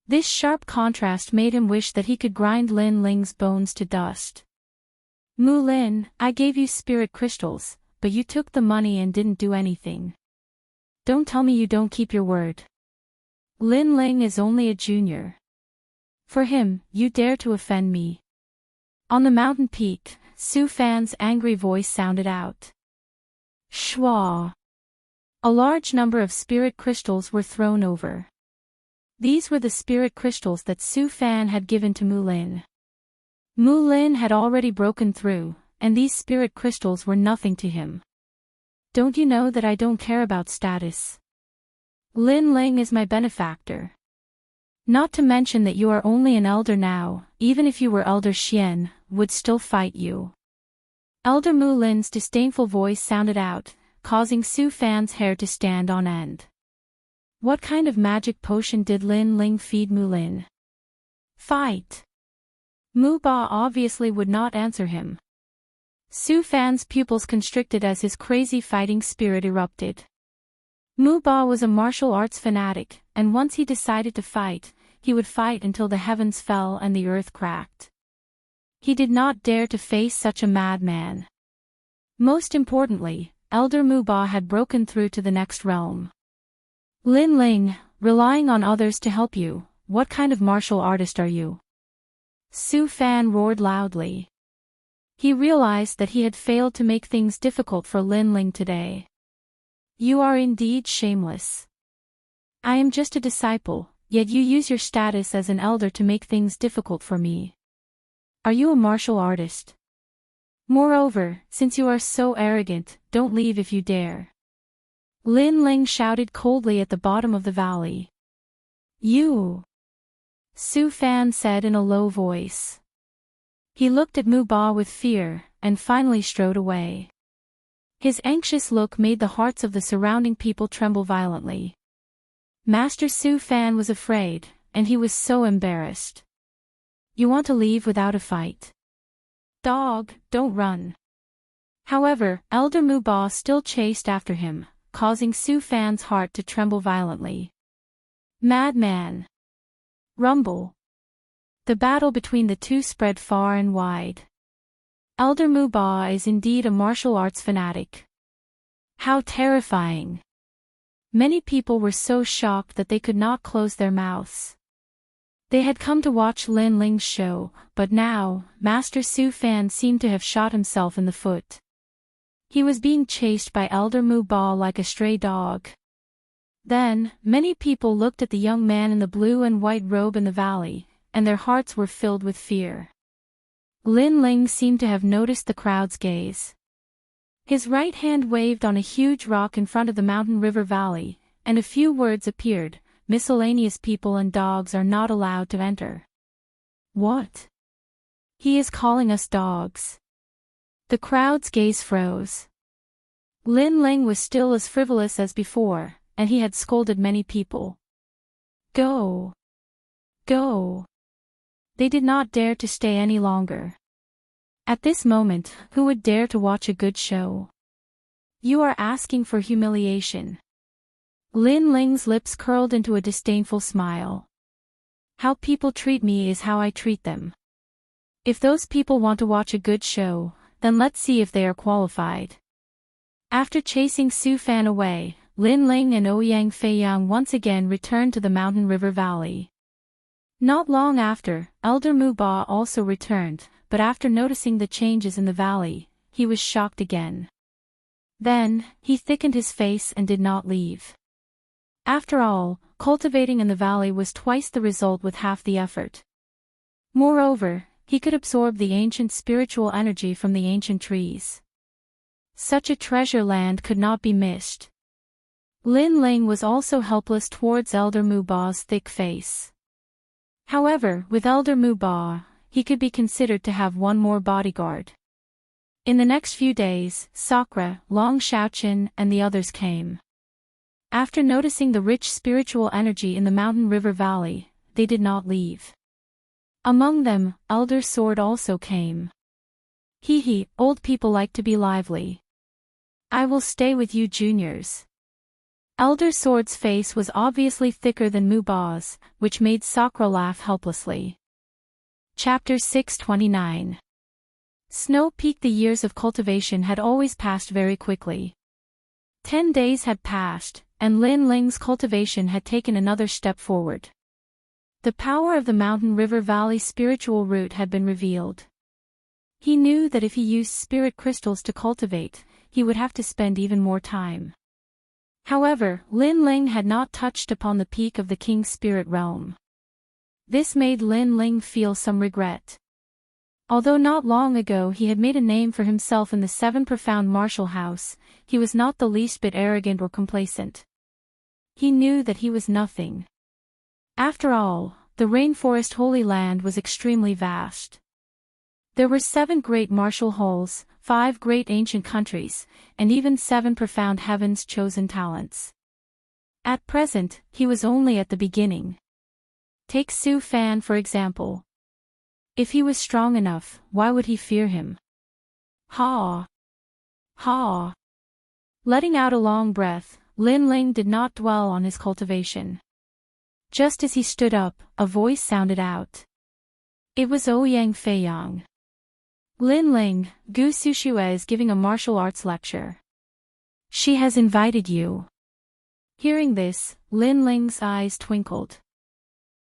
This sharp contrast made him wish that he could grind Lin Ling's bones to dust. "Mu Lin, I gave you spirit crystals, but you took the money and didn't do anything. Don't tell me you don't keep your word. Lin Ling is only a junior. For him, you dare to offend me." On the mountain peak, Su Fan's angry voice sounded out. "Shwa! A large number of spirit crystals were thrown over. These were the spirit crystals that Su Fan had given to Mu Lin. Mu Lin had already broken through, and these spirit crystals were nothing to him. Don't you know that I don't care about status? Lin Ling is my benefactor. Not to mention that you are only an elder now, even if you were Elder Xian, would still fight you. Elder Mu Lin's disdainful voice sounded out, causing Su Fan's hair to stand on end. What kind of magic potion did Lin Ling feed Mu Lin? Fight! Mu Ba obviously would not answer him. Su Fan's pupils constricted as his crazy fighting spirit erupted. Mu Ba was a martial arts fanatic, and once he decided to fight, he would fight until the heavens fell and the earth cracked. He did not dare to face such a madman. Most importantly, Elder Mu Ba had broken through to the next realm. Lin Ling, relying on others to help you, what kind of martial artist are you? Su Fan roared loudly. He realized that he had failed to make things difficult for Lin Ling today. You are indeed shameless. I am just a disciple, yet you use your status as an elder to make things difficult for me. Are you a martial artist? Moreover, since you are so arrogant, don't leave if you dare. Lin Ling shouted coldly at the bottom of the valley. You! Su Fan said in a low voice. He looked at Mu Ba with fear, and finally strode away. His anxious look made the hearts of the surrounding people tremble violently. Master Su Fan was afraid, and he was so embarrassed. You want to leave without a fight? Dog, don't run. However, Elder Mu Ba still chased after him, causing Su Fan's heart to tremble violently. Madman! Rumble! The battle between the two spread far and wide. Elder Mu Ba is indeed a martial arts fanatic. How terrifying! Many people were so shocked that they could not close their mouths. They had come to watch Lin Ling's show, but now, Master Su Fan seemed to have shot himself in the foot. He was being chased by Elder Mu Ba like a stray dog. Then, many people looked at the young man in the blue and white robe in the valley, and their hearts were filled with fear. Lin Ling seemed to have noticed the crowd's gaze. His right hand waved on a huge rock in front of the mountain river valley, and a few words appeared. Miscellaneous people and dogs are not allowed to enter. What? He is calling us dogs. The crowd's gaze froze. Lin Ling was still as frivolous as before, and he had scolded many people. Go! Go! They did not dare to stay any longer. At this moment, who would dare to watch a good show? You are asking for humiliation. Lin Ling's lips curled into a disdainful smile. How people treat me is how I treat them. If those people want to watch a good show, then let's see if they are qualified. After chasing Su Fan away, Lin Ling and Ouyang Feiyang once again returned to the mountain river valley. Not long after, Elder Mu Ba also returned, but after noticing the changes in the valley, he was shocked again. Then, he thickened his face and did not leave. After all, cultivating in the valley was twice the result with half the effort. Moreover, he could absorb the ancient spiritual energy from the ancient trees. Such a treasure land could not be missed. Lin Ling was also helpless towards Elder Mu Ba's thick face. However, with Elder Mu Ba, he could be considered to have one more bodyguard. In the next few days, Sakura, Long Xiaoqin, and the others came. After noticing the rich spiritual energy in the mountain river valley, they did not leave. Among them, Elder Sword also came. Hee, old people like to be lively. I will stay with you juniors. Elder Sword's face was obviously thicker than Mu Ba's, which made Sakura laugh helplessly. Chapter 629. Snow Peak. The years of cultivation had always passed very quickly. 10 days had passed, and Lin Ling's cultivation had taken another step forward. The power of the mountain river valley spiritual root had been revealed. He knew that if he used spirit crystals to cultivate, he would have to spend even more time. However, Lin Ling had not touched upon the peak of the king's spirit realm. This made Lin Ling feel some regret. Although not long ago he had made a name for himself in the seven profound martial house, he was not the least bit arrogant or complacent. He knew that he was nothing. After all, the rainforest Holy Land was extremely vast. There were 7 great martial halls, 5 great ancient countries, and even 7 profound heaven's chosen talents. At present, he was only at the beginning. Take Su Fan for example. If he was strong enough, why would he fear him? Ha! Ha! Letting out a long breath, Lin Ling did not dwell on his cultivation. Just as he stood up, a voice sounded out. It was Ouyang Feiyang. Lin Ling, Gu Sushue is giving a martial arts lecture. She has invited you. Hearing this, Lin Ling's eyes twinkled.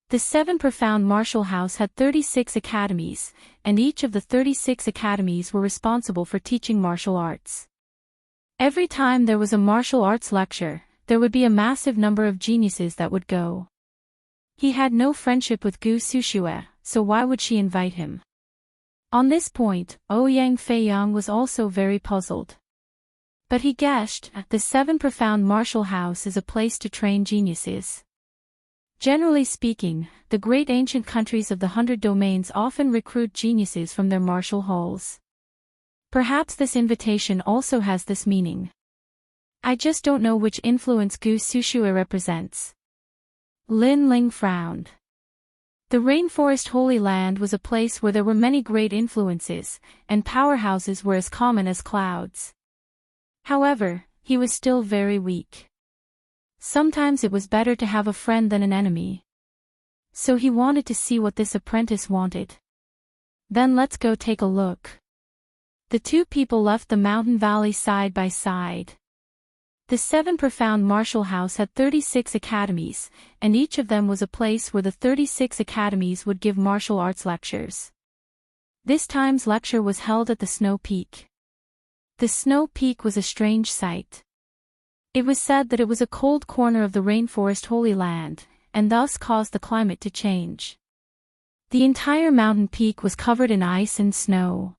The 7 profound martial house had 36 academies, and each of the 36 academies were responsible for teaching martial arts. Every time there was a martial arts lecture, there would be a massive number of geniuses that would go. He had no friendship with Gu Sushue, so why would she invite him? On this point, Ouyang Feiyang was also very puzzled. But he guessed, the 7 profound martial house is a place to train geniuses. Generally speaking, the great ancient countries of the 100 domains often recruit geniuses from their martial halls. Perhaps this invitation also has this meaning. I just don't know which influence Gu Sushue represents. Lin Ling frowned. The rainforest Holy Land was a place where there were many great influences, and powerhouses were as common as clouds. However, he was still very weak. Sometimes it was better to have a friend than an enemy. So he wanted to see what this apprentice wanted. Then let's go take a look. The 2 people left the mountain valley side by side. The 7 profound martial house had 36 academies, and each of them was a place where the 36 academies would give martial arts lectures. This time's lecture was held at the Snow Peak. The Snow Peak was a strange sight. It was said that it was a cold corner of the rainforest Holy Land, and thus caused the climate to change. The entire mountain peak was covered in ice and snow.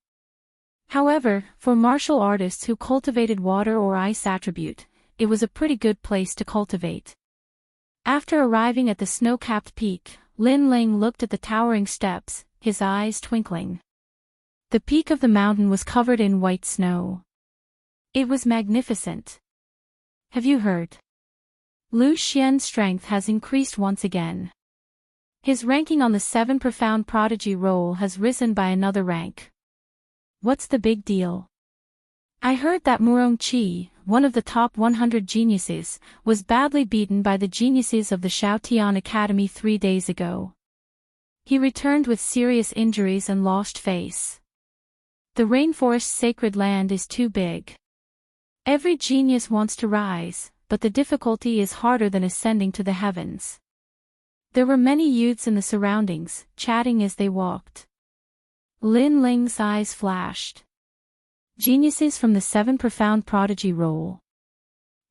However, for martial artists who cultivated water or ice attribute, it was a pretty good place to cultivate. After arriving at the snow-capped peak, Lin Ling looked at the towering steps, his eyes twinkling. The peak of the mountain was covered in white snow. It was magnificent. Have you heard? Lu Xian's strength has increased once again. His ranking on the 7 profound prodigy roll has risen by another rank. What's the big deal? I heard that Murong Qi, one of the top 100 geniuses, was badly beaten by the geniuses of the Shaotian Academy 3 days ago. He returned with serious injuries and lost face. The rainforest's sacred land is too big. Every genius wants to rise, but the difficulty is harder than ascending to the heavens. There were many youths in the surroundings, chatting as they walked. Lin Ling's eyes flashed. Geniuses from the 7 profound prodigy roll.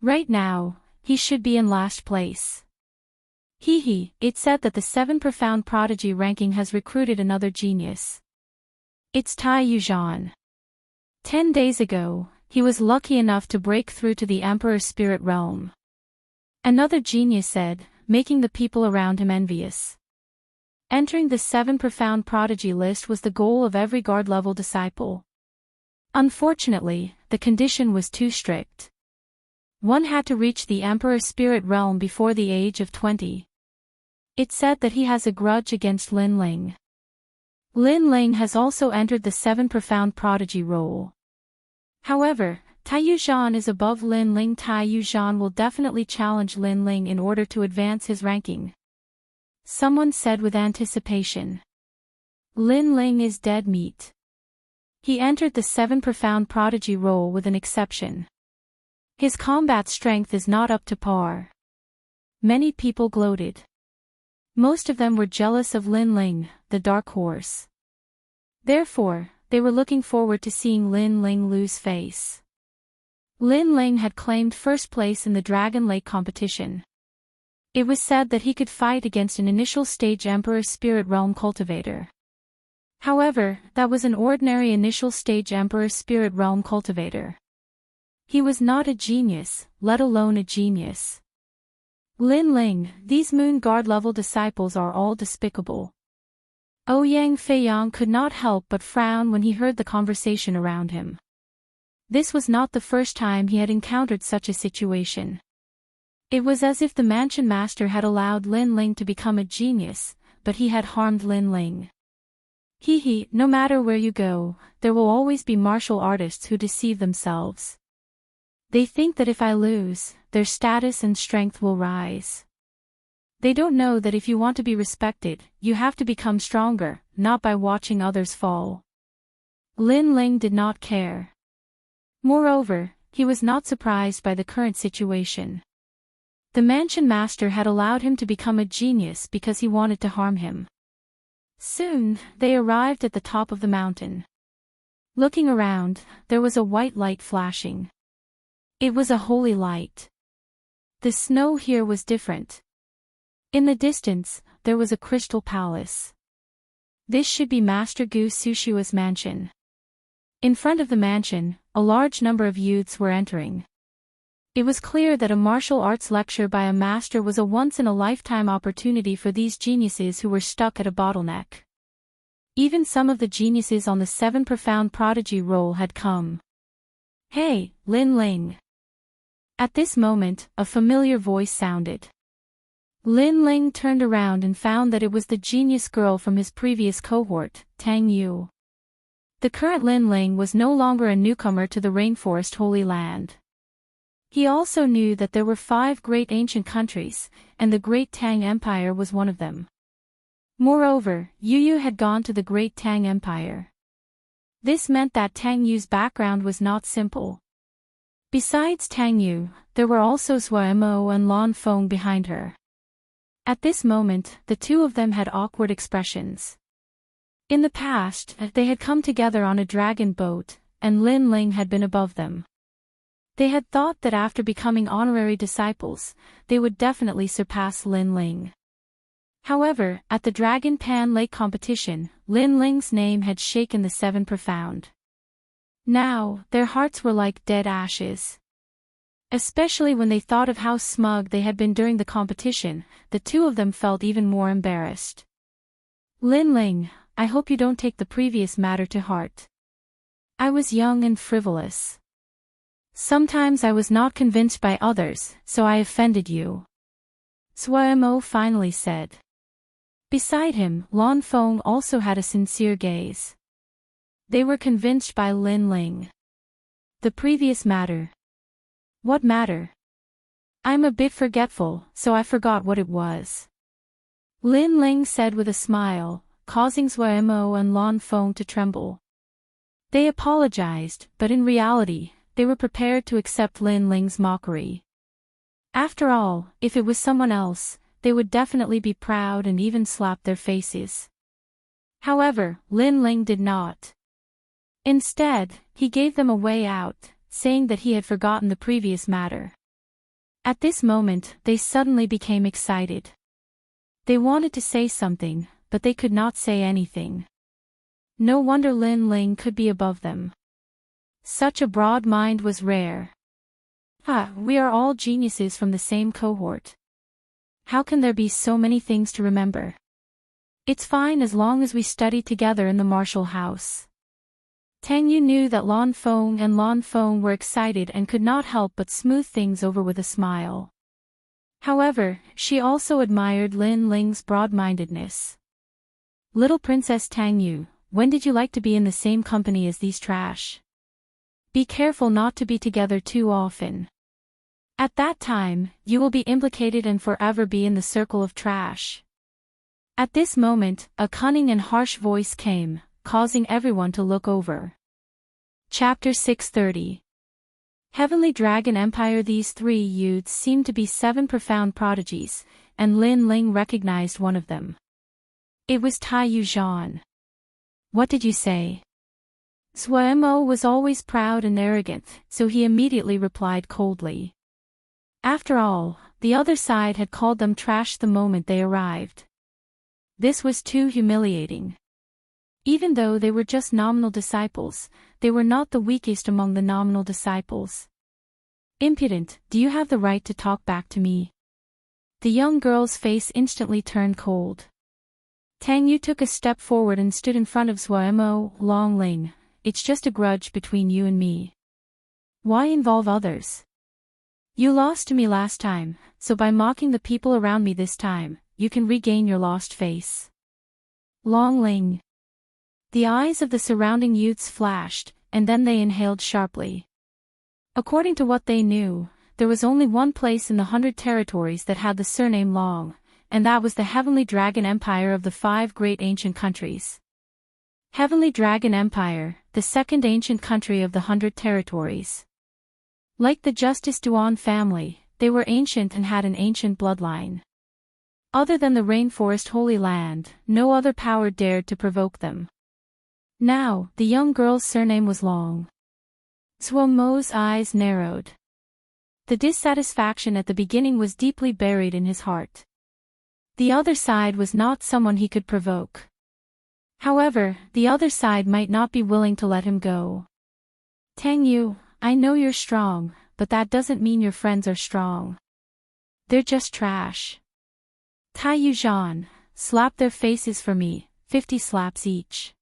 Right now, he should be in last place. It's said that the 7 profound prodigy ranking has recruited another genius. It's Tai Yuzhan. 10 days ago, he was lucky enough to break through to the Emperor's spirit realm. Another genius said, making the people around him envious. Entering the 7 profound prodigy list was the goal of every guard-level disciple. Unfortunately, the condition was too strict. One had to reach the Emperor's spirit realm before the age of 20. It's said that he has a grudge against Lin Ling. Lin Ling has also entered the 7 profound prodigy roll. However, Tai Yuzhan is above Lin Ling. Tai Yuzhan will definitely challenge Lin Ling in order to advance his ranking. Someone said with anticipation. Lin Ling is dead meat. He entered the 7 profound prodigy roll with an exception. His combat strength is not up to par. Many people gloated. Most of them were jealous of Lin Ling, the dark horse. Therefore, they were looking forward to seeing Lin Ling lose face. Lin Ling had claimed first place in the Dragon Lake competition. It was said that he could fight against an initial stage Emperor Spirit Realm cultivator. However, that was an ordinary initial stage Emperor Spirit Realm cultivator. He was not a genius, let alone a genius. Lin Ling, these Moon Guard level disciples are all despicable. Ouyang Feiyang could not help but frown when he heard the conversation around him. This was not the first time he had encountered such a situation. It was as if the mansion master had allowed Lin Ling to become a genius, but he had harmed Lin Ling. No matter where you go, there will always be martial artists who deceive themselves. They think that if I lose, their status and strength will rise. They don't know that if you want to be respected, you have to become stronger, not by watching others fall. Lin Ling did not care. Moreover, he was not surprised by the current situation. The mansion master had allowed him to become a genius because he wanted to harm him. Soon, they arrived at the top of the mountain. Looking around, there was a white light flashing. It was a holy light. The snow here was different. In the distance, there was a crystal palace. This should be Master Gu Sushua's mansion. In front of the mansion, a large number of youths were entering. It was clear that a martial arts lecture by a master was a once-in-a-lifetime opportunity for these geniuses who were stuck at a bottleneck. Even some of the geniuses on the 7 profound prodigy roll had come. Hey, Lin Ling. At this moment, a familiar voice sounded. Lin Ling turned around and found that it was the genius girl from his previous cohort, Tang Yu. The current Lin Ling was no longer a newcomer to the Rainforest Holy Land. He also knew that there were 5 great ancient countries, and the Great Tang Empire was one of them. Moreover, Yu had gone to the Great Tang Empire. This meant that Tang Yu's background was not simple. Besides Tang Yu, there were also Sui Mo and Lan Feng behind her. At this moment, the two of them had awkward expressions. In the past, they had come together on a dragon boat, and Lin Ling had been above them. They had thought that after becoming honorary disciples, they would definitely surpass Lin Ling. However, at the Dragon Pan Lake competition, Lin Ling's name had shaken the 7 profound. Now, their hearts were like dead ashes. Especially when they thought of how smug they had been during the competition, the two of them felt even more embarrassed. Lin Ling, I hope you don't take the previous matter to heart. I was young and frivolous. Sometimes I was not convinced by others, so I offended you. Sui Mo finally said. Beside him, Lan Feng also had a sincere gaze. They were convinced by Lin Ling. The previous matter. What matter? I'm a bit forgetful, so I forgot what it was. Lin Ling said with a smile, causing Sui Mo and Lan Feng to tremble. They apologized, but in reality, they were prepared to accept Lin Ling's mockery. After all, if it was someone else, they would definitely be proud and even slap their faces. However, Lin Ling did not. Instead, he gave them a way out, saying that he had forgotten the previous matter. At this moment, they suddenly became excited. They wanted to say something, but they could not say anything. No wonder Lin Ling could be above them. Such a broad mind was rare. We are all geniuses from the same cohort. How can there be so many things to remember? It's fine as long as we study together in the martial house. Tang Yu knew that Lan Feng were excited and could not help but smooth things over with a smile. However, she also admired Lin Ling's broad-mindedness. Little Princess Tang Yu, when did you like to be in the same company as these trash? Be careful not to be together too often. At that time, you will be implicated and forever be in the circle of trash. At this moment, a cunning and harsh voice came, causing everyone to look over. Chapter 630. Heavenly Dragon Empire. These 3 youths seemed to be 7 profound prodigies, and Lin Ling recognized one of them. It was Tai Yu Zhan. What did you say? Zhuemo was always proud and arrogant, so he immediately replied coldly. After all, the other side had called them trash the moment they arrived. This was too humiliating. Even though they were just nominal disciples, they were not the weakest among the nominal disciples. Impudent, do you have the right to talk back to me? The young girl's face instantly turned cold. Tang Yu took a step forward and stood in front of Zhuemo. Long Ling, it's just a grudge between you and me. Why involve others? You lost to me last time, so by mocking the people around me this time, you can regain your lost face. Long Ling. The eyes of the surrounding youths flashed, and then they inhaled sharply. According to what they knew, there was only one place in the 100 territories that had the surname Long, and that was the Heavenly Dragon Empire of the 5 great ancient countries. Heavenly Dragon Empire, the second ancient country of the 100 territories. Like the Justice Duan family, they were ancient and had an ancient bloodline. Other than the Rainforest Holy Land, no other power dared to provoke them. Now, the young girl's surname was Long. Zhuemo's eyes narrowed. The dissatisfaction at the beginning was deeply buried in his heart. The other side was not someone he could provoke. However, the other side might not be willing to let him go. Tang Yu, I know you're strong, but that doesn't mean your friends are strong. They're just trash. Tai Yu Zhan, slap their faces for me, 50 slaps each.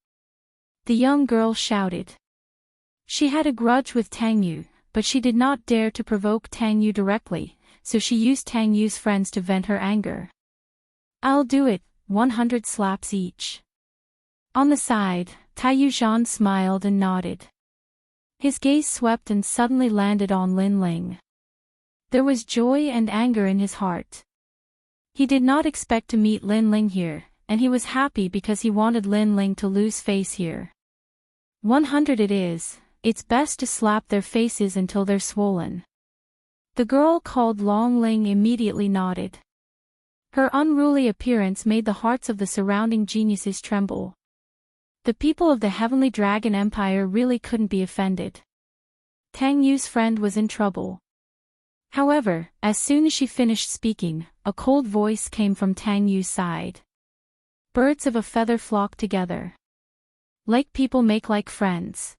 The young girl shouted. She had a grudge with Tang Yu, but she did not dare to provoke Tang Yu directly, so she used Tang Yu's friends to vent her anger. I'll do it, 100 slaps each. On the side, Tai Yu Zhan smiled and nodded. His gaze swept and suddenly landed on Lin Ling. There was joy and anger in his heart. He did not expect to meet Lin Ling here, and he was happy because he wanted Lin Ling to lose face here. 100 it is, it's best to slap their faces until they're swollen. The girl called Long Ling immediately nodded. Her unruly appearance made the hearts of the surrounding geniuses tremble. The people of the Heavenly Dragon Empire really couldn't be offended. Tang Yu's friend was in trouble. However, as soon as she finished speaking, a cold voice came from Tang Yu's side. Birds of a feather flock together. Like people make like friends.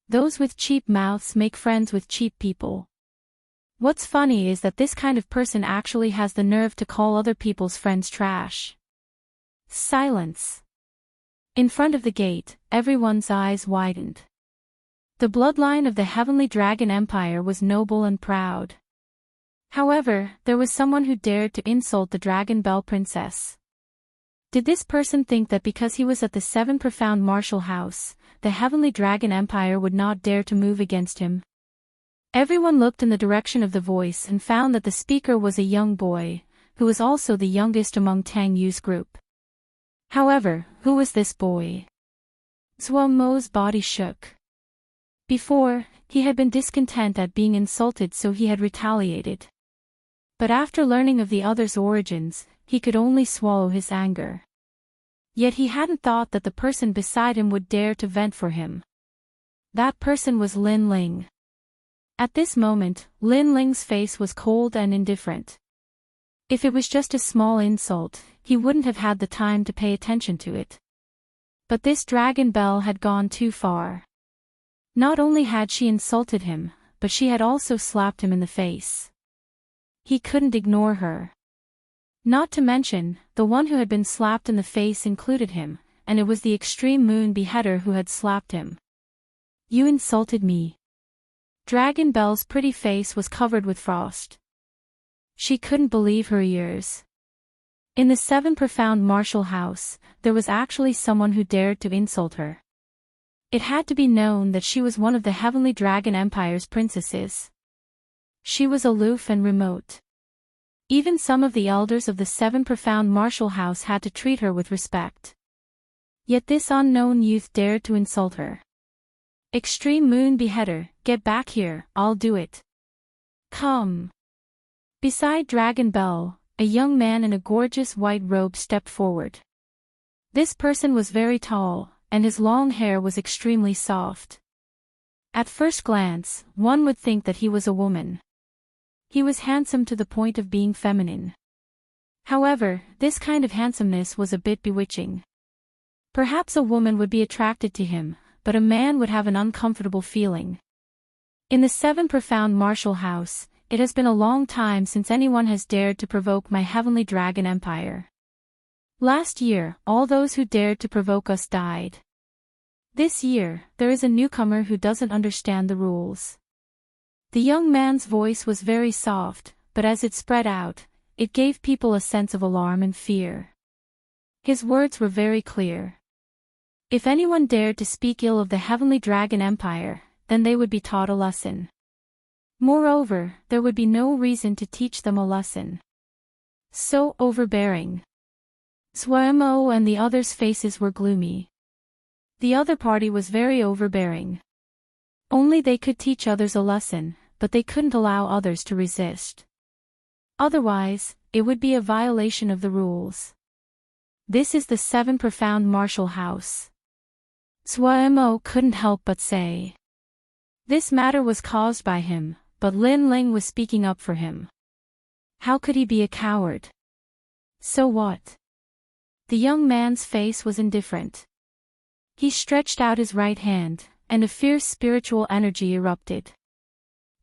Those with cheap mouths make friends with cheap people. What's funny is that this kind of person actually has the nerve to call other people's friends trash. Silence. In front of the gate, everyone's eyes widened. The bloodline of the Heavenly Dragon Empire was noble and proud. However, there was someone who dared to insult the Dragon Bell Princess. Did this person think that because he was at the 7 Profound Martial House, the Heavenly Dragon Empire would not dare to move against him? Everyone looked in the direction of the voice and found that the speaker was a young boy, who was also the youngest among Tang Yu's group. However, who was this boy? Zhuemo's body shook. Before, he had been discontent at being insulted, so he had retaliated. But after learning of the other's origins, he could only swallow his anger. Yet he hadn't thought that the person beside him would dare to vent for him. That person was Lin Ling. At this moment, Lin Ling's face was cold and indifferent. If it was just a small insult, he wouldn't have had the time to pay attention to it. But this Dragon Bell had gone too far. Not only had she insulted him, but she had also slapped him in the face. He couldn't ignore her. Not to mention, the one who had been slapped in the face included him, and it was the extreme moon beheader who had slapped him. You insulted me. Dragon Bell's pretty face was covered with frost. She couldn't believe her ears. In the 7 Profound Martial House, there was actually someone who dared to insult her. It had to be known that she was one of the Heavenly Dragon Empire's princesses. She was aloof and remote. Even some of the elders of the 7 Profound Martial House had to treat her with respect. Yet this unknown youth dared to insult her. Extreme Moon Beheader, get back here, I'll do it. Come. Beside Dragon Bell, a young man in a gorgeous white robe stepped forward. This person was very tall, and his long hair was extremely soft. At first glance, one would think that he was a woman. He was handsome to the point of being feminine. However, this kind of handsomeness was a bit bewitching. Perhaps a woman would be attracted to him, but a man would have an uncomfortable feeling. In the 7 profound martial house, it has been a long time since anyone has dared to provoke my heavenly dragon empire. Last year, all those who dared to provoke us died. This year, there is a newcomer who doesn't understand the rules. The young man's voice was very soft, but as it spread out, it gave people a sense of alarm and fear. His words were very clear. If anyone dared to speak ill of the heavenly dragon empire, then they would be taught a lesson. Moreover, there would be no reason to teach them a lesson. So overbearing. Swamo and the others' faces were gloomy. The other party was very overbearing. Only they could teach others a lesson, but they couldn't allow others to resist. Otherwise, it would be a violation of the rules. This is the 7 profound martial house. Swamo couldn't help but say. This matter was caused by him, but Lin Ling was speaking up for him. How could he be a coward? So what? The young man's face was indifferent. He stretched out his right hand, and a fierce spiritual energy erupted.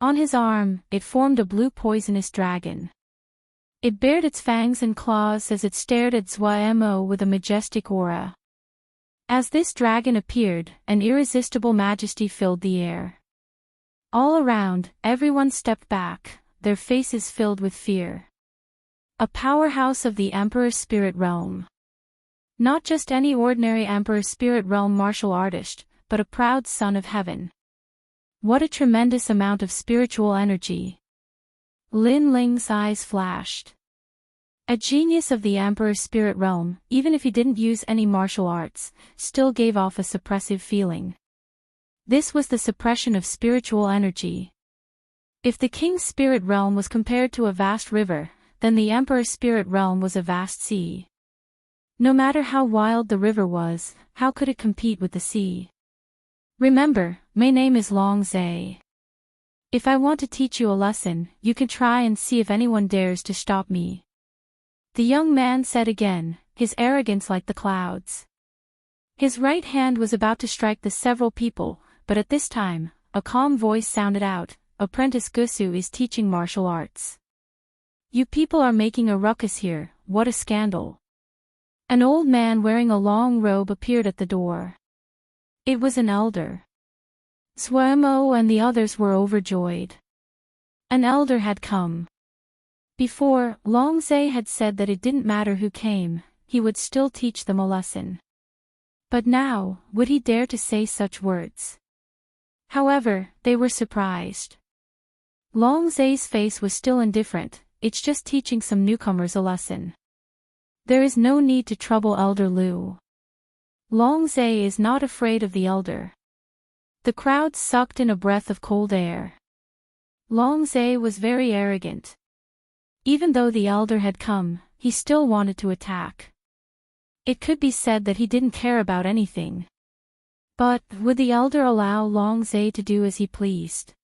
On his arm, it formed a blue poisonous dragon. It bared its fangs and claws as it stared at Swamo with a majestic aura. As this dragon appeared, an irresistible majesty filled the air. All around, everyone stepped back, their faces filled with fear. A powerhouse of the Emperor's spirit realm. Not just any ordinary Emperor's spirit realm martial artist, but a proud son of heaven. What a tremendous amount of spiritual energy. Lin Ling's eyes flashed. A genius of the Emperor's spirit realm, even if he didn't use any martial arts, still gave off a suppressive feeling. This was the suppression of spiritual energy. If the king's spirit realm was compared to a vast river, then the Emperor's spirit realm was a vast sea. No matter how wild the river was, how could it compete with the sea? Remember, my name is Long Zhe. If I want to teach you a lesson, you can try and see if anyone dares to stop me. The young man said again, his arrogance like the clouds. His right hand was about to strike the several people, but at this time, a calm voice sounded out, Apprentice Gusu is teaching martial arts. You people are making a ruckus here, what a scandal. An old man wearing a long robe appeared at the door. It was an elder. Swamo and the others were overjoyed. An elder had come. Before, Long Zhe had said that it didn't matter who came, he would still teach them a lesson. But now, would he dare to say such words? However, they were surprised. Long Zhe's face was still indifferent, it's just teaching some newcomers a lesson. There is no need to trouble Elder Lu. Long Zhe is not afraid of the elder. The crowd sucked in a breath of cold air. Long Zhe was very arrogant. Even though the elder had come, he still wanted to attack. It could be said that he didn't care about anything. But, would the elder allow Long Zhe to do as he pleased?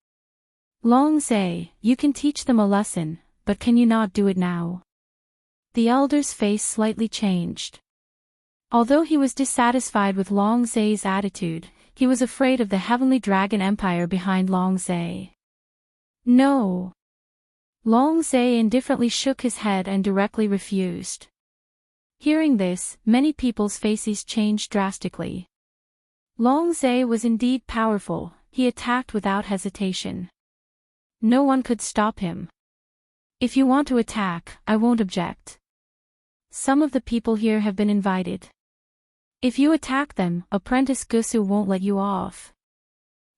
Long Zhe, you can teach them a lesson, but can you not do it now? The elder's face slightly changed. Although he was dissatisfied with Long Zhe's attitude, he was afraid of the heavenly dragon empire behind Long Zhe. No. Long Zhe indifferently shook his head and directly refused. Hearing this, many people's faces changed drastically. Long Zhe was indeed powerful, he attacked without hesitation. No one could stop him. If you want to attack, I won't object. Some of the people here have been invited. If you attack them, Apprentice Gusu won't let you off.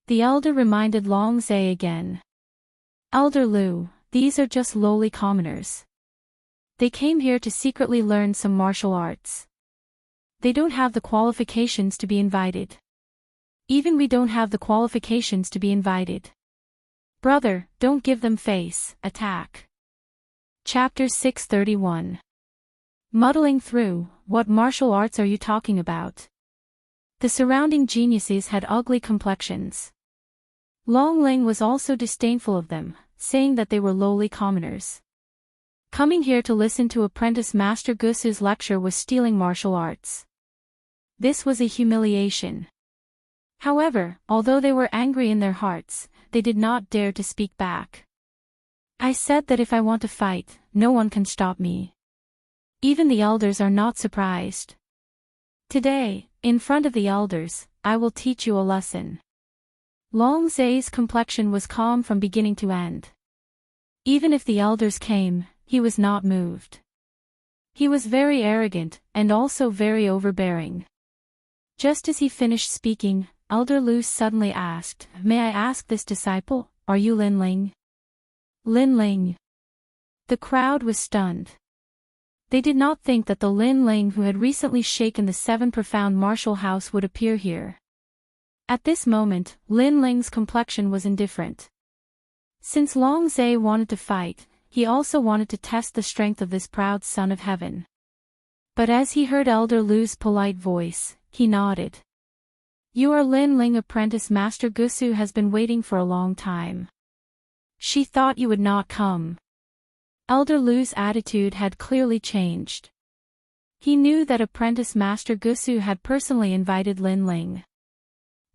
The elder reminded Long Zhe again. Elder Lu, these are just lowly commoners. They came here to secretly learn some martial arts. They don't have the qualifications to be invited. Even we don't have the qualifications to be invited. Brother, don't give them face, attack. Chapter 631. Muddling through, what martial arts are you talking about? The surrounding geniuses had ugly complexions. Long Ling was also disdainful of them, saying that they were lowly commoners. Coming here to listen to apprentice Master Gusu's lecture was stealing martial arts. This was a humiliation. However, although they were angry in their hearts, they did not dare to speak back. I said that if I want to fight, no one can stop me. Even the elders are not surprised. Today, in front of the elders, I will teach you a lesson. Long Zai's complexion was calm from beginning to end. Even if the elders came, he was not moved. He was very arrogant, and also very overbearing. Just as he finished speaking, Elder Lu suddenly asked, "May I ask this disciple, are you Lin Ling?" Lin Ling. The crowd was stunned. They did not think that the Lin Ling who had recently shaken the 7 profound martial house would appear here. At this moment, Lin Ling's complexion was indifferent. Since Long Zai wanted to fight, he also wanted to test the strength of this proud son of heaven. But as he heard Elder Lu's polite voice, he nodded. "You are Lin Ling, apprentice Master Gusu has been waiting for a long time. She thought you would not come." Elder Lu's attitude had clearly changed. He knew that apprentice Master Gusu had personally invited Lin Ling.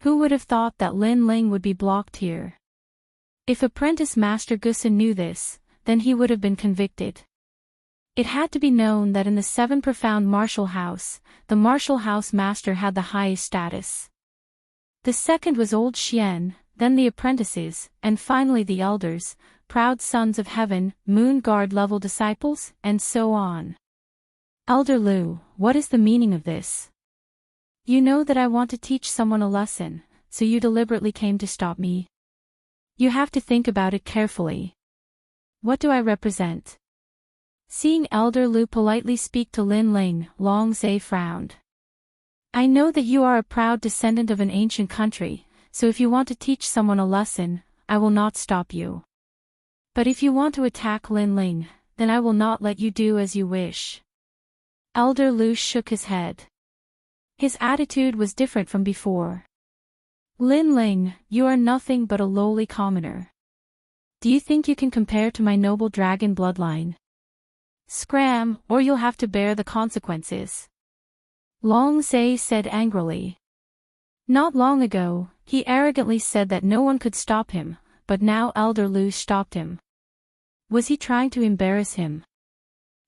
Who would have thought that Lin Ling would be blocked here? If apprentice Master Gusu knew this, then he would have been convicted. It had to be known that in the 7 profound martial house, the martial house master had the highest status. The second was Old Xian, then the apprentices, and finally the elders, proud sons of heaven, moon guard level disciples, and so on. "Elder Lu, what is the meaning of this? You know that I want to teach someone a lesson, so you deliberately came to stop me. You have to think about it carefully. What do I represent?" Seeing Elder Lu politely speak to Lin Ling, Long Zai frowned. "I know that you are a proud descendant of an ancient country, so if you want to teach someone a lesson, I will not stop you. But if you want to attack Lin Ling, then I will not let you do as you wish." Elder Lu shook his head. His attitude was different from before. "Lin Ling, you are nothing but a lowly commoner. Do you think you can compare to my noble dragon bloodline? Scram, or you'll have to bear the consequences." Long Zai said angrily. Not long ago, he arrogantly said that no one could stop him, but now Elder Lu stopped him. Was he trying to embarrass him?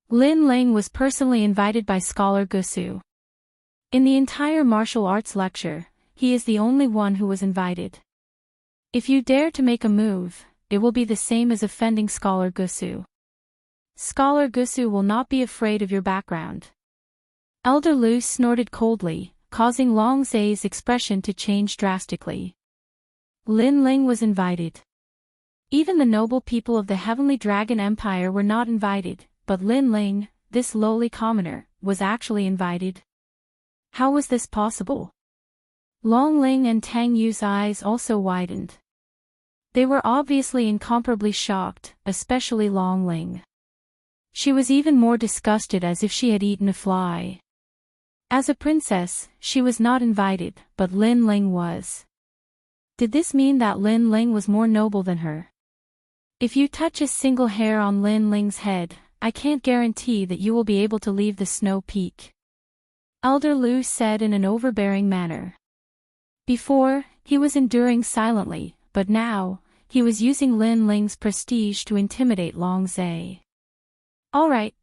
Lin Ling was personally invited by Scholar Gusu. In the entire martial arts lecture, he is the only one who was invited. If you dare to make a move, it will be the same as offending Scholar Gusu. Scholar Gusu will not be afraid of your background. Elder Lu snorted coldly, causing Long Zai's expression to change drastically. Lin Ling was invited. Even the noble people of the Heavenly Dragon Empire were not invited, but Lin Ling, this lowly commoner, was actually invited. How was this possible? Long Ling and Tang Yu's eyes also widened. They were obviously incomparably shocked, especially Long Ling. She was even more disgusted, as if she had eaten a fly. As a princess, she was not invited, but Lin Ling was. Did this mean that Lin Ling was more noble than her? If you touch a single hair on Lin Ling's head, I can't guarantee that you will be able to leave the snow peak. Elder Lu said in an overbearing manner. Before, he was enduring silently, but now, he was using Lin Ling's prestige to intimidate Long Zai. All right,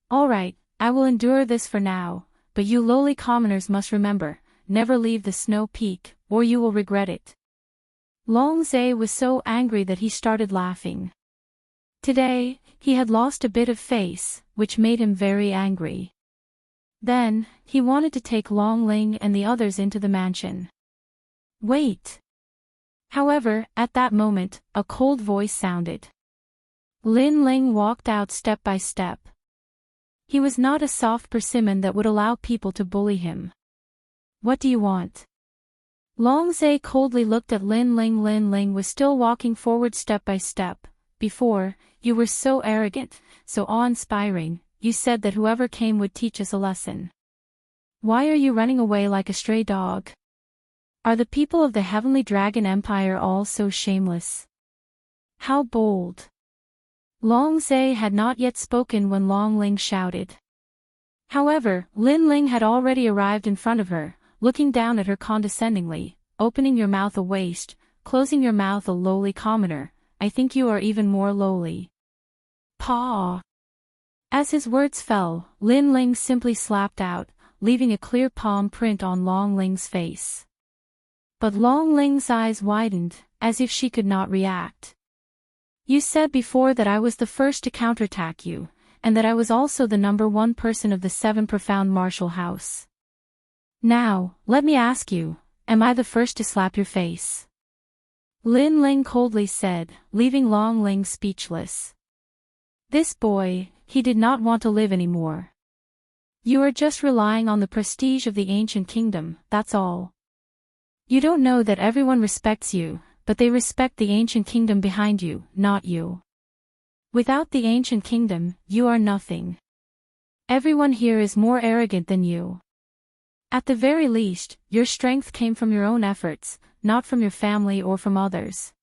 I will endure this for now, but you lowly commoners must remember, never leave the snow peak, or you will regret it." Long Zai was so angry that he started laughing. Today, he had lost a bit of face, which made him very angry. Then, he wanted to take Long Ling and the others into the mansion. Wait! However, at that moment, a cold voice sounded. Lin Ling walked out step by step. He was not a soft persimmon that would allow people to bully him. "What do you want?" Long Zai coldly looked at Lin Ling. Lin Ling was still walking forward step by step. "Before, you were so arrogant, so awe-inspiring, you said that whoever came would teach us a lesson. Why are you running away like a stray dog? Are the people of the Heavenly Dragon Empire all so shameless? How bold! Long Zhe had not yet spoken when Long Ling shouted. However, Lin Ling had already arrived in front of her, looking down at her condescendingly. Opening your mouth a waste, closing your mouth a lowly commoner, I think you are even more lowly. Paw! As his words fell, Lin Ling simply slapped out, leaving a clear palm print on Long Ling's face. But Long Ling's eyes widened, as if she could not react. You said before that I was the first to counterattack you, and that I was also the #1 person of the 7 profound martial house. Now, let me ask you, am I the first to slap your face? Lin Ling coldly said, leaving Long Ling speechless. This boy, he did not want to live anymore. You are just relying on the prestige of the ancient kingdom, that's all. You don't know that everyone respects you, but they respect the ancient kingdom behind you, not you. Without the ancient kingdom, you are nothing. Everyone here is more arrogant than you. At the very least, your strength came from your own efforts, not from your family or from others.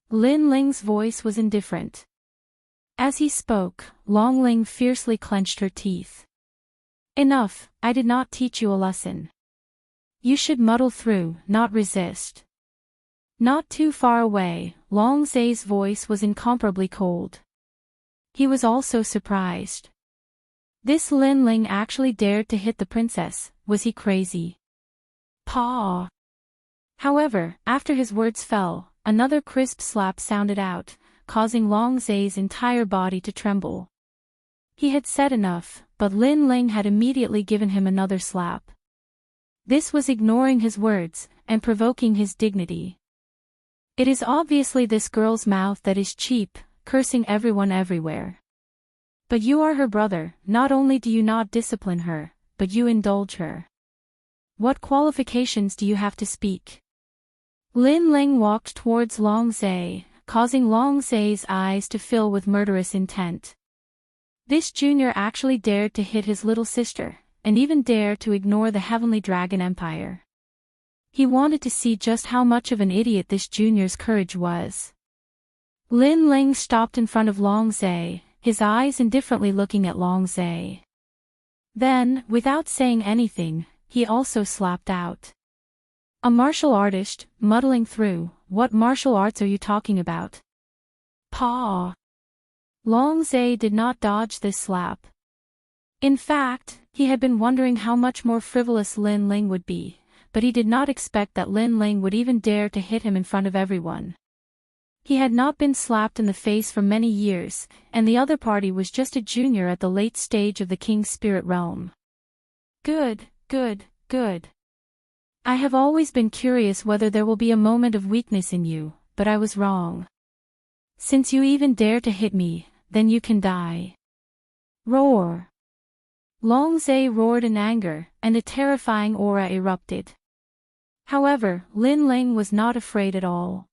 Lin Ling's voice was indifferent. As he spoke, Long Ling fiercely clenched her teeth. Enough, I did not teach you a lesson. You should muddle through, not resist. Not too far away, Long Zhe's voice was incomparably cold. He was also surprised. This Lin Ling actually dared to hit the princess, was he crazy? Paw! However, after his words fell, another crisp slap sounded out, causing Long Zhe's entire body to tremble. He had said enough, but Lin Ling had immediately given him another slap. This was ignoring his words, and provoking his dignity. It is obviously this girl's mouth that is cheap, cursing everyone everywhere. But you are her brother, not only do you not discipline her, but you indulge her. What qualifications do you have to speak? Lin Ling walked towards Long Zhe, causing Long Zhe's eyes to fill with murderous intent. This junior actually dared to hit his little sister, and even dared to ignore the Heavenly Dragon Empire. He wanted to see just how much of an idiot this junior's courage was. Lin Ling stopped in front of Long Zhe, his eyes indifferently looking at Long Zhe. Then, without saying anything, he also slapped out. A martial artist, muddling through, what martial arts are you talking about? Paw! Long Zhe did not dodge this slap. In fact, he had been wondering how much more frivolous Lin Ling would be, but he did not expect that Lin Ling would even dare to hit him in front of everyone. He had not been slapped in the face for many years, and the other party was just a junior at the late stage of the king's spirit realm. Good, good, good. I have always been curious whether there will be a moment of weakness in you, but I was wrong. Since you even dare to hit me, then you can die. Roar! Long Zhe roared in anger, and a terrifying aura erupted. However, Lin Ling was not afraid at all.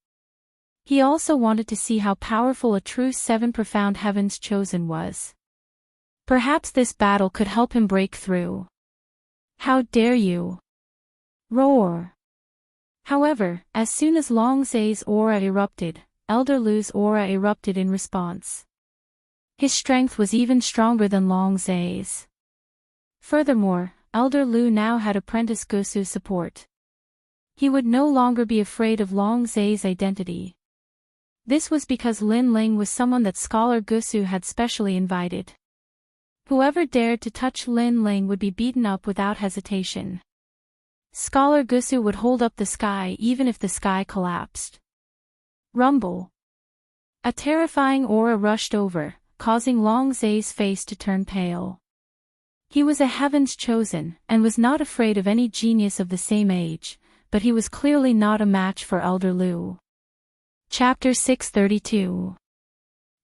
He also wanted to see how powerful a true 7 profound heavens chosen was. Perhaps this battle could help him break through. How dare you! Roar! However, as soon as Long Zhe's aura erupted, Elder Lu's aura erupted in response. His strength was even stronger than Long Zhe's. Furthermore, Elder Lu now had apprentice Gusu's support. He would no longer be afraid of Long Zhe's identity. This was because Lin Ling was someone that Scholar Gusu had specially invited. Whoever dared to touch Lin Ling would be beaten up without hesitation. Scholar Gusu would hold up the sky even if the sky collapsed. Rumble! A terrifying aura rushed over, causing Long Zhe's face to turn pale. He was a heaven's chosen, and was not afraid of any genius of the same age, but he was clearly not a match for Elder Lu. Chapter 632.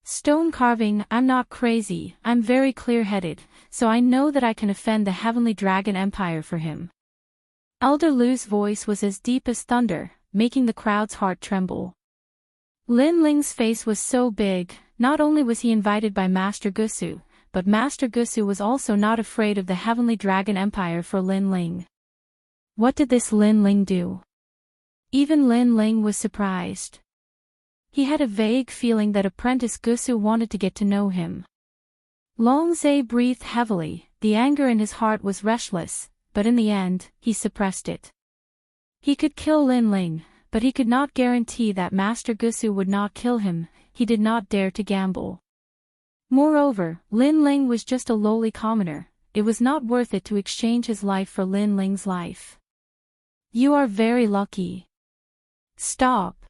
Stone carving. I'm not crazy, I'm very clear-headed, so I know that I can offend the Heavenly Dragon Empire for him. Elder Lu's voice was as deep as thunder, making the crowd's heart tremble. Lin Ling's face was so big, not only was he invited by Master Gusu, but Master Gusu was also not afraid of the Heavenly Dragon Empire for Lin Ling. What did this Lin Ling do? Even Lin Ling was surprised. He had a vague feeling that Apprentice Gusu wanted to get to know him. Long Zhe breathed heavily. The anger in his heart was restless, but in the end, he suppressed it. He could kill Lin Ling, but he could not guarantee that Master Gusu would not kill him. He did not dare to gamble. Moreover, Lin Ling was just a lowly commoner. It was not worth it to exchange his life for Lin Ling's life. You are very lucky. Stop.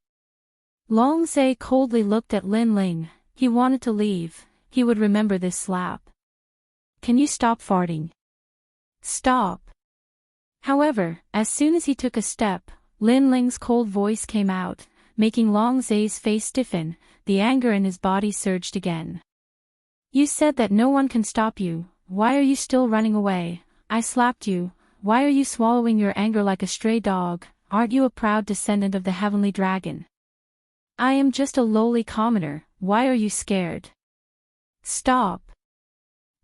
Long Zhe coldly looked at Lin Ling. He wanted to leave. He would remember this slap. Can you stop farting? Stop. However, as soon as he took a step, Lin Ling's cold voice came out, making Long Zhe's face stiffen. The anger in his body surged again. You said that no one can stop you. Why are you still running away? I slapped you. Why are you swallowing your anger like a stray dog? Aren't you a proud descendant of the Heavenly Dragon? I am just a lowly commoner. Why are you scared? Stop.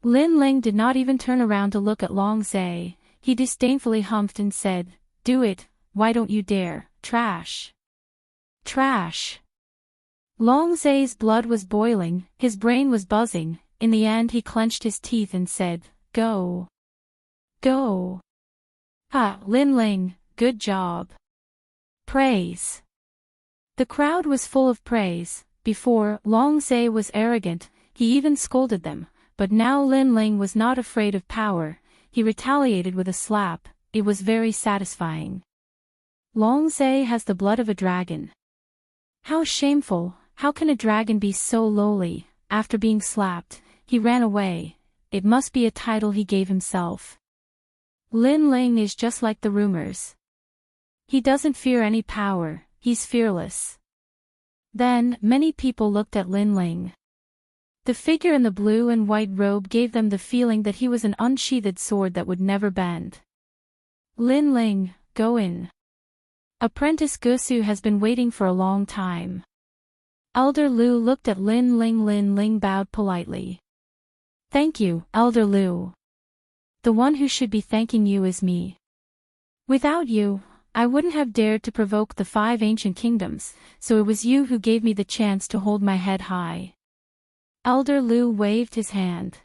Lin Ling did not even turn around to look at Long Zhe. He disdainfully humphed and said, Do it. Why don't you dare? Trash. Trash. Long Zhe's blood was boiling, his brain was buzzing. In the end he clenched his teeth and said, Go. Go. Ha, Lin Ling, good job. Praise. The crowd was full of praise. Before, Long Zhe was arrogant, he even scolded them, but now Lin Ling was not afraid of power. He retaliated with a slap. It was very satisfying. Long Zhe has the blood of a dragon. How shameful. How can a dragon be so lowly? After being slapped, he ran away. It must be a title he gave himself. Lin Ling is just like the rumors. He doesn't fear any power, he's fearless. Then, many people looked at Lin Ling. The figure in the blue and white robe gave them the feeling that he was an unsheathed sword that would never bend. Lin Ling, go in. Apprentice Gusu has been waiting for a long time. Elder Lu looked at Lin Ling. Lin Ling bowed politely. Thank you, Elder Lu. The one who should be thanking you is me. Without you, I wouldn't have dared to provoke the 5 ancient kingdoms, so it was you who gave me the chance to hold my head high. Elder Lu waved his hand.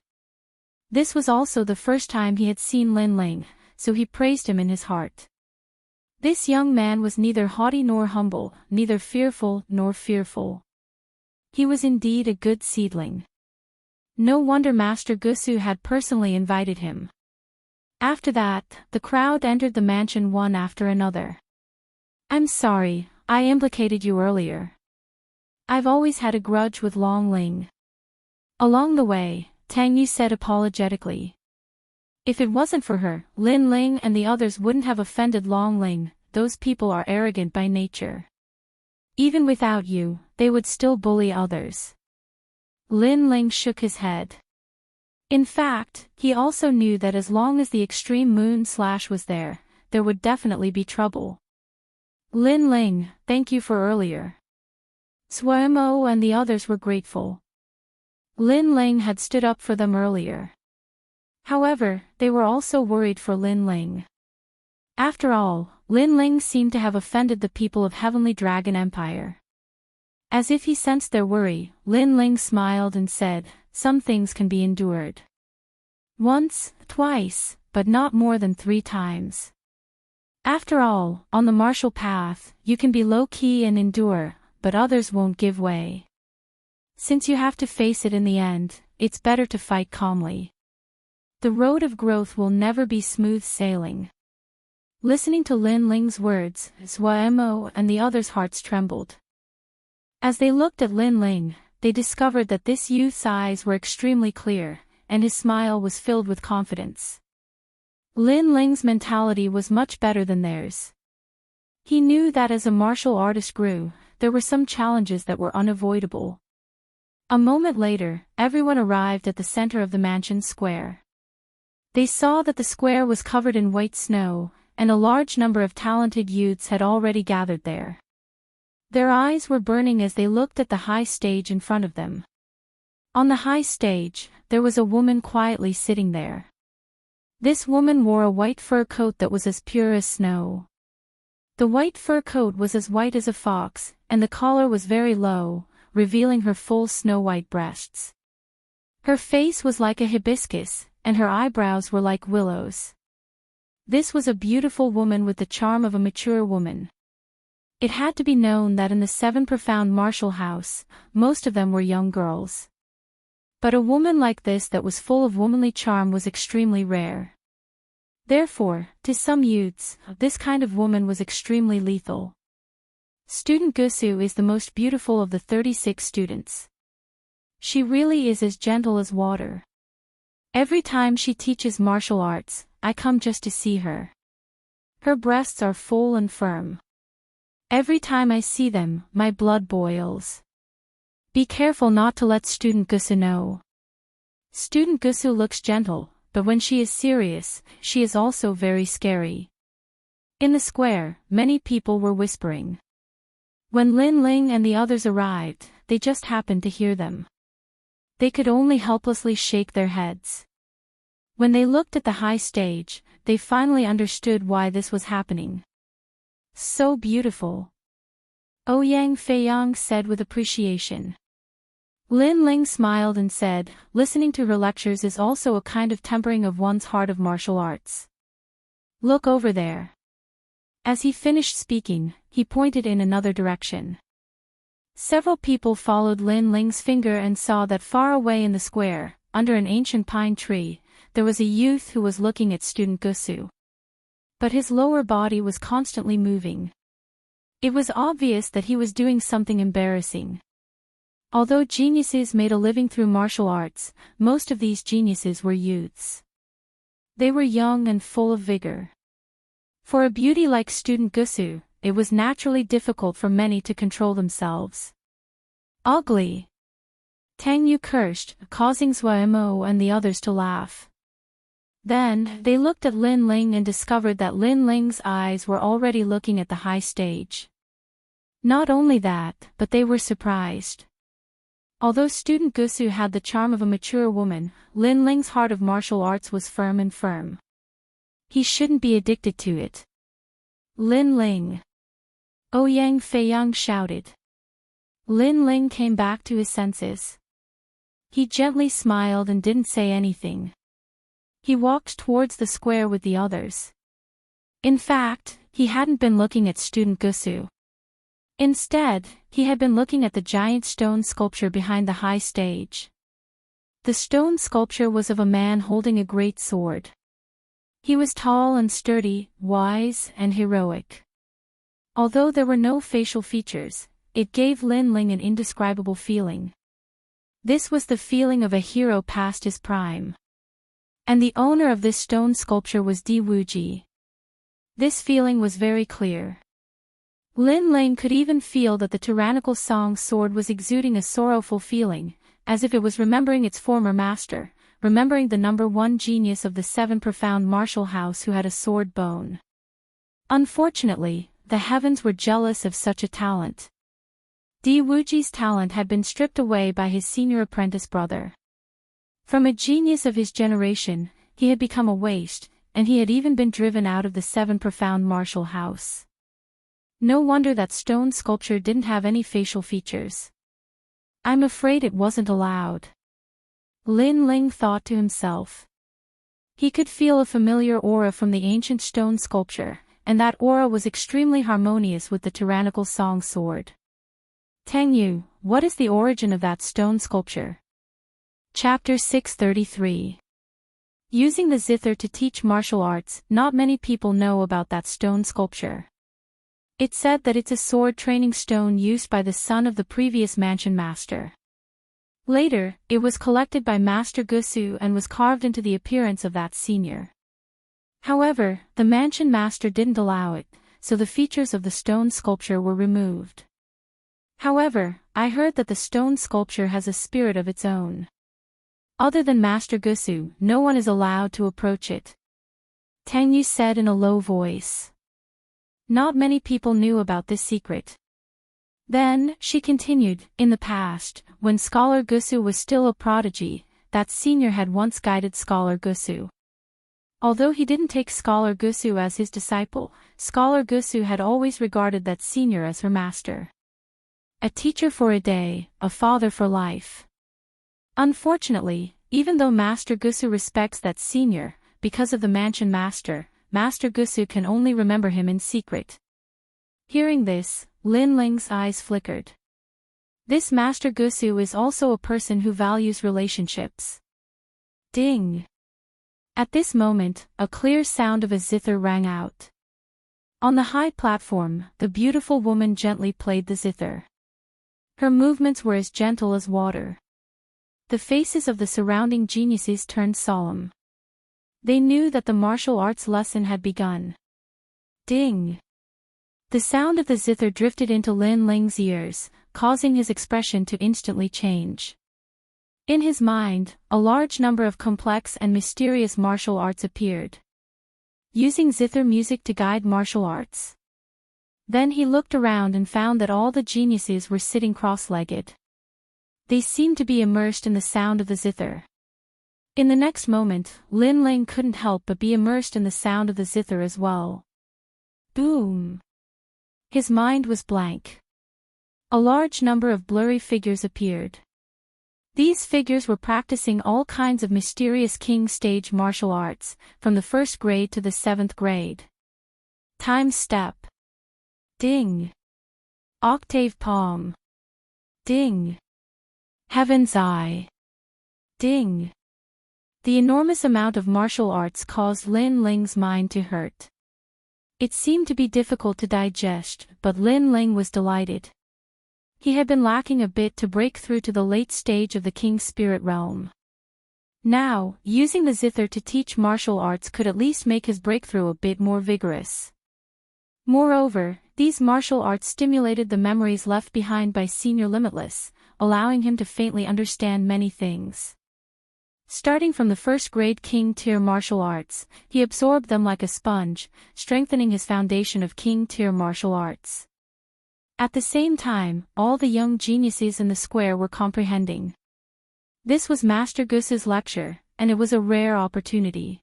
This was also the first time he had seen Lin Ling, so he praised him in his heart. This young man was neither haughty nor humble, neither fearful nor fearful. He was indeed a good seedling. No wonder Master Gusu had personally invited him. After that, the crowd entered the mansion one after another. I'm sorry, I implicated you earlier. I've always had a grudge with Long Ling. Along the way, Tang Yu said apologetically. If it wasn't for her, Lin Ling and the others wouldn't have offended Long Ling. Those people are arrogant by nature. Even without you, they would still bully others. Lin Ling shook his head. In fact, he also knew that as long as the extreme moon slash was there would definitely be trouble. Lin Ling, thank you for earlier. Suemo and the others were grateful. Lin Ling had stood up for them earlier. However, they were also worried for Lin Ling. After all, Lin Ling seemed to have offended the people of Heavenly Dragon Empire. As if he sensed their worry, Lin Ling smiled and said, some things can be endured. Once, twice, but not more than 3 times. After all, on the martial path, you can be low-key and endure, but others won't give way. Since you have to face it in the end, it's better to fight calmly. The road of growth will never be smooth sailing. Listening to Lin Ling's words, Suemo and the others' hearts trembled. As they looked at Lin Ling, they discovered that this youth's eyes were extremely clear, and his smile was filled with confidence. Lin Ling's mentality was much better than theirs. He knew that as a martial artist grew, there were some challenges that were unavoidable. A moment later, everyone arrived at the center of the mansion square. They saw that the square was covered in white snow, and a large number of talented youths had already gathered there. Their eyes were burning as they looked at the high stage in front of them. On the high stage, there was a woman quietly sitting there. This woman wore a white fur coat that was as pure as snow. The white fur coat was as white as a fox, and the collar was very low, revealing her full snow-white breasts. Her face was like a hibiscus, and her eyebrows were like willows. This was a beautiful woman with the charm of a mature woman. It had to be known that in the 7 profound martial house, most of them were young girls. But a woman like this that was full of womanly charm was extremely rare. Therefore, to some youths, this kind of woman was extremely lethal. Student Gusu is the most beautiful of the 36 students. She really is as gentle as water. Every time she teaches martial arts, I come just to see her. Her breasts are full and firm. Every time I see them, my blood boils. Be careful not to let Student Gusu know. Student Gusu looks gentle, but when she is serious, she is also very scary. In the square, many people were whispering. When Lin Ling and the others arrived, they just happened to hear them. They could only helplessly shake their heads. When they looked at the high stage, they finally understood why this was happening. So beautiful. Ouyang Feiyang said with appreciation. Lin Ling smiled and said, listening to her lectures is also a kind of tempering of one's heart of martial arts. Look over there. As he finished speaking, he pointed in another direction. Several people followed Lin Ling's finger and saw that far away in the square, under an ancient pine tree, there was a youth who was looking at Student Gusu. But his lower body was constantly moving. It was obvious that he was doing something embarrassing. Although geniuses made a living through martial arts, most of these geniuses were youths. They were young and full of vigor. For a beauty like Student Gusu, it was naturally difficult for many to control themselves. Ugly! Tang Yu cursed, causing Zhuamo and the others to laugh. Then, they looked at Lin Ling and discovered that Lin Ling's eyes were already looking at the high stage. Not only that, but they were surprised. Although Student Gusu had the charm of a mature woman, Lin Ling's heart of martial arts was firm and firm. He shouldn't be addicted to it. Lin Ling! Ouyang Feiyang shouted. Lin Ling came back to his senses. He gently smiled and didn't say anything. He walked towards the square with the others. In fact, he hadn't been looking at Student Gusu. Instead, he had been looking at the giant stone sculpture behind the high stage. The stone sculpture was of a man holding a great sword. He was tall and sturdy, wise and heroic. Although there were no facial features, it gave Lin Ling an indescribable feeling. This was the feeling of a hero past his prime. And the owner of this stone sculpture was Di Wuji. This feeling was very clear. Lin Ling could even feel that the tyrannical Song sword was exuding a sorrowful feeling, as if it was remembering its former master, remembering the number 1 genius of the 7 profound martial house who had a sword bone. Unfortunately, the heavens were jealous of such a talent. Di Wuji's talent had been stripped away by his senior apprentice brother. From a genius of his generation, he had become a waste, and he had even been driven out of the 7 profound martial house. No wonder that stone sculpture didn't have any facial features. I'm afraid it wasn't allowed. Lin Ling thought to himself. He could feel a familiar aura from the ancient stone sculpture, and that aura was extremely harmonious with the tyrannical Song sword. Tang Yu, what is the origin of that stone sculpture? Chapter 633. Using the zither to teach martial arts, not many people know about that stone sculpture. It's said that it's a sword training stone used by the son of the previous mansion master. Later, it was collected by Master Gusu and was carved into the appearance of that senior. However, the mansion master didn't allow it, so the features of the stone sculpture were removed. However, I heard that the stone sculpture has a spirit of its own. Other than Master Gusu, no one is allowed to approach it. Tang Yu said in a low voice. Not many people knew about this secret. Then, she continued, in the past, when Scholar Gusu was still a prodigy, that senior had once guided Scholar Gusu. Although he didn't take Scholar Gusu as his disciple, Scholar Gusu had always regarded that senior as her master. A teacher for a day, a father for life. Unfortunately, even though Master Gusu respects that senior, because of the mansion master, Master Gusu can only remember him in secret. Hearing this, Lin Ling's eyes flickered. This Master Gusu is also a person who values relationships. Ding! At this moment, a clear sound of a zither rang out. On the high platform, the beautiful woman gently played the zither. Her movements were as gentle as water. The faces of the surrounding geniuses turned solemn. They knew that the martial arts lesson had begun. Ding! The sound of the zither drifted into Lin Ling's ears, causing his expression to instantly change. In his mind, a large number of complex and mysterious martial arts appeared. Using zither music to guide martial arts. Then he looked around and found that all the geniuses were sitting cross-legged. They seemed to be immersed in the sound of the zither. In the next moment, Lin Ling couldn't help but be immersed in the sound of the zither as well. Boom! His mind was blank. A large number of blurry figures appeared. These figures were practicing all kinds of mysterious king stage martial arts, from the 1st grade to the 7th grade. Time step. Ding! Octave palm. Ding! Heaven's eye. Ding! The enormous amount of martial arts caused Lin Ling's mind to hurt. It seemed to be difficult to digest, but Lin Ling was delighted. He had been lacking a bit to break through to the late stage of the King Spirit realm. Now, using the zither to teach martial arts could at least make his breakthrough a bit more vigorous. Moreover, these martial arts stimulated the memories left behind by Senior Limitless, allowing him to faintly understand many things. Starting from the 1st grade King tier martial arts, he absorbed them like a sponge, strengthening his foundation of King tier martial arts. At the same time, all the young geniuses in the square were comprehending. This was Master Gusu's lecture, and it was a rare opportunity.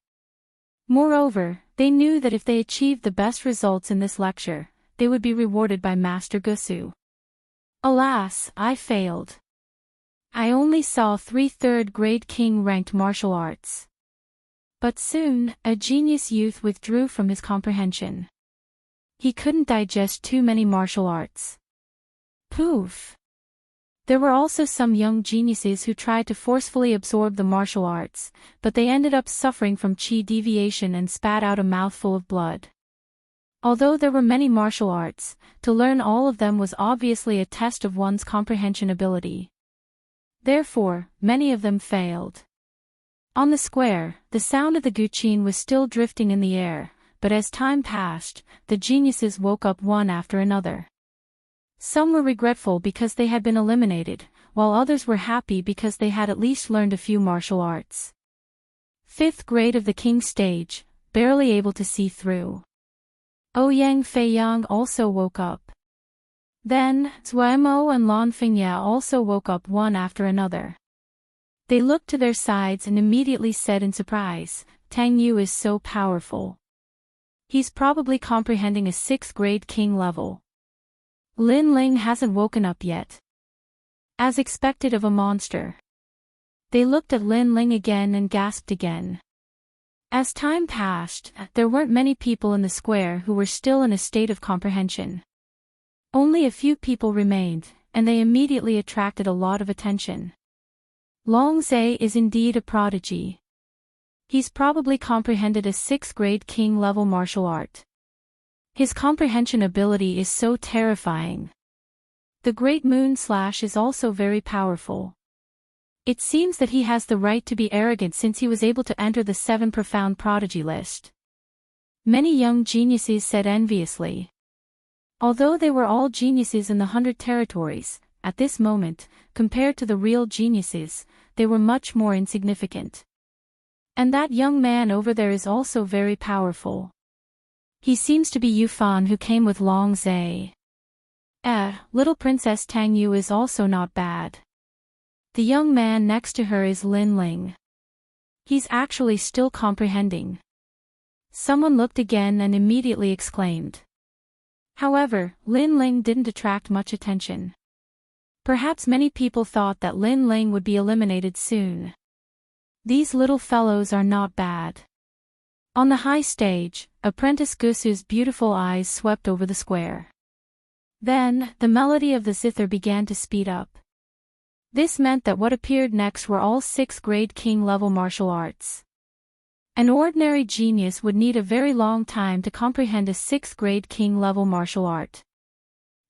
Moreover, they knew that if they achieved the best results in this lecture, they would be rewarded by Master Gusu. Alas, I failed. I only saw 3 3rd grade king-ranked martial arts. But soon, a genius youth withdrew from his comprehension. He couldn't digest too many martial arts. Poof! There were also some young geniuses who tried to forcefully absorb the martial arts, but they ended up suffering from chi deviation and spat out a mouthful of blood. Although there were many martial arts, to learn all of them was obviously a test of one's comprehension ability. Therefore, many of them failed. On the square, the sound of the guqin was still drifting in the air, but as time passed, the geniuses woke up one after another. Some were regretful because they had been eliminated, while others were happy because they had at least learned a few martial arts. 5th grade of the king stage, barely able to see through. Ouyang Feiyang also woke up. Then, Zuemo and Lan Fengya also woke up one after another. They looked to their sides and immediately said in surprise, Tang Yu is so powerful. He's probably comprehending a 6th grade king level. Lin Ling hasn't woken up yet. As expected of a monster. They looked at Lin Ling again and gasped again. As time passed, there weren't many people in the square who were still in a state of comprehension. Only a few people remained, and they immediately attracted a lot of attention. Long Zhe is indeed a prodigy. He's probably comprehended a 6th grade king level martial art. His comprehension ability is so terrifying. The Great Moon Slash is also very powerful. It seems that he has the right to be arrogant since he was able to enter the 7 profound prodigy list. Many young geniuses said enviously. Although they were all geniuses in the 100 territories, at this moment, compared to the real geniuses, they were much more insignificant. And that young man over there is also very powerful. He seems to be Yufan who came with Long Zhe. Little Princess Tang Yu is also not bad. The young man next to her is Lin Ling. He's actually still comprehending. Someone looked again and immediately exclaimed. However, Lin Ling didn't attract much attention. Perhaps many people thought that Lin Ling would be eliminated soon. These little fellows are not bad. On the high stage, Apprentice Gusu's beautiful eyes swept over the square. Then, the melody of the zither began to speed up. This meant that what appeared next were all 6th grade king-level martial arts. An ordinary genius would need a very long time to comprehend a 6th grade king-level martial art.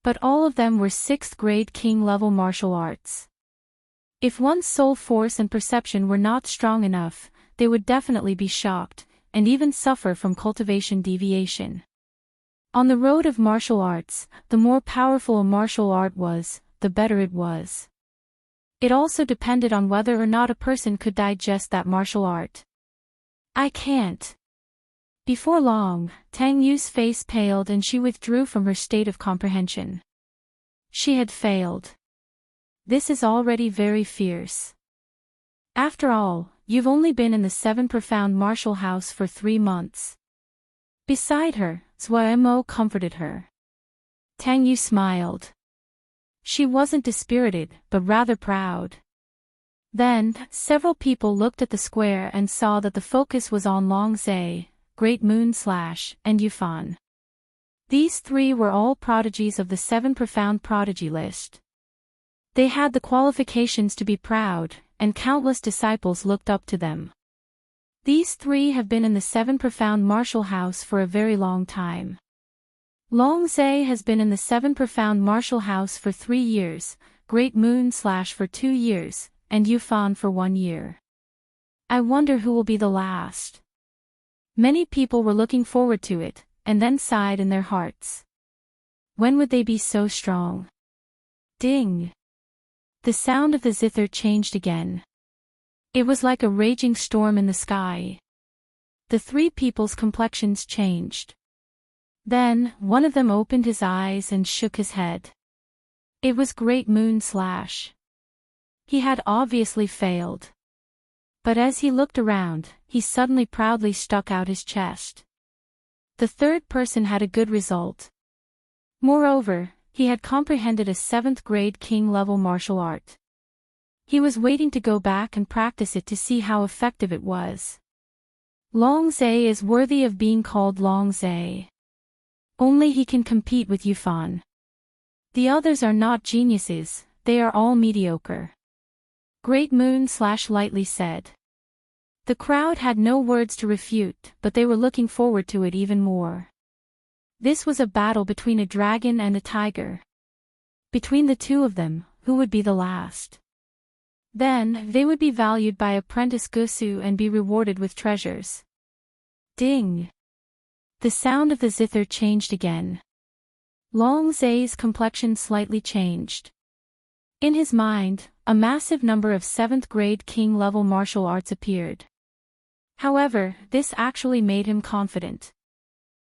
But all of them were 6th grade king-level martial arts. If one's soul force and perception were not strong enough, they would definitely be shocked, and even suffer from cultivation deviation. On the road of martial arts, the more powerful a martial art was, the better it was. It also depended on whether or not a person could digest that martial art. I can't. Before long, Tang Yu's face paled and she withdrew from her state of comprehension. She had failed. This is already very fierce. After all, you've only been in the 7 profound martial house for 3 months. Beside her, Zhuo Mo comforted her. Tang Yu smiled. She wasn't dispirited, but rather proud. Then, several people looked at the square and saw that the focus was on Long Zai, Great Moon Slash, and Yufan. These 3 were all prodigies of the 7 profound prodigy list. They had the qualifications to be proud, and countless disciples looked up to them. These 3 have been in the 7 profound martial house for a very long time. Long Zai has been in the 7 profound martial house for 3 years, Great Moon Slash for 2 years, and Yufan for 1 year. I wonder who will be the last. Many people were looking forward to it, and then sighed in their hearts. When would they be so strong? Ding! The sound of the zither changed again. It was like a raging storm in the sky. The 3 people's complexions changed. Then, one of them opened his eyes and shook his head. It was Great Moon Slash. He had obviously failed. But as he looked around, he suddenly proudly stuck out his chest. The 3rd person had a good result. Moreover, he had comprehended a 7th grade king-level martial art. He was waiting to go back and practice it to see how effective it was. Long Zai is worthy of being called Long Zai. Only he can compete with Yufan. The others are not geniuses, they are all mediocre. Great Moon Slash lightly said. The crowd had no words to refute, but they were looking forward to it even more. This was a battle between a dragon and a tiger. Between the 2 of them, who would be the last? Then, they would be valued by Apprentice Gusu and be rewarded with treasures. Ding! The sound of the zither changed again. Long Zai's complexion slightly changed. In his mind, a massive number of 7th grade king-level martial arts appeared. However, this actually made him confident.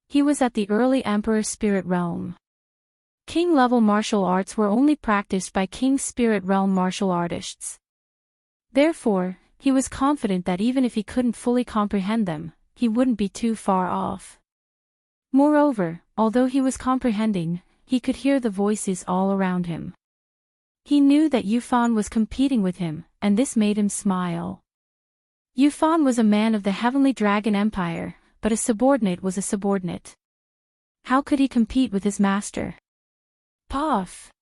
He was at the early Emperor Spirit Realm. King-level martial arts were only practiced by King Spirit Realm martial artists. Therefore, he was confident that even if he couldn't fully comprehend them, he wouldn't be too far off. Moreover, although he was comprehending, he could hear the voices all around him. He knew that Yufan was competing with him, and this made him smile. Yufan was a man of the Heavenly Dragon Empire, but a subordinate was a subordinate. How could he compete with his master? Puff!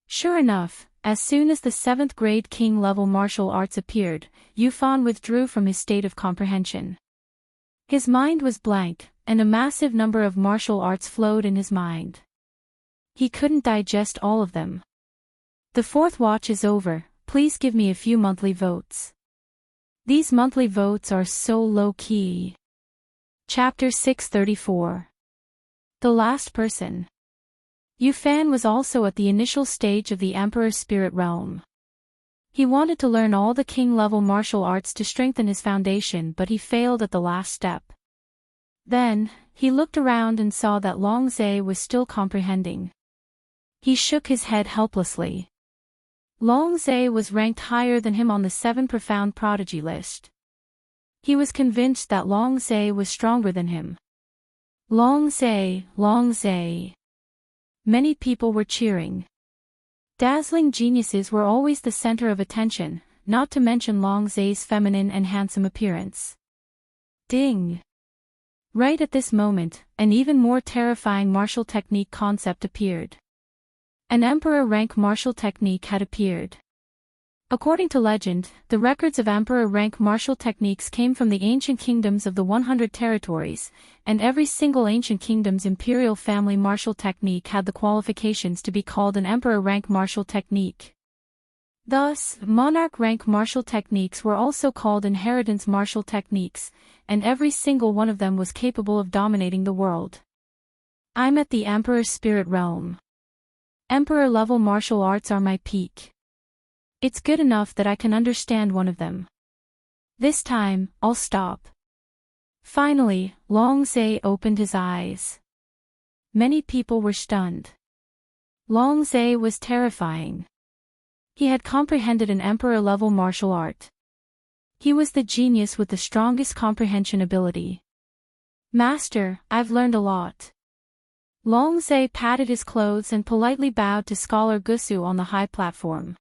Sure enough, as soon as the 7th grade king-level martial arts appeared, Yufan withdrew from his state of comprehension. His mind was blank, and a massive number of martial arts flowed in his mind. He couldn't digest all of them. The 4th watch is over, please give me a few monthly votes. These monthly votes are so low-key. Chapter 634. The last person. Yufan was also at the initial stage of the Emperor Spirit Realm. He wanted to learn all the king-level martial arts to strengthen his foundation, but he failed at the last step. Then, he looked around and saw that Long Zai was still comprehending. He shook his head helplessly. Long Zhe was ranked higher than him on the 7 profound prodigy list. He was convinced that Long Zhe was stronger than him. Long Zhe, Long Zhe. Many people were cheering. Dazzling geniuses were always the center of attention, not to mention Long Zhe's feminine and handsome appearance. Ding! Right at this moment, an even more terrifying martial technique concept appeared. An emperor rank martial technique had appeared. According to legend, the records of emperor rank martial techniques came from the ancient kingdoms of the 100 territories, and every single ancient kingdom's imperial family martial technique had the qualifications to be called an emperor rank martial technique. Thus, monarch rank martial techniques were also called inheritance martial techniques, and every single one of them was capable of dominating the world. I'm at the emperor's spirit realm. Emperor-level martial arts are my peak. It's good enough that I can understand one of them. This time, I'll stop. Finally, Long Zhe opened his eyes. Many people were stunned. Long Zhe was terrifying. He had comprehended an emperor-level martial art. He was the genius with the strongest comprehension ability. Master, I've learned a lot. Long Zhe patted his clothes and politely bowed to Scholar Gusu on the high platform.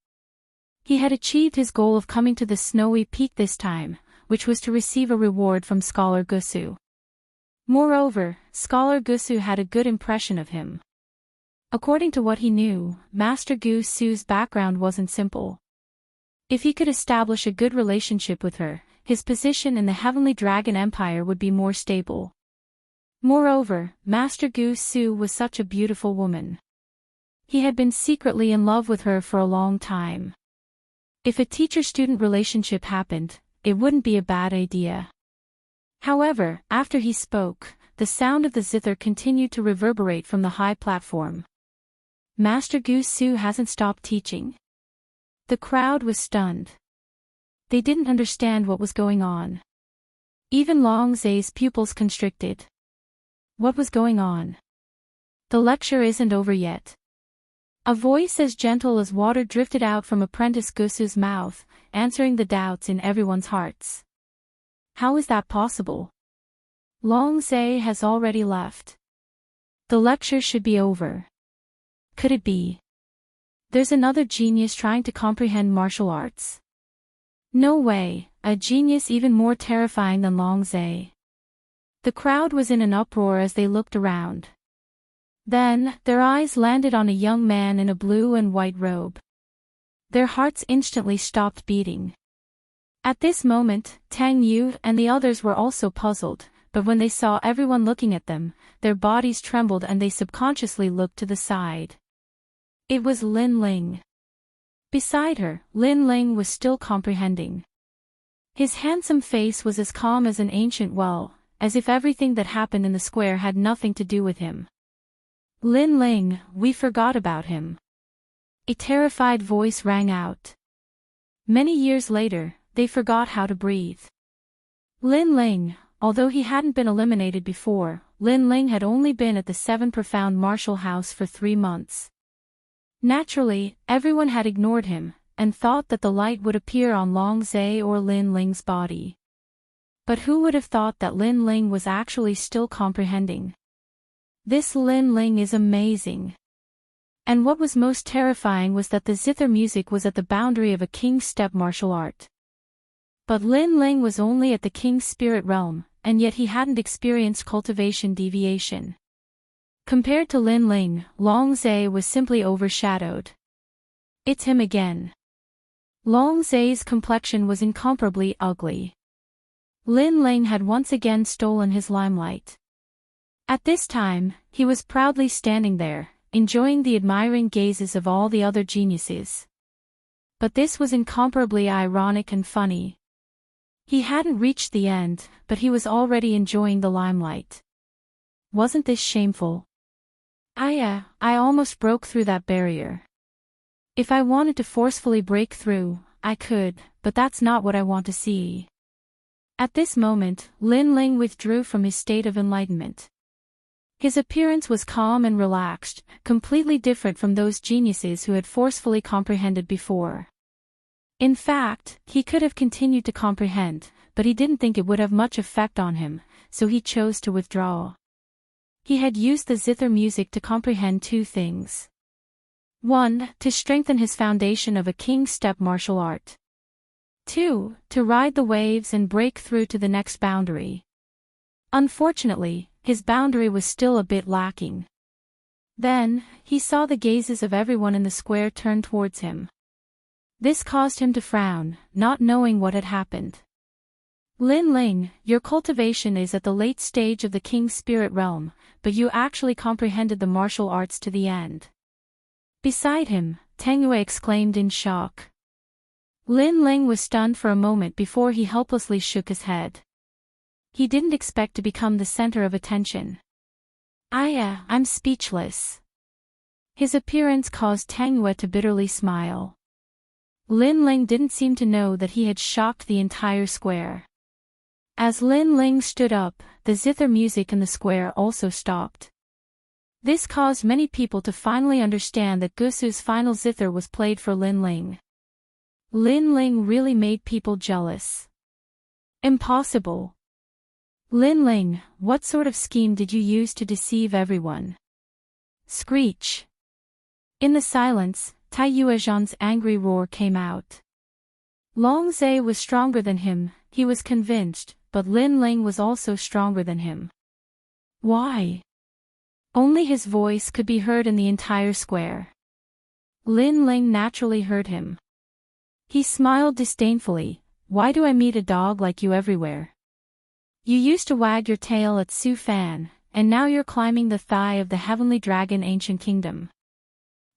He had achieved his goal of coming to the snowy peak this time, which was to receive a reward from Scholar Gusu. Moreover, Scholar Gusu had a good impression of him. According to what he knew, Master Gusu's background wasn't simple. If he could establish a good relationship with her, his position in the Heavenly Dragon Empire would be more stable. Moreover, Master Gusu was such a beautiful woman. He had been secretly in love with her for a long time. If a teacher-student relationship happened, it wouldn't be a bad idea. However, after he spoke, the sound of the zither continued to reverberate from the high platform. Master Gusu hasn't stopped teaching. The crowd was stunned. They didn't understand what was going on. Even Long Zhe's pupils constricted. What was going on? The lecture isn't over yet. A voice as gentle as water drifted out from Apprentice Gusu's mouth, answering the doubts in everyone's hearts. How is that possible? Long Zhe has already left. The lecture should be over. Could it be? There's another genius trying to comprehend martial arts. No way, a genius even more terrifying than Long Zhe. The crowd was in an uproar as they looked around. Then, their eyes landed on a young man in a blue and white robe. Their hearts instantly stopped beating. At this moment, Tang Yu and the others were also puzzled, but when they saw everyone looking at them, their bodies trembled and they subconsciously looked to the side. It was Lin Ling. Beside her, Lin Ling was still comprehending. His handsome face was as calm as an ancient well, as if everything that happened in the square had nothing to do with him. Lin Ling, we forgot about him. A terrified voice rang out. Many years later, they forgot how to breathe. Lin Ling, although he hadn't been eliminated before, Lin Ling had only been at the 7 profound martial house for 3 months. Naturally, everyone had ignored him, and thought that the light would appear on Long Zhe or Lin Ling's body. But who would have thought that Lin Ling was actually still comprehending? This Lin Ling is amazing. And what was most terrifying was that the zither music was at the boundary of a king's step martial art. But Lin Ling was only at the king's spirit realm, and yet he hadn't experienced cultivation deviation. Compared to Lin Ling, Long Zhe was simply overshadowed. It's him again. Long Zhe's complexion was incomparably ugly. Lin Ling had once again stolen his limelight. At this time, he was proudly standing there, enjoying the admiring gazes of all the other geniuses. But this was incomparably ironic and funny. He hadn't reached the end, but he was already enjoying the limelight. Wasn't this shameful? I almost broke through that barrier. If I wanted to forcefully break through, I could, but that's not what I want to see. At this moment, Lin Ling withdrew from his state of enlightenment. His appearance was calm and relaxed, completely different from those geniuses who had forcefully comprehended before. In fact, he could have continued to comprehend, but he didn't think it would have much effect on him, so he chose to withdraw. He had used the zither music to comprehend two things. 1. To strengthen his foundation of a king step martial art. 2. To ride the waves and break through to the next boundary. Unfortunately, his boundary was still a bit lacking. Then, he saw the gazes of everyone in the square turn towards him. This caused him to frown, not knowing what had happened. Lin Ling, your cultivation is at the late stage of the king's spirit realm, but you actually comprehended the martial arts to the end. Beside him, Tang Yue exclaimed in shock. Lin Ling was stunned for a moment before he helplessly shook his head. He didn't expect to become the center of attention. I'm speechless. His appearance caused Tang Yue to bitterly smile. Lin Ling didn't seem to know that he had shocked the entire square. As Lin Ling stood up, the zither music in the square also stopped. This caused many people to finally understand that Gusu's final zither was played for Lin Ling. Lin Ling really made people jealous. Impossible. Lin Ling, what sort of scheme did you use to deceive everyone? Screech. In the silence, Tai Yuezhan's angry roar came out. Long Zhe was stronger than him, he was convinced, but Lin Ling was also stronger than him. Why? Only his voice could be heard in the entire square. Lin Ling naturally heard him. He smiled disdainfully. Why do I meet a dog like you everywhere? You used to wag your tail at Su Fan, and now you're climbing the thigh of the heavenly dragon ancient kingdom.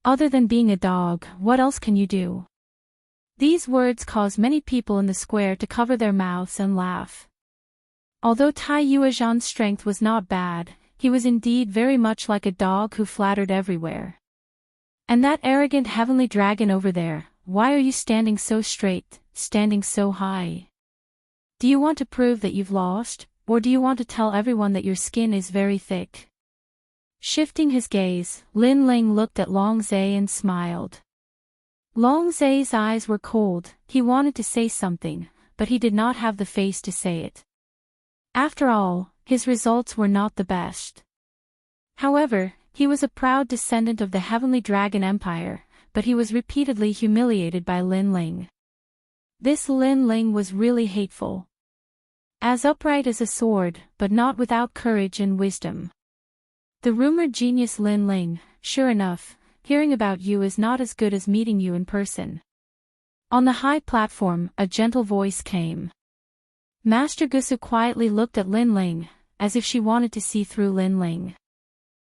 Other than being a dog, what else can you do? These words caused many people in the square to cover their mouths and laugh. Although Tai Yuezhan's strength was not bad, he was indeed very much like a dog who flattered everywhere. And that arrogant heavenly dragon over there, why are you standing so straight, standing so high? Do you want to prove that you've lost, or do you want to tell everyone that your skin is very thick? Shifting his gaze, Lin Ling looked at Long Zhe and smiled. Long Zhe's eyes were cold, he wanted to say something, but he did not have the face to say it. After all, his results were not the best. However, he was a proud descendant of the Heavenly Dragon Empire, but he was repeatedly humiliated by Lin Ling. This Lin Ling was really hateful. As upright as a sword, but not without courage and wisdom. The rumored genius Lin Ling, sure enough, hearing about you is not as good as meeting you in person. On the high platform, a gentle voice came. Master Gusu quietly looked at Lin Ling, as if she wanted to see through Lin Ling.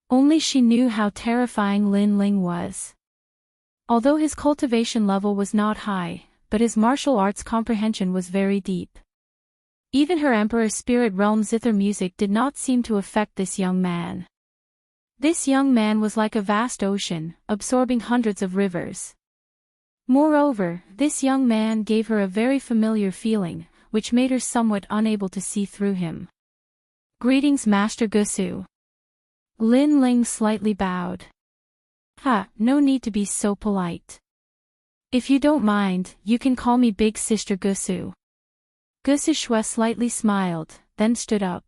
Only she knew how terrifying Lin Ling was. Although his cultivation level was not high, but his martial arts comprehension was very deep. Even her Emperor's spirit realm zither music did not seem to affect this young man. This young man was like a vast ocean, absorbing hundreds of rivers. Moreover, this young man gave her a very familiar feeling, which made her somewhat unable to see through him. Greetings, Master Gusu. Lin Ling slightly bowed. No need to be so polite. If you don't mind, you can call me Big Sister Gusu. Gusu Shui slightly smiled, then stood up.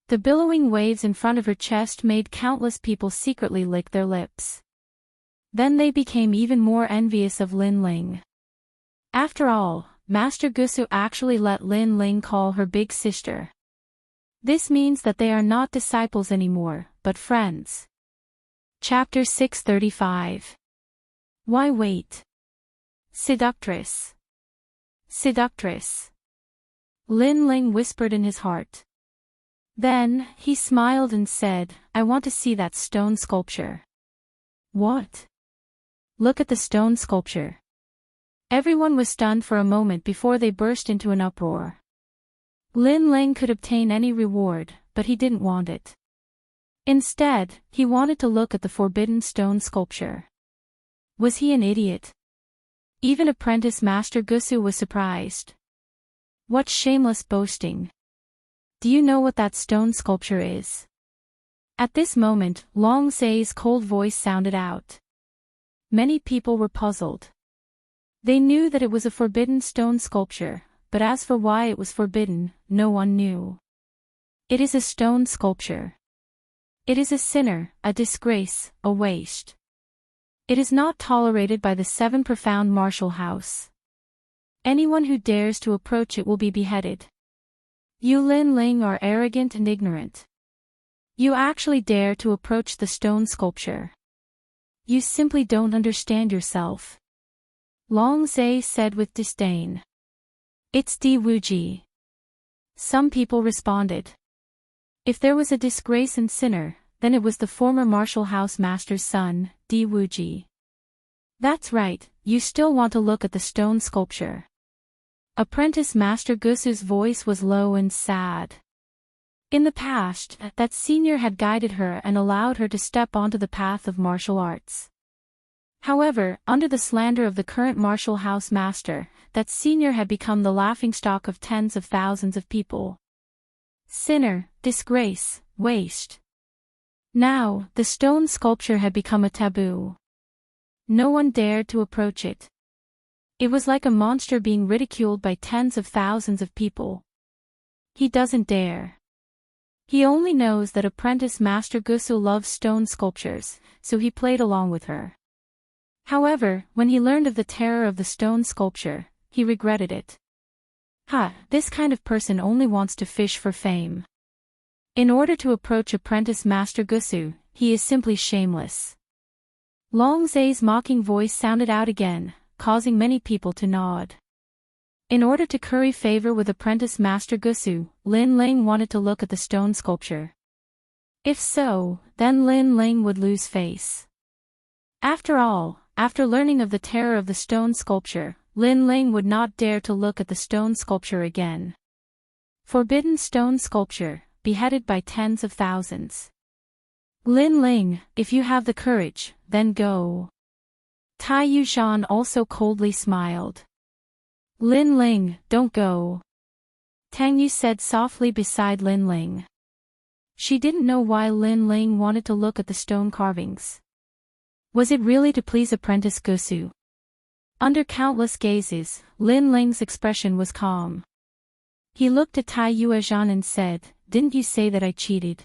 The billowing waves in front of her chest made countless people secretly lick their lips. Then they became even more envious of Lin Ling. After all, Master Gusu actually let Lin Ling call her big sister. This means that they are not disciples anymore, but friends. Chapter 635. Why wait? Seductress. Seductress. Lin Ling whispered in his heart. Then, he smiled and said, I want to see that stone sculpture. What? Look at the stone sculpture. Everyone was stunned for a moment before they burst into an uproar. Lin Ling could obtain any reward, but he didn't want it. Instead, he wanted to look at the forbidden stone sculpture. Was he an idiot? Even apprentice Master Gusu was surprised. What shameless boasting. Do you know what that stone sculpture is? At this moment, Long Zai's cold voice sounded out. Many people were puzzled. They knew that it was a forbidden stone sculpture, but as for why it was forbidden, no one knew. It is a stone sculpture. It is a sinner, a disgrace, a waste. It is not tolerated by the 7 profound martial house. Anyone who dares to approach it will be beheaded. You Lin Ling are arrogant and ignorant. You actually dare to approach the stone sculpture. You simply don't understand yourself. Long Zai said with disdain. It's Di Wuji. Some people responded. If there was a disgrace and sinner, then it was the former martial house master's son, Di Wuji. That's right, you still want to look at the stone sculpture. Apprentice Master Gusu's voice was low and sad. In the past, that senior had guided her and allowed her to step onto the path of martial arts. However, under the slander of the current martial house master, that senior had become the laughingstock of tens of thousands of people. Sinner, disgrace, waste. Now, the stone sculpture had become a taboo. No one dared to approach it. It was like a monster being ridiculed by tens of thousands of people. He doesn't dare. He only knows that apprentice Master Gusu loves stone sculptures, so he played along with her. However, when he learned of the terror of the stone sculpture, he regretted it. This kind of person only wants to fish for fame. In order to approach apprentice Master Gusu, he is simply shameless. Long Zai's mocking voice sounded out again, causing many people to nod. In order to curry favor with apprentice Master Gusu, Lin Ling wanted to look at the stone sculpture. If so, then Lin Ling would lose face. After all, after learning of the terror of the stone sculpture, Lin Ling would not dare to look at the stone sculpture again. Forbidden stone sculpture, beheaded by tens of thousands. Lin Ling, if you have the courage, then go. Tai Yuzhan also coldly smiled. Lin Ling, don't go. Tang Yu said softly beside Lin Ling. She didn't know why Lin Ling wanted to look at the stone carvings. Was it really to please apprentice Gusu? Under countless gazes, Lin Ling's expression was calm. He looked at Tai Yuzhan and said, "Didn't you say that I cheated?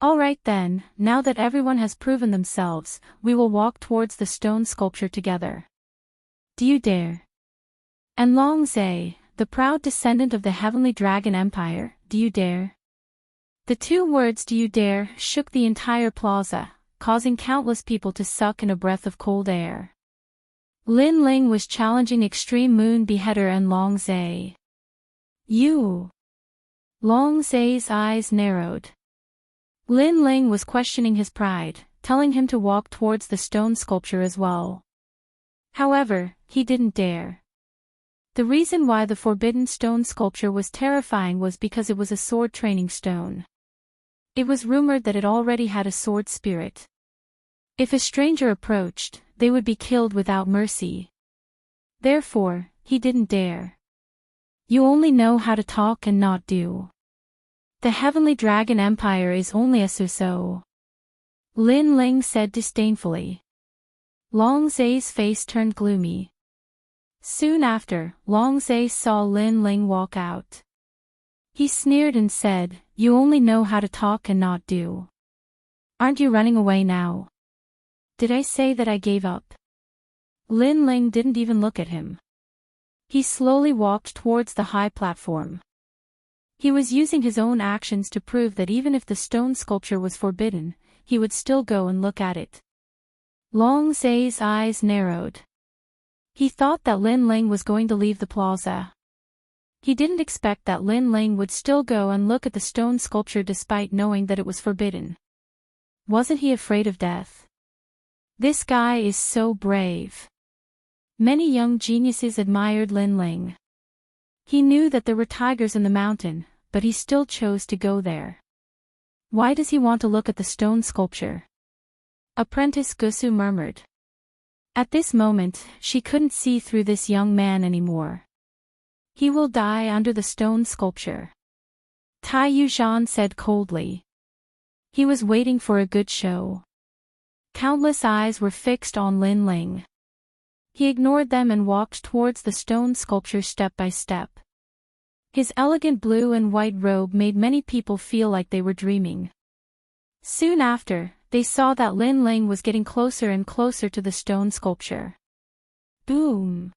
All right then, now that everyone has proven themselves, we will walk towards the stone sculpture together. Do you dare?" And Long Zai, the proud descendant of the heavenly dragon empire, do you dare? The 2 words "do you dare" shook the entire plaza, causing countless people to suck in a breath of cold air. Lin Ling was challenging Extreme Moon Beheader and Long Zai. You! Long Zai's eyes narrowed. Lin Ling was questioning his pride, telling him to walk towards the stone sculpture as well. However, he didn't dare. The reason why the forbidden stone sculpture was terrifying was because it was a sword training stone. It was rumored that it already had a sword spirit. If a stranger approached, they would be killed without mercy. Therefore, he didn't dare. You only know how to talk and not do. The heavenly dragon empire is only a so-so. Lin Ling said disdainfully. Long Zai's face turned gloomy. Soon after, Long Zai saw Lin Ling walk out. He sneered and said, "You only know how to talk and not do. Aren't you running away now? Did I say that I gave up?" Lin Ling didn't even look at him. He slowly walked towards the high platform. He was using his own actions to prove that even if the stone sculpture was forbidden, he would still go and look at it. Long Zai's eyes narrowed. He thought that Lin Ling was going to leave the plaza. He didn't expect that Lin Ling would still go and look at the stone sculpture despite knowing that it was forbidden. Wasn't he afraid of death? This guy is so brave. Many young geniuses admired Lin Ling. He knew that there were tigers in the mountain, but he still chose to go there. Why does he want to look at the stone sculpture? Apprentice Gusu murmured. At this moment, she couldn't see through this young man anymore. He will die under the stone sculpture. Tai Yuzhan said coldly. He was waiting for a good show. Countless eyes were fixed on Lin Ling. He ignored them and walked towards the stone sculpture step by step. His elegant blue and white robe made many people feel like they were dreaming. Soon after, they saw that Lin Ling was getting closer and closer to the stone sculpture. Boom!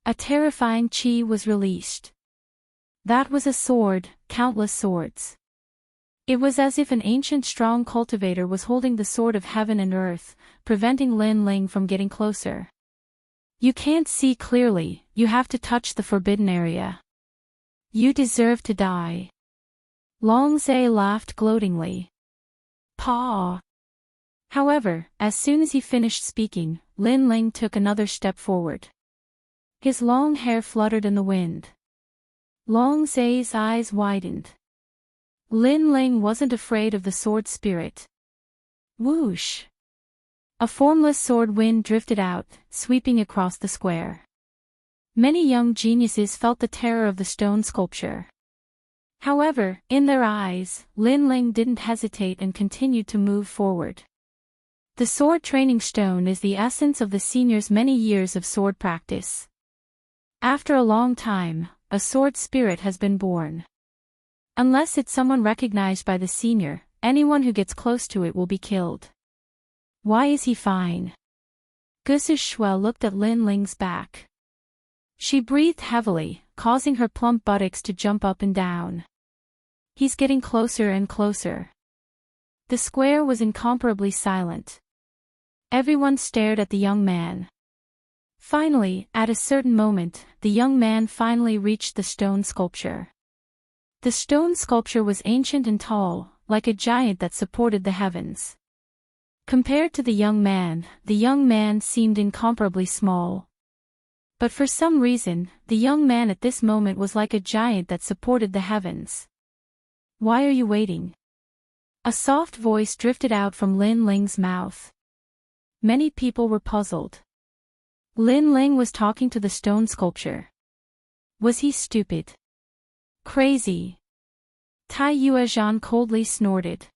A terrifying chi was released. That was a sword, countless swords. It was as if an ancient strong cultivator was holding the sword of heaven and earth, preventing Lin Ling from getting closer. You can't see clearly, you have to touch the forbidden area. You deserve to die. Long Zhe laughed gloatingly. Paw! However, as soon as he finished speaking, Lin Ling took another step forward. His long hair fluttered in the wind. Long Zhe's eyes widened. Lin Ling wasn't afraid of the sword spirit. Whoosh! A formless sword wind drifted out, sweeping across the square. Many young geniuses felt the terror of the stone sculpture. However, in their eyes, Lin Ling didn't hesitate and continued to move forward. The sword training stone is the essence of the senior's many years of sword practice. After a long time, a sword spirit has been born. Unless it's someone recognized by the senior, anyone who gets close to it will be killed. Why is he fine? Gusu Shui looked at Lin Ling's back. She breathed heavily, causing her plump buttocks to jump up and down. He's getting closer and closer. The square was incomparably silent. Everyone stared at the young man. Finally, at a certain moment, the young man finally reached the stone sculpture. The stone sculpture was ancient and tall, like a giant that supported the heavens. Compared to the young man seemed incomparably small. But for some reason, the young man at this moment was like a giant that supported the heavens. Why are you waiting? A soft voice drifted out from Lin Ling's mouth. Many people were puzzled. Lin Ling was talking to the stone sculpture. Was he stupid? Crazy? Tai Yuezhan coldly snorted.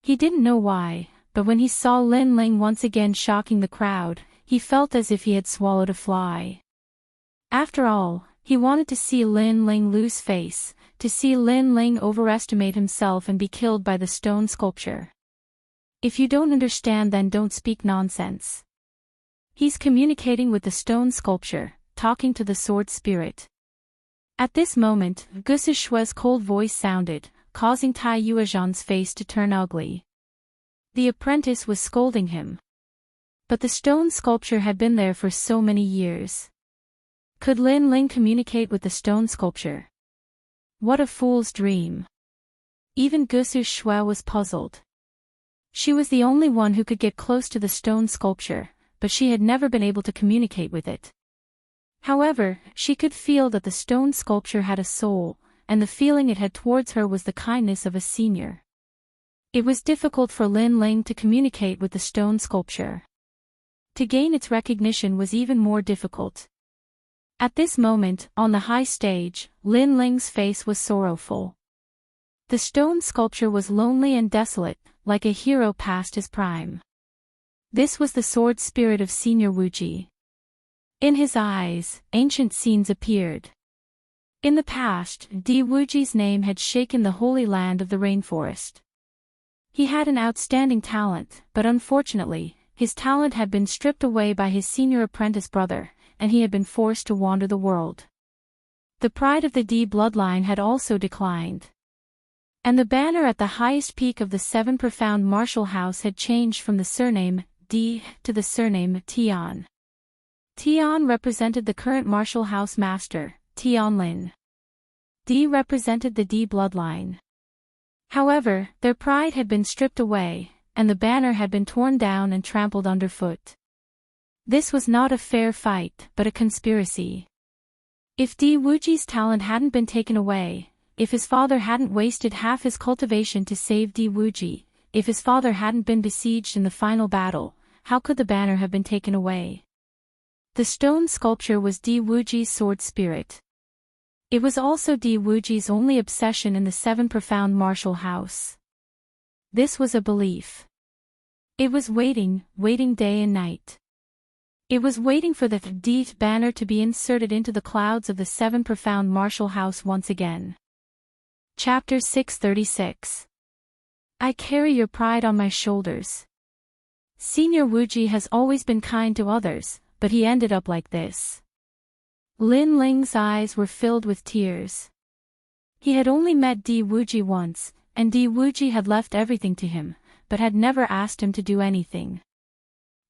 He didn't know why, but when he saw Lin Ling once again shocking the crowd, he felt as if he had swallowed a fly. After all, he wanted to see Lin Ling lose face, to see Lin Ling overestimate himself and be killed by the stone sculpture. If you don't understand, then don't speak nonsense. He's communicating with the stone sculpture, talking to the sword spirit. At this moment, Gusu Shui's cold voice sounded, causing Tai Yuezhan's face to turn ugly. The apprentice was scolding him. But the stone sculpture had been there for so many years. Could Lin Ling communicate with the stone sculpture? What a fool's dream. Even Gusu Shui was puzzled. She was the only one who could get close to the stone sculpture, but she had never been able to communicate with it. However, she could feel that the stone sculpture had a soul, and the feeling it had towards her was the kindness of a senior. It was difficult for Lin Ling to communicate with the stone sculpture. To gain its recognition was even more difficult. At this moment, on the high stage, Lin Ling's face was sorrowful. The stone sculpture was lonely and desolate, like a hero past his prime. This was the sword spirit of Senior Wuji. In his eyes, ancient scenes appeared. In the past, Di Wuji's name had shaken the holy land of the rainforest. He had an outstanding talent, but unfortunately, his talent had been stripped away by his senior apprentice brother, and he had been forced to wander the world. The pride of the Di bloodline had also declined. And the banner at the highest peak of the seven profound martial house had changed from the surname Di to the surname Tian. Tian represented the current martial house master, Tian Lin. Di represented the Di bloodline. However, their pride had been stripped away, and the banner had been torn down and trampled underfoot. This was not a fair fight, but a conspiracy. If Di Wuji's talent hadn't been taken away, if his father hadn't wasted half his cultivation to save Di Wuji, if his father hadn't been besieged in the final battle, how could the banner have been taken away? The stone sculpture was Di Wuji's sword spirit. It was also Di Wuji's only obsession in the seven profound martial house. This was a belief. It was waiting day and night. It was waiting for the deep banner to be inserted into the clouds of the seven profound Marshall House once again. Chapter 636. I carry your pride on my shoulders. Senior Wuji has always been kind to others, but he ended up like this. Lin Ling's eyes were filled with tears. He had only met Di Wuji once, and Di Wuji had left everything to him, but had never asked him to do anything.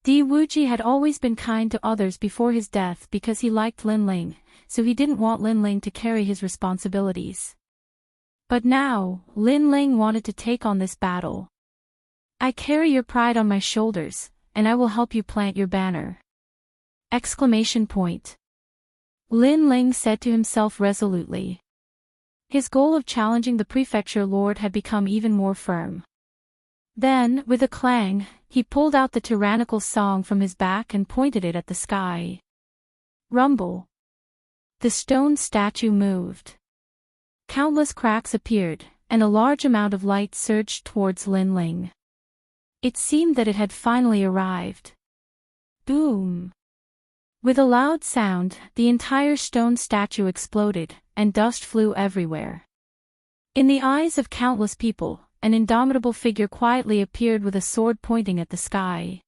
Di Wuji had always been kind to others before his death because he liked Lin Ling, so he didn't want Lin Ling to carry his responsibilities. But now, Lin Ling wanted to take on this battle. I carry your pride on my shoulders, and I will help you plant your banner. Exclamation point. Lin Ling said to himself resolutely. His goal of challenging the prefecture lord had become even more firm. Then, with a clang, he pulled out the tyrannical song from his back and pointed it at the sky. Rumble. The stone statue moved. Countless cracks appeared, and a large amount of light surged towards Lin Ling. It seemed that it had finally arrived. Boom. With a loud sound, the entire stone statue exploded, and dust flew everywhere. In the eyes of countless people, an indomitable figure quietly appeared with a sword pointing at the sky.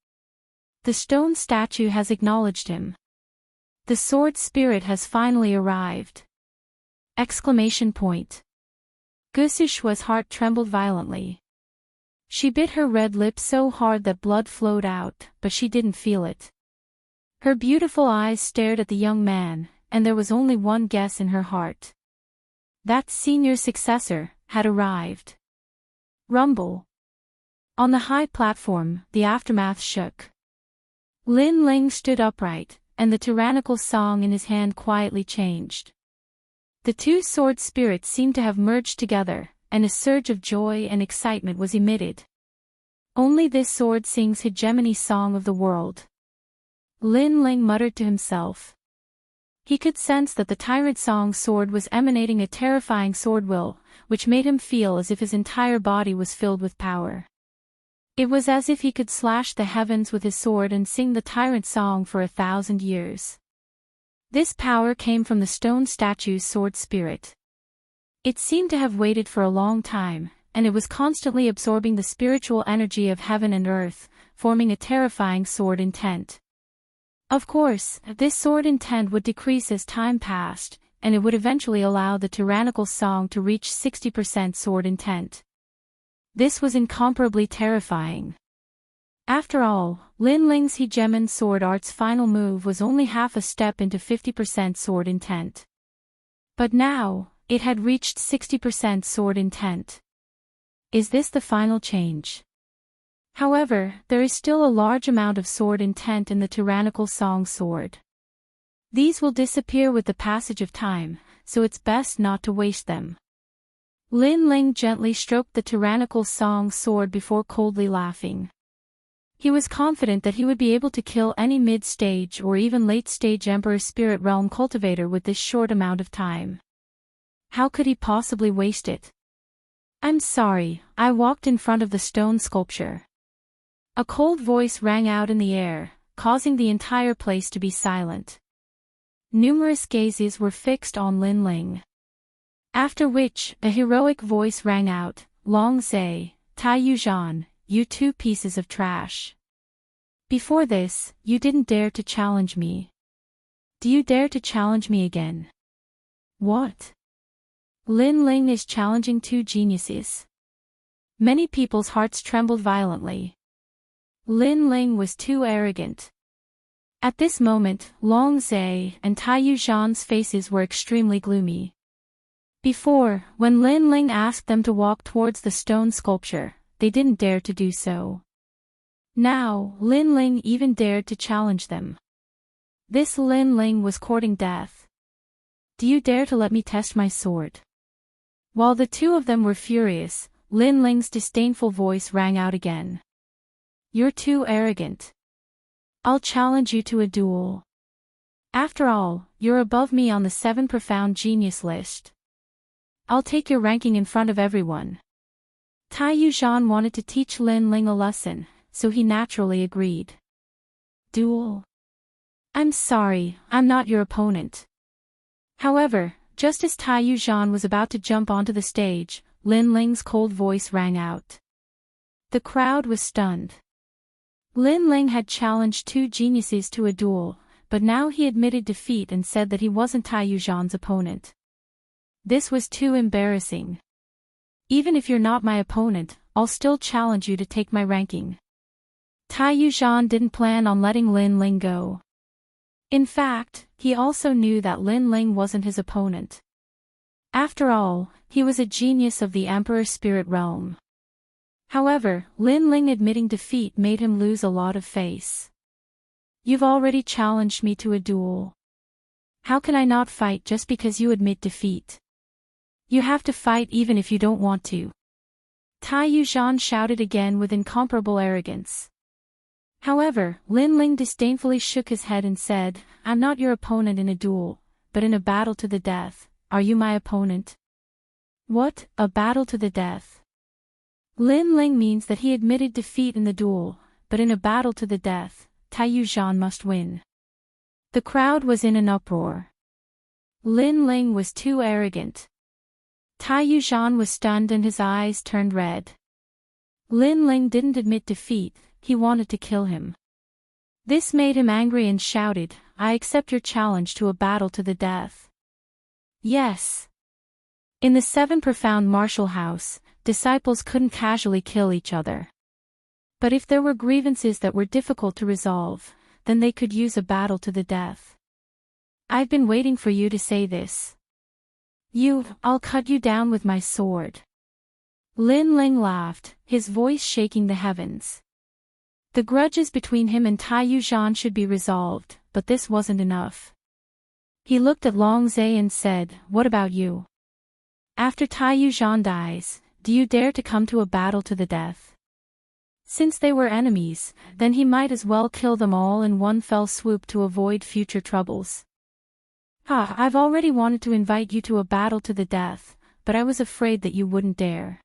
The stone statue has acknowledged him. The sword spirit has finally arrived. Exclamation point. Gusushwa's heart trembled violently. She bit her red lips so hard that blood flowed out, but she didn't feel it. Her beautiful eyes stared at the young man, and there was only one guess in her heart. That senior successor had arrived. Rumble. On the high platform, the aftermath shook. Lin Ling stood upright, and the tyrannical song in his hand quietly changed. The two sword spirits seemed to have merged together, and a surge of joy and excitement was emitted. Only this sword sings hegemony song of the world. Lin Ling muttered to himself. He could sense that the tyrant song sword was emanating a terrifying sword will, which made him feel as if his entire body was filled with power. It was as if he could slash the heavens with his sword and sing the tyrant song for 1,000 years. This power came from the stone statue's sword spirit. It seemed to have waited for a long time, and it was constantly absorbing the spiritual energy of heaven and earth, forming a terrifying sword intent. Of course, this sword intent would decrease as time passed, and it would eventually allow the tyrannical song to reach 60% sword intent. This was incomparably terrifying. After all, Lin Ling's hegemon sword art's final move was only half a step into 50% sword intent. But now, it had reached 60% sword intent. Is this the final change? However, there is still a large amount of sword intent in the tyrannical song sword. These will disappear with the passage of time, so it's best not to waste them. Lin Ling gently stroked the tyrannical song sword before coldly laughing. He was confident that he would be able to kill any mid-stage or even late-stage Emperor Spirit Realm cultivator with this short amount of time. How could he possibly waste it? I'm sorry, I walked in front of the stone sculpture. A cold voice rang out in the air, causing the entire place to be silent. Numerous gazes were fixed on Lin Ling. After which, a heroic voice rang out, Long Zhe, Tai Yuzhan, you two pieces of trash. Before this, you didn't dare to challenge me. Do you dare to challenge me again? What? Lin Ling is challenging two geniuses. Many people's hearts trembled violently. Lin Ling was too arrogant. At this moment, Long Zhe and Tai Yuzhan's faces were extremely gloomy. Before, when Lin Ling asked them to walk towards the stone sculpture, they didn't dare to do so. Now, Lin Ling even dared to challenge them. This Lin Ling was courting death. Do you dare to let me test my sword? While the two of them were furious, Lin Ling's disdainful voice rang out again. You're too arrogant. I'll challenge you to a duel. After all, you're above me on the 7 profound genius list. I'll take your ranking in front of everyone. Tai Yuzhan wanted to teach Lin Ling a lesson, so he naturally agreed. Duel. I'm sorry, I'm not your opponent. However, just as Tai Yuzhan was about to jump onto the stage, Lin Ling's cold voice rang out. The crowd was stunned. Lin Ling had challenged two geniuses to a duel, but now he admitted defeat and said that he wasn't Tai Yuzhan's opponent. This was too embarrassing. Even if you're not my opponent, I'll still challenge you to take my ranking. Tai Yuzhan didn't plan on letting Lin Ling go. In fact, he also knew that Lin Ling wasn't his opponent. After all, he was a genius of the Emperor's spirit realm. However, Lin Ling admitting defeat made him lose a lot of face. You've already challenged me to a duel. How can I not fight just because you admit defeat? You have to fight even if you don't want to. Tai Yuzhan shouted again with incomparable arrogance. However, Lin Ling disdainfully shook his head and said, I'm not your opponent in a duel, but in a battle to the death. Are you my opponent? What, a battle to the death? Lin Ling means that he admitted defeat in the duel, but in a battle to the death, Tai Yuzhan must win. The crowd was in an uproar. Lin Ling was too arrogant. Tai Yuzhan was stunned and his eyes turned red. Lin Ling didn't admit defeat, he wanted to kill him. This made him angry and shouted, I accept your challenge to a battle to the death. Yes. In the Seven Profound Martial House, disciples couldn't casually kill each other. But if there were grievances that were difficult to resolve, then they could use a battle to the death. I've been waiting for you to say this. I'll cut you down with my sword. Lin Ling laughed, his voice shaking the heavens. The grudges between him and Tai Yuzhan should be resolved, but this wasn't enough. He looked at Long Zhe and said, what about you? After Tai Yuzhan dies, do you dare to come to a battle to the death? Since they were enemies, then he might as well kill them all in one fell swoop to avoid future troubles. I've already wanted to invite you to a battle to the death, but I was afraid that you wouldn't dare.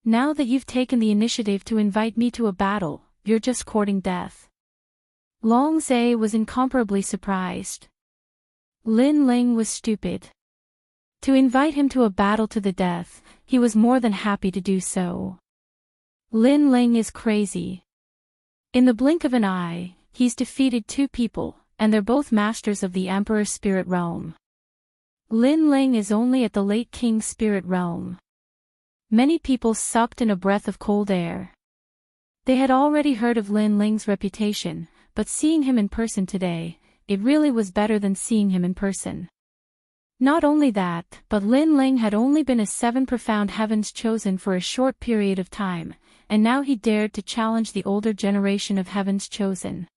Now that you've taken the initiative to invite me to a battle, you're just courting death. Long Zhe was incomparably surprised. Lin Ling was stupid. To invite him to a battle to the death, he was more than happy to do so. Lin Ling is crazy. In the blink of an eye, he's defeated two people, and they're both masters of the Emperor's spirit realm. Lin Ling is only at the late King's spirit realm. Many people sucked in a breath of cold air. They had already heard of Lin Ling's reputation, but seeing him in person today, it really was better than seeing him in person. Not only that, but Lin Ling had only been a Seven Profound Heavens chosen for a short period of time, and now he dared to challenge the older generation of Heavens chosen.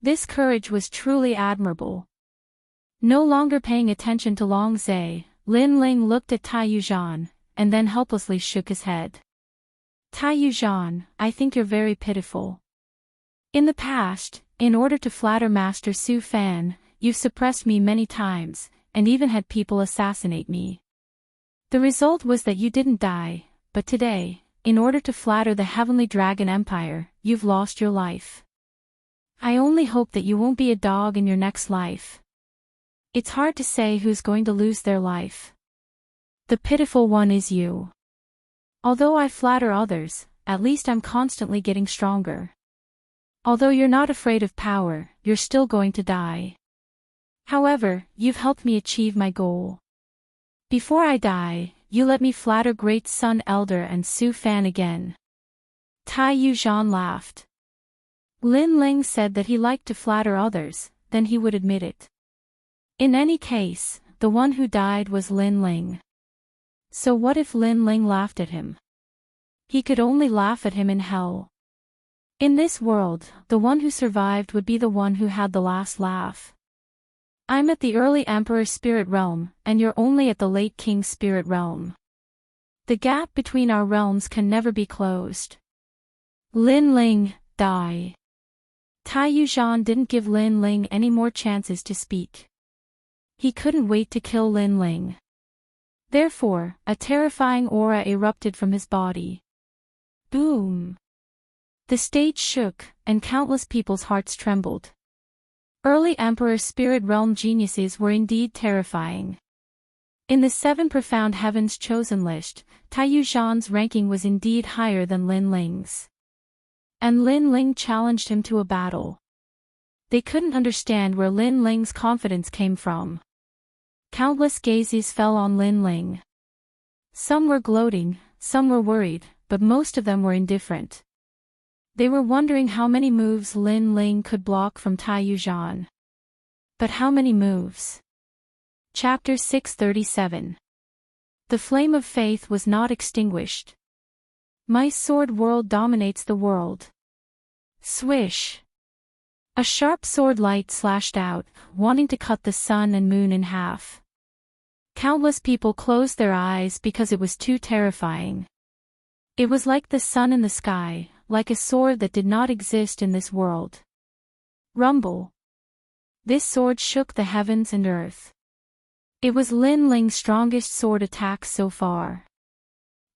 This courage was truly admirable. No longer paying attention to Long Zhe, Lin Ling looked at Tai Yuzhan, and then helplessly shook his head. Tai Yuzhan, I think you're very pitiful. In the past, in order to flatter Master Su Fan, you've suppressed me many times, and even had people assassinate me. The result was that you didn't die, but today, in order to flatter the Heavenly Dragon Empire, you've lost your life. I only hope that you won't be a dog in your next life. It's hard to say who's going to lose their life. The pitiful one is you. Although I flatter others, at least I'm constantly getting stronger. Although you're not afraid of power, you're still going to die. However, you've helped me achieve my goal. Before I die, you let me flatter Great Sun Elder and Su Fan again. Tai Yuzhan laughed. Lin Ling said that he liked to flatter others, then he would admit it. In any case, the one who died was Lin Ling. So what if Lin Ling laughed at him? He could only laugh at him in hell. In this world, the one who survived would be the one who had the last laugh. I'm at the early Emperor's spirit realm, and you're only at the late King's spirit realm. The gap between our realms can never be closed. Lin Ling, die. Tai Yuzhan didn't give Lin Ling any more chances to speak. He couldn't wait to kill Lin Ling. Therefore, a terrifying aura erupted from his body. Boom! The stage shook, and countless people's hearts trembled. Early Emperor Spirit Realm geniuses were indeed terrifying. In the 7 profound heavens chosen list, Taiyu Zhan's ranking was indeed higher than Lin Ling's. And Lin Ling challenged him to a battle. They couldn't understand where Lin Ling's confidence came from. Countless gazes fell on Lin Ling. Some were gloating, some were worried, but most of them were indifferent. They were wondering how many moves Lin Ling could block from Taiyu Zhan. But how many moves? Chapter 637. The flame of faith was not extinguished. My sword world dominates the world. Swish! A sharp sword light slashed out, wanting to cut the sun and moon in half. Countless people closed their eyes because it was too terrifying. It was like the sun in the sky, like a sword that did not exist in this world. Rumble. This sword shook the heavens and earth. It was Lin Ling's strongest sword attack so far.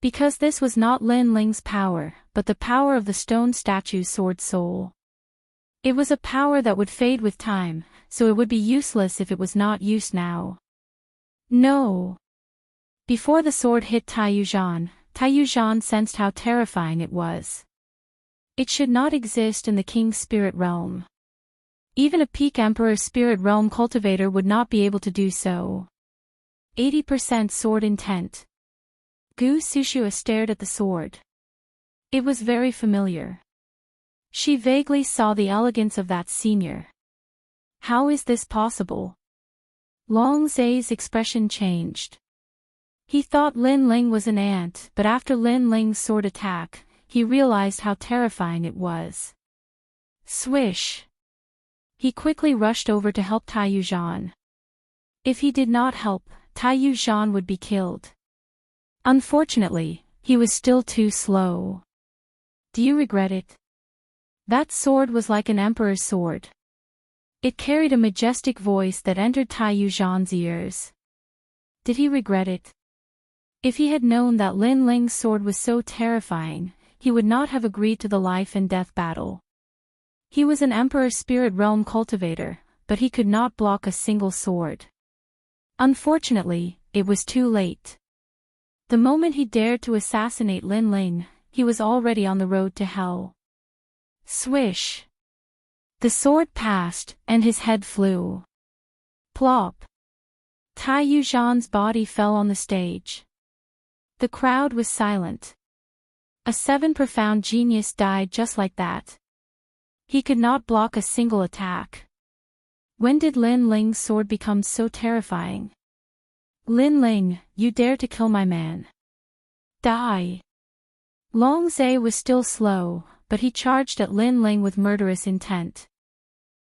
Because this was not Lin Ling's power, but the power of the stone statue's sword soul. It was a power that would fade with time, so it would be useless if it was not used now. No. Before the sword hit Taiyu Zhan sensed how terrifying it was. It should not exist in the king's spirit realm. Even a peak emperor spirit realm cultivator would not be able to do so. 80% sword intent. Gu Sushua stared at the sword. It was very familiar. She vaguely saw the elegance of that senior. How is this possible? Long Zai's expression changed. He thought Lin Ling was an ant, but after Lin Ling's sword attack, he realized how terrifying it was. Swish! He quickly rushed over to help Taiyu Zhan. If he did not help, Taiyu Zhan would be killed. Unfortunately, he was still too slow. Do you regret it? That sword was like an emperor's sword. It carried a majestic voice that entered Taiyu Zhan's ears. Did he regret it? If he had known that Lin Ling's sword was so terrifying, he would not have agreed to the life and death battle. He was an emperor spirit realm cultivator, but he could not block a single sword. Unfortunately, it was too late. The moment he dared to assassinate Lin Ling, he was already on the road to hell. Swish! The sword passed, and his head flew. Plop! Taiyu Zhan's body fell on the stage. The crowd was silent. A 7 profound genius died just like that. He could not block a single attack. When did Lin Ling's sword become so terrifying? Lin Ling, you dare to kill my man. Die! Long Zai was still slow, but he charged at Lin Ling with murderous intent.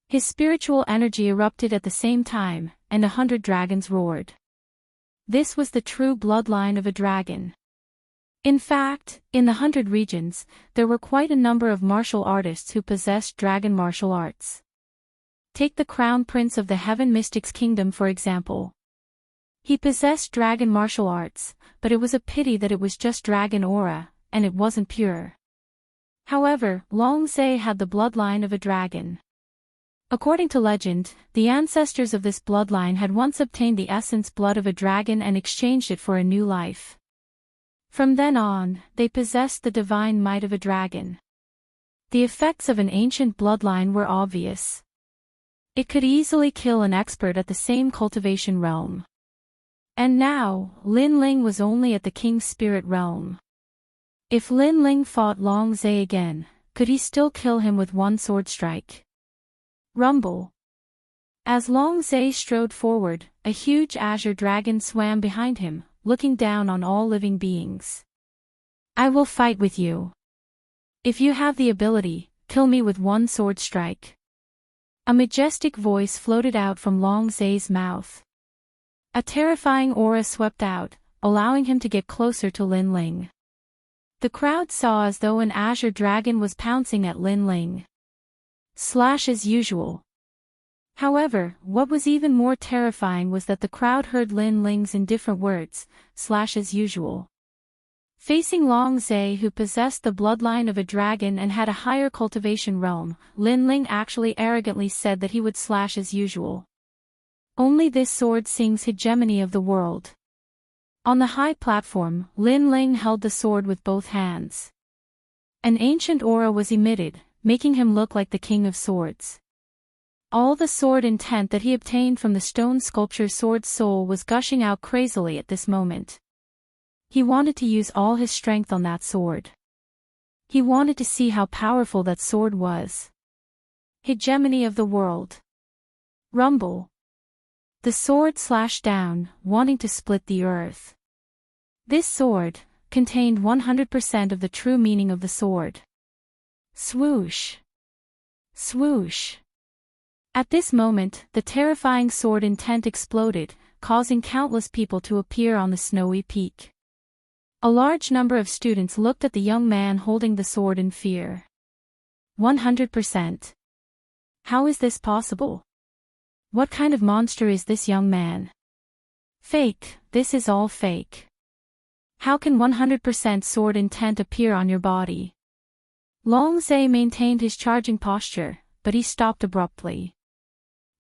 His spiritual energy erupted at the same time, and 100 dragons roared. This was the true bloodline of a dragon. In fact, in the 100 regions, there were quite a number of martial artists who possessed dragon martial arts. Take the Crown Prince of the Heaven Mystics Kingdom for example. He possessed dragon martial arts, but it was a pity that it was just dragon aura, and it wasn't pure. However, Long Zai had the bloodline of a dragon. According to legend, the ancestors of this bloodline had once obtained the essence blood of a dragon and exchanged it for a new life. From then on, they possessed the divine might of a dragon. The effects of an ancient bloodline were obvious. It could easily kill an expert at the same cultivation realm. And now, Lin Ling was only at the king's spirit realm. If Lin Ling fought Long Zai again, could he still kill him with one sword strike? Rumble. As Long Zai strode forward, a huge azure dragon swam behind him, looking down on all living beings. I will fight with you. If you have the ability, kill me with one sword strike. A majestic voice floated out from Long Zai's mouth. A terrifying aura swept out, allowing him to get closer to Lin Ling. The crowd saw as though an azure dragon was pouncing at Lin Ling. Slash as usual. However, what was even more terrifying was that the crowd heard Lin Ling's indifferent words, as usual. Facing Long Zhe, who possessed the bloodline of a dragon and had a higher cultivation realm, Lin Ling actually arrogantly said that he would as usual. Only this sword sings hegemony of the world. On the high platform, Lin Ling held the sword with both hands. An ancient aura was emitted, making him look like the king of swords. All the sword intent that he obtained from the stone sculpture sword's soul was gushing out crazily at this moment. He wanted to use all his strength on that sword. He wanted to see how powerful that sword was. Hegemony of the world. Rumble. The sword slashed down, wanting to split the earth. This sword contained 100% of the true meaning of the sword. Swoosh. Swoosh. At this moment, the terrifying sword intent exploded, causing countless people to appear on the snowy peak. A large number of students looked at the young man holding the sword in fear. 100%. How is this possible? What kind of monster is this young man? Fake, this is all fake. How can 100% sword intent appear on your body? Long Zhe maintained his charging posture, but he stopped abruptly.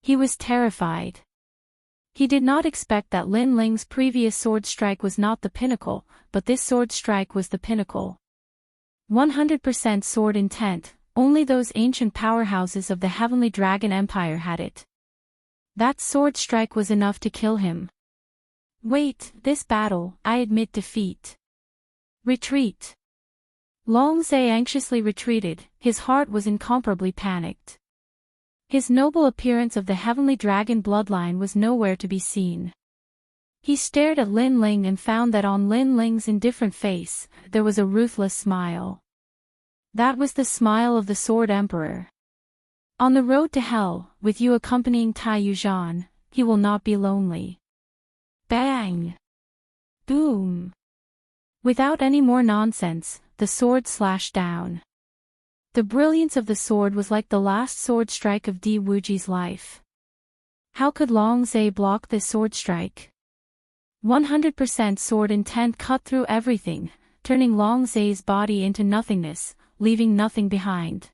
He was terrified. He did not expect that Lin Ling's previous sword strike was not the pinnacle, but this sword strike was the pinnacle. 100% sword intent, only those ancient powerhouses of the Heavenly Dragon Empire had it. That sword strike was enough to kill him. Wait, this battle, I admit defeat. Retreat. Long Zhe anxiously retreated, his heart was incomparably panicked. His noble appearance of the heavenly dragon bloodline was nowhere to be seen. He stared at Lin Ling and found that on Lin Ling's indifferent face, there was a ruthless smile. That was the smile of the Sword Emperor. On the road to hell, with you accompanying Tai Yuzhan, he will not be lonely. Bang! Boom! Without any more nonsense, the sword slashed down. The brilliance of the sword was like the last sword strike of Di Wuji's life. How could Long Zhe block this sword strike? 100% sword intent cut through everything, turning Long Zhe's body into nothingness, leaving nothing behind.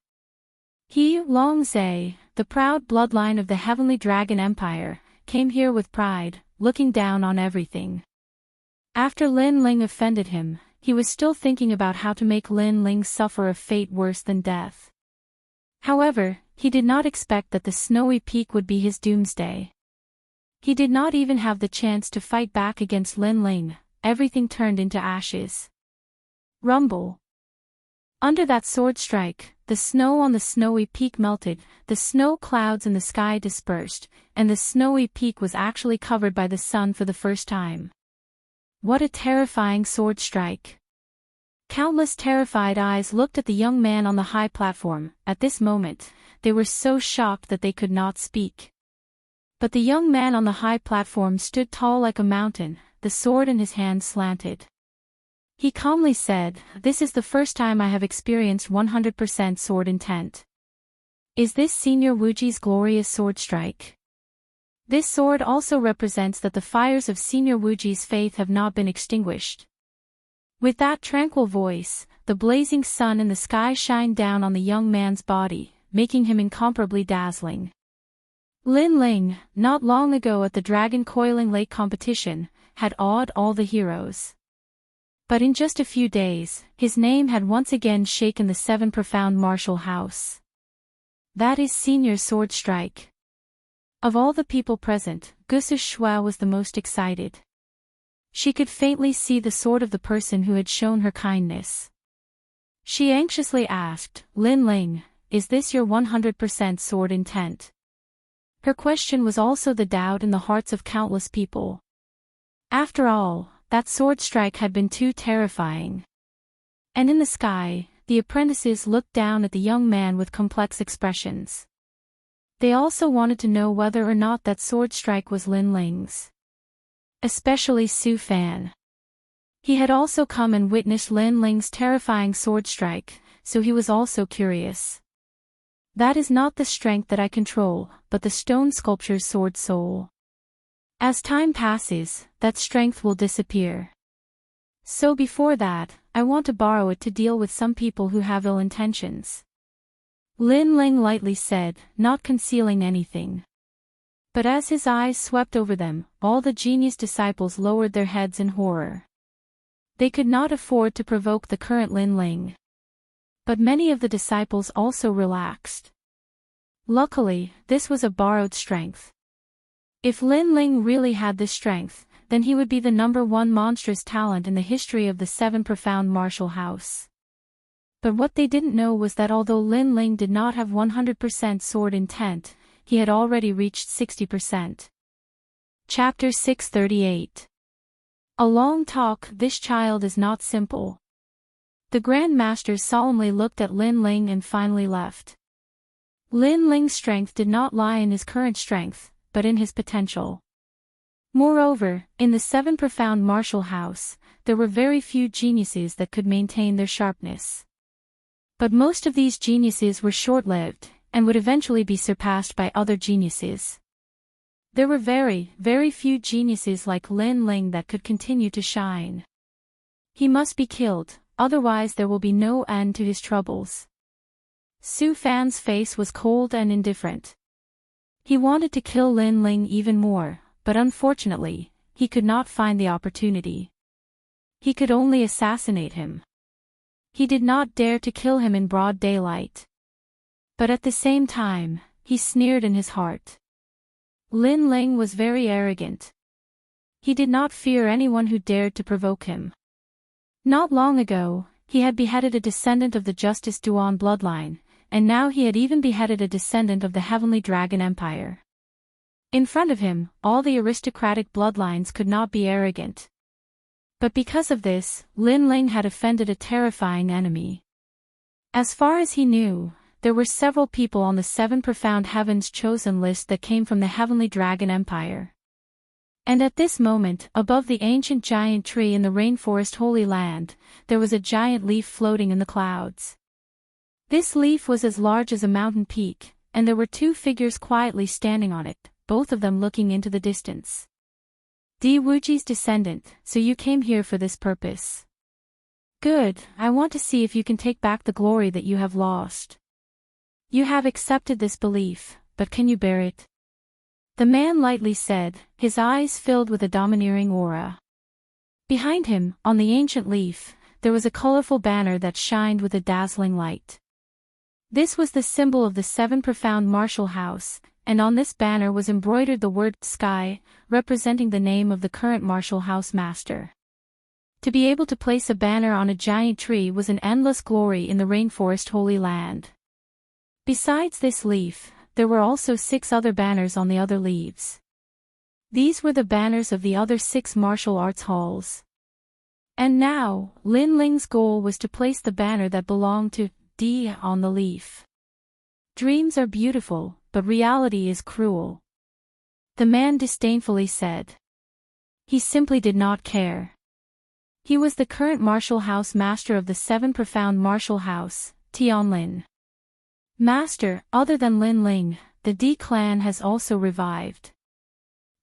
He, Long Zhe, the proud bloodline of the Heavenly Dragon Empire, came here with pride, looking down on everything. After Lin Ling offended him, he was still thinking about how to make Lin Ling suffer a fate worse than death. However, he did not expect that the snowy peak would be his doomsday. He did not even have the chance to fight back against Lin Ling, everything turned into ashes. Rumble. Under that sword strike, the snow on the snowy peak melted, the snow clouds in the sky dispersed, and the snowy peak was actually covered by the sun for the first time. What a terrifying sword strike. Countless terrified eyes looked at the young man on the high platform. At this moment, they were so shocked that they could not speak. But the young man on the high platform stood tall like a mountain, the sword in his hand slanted. He calmly said, "This is the first time I have experienced 100% sword intent. Is this Senior Wuji's glorious sword strike? This sword also represents that the fires of Senior Wuji's faith have not been extinguished." With that tranquil voice, the blazing sun in the sky shined down on the young man's body, making him incomparably dazzling. Lin Ling, not long ago at the Dragon Coiling Lake competition, had awed all the heroes. But in just a few days, his name had once again shaken the Seven Profound Martial House. That is Senior Sword Strike. Of all the people present, Gusu Shuai was the most excited. She could faintly see the sword of the person who had shown her kindness. She anxiously asked, "Lin Ling, is this your 100% sword intent?" Her question was also the doubt in the hearts of countless people. After all, that sword strike had been too terrifying. And in the sky, the apprentices looked down at the young man with complex expressions. They also wanted to know whether or not that sword strike was Lin Ling's. Especially Su Fan. He had also come and witnessed Lin Ling's terrifying sword strike, so he was also curious. That is not the strength that I control, but the stone sculpture's sword soul. As time passes, that strength will disappear. So before that, I want to borrow it to deal with some people who have ill intentions. Lin Ling lightly said, not concealing anything. But as his eyes swept over them, all the genius disciples lowered their heads in horror. They could not afford to provoke the current Lin Ling. But many of the disciples also relaxed. Luckily, this was a borrowed strength. If Lin Ling really had this strength, then he would be the #1 monstrous talent in the history of the 7 profound martial house. But what they didn't know was that although Lin Ling did not have 100% sword intent, he had already reached 60%. Chapter 638. A long talk. This child is not simple. The Grand Masters solemnly looked at Lin Ling and finally left. Lin Ling's strength did not lie in his current strength, but in his potential. Moreover, in the 7 profound martial house, there were very few geniuses that could maintain their sharpness. But most of these geniuses were short-lived, and would eventually be surpassed by other geniuses. There were very, very few geniuses like Lin Ling that could continue to shine. He must be killed, otherwise there will be no end to his troubles. Su Fan's face was cold and indifferent. He wanted to kill Lin Ling even more, but unfortunately, he could not find the opportunity. He could only assassinate him. He did not dare to kill him in broad daylight. But at the same time, he sneered in his heart. Lin Ling was very arrogant. He did not fear anyone who dared to provoke him. Not long ago, he had beheaded a descendant of the Justice Duan bloodline, and now he had even beheaded a descendant of the Heavenly Dragon Empire. In front of him, all the aristocratic bloodlines could not be arrogant. But because of this, Lin Ling had offended a terrifying enemy. As far as he knew, there were several people on the 7 profound heavens chosen list that came from the Heavenly Dragon Empire. And at this moment, above the ancient giant tree in the rainforest Holy Land, there was a giant leaf floating in the clouds. This leaf was as large as a mountain peak, and there were 2 figures quietly standing on it, both of them looking into the distance. Di Wuji's descendant, so you came here for this purpose. Good, I want to see if you can take back the glory that you have lost. You have accepted this belief, but can you bear it? The man lightly said, his eyes filled with a domineering aura. Behind him, on the ancient leaf, there was a colorful banner that shined with a dazzling light. This was the symbol of the 7 profound martial house, and on this banner was embroidered the word sky, representing the name of the current martial house master. To be able to place a banner on a giant tree was an endless glory in the rainforest Holy Land. Besides this leaf, there were also 6 other banners on the other leaves. These were the banners of the other 6 martial arts halls. And now, Lin Ling's goal was to place the banner that belonged to Di on the leaf. Dreams are beautiful, but reality is cruel. The man disdainfully said. He simply did not care. He was the current martial house master of the 7 profound martial house, Tianlin. Master, other than Lin Ling, the Di clan has also revived.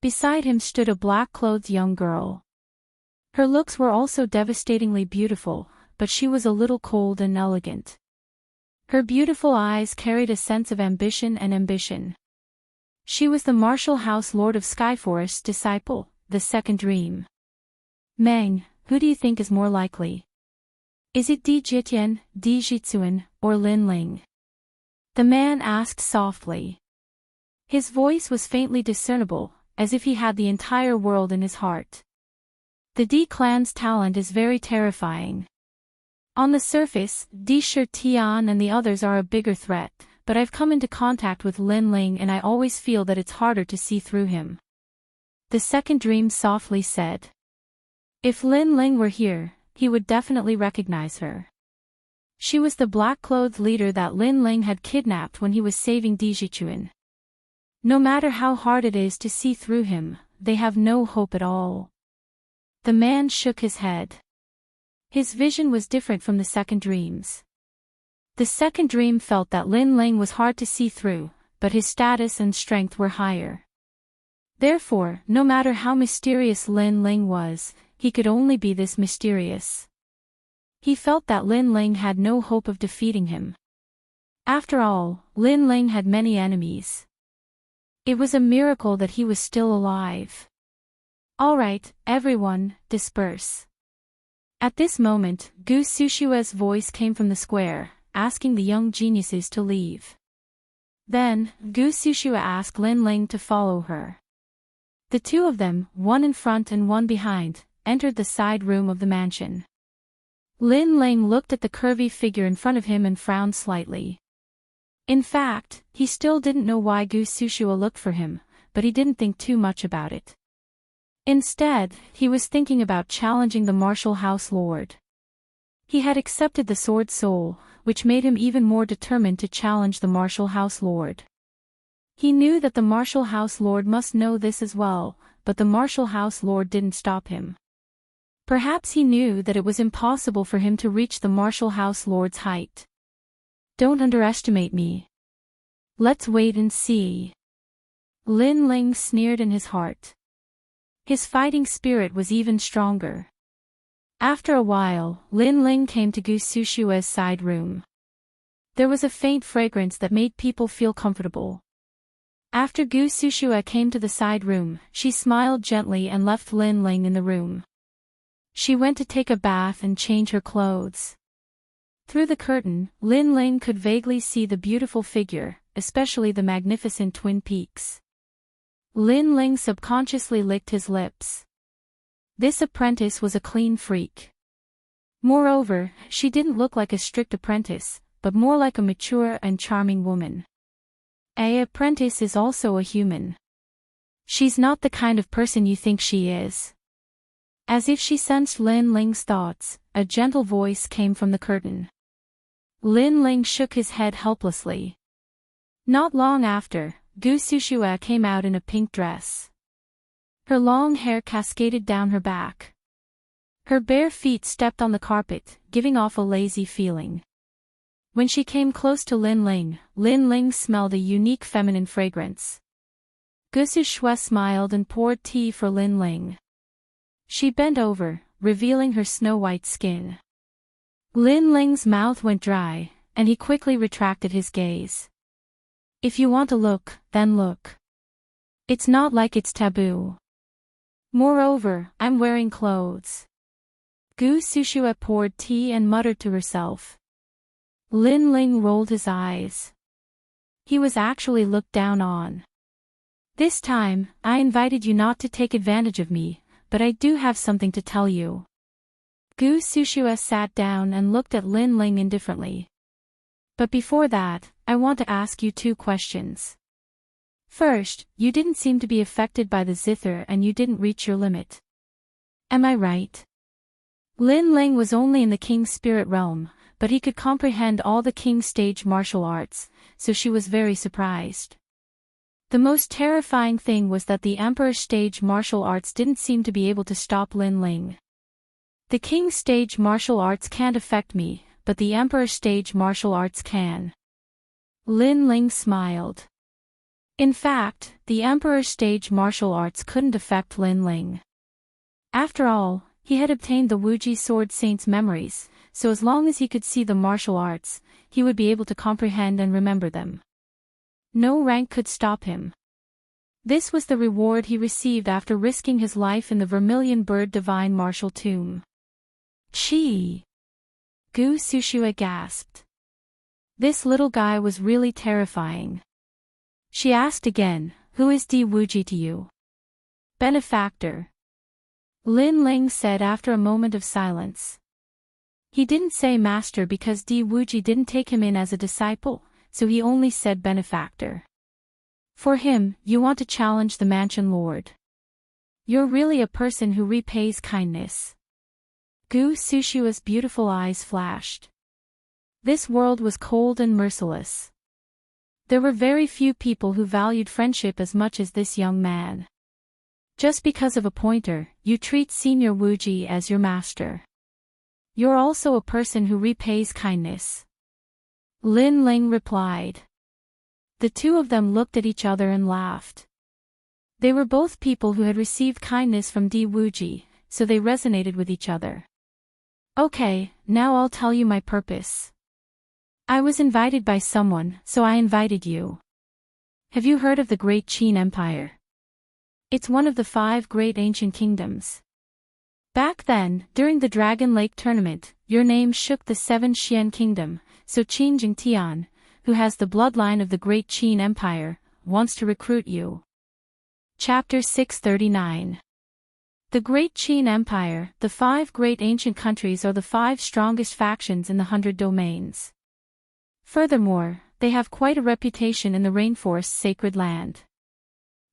Beside him stood a black-clothed young girl. Her looks were also devastatingly beautiful, but she was a little cold and elegant. Her beautiful eyes carried a sense of ambition and ambition. She was the martial house lord of Skyforest's disciple, the second dream. Meng, who do you think is more likely? Is it Di Jitian, Di Jitsuan, or Lin Ling? The man asked softly. His voice was faintly discernible, as if he had the entire world in his heart. The Di clan's talent is very terrifying. On the surface, Di Shi Tian and the others are a bigger threat, but I've come into contact with Lin Ling and I always feel that it's harder to see through him. The second dream softly said. If Lin Ling were here, he would definitely recognize her. She was the black-clothed leader that Lin Ling had kidnapped when he was saving Di Jichuan. No matter how hard it is to see through him, they have no hope at all. The man shook his head. His vision was different from the second dream's. The second dream felt that Lin Ling was hard to see through, but his status and strength were higher. Therefore, no matter how mysterious Lin Ling was, he could only be this mysterious. He felt that Lin Ling had no hope of defeating him. After all, Lin Ling had many enemies. It was a miracle that he was still alive. All right, everyone, disperse. At this moment, Gu Sushua's voice came from the square, asking the young geniuses to leave. Then, Gu Sushua asked Lin Ling to follow her. The two of them, one in front and one behind, entered the side room of the mansion. Lin Ling looked at the curvy figure in front of him and frowned slightly. In fact, he still didn't know why Gu Sushua looked for him, but he didn't think too much about it. Instead, he was thinking about challenging the martial house lord. He had accepted the sword soul, which made him even more determined to challenge the martial house lord. He knew that the martial house lord must know this as well, but the martial house lord didn't stop him. Perhaps he knew that it was impossible for him to reach the martial house lord's height. Don't underestimate me. Let's wait and see. Lin Ling sneered in his heart. His fighting spirit was even stronger. After a while, Lin Ling came to Gu Sushua's side room. There was a faint fragrance that made people feel comfortable. After Gu Sushua came to the side room, she smiled gently and left Lin Ling in the room. She went to take a bath and change her clothes. Through the curtain, Lin Ling could vaguely see the beautiful figure, especially the magnificent twin peaks. Lin Ling subconsciously licked his lips. This apprentice was a clean freak. Moreover, she didn't look like a strict apprentice, but more like a mature and charming woman. An apprentice is also a human. She's not the kind of person you think she is. As if she sensed Lin Ling's thoughts, a gentle voice came from the curtain. Lin Ling shook his head helplessly. Not long after, Gu Sushua came out in a pink dress. Her long hair cascaded down her back. Her bare feet stepped on the carpet, giving off a lazy feeling. When she came close to Lin Ling smelled a unique feminine fragrance. Gu Sushua smiled and poured tea for Lin Ling. She bent over, revealing her snow-white skin. Lin Ling's mouth went dry, and he quickly retracted his gaze. If you want to look, then look. It's not like it's taboo. Moreover, I'm wearing clothes. Gu Sushua poured tea and muttered to herself. Lin Ling rolled his eyes. He was actually looked down on. This time, I invited you not to take advantage of me, but I do have something to tell you. Gu Sushua sat down and looked at Lin Ling indifferently. But before that, I want to ask you two questions. First, you didn't seem to be affected by the zither and you didn't reach your limit. Am I right? Lin Ling was only in the king's spirit realm, but he could comprehend all the king's stage martial arts, so she was very surprised. The most terrifying thing was that the emperor's stage martial arts didn't seem to be able to stop Lin Ling. The king's stage martial arts can't affect me, but the emperor's stage martial arts can. Lin Ling smiled. In fact, the emperor's stage martial arts couldn't affect Lin Ling. After all, he had obtained the Wuji Sword Saint's memories, so as long as he could see the martial arts, he would be able to comprehend and remember them. No rank could stop him. This was the reward he received after risking his life in the Vermilion Bird Divine Martial Tomb. Chi! Gu Sushua gasped. This little guy was really terrifying. She asked again, who is Di Wuji to you? Benefactor. Lin Ling said after a moment of silence. He didn't say master because Di Wuji didn't take him in as a disciple, so he only said benefactor. For him, you want to challenge the mansion lord. You're really a person who repays kindness. Gu Sushua's beautiful eyes flashed. This world was cold and merciless. There were very few people who valued friendship as much as this young man. Just because of a pointer, you treat Senior Wuji as your master. You're also a person who repays kindness. Lin Ling replied. The two of them looked at each other and laughed. They were both people who had received kindness from Di Wuji, so they resonated with each other. Okay, now I'll tell you my purpose. I was invited by someone, so I invited you. Have you heard of the Great Qin Empire? It's one of the 5 great ancient kingdoms. Back then, during the Dragon Lake tournament, your name shook the 7 Xian kingdom, so Qin Jingtian, who has the bloodline of the Great Qin Empire, wants to recruit you. Chapter 639. The Great Qin Empire, the 5 great ancient countries are the 5 strongest factions in the 100 domains. Furthermore, they have quite a reputation in the rainforest's sacred land.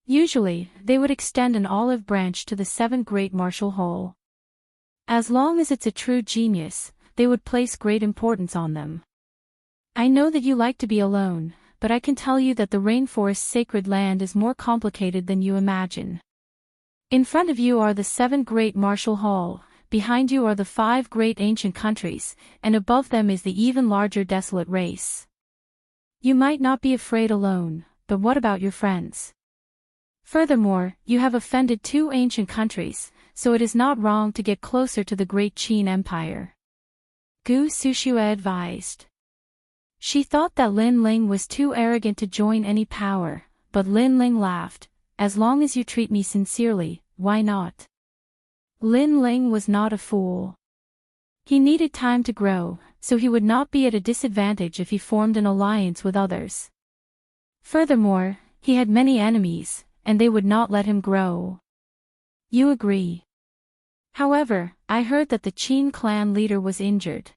Usually, they would extend an olive branch to the 7 great martial whole. As long as it's a true genius, they would place great importance on them. I know that you like to be alone, but I can tell you that the rainforest's sacred land is more complicated than you imagine. In front of you are the 7 great martial hall, behind you are the 5 great ancient countries, and above them is the even larger desolate race. You might not be afraid alone, but what about your friends? Furthermore, you have offended 2 ancient countries, so it is not wrong to get closer to the Great Qin Empire. Gu Sushua advised. She thought that Lin Ling was too arrogant to join any power, but Lin Ling laughed. As long as you treat me sincerely, why not? Lin Ling was not a fool. He needed time to grow, so he would not be at a disadvantage if he formed an alliance with others. Furthermore, he had many enemies, and they would not let him grow. You agree? However, I heard that the Qin clan leader was injured.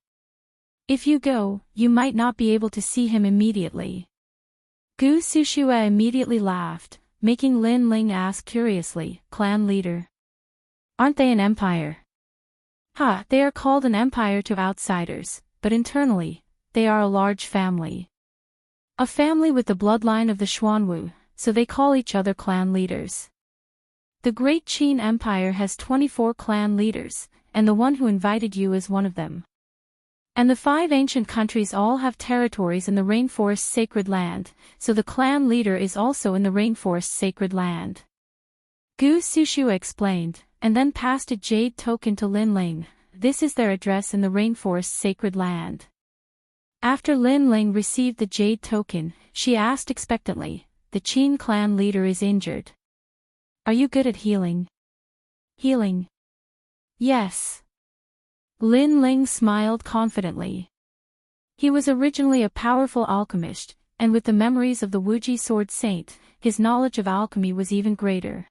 If you go, you might not be able to see him immediately. Gu Sushua immediately laughed, making Lin Ling ask curiously, clan leader? Aren't they an empire? They are called an empire to outsiders, but internally, they are a large family. A family with the bloodline of the Xuanwu, so they call each other clan leaders. The Great Qin Empire has 24 clan leaders, and the one who invited you is one of them. And the 5 ancient countries all have territories in the rainforest's sacred land, so the clan leader is also in the rainforest's sacred land. Gu Sushua explained, and then passed a jade token to Lin Ling. This is their address in the rainforest's sacred land. After Lin Ling received the jade token, she asked expectantly, the Qin clan leader is injured. Are you good at healing? Healing? Yes. Lin Ling smiled confidently. He was originally a powerful alchemist, and with the memories of the Wuji Sword Saint, his knowledge of alchemy was even greater.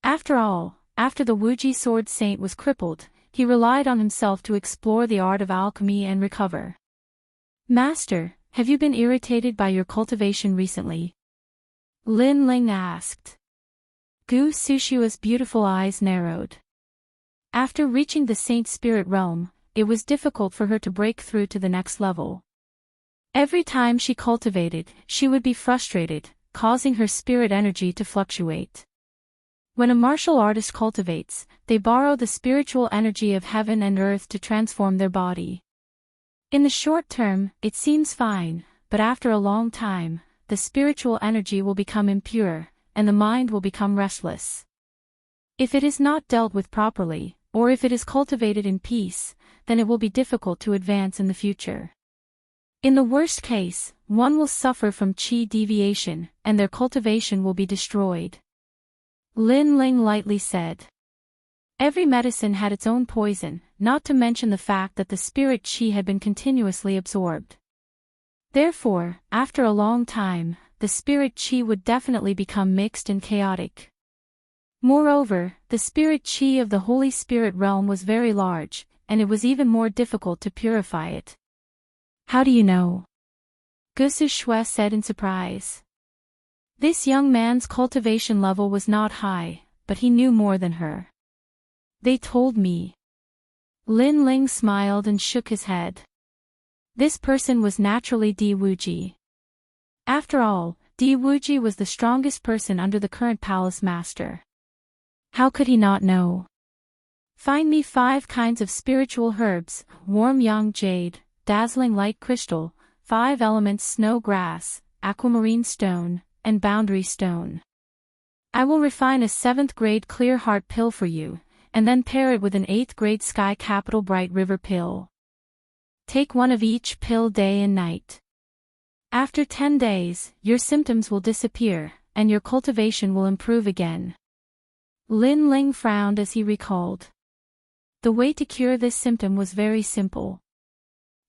After all, after the Wuji Sword Saint was crippled, he relied on himself to explore the art of alchemy and recover. Master, have you been irritated by your cultivation recently? Lin Ling asked. Gu Sushua's beautiful eyes narrowed. After reaching the Saint Spirit realm, it was difficult for her to break through to the next level. Every time she cultivated, she would be frustrated, causing her spirit energy to fluctuate. When a martial artist cultivates, they borrow the spiritual energy of heaven and earth to transform their body. In the short term, it seems fine, but after a long time, the spiritual energy will become impure, and the mind will become restless. If it is not dealt with properly, or if it is cultivated in peace, then it will be difficult to advance in the future. In the worst case, one will suffer from qi deviation, and their cultivation will be destroyed. Lin Ling lightly said. Every medicine had its own poison, not to mention the fact that the spirit qi had been continuously absorbed. Therefore, after a long time, the spirit qi would definitely become mixed and chaotic. Moreover, the spirit qi of the Holy Spirit realm was very large, and it was even more difficult to purify it. How do you know? Gu Sushua said in surprise. This young man's cultivation level was not high, but he knew more than her. They told me. Lin Ling smiled and shook his head. This person was naturally Di Wuji. After all, Di Wuji was the strongest person under the current palace master. How could he not know? Find me 5 kinds of spiritual herbs, warm young jade, dazzling light crystal, 5 elements snow grass, aquamarine stone, and boundary stone. I will refine a 7th grade clear heart pill for you, and then pair it with an 8th grade sky capital bright river pill. Take one of each pill day and night. After 10 days, your symptoms will disappear, and your cultivation will improve again. Lin Ling frowned as he recalled. The way to cure this symptom was very simple.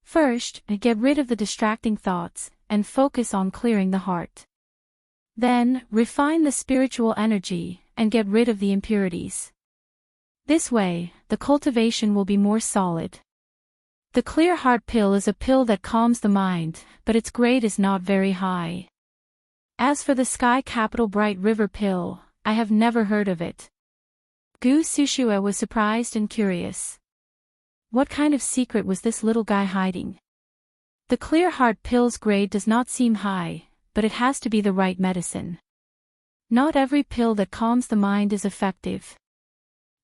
First, get rid of the distracting thoughts, and focus on clearing the heart. Then, refine the spiritual energy, and get rid of the impurities. This way, the cultivation will be more solid. The clear heart pill is a pill that calms the mind, but its grade is not very high. As for the sky capital bright river pill, I have never heard of it. Gu Sushua was surprised and curious. What kind of secret was this little guy hiding? The clear heart pill's grade does not seem high, but it has to be the right medicine. Not every pill that calms the mind is effective.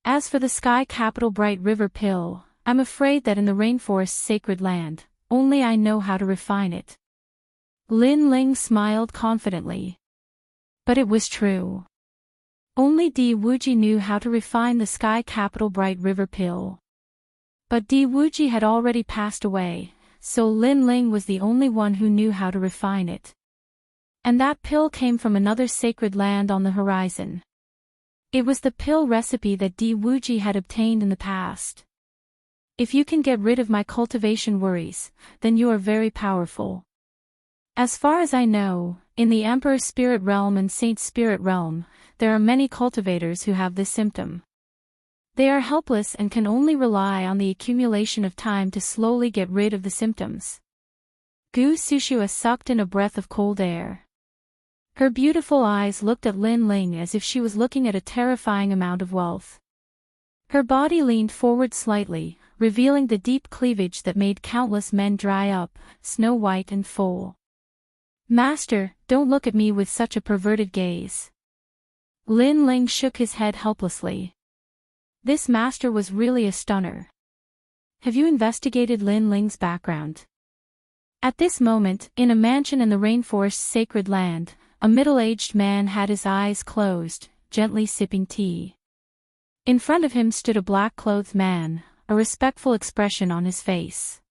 As for the sky capital bright river pill, I'm afraid that in the rainforest's sacred land, only I know how to refine it. Lin Ling smiled confidently. But it was true. Only Di Wuji knew how to refine the sky capital bright river pill. But Di Wuji had already passed away, so Lin Ling was the only one who knew how to refine it. And that pill came from another sacred land on the horizon. It was the pill recipe that Di Wuji had obtained in the past. If you can get rid of my cultivation worries, then you are very powerful. As far as I know, in the Emperor Spirit Realm and Saint Spirit Realm, there are many cultivators who have this symptom. They are helpless and can only rely on the accumulation of time to slowly get rid of the symptoms. Gu Sushua sucked in a breath of cold air. Her beautiful eyes looked at Lin Ling as if she was looking at a terrifying amount of wealth. Her body leaned forward slightly, revealing the deep cleavage that made countless men dry up, snow-white and full. Master, don't look at me with such a perverted gaze. Lin Ling shook his head helplessly. This master was really a stunner. Have you investigated Lin Ling's background? At this moment, in a mansion in the rainforest's sacred land, a middle-aged man had his eyes closed, gently sipping tea. In front of him stood a black-clothed man, a respectful expression on his face.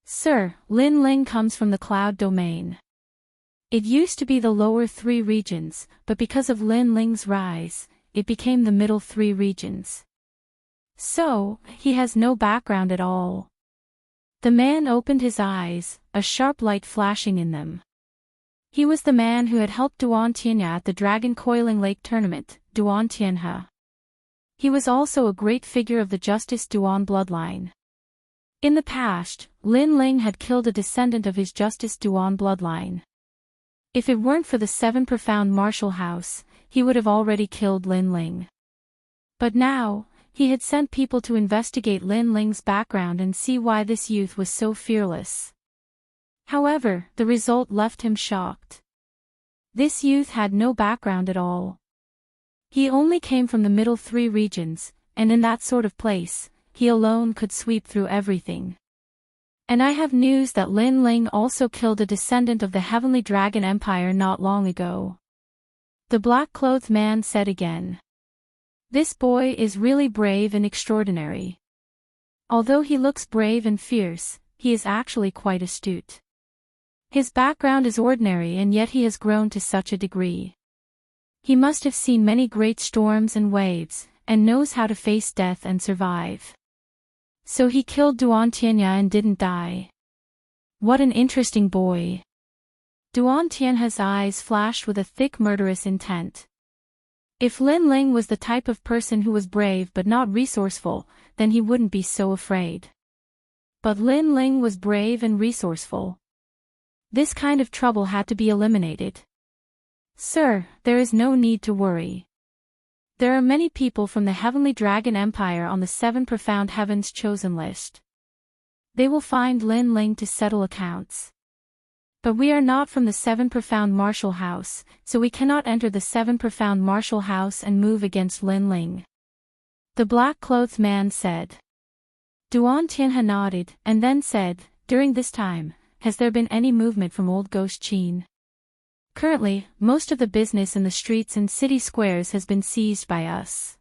Sir, Lin Ling comes from the cloud domain. It used to be the lower 3 regions, but because of Lin Ling's rise, it became the middle 3 regions. So, he has no background at all. The man opened his eyes, a sharp light flashing in them. He was the man who had helped Duan Tianhe at the Dragon Coiling Lake tournament, Duan Tianhe. He was also a great figure of the Justice Duan bloodline. In the past, Lin Ling had killed a descendant of his Justice Duan bloodline. If it weren't for the 7 profound martial house, he would have already killed Lin Ling. But now, he had sent people to investigate Lin Ling's background and see why this youth was so fearless. However, the result left him shocked. This youth had no background at all. He only came from the middle 3 regions, and in that sort of place, he alone could sweep through everything. And I have news that Lin Ling also killed a descendant of the Heavenly Dragon Empire not long ago. The black-clothed man said again. This boy is really brave and extraordinary. Although he looks brave and fierce, he is actually quite astute. His background is ordinary and yet he has grown to such a degree. He must have seen many great storms and waves, and knows how to face death and survive. So he killed Duan Tianhe and didn't die. What an interesting boy. Duan Tianhe's eyes flashed with a thick murderous intent. If Lin Ling was the type of person who was brave but not resourceful, then he wouldn't be so afraid. But Lin Ling was brave and resourceful. This kind of trouble had to be eliminated. Sir, there is no need to worry. There are many people from the Heavenly Dragon Empire on the 7 profound heavens chosen list. They will find Lin Ling to settle accounts. But we are not from the 7 profound martial house, so we cannot enter the 7 profound martial house and move against Lin Ling. The black-clothed man said. Duan Tianhe nodded, and then said, during this time, has there been any movement from old Ghost Chin? Currently, most of the business in the streets and city squares has been seized by us.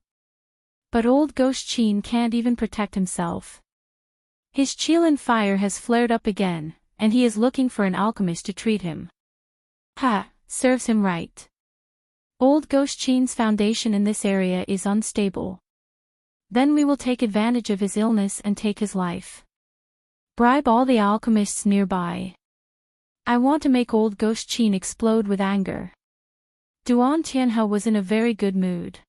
But old Ghost Chin can't even protect himself. His Qilin fire has flared up again, and he is looking for an alchemist to treat him. Ha, serves him right. Old Ghost Chin's foundation in this area is unstable. Then we will take advantage of his illness and take his life. Bribe all the alchemists nearby. I want to make old Ghost Chin explode with anger. Duan Tianhe was in a very good mood.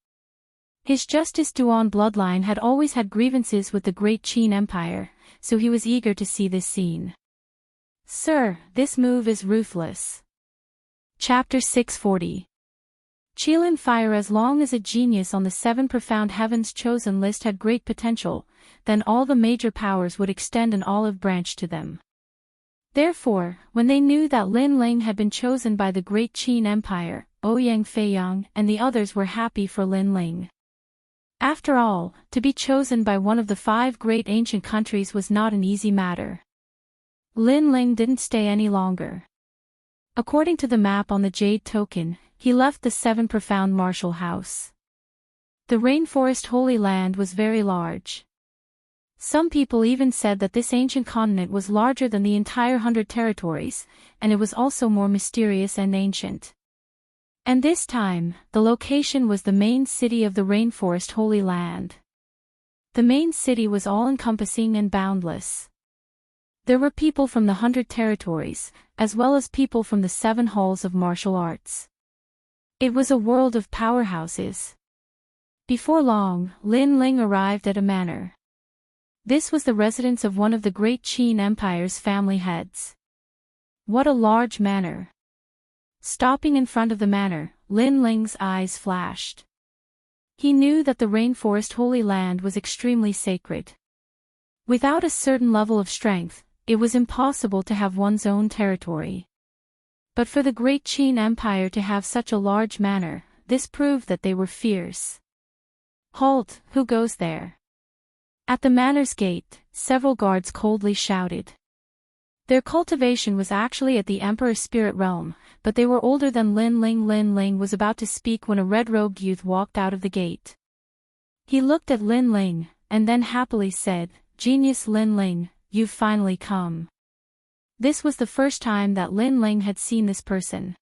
His Justice Duan bloodline had always had grievances with the Great Qin Empire, so he was eager to see this scene. Sir, this move is ruthless. Chapter 640. Qilin fire. As long as a genius on the 7 profound heavens chosen list had great potential, then all the major powers would extend an olive branch to them. Therefore, when they knew that Lin Ling had been chosen by the Great Qin Empire, Ouyang Feiyang and the others were happy for Lin Ling. After all, to be chosen by one of the 5 great ancient countries was not an easy matter. Lin Ling didn't stay any longer. According to the map on the Jade Token, he left the 7 profound martial house. The rainforest Holy Land was very large. Some people even said that this ancient continent was larger than the entire 100 territories, and it was also more mysterious and ancient. And this time, the location was the main city of the rainforest Holy Land. The main city was all-encompassing and boundless. There were people from the 100 territories, as well as people from the 7 halls of martial arts. It was a world of powerhouses. Before long, Lin Ling arrived at a manor. This was the residence of one of the Great Qin Empire's family heads. What a large manor! Stopping in front of the manor, Lin Ling's eyes flashed. He knew that the rainforest Holy Land was extremely sacred. Without a certain level of strength, it was impossible to have one's own territory. But for the Great Qin Empire to have such a large manor, this proved that they were fierce. Halt, who goes there? At the manor's gate, several guards coldly shouted. Their cultivation was actually at the Emperor's spirit realm, but they were older than Lin Ling. Lin Ling was about to speak when a red-robed youth walked out of the gate. He looked at Lin Ling, and then happily said, "Genius Lin Ling, you've finally come." This was the first time that Lin Ling had seen this person.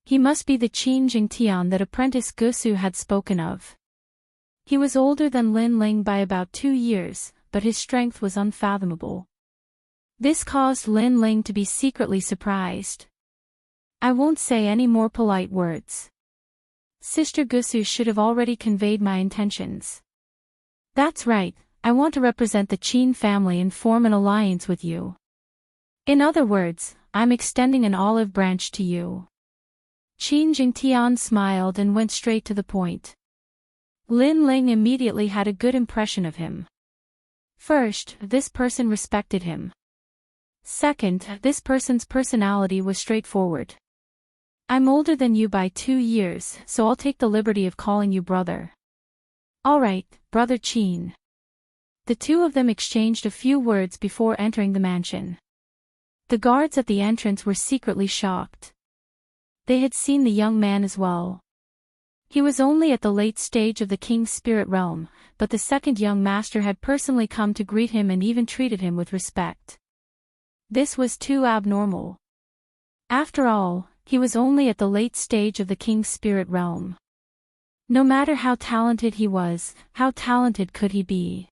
He must be the Qin Jingtian that apprentice Gusu had spoken of. He was older than Lin Ling by about 2 years, but his strength was unfathomable. This caused Lin Ling to be secretly surprised. I won't say any more polite words. Sister Gusu should have already conveyed my intentions. That's right, I want to represent the Qin family and form an alliance with you. In other words, I'm extending an olive branch to you. Qin Jingtian smiled and went straight to the point. Lin Ling immediately had a good impression of him. First, this person respected him. Second, this person's personality was straightforward. I'm older than you by 2 years, so I'll take the liberty of calling you brother. All right, Brother Qin. The two of them exchanged a few words before entering the mansion. The guards at the entrance were secretly shocked. They had seen the young man as well. He was only at the late stage of the king's spirit realm, but the second young master had personally come to greet him and even treated him with respect. This was too abnormal. After all, he was only at the late stage of the king's spirit realm. No matter how talented he was, how talented could he be?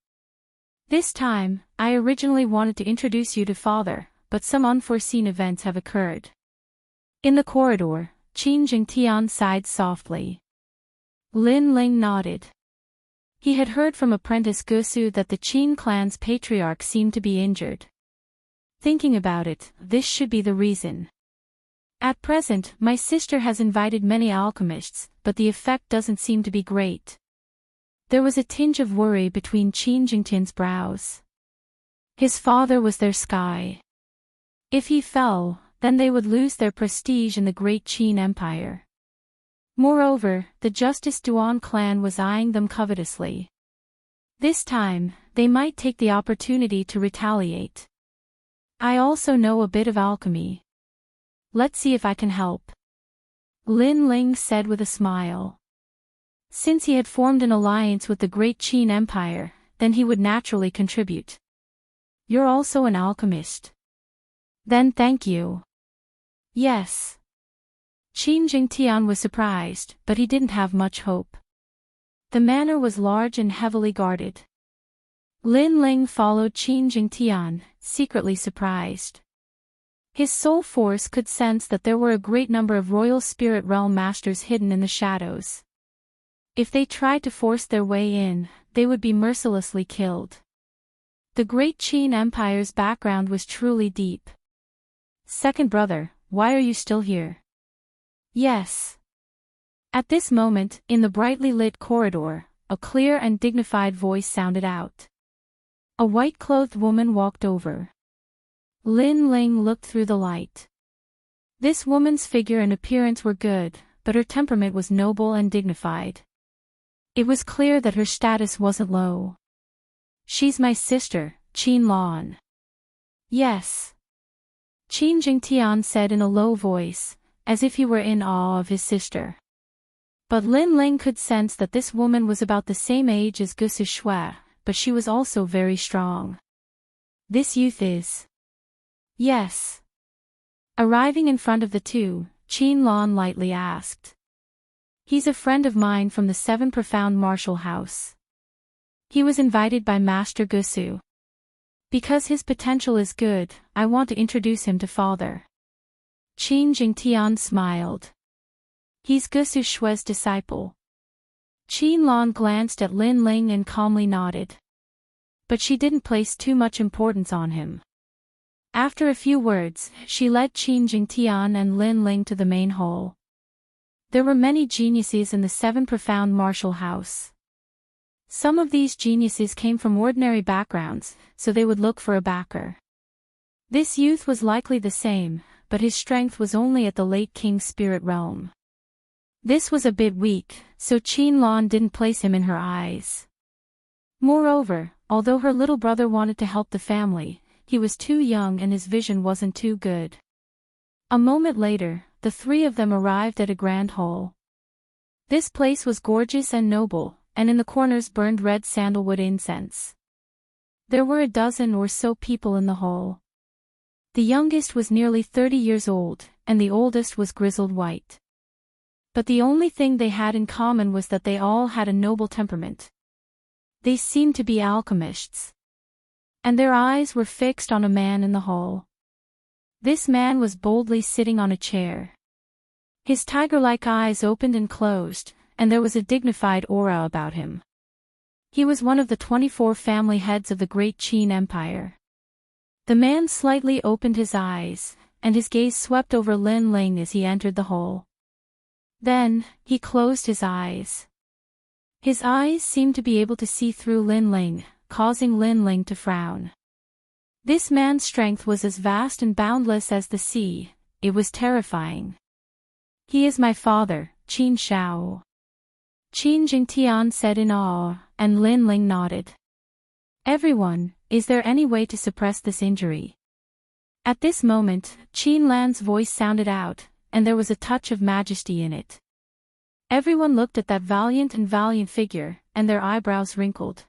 This time, I originally wanted to introduce you to Father, but some unforeseen events have occurred. In the corridor, Qin Jingtian sighed softly. Lin Ling nodded. He had heard from apprentice Gusu that the Qin clan's patriarch seemed to be injured. Thinking about it, this should be the reason. At present, my sister has invited many alchemists, but the effect doesn't seem to be great. There was a tinge of worry between Qin Jingtian's brows. His father was their sky. If he fell, then they would lose their prestige in the Great Qin Empire. Moreover, the Justice Duan clan was eyeing them covetously. This time, they might take the opportunity to retaliate. I also know a bit of alchemy. Let's see if I can help. Lin Ling said with a smile. Since he had formed an alliance with the great Qin Empire, then he would naturally contribute. You're also an alchemist. Then thank you. Yes. Qin Jingtian was surprised, but he didn't have much hope. The manor was large and heavily guarded. Lin Ling followed Qin Jingtian, secretly surprised. His soul force could sense that there were a great number of royal spirit realm masters hidden in the shadows. If they tried to force their way in, they would be mercilessly killed. The great Qin Empire's background was truly deep. Second brother, why are you still here? Yes. At this moment, in the brightly lit corridor, a clear and dignified voice sounded out. A white-clothed woman walked over. Lin Ling looked through the light. This woman's figure and appearance were good, but her temperament was noble and dignified. It was clear that her status wasn't low. She's my sister, Qin Lan. Yes. Qin Jingtian said in a low voice, as if he were in awe of his sister. But Lin Ling could sense that this woman was about the same age as Gusu Shui, but she was also very strong. This youth is... Yes. Arriving in front of the two, Qin Lan lightly asked. He's a friend of mine from the Seven Profound Martial House. He was invited by Master Gusu. Because his potential is good, I want to introduce him to Father. Qin Jingtian smiled. He's Gusu Shui's disciple. Qin Lan glanced at Lin Ling and calmly nodded. But she didn't place too much importance on him. After a few words, she led Qin Jingtian and Lin Ling to the main hall. There were many geniuses in the Seven Profound Martial House. Some of these geniuses came from ordinary backgrounds, so they would look for a backer. This youth was likely the same, but his strength was only at the late king's spirit realm. This was a bit weak, so Qin Lan didn't place him in her eyes. Moreover, although her little brother wanted to help the family, he was too young and his vision wasn't too good. A moment later, the three of them arrived at a grand hall. This place was gorgeous and noble, and in the corners burned red sandalwood incense. There were a dozen or so people in the hall. The youngest was nearly 30 years old, and the oldest was grizzled white. But the only thing they had in common was that they all had a noble temperament. They seemed to be alchemists. And their eyes were fixed on a man in the hall. This man was boldly sitting on a chair. His tiger-like eyes opened and closed, and there was a dignified aura about him. He was one of the 24 family heads of the great Qin Empire. The man slightly opened his eyes, and his gaze swept over Lin Ling as he entered the hall. Then, he closed his eyes. His eyes seemed to be able to see through Lin Ling, causing Lin Ling to frown. This man's strength was as vast and boundless as the sea. It was terrifying. He is my father, Qin Shao. Qin Jingtian said in awe, and Lin Ling nodded. Everyone, is there any way to suppress this injury? At this moment, Qin Lan's voice sounded out, and there was a touch of majesty in it. Everyone looked at that valiant figure, and their eyebrows wrinkled.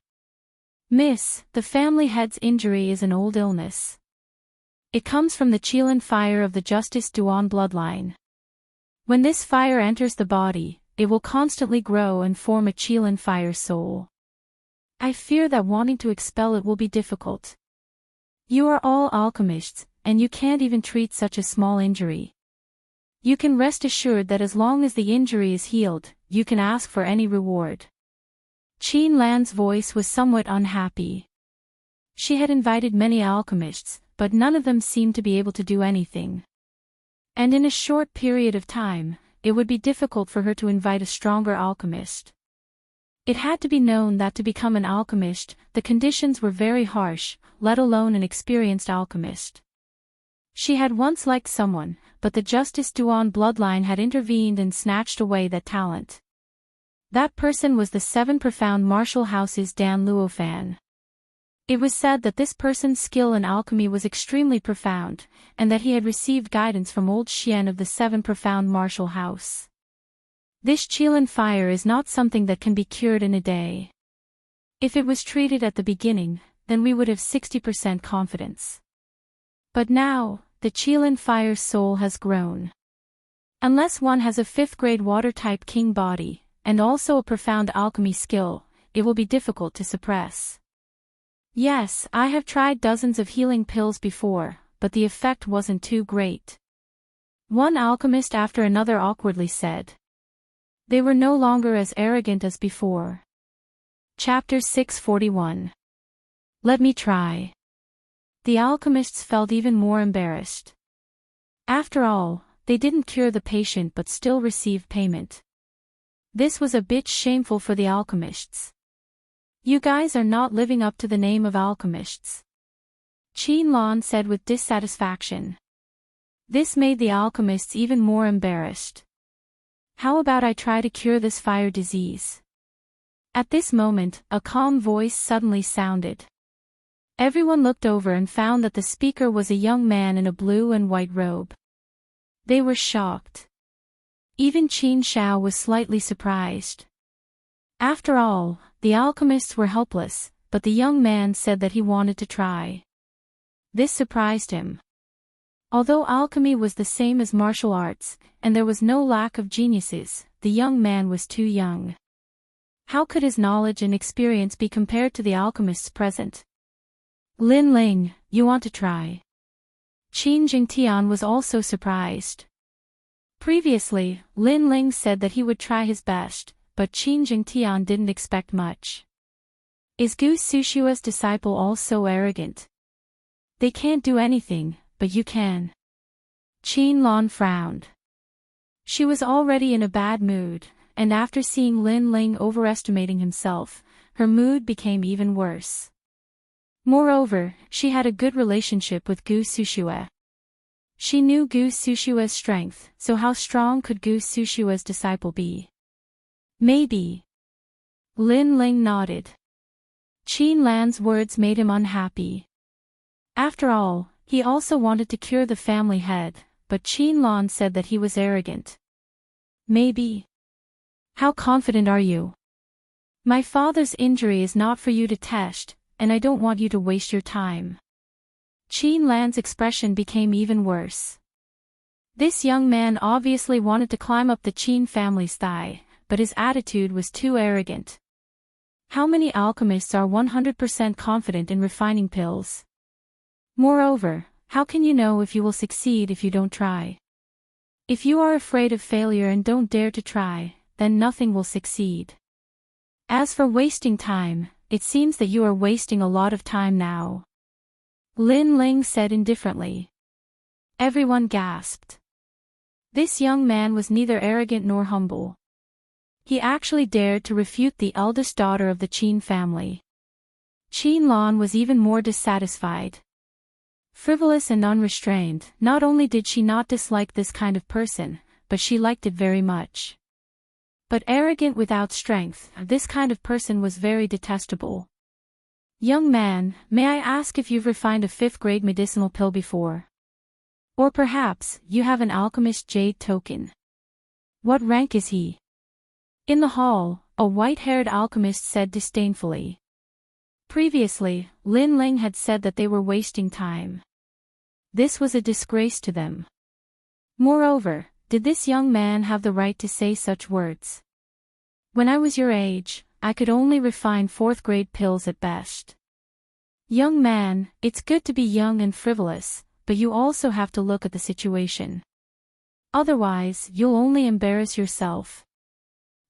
Miss, the family head's injury is an old illness. It comes from the Qilin fire of the Justice Duan bloodline. When this fire enters the body, it will constantly grow and form a Qilin fire soul. I fear that wanting to expel it will be difficult. You are all alchemists, and you can't even treat such a small injury. You can rest assured that as long as the injury is healed, you can ask for any reward. Qin Lan's voice was somewhat unhappy. She had invited many alchemists, but none of them seemed to be able to do anything. And in a short period of time, it would be difficult for her to invite a stronger alchemist. It had to be known that to become an alchemist, the conditions were very harsh, let alone an experienced alchemist. She had once liked someone, but the Justice Duan bloodline had intervened and snatched away that talent. That person was the Seven Profound Martial House's Dan Luofan. It was said that this person's skill in alchemy was extremely profound, and that he had received guidance from old Xian of the Seven Profound Martial House. This Qilin fire is not something that can be cured in a day. If it was treated at the beginning, then we would have 60% confidence. But now, the Qilin fire's soul has grown. Unless one has a 5th grade water-type king body, and also a profound alchemy skill, it will be difficult to suppress. Yes, I have tried dozens of healing pills before, but the effect wasn't too great. One alchemist after another awkwardly said. They were no longer as arrogant as before. Chapter 641. Let me try. The alchemists felt even more embarrassed. After all, they didn't cure the patient but still received payment. This was a bit shameful for the alchemists. You guys are not living up to the name of alchemists, Qin Lan said with dissatisfaction. This made the alchemists even more embarrassed. How about I try to cure this fire disease? At this moment, a calm voice suddenly sounded. Everyone looked over and found that the speaker was a young man in a blue and white robe. They were shocked. Even Qin Shao was slightly surprised. After all, the alchemists were helpless, but the young man said that he wanted to try. This surprised him. Although alchemy was the same as martial arts, and there was no lack of geniuses, the young man was too young. How could his knowledge and experience be compared to the alchemists present? Lin Ling, you want to try? Qin Jingtian was also surprised. Previously, Lin Ling said that he would try his best, but Qin Jingtian didn't expect much. Is Gu Sushua's disciple also arrogant? They can't do anything, but you can. Qin Lan frowned. She was already in a bad mood, and after seeing Lin Ling overestimating himself, her mood became even worse. Moreover, she had a good relationship with Gu Sushua. She knew Gu Sushua's strength, so how strong could Gu Sushua's disciple be? Maybe. Lin Ling nodded. Qin Lan's words made him unhappy. After all, he also wanted to cure the family head, but Qin Lan said that he was arrogant. Maybe. How confident are you? My father's injury is not for you to test, and I don't want you to waste your time. Qin Lan's expression became even worse. This young man obviously wanted to climb up the Qin family's thigh, but his attitude was too arrogant. How many alchemists are 100% confident in refining pills? Moreover, how can you know if you will succeed if you don't try? If you are afraid of failure and don't dare to try, then nothing will succeed. As for wasting time, it seems that you are wasting a lot of time now. Lin Ling said indifferently. Everyone gasped. This young man was neither arrogant nor humble. He actually dared to refute the eldest daughter of the Qin family. Qin Lan was even more dissatisfied. Frivolous and unrestrained, not only did she not dislike this kind of person, but she liked it very much. But arrogant without strength, this kind of person was very detestable. Young man, may I ask if you've refined a 5th grade medicinal pill before? Or perhaps, you have an alchemist jade token. What rank is he? In the hall, a white-haired alchemist said disdainfully. Previously, Lin Ling had said that they were wasting time. This was a disgrace to them. Moreover, did this young man have the right to say such words? When I was your age, I could only refine 4th grade pills at best. Young man, it's good to be young and frivolous, but you also have to look at the situation. Otherwise, you'll only embarrass yourself.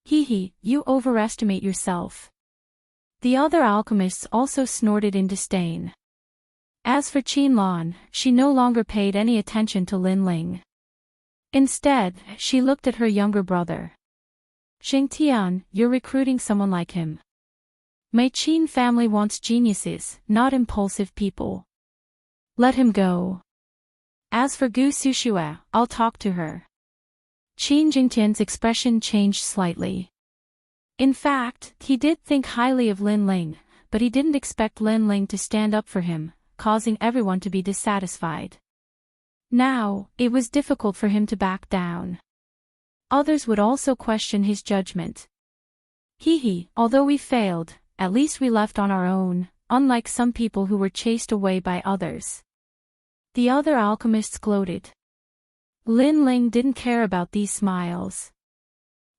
Hee, you overestimate yourself. The other alchemists also snorted in disdain. As for Qin Lan, she no longer paid any attention to Lin Ling. Instead, she looked at her younger brother. Xingtian, you're recruiting someone like him. My Qin family wants geniuses, not impulsive people. Let him go. As for Gu Sushua, I'll talk to her. Qin Jingtian's expression changed slightly. In fact, he did think highly of Lin Ling, but he didn't expect Lin Ling to stand up for him, causing everyone to be dissatisfied. Now, it was difficult for him to back down. Others would also question his judgment. Although we failed, at least we left on our own, unlike some people who were chased away by others. The other alchemists gloated. Lin Ling didn't care about these smiles.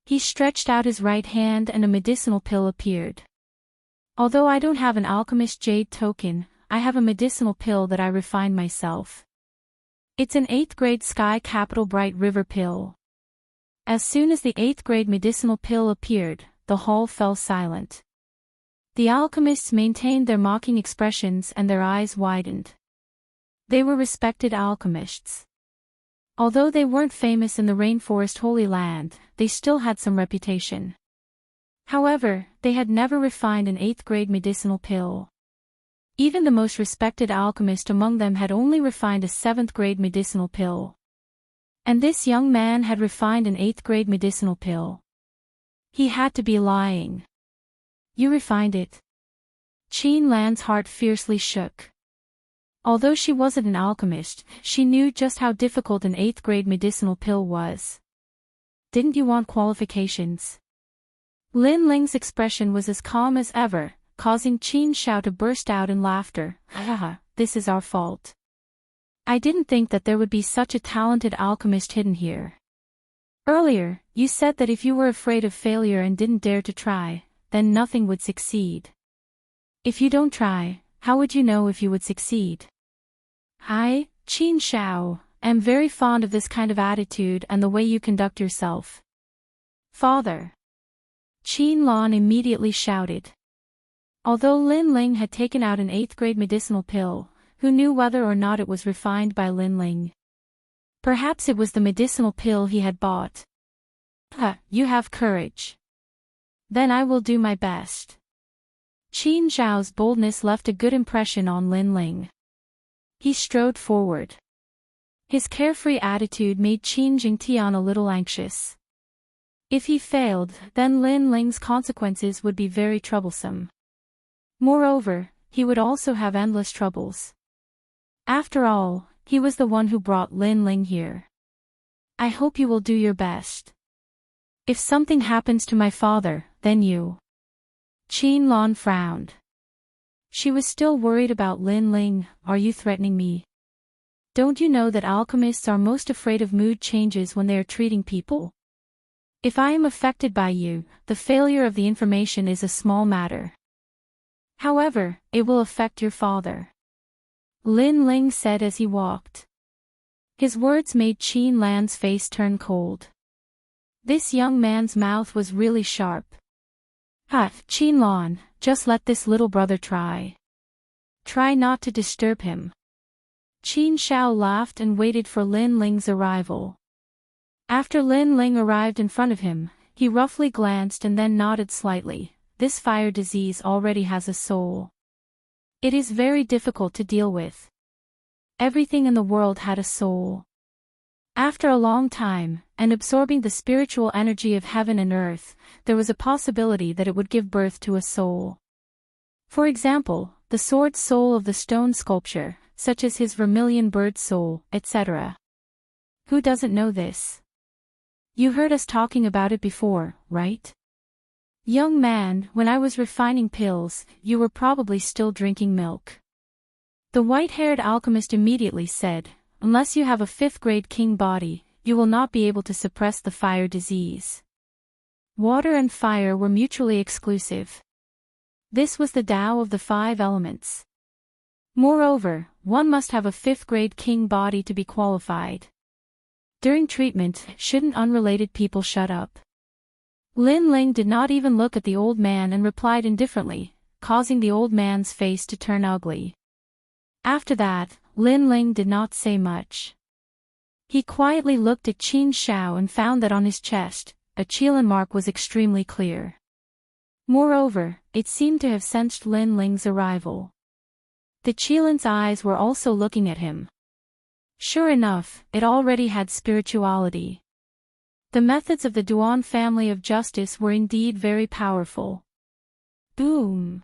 He stretched out his right hand and a medicinal pill appeared. Although I don't have an alchemist jade token, I have a medicinal pill that I refined myself. It's an 8th grade sky capital bright river pill. As soon as the 8th grade medicinal pill appeared, the hall fell silent. The alchemists maintained their mocking expressions and their eyes widened. They were respected alchemists. Although they weren't famous in the rainforest Holy Land, they still had some reputation. However, they had never refined an 8th grade medicinal pill. Even the most respected alchemist among them had only refined a 7th grade medicinal pill. And this young man had refined an 8th grade medicinal pill. He had to be lying. You refined it? Qin Lan's heart fiercely shook. Although she wasn't an alchemist, she knew just how difficult an 8th grade medicinal pill was. Didn't you want qualifications? Lin Ling's expression was as calm as ever, causing Qin Shao to burst out in laughter. Haha, this is our fault. I didn't think that there would be such a talented alchemist hidden here. Earlier, you said that if you were afraid of failure and didn't dare to try, then nothing would succeed. If you don't try, how would you know if you would succeed? I, Qin Shao, am very fond of this kind of attitude and the way you conduct yourself. Father! Qin Lan immediately shouted. Although Lin Ling had taken out an 8th grade medicinal pill, who knew whether or not it was refined by Lin Ling? Perhaps it was the medicinal pill he had bought. You have courage. Then I will do my best. Qin Zhao's boldness left a good impression on Lin Ling. He strode forward. His carefree attitude made Qin Jingtian a little anxious. If he failed, then Lin Ling's consequences would be very troublesome. Moreover, he would also have endless troubles. After all, he was the one who brought Lin Ling here. I hope you will do your best. If something happens to my father, then you. Qin Lan frowned. She was still worried about Lin Ling. Are you threatening me? Don't you know that alchemists are most afraid of mood changes when they are treating people? If I am affected by you, the failure of the information is a small matter. However, it will affect your father. Lin Ling said as he walked. His words made Qin Lan's face turn cold. This young man's mouth was really sharp. Qin Lan, just let this little brother try. Try not to disturb him. Qin Shao laughed and waited for Lin Ling's arrival. After Lin Ling arrived in front of him, he roughly glanced and then nodded slightly. This fire disease already has a soul. It is very difficult to deal with. Everything in the world had a soul. After a long time, and absorbing the spiritual energy of heaven and earth, there was a possibility that it would give birth to a soul. For example, the sword soul of the stone sculpture, such as his vermilion bird soul, etc. Who doesn't know this? You heard us talking about it before, right? Young man, when I was refining pills, you were probably still drinking milk. The white-haired alchemist immediately said, unless you have a 5th grade king body, you will not be able to suppress the fire disease. Water and fire were mutually exclusive. This was the Tao of the 5 elements. Moreover, one must have a 5th grade king body to be qualified. During treatment, shouldn't unrelated people shut up? Lin Ling did not even look at the old man and replied indifferently, causing the old man's face to turn ugly. After that, Lin Ling did not say much. He quietly looked at Qin Shao and found that on his chest, a Qilin mark was extremely clear. Moreover, it seemed to have sensed Lin Ling's arrival. The Qilin's eyes were also looking at him. Sure enough, it already had spirituality. The methods of the Duan family of justice were indeed very powerful. Boom!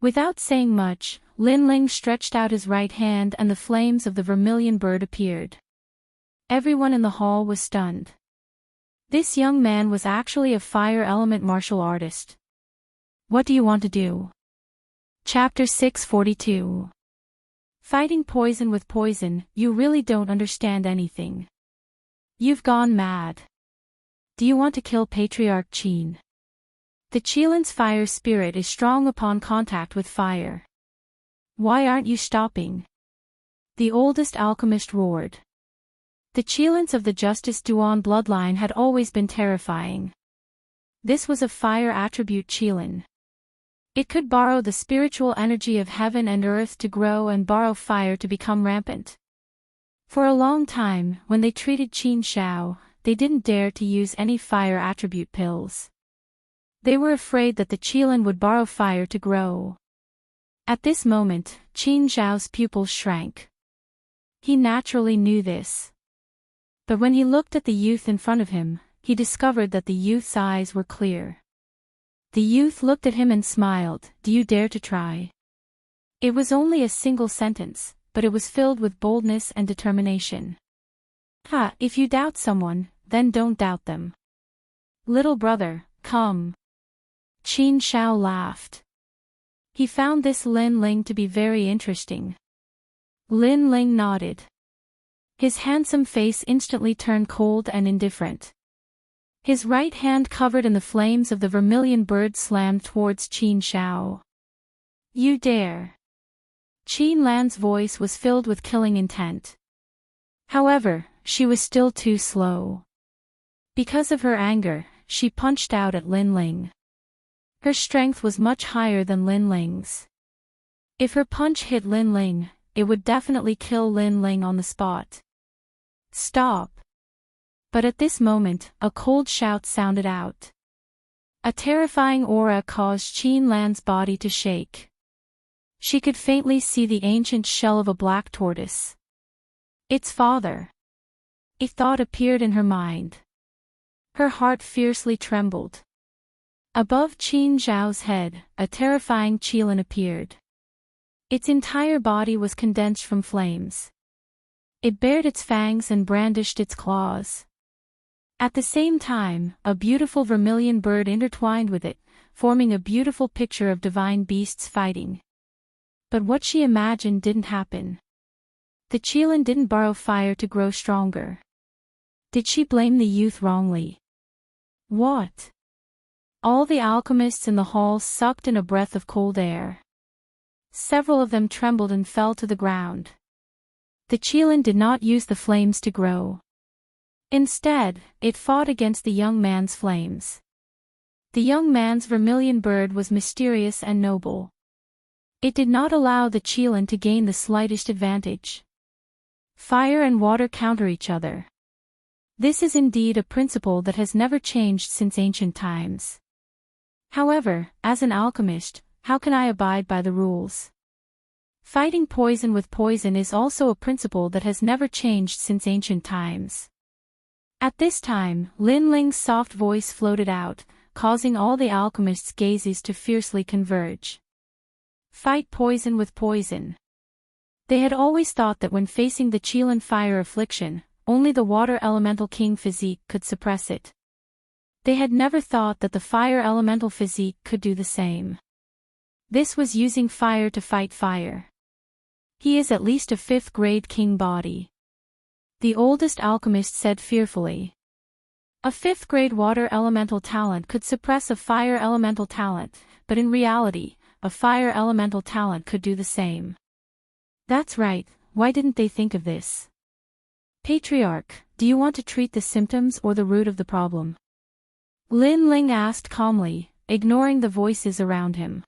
Without saying much, Lin Ling stretched out his right hand and the flames of the vermilion bird appeared. Everyone in the hall was stunned. This young man was actually a fire element martial artist. What do you want to do? Chapter 642. Fighting poison with poison, you really don't understand anything. You've gone mad. Do you want to kill Patriarch Qin? The Qilin's fire spirit is strong upon contact with fire. Why aren't you stopping? The oldest alchemist roared. The Qilins of the Justice Duan bloodline had always been terrifying. This was a fire attribute Qilin. It could borrow the spiritual energy of heaven and earth to grow and borrow fire to become rampant. For a long time, when they treated Qin Shao, they didn't dare to use any fire attribute pills. They were afraid that the Qilin would borrow fire to grow. At this moment, Qin Zhao's pupils shrank. He naturally knew this. But when he looked at the youth in front of him, he discovered that the youth's eyes were clear. The youth looked at him and smiled. Do you dare to try? It was only a single sentence, but it was filled with boldness and determination. If you doubt someone, then don't doubt them. Little brother, come. Qin Shao laughed. He found this Lin Ling to be very interesting. Lin Ling nodded. His handsome face instantly turned cold and indifferent. His right hand covered in the flames of the vermilion bird slammed towards Qin Shao. You dare. Qin Lan's voice was filled with killing intent. However, she was still too slow. Because of her anger, she punched out at Lin Ling. Her strength was much higher than Lin Ling's. If her punch hit Lin Ling, it would definitely kill Lin Ling on the spot. Stop. But at this moment, a cold shout sounded out. A terrifying aura caused Qin Lan's body to shake. She could faintly see the ancient shell of a black tortoise. Its father. A thought appeared in her mind. Her heart fiercely trembled. Above Qin Zhao's head, a terrifying Qilin appeared. Its entire body was condensed from flames. It bared its fangs and brandished its claws. At the same time, a beautiful vermilion bird intertwined with it, forming a beautiful picture of divine beasts fighting. But what she imagined didn't happen. The Qilin didn't borrow fire to grow stronger. Did she blame the youth wrongly? What? All the alchemists in the hall sucked in a breath of cold air. Several of them trembled and fell to the ground. The Qilin did not use the flames to grow. Instead, it fought against the young man's flames. The young man's vermilion bird was mysterious and noble. It did not allow the Qilin to gain the slightest advantage. Fire and water counter each other. This is indeed a principle that has never changed since ancient times. However, as an alchemist, how can I abide by the rules? Fighting poison with poison is also a principle that has never changed since ancient times. At this time, Lin Ling's soft voice floated out, causing all the alchemists' gazes to fiercely converge. Fight poison with poison. They had always thought that when facing the Qilin fire affliction, only the water elemental king physique could suppress it. They had never thought that the fire elemental physique could do the same. This was using fire to fight fire. He is at least a 5th grade king body. The oldest alchemist said fearfully. A 5th grade water elemental talent could suppress a fire elemental talent, but in reality, a fire elemental talent could do the same. That's right, why didn't they think of this? Patriarch, do you want to treat the symptoms or the root of the problem? Lin Ling asked calmly, ignoring the voices around him.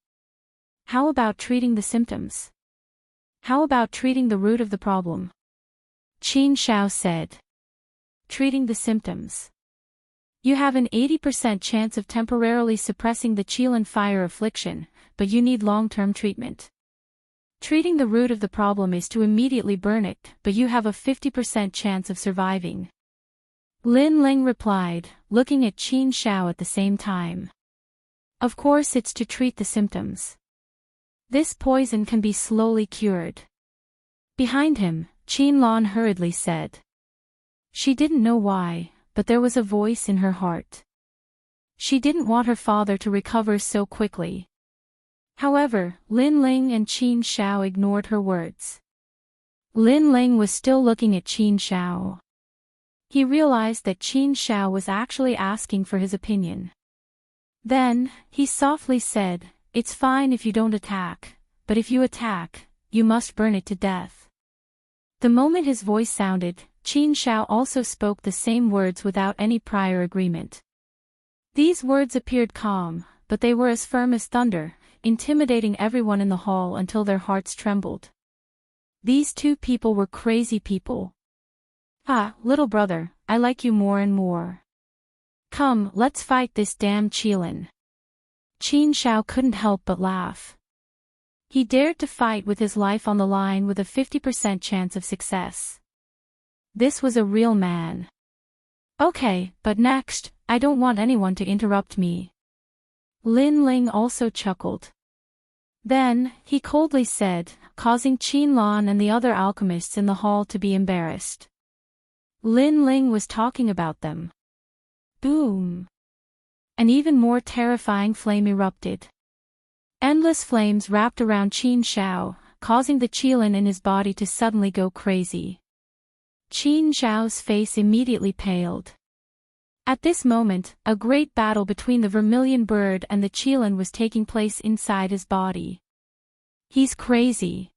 How about treating the symptoms? How about treating the root of the problem? Qin Shao said. Treating the symptoms. You have an 80% chance of temporarily suppressing the Qilin fire affliction, but you need long-term treatment. Treating the root of the problem is to immediately burn it, but you have a 50% chance of surviving. Lin Ling replied, looking at Qin Shao at the same time. Of course it's to treat the symptoms. This poison can be slowly cured. Behind him, Qianlan hurriedly said. She didn't know why, but there was a voice in her heart. She didn't want her father to recover so quickly. However, Lin Ling and Qin Shao ignored her words. Lin Ling was still looking at Qin Shao. He realized that Qin Shao was actually asking for his opinion. Then, he softly said, "It's fine if you don't attack, but if you attack, you must burn it to death." The moment his voice sounded, Qin Shao also spoke the same words without any prior agreement. These words appeared calm, but they were as firm as thunder, intimidating everyone in the hall until their hearts trembled. These two people were crazy people. "Ah, little brother, I like you more and more. Come, let's fight this damn Qilin." Qin Shao couldn't help but laugh. He dared to fight with his life on the line with a 50% chance of success. This was a real man. "Okay, but next, I don't want anyone to interrupt me." Lin Ling also chuckled. Then, he coldly said, causing Qianlan and the other alchemists in the hall to be embarrassed. Lin Ling was talking about them. Boom! An even more terrifying flame erupted. Endless flames wrapped around Qin Shao, causing the Qilin in his body to suddenly go crazy. Qin Shao's face immediately paled. At this moment, a great battle between the vermilion bird and the Qilin was taking place inside his body. "He's crazy."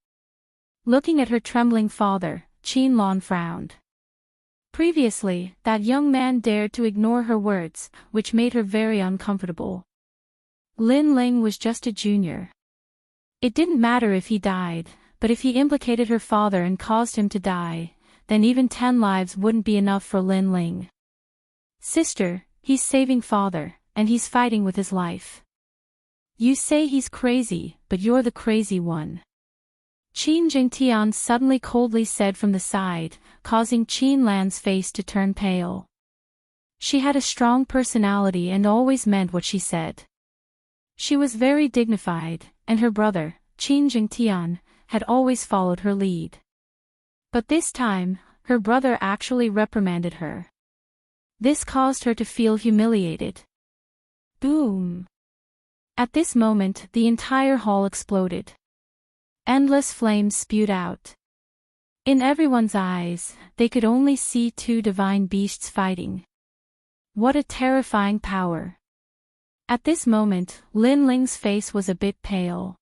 Looking at her trembling father, Qianlan frowned. Previously, that young man dared to ignore her words, which made her very uncomfortable. Lin Ling was just a junior. It didn't matter if he died, but if he implicated her father and caused him to die, then even 10 lives wouldn't be enough for Lin Ling. "Sister, he's saving father, and he's fighting with his life. You say he's crazy, but you're the crazy one." Qin Jingtian suddenly coldly said from the side, causing Qianlan's face to turn pale. She had a strong personality and always meant what she said. She was very dignified, and her brother, Qin Jingtian, had always followed her lead. But this time, her brother actually reprimanded her. This caused her to feel humiliated. Boom! At this moment, the entire hall exploded. Endless flames spewed out. In everyone's eyes, they could only see two divine beasts fighting. What a terrifying power! At this moment, Lin Ling's face was a bit pale.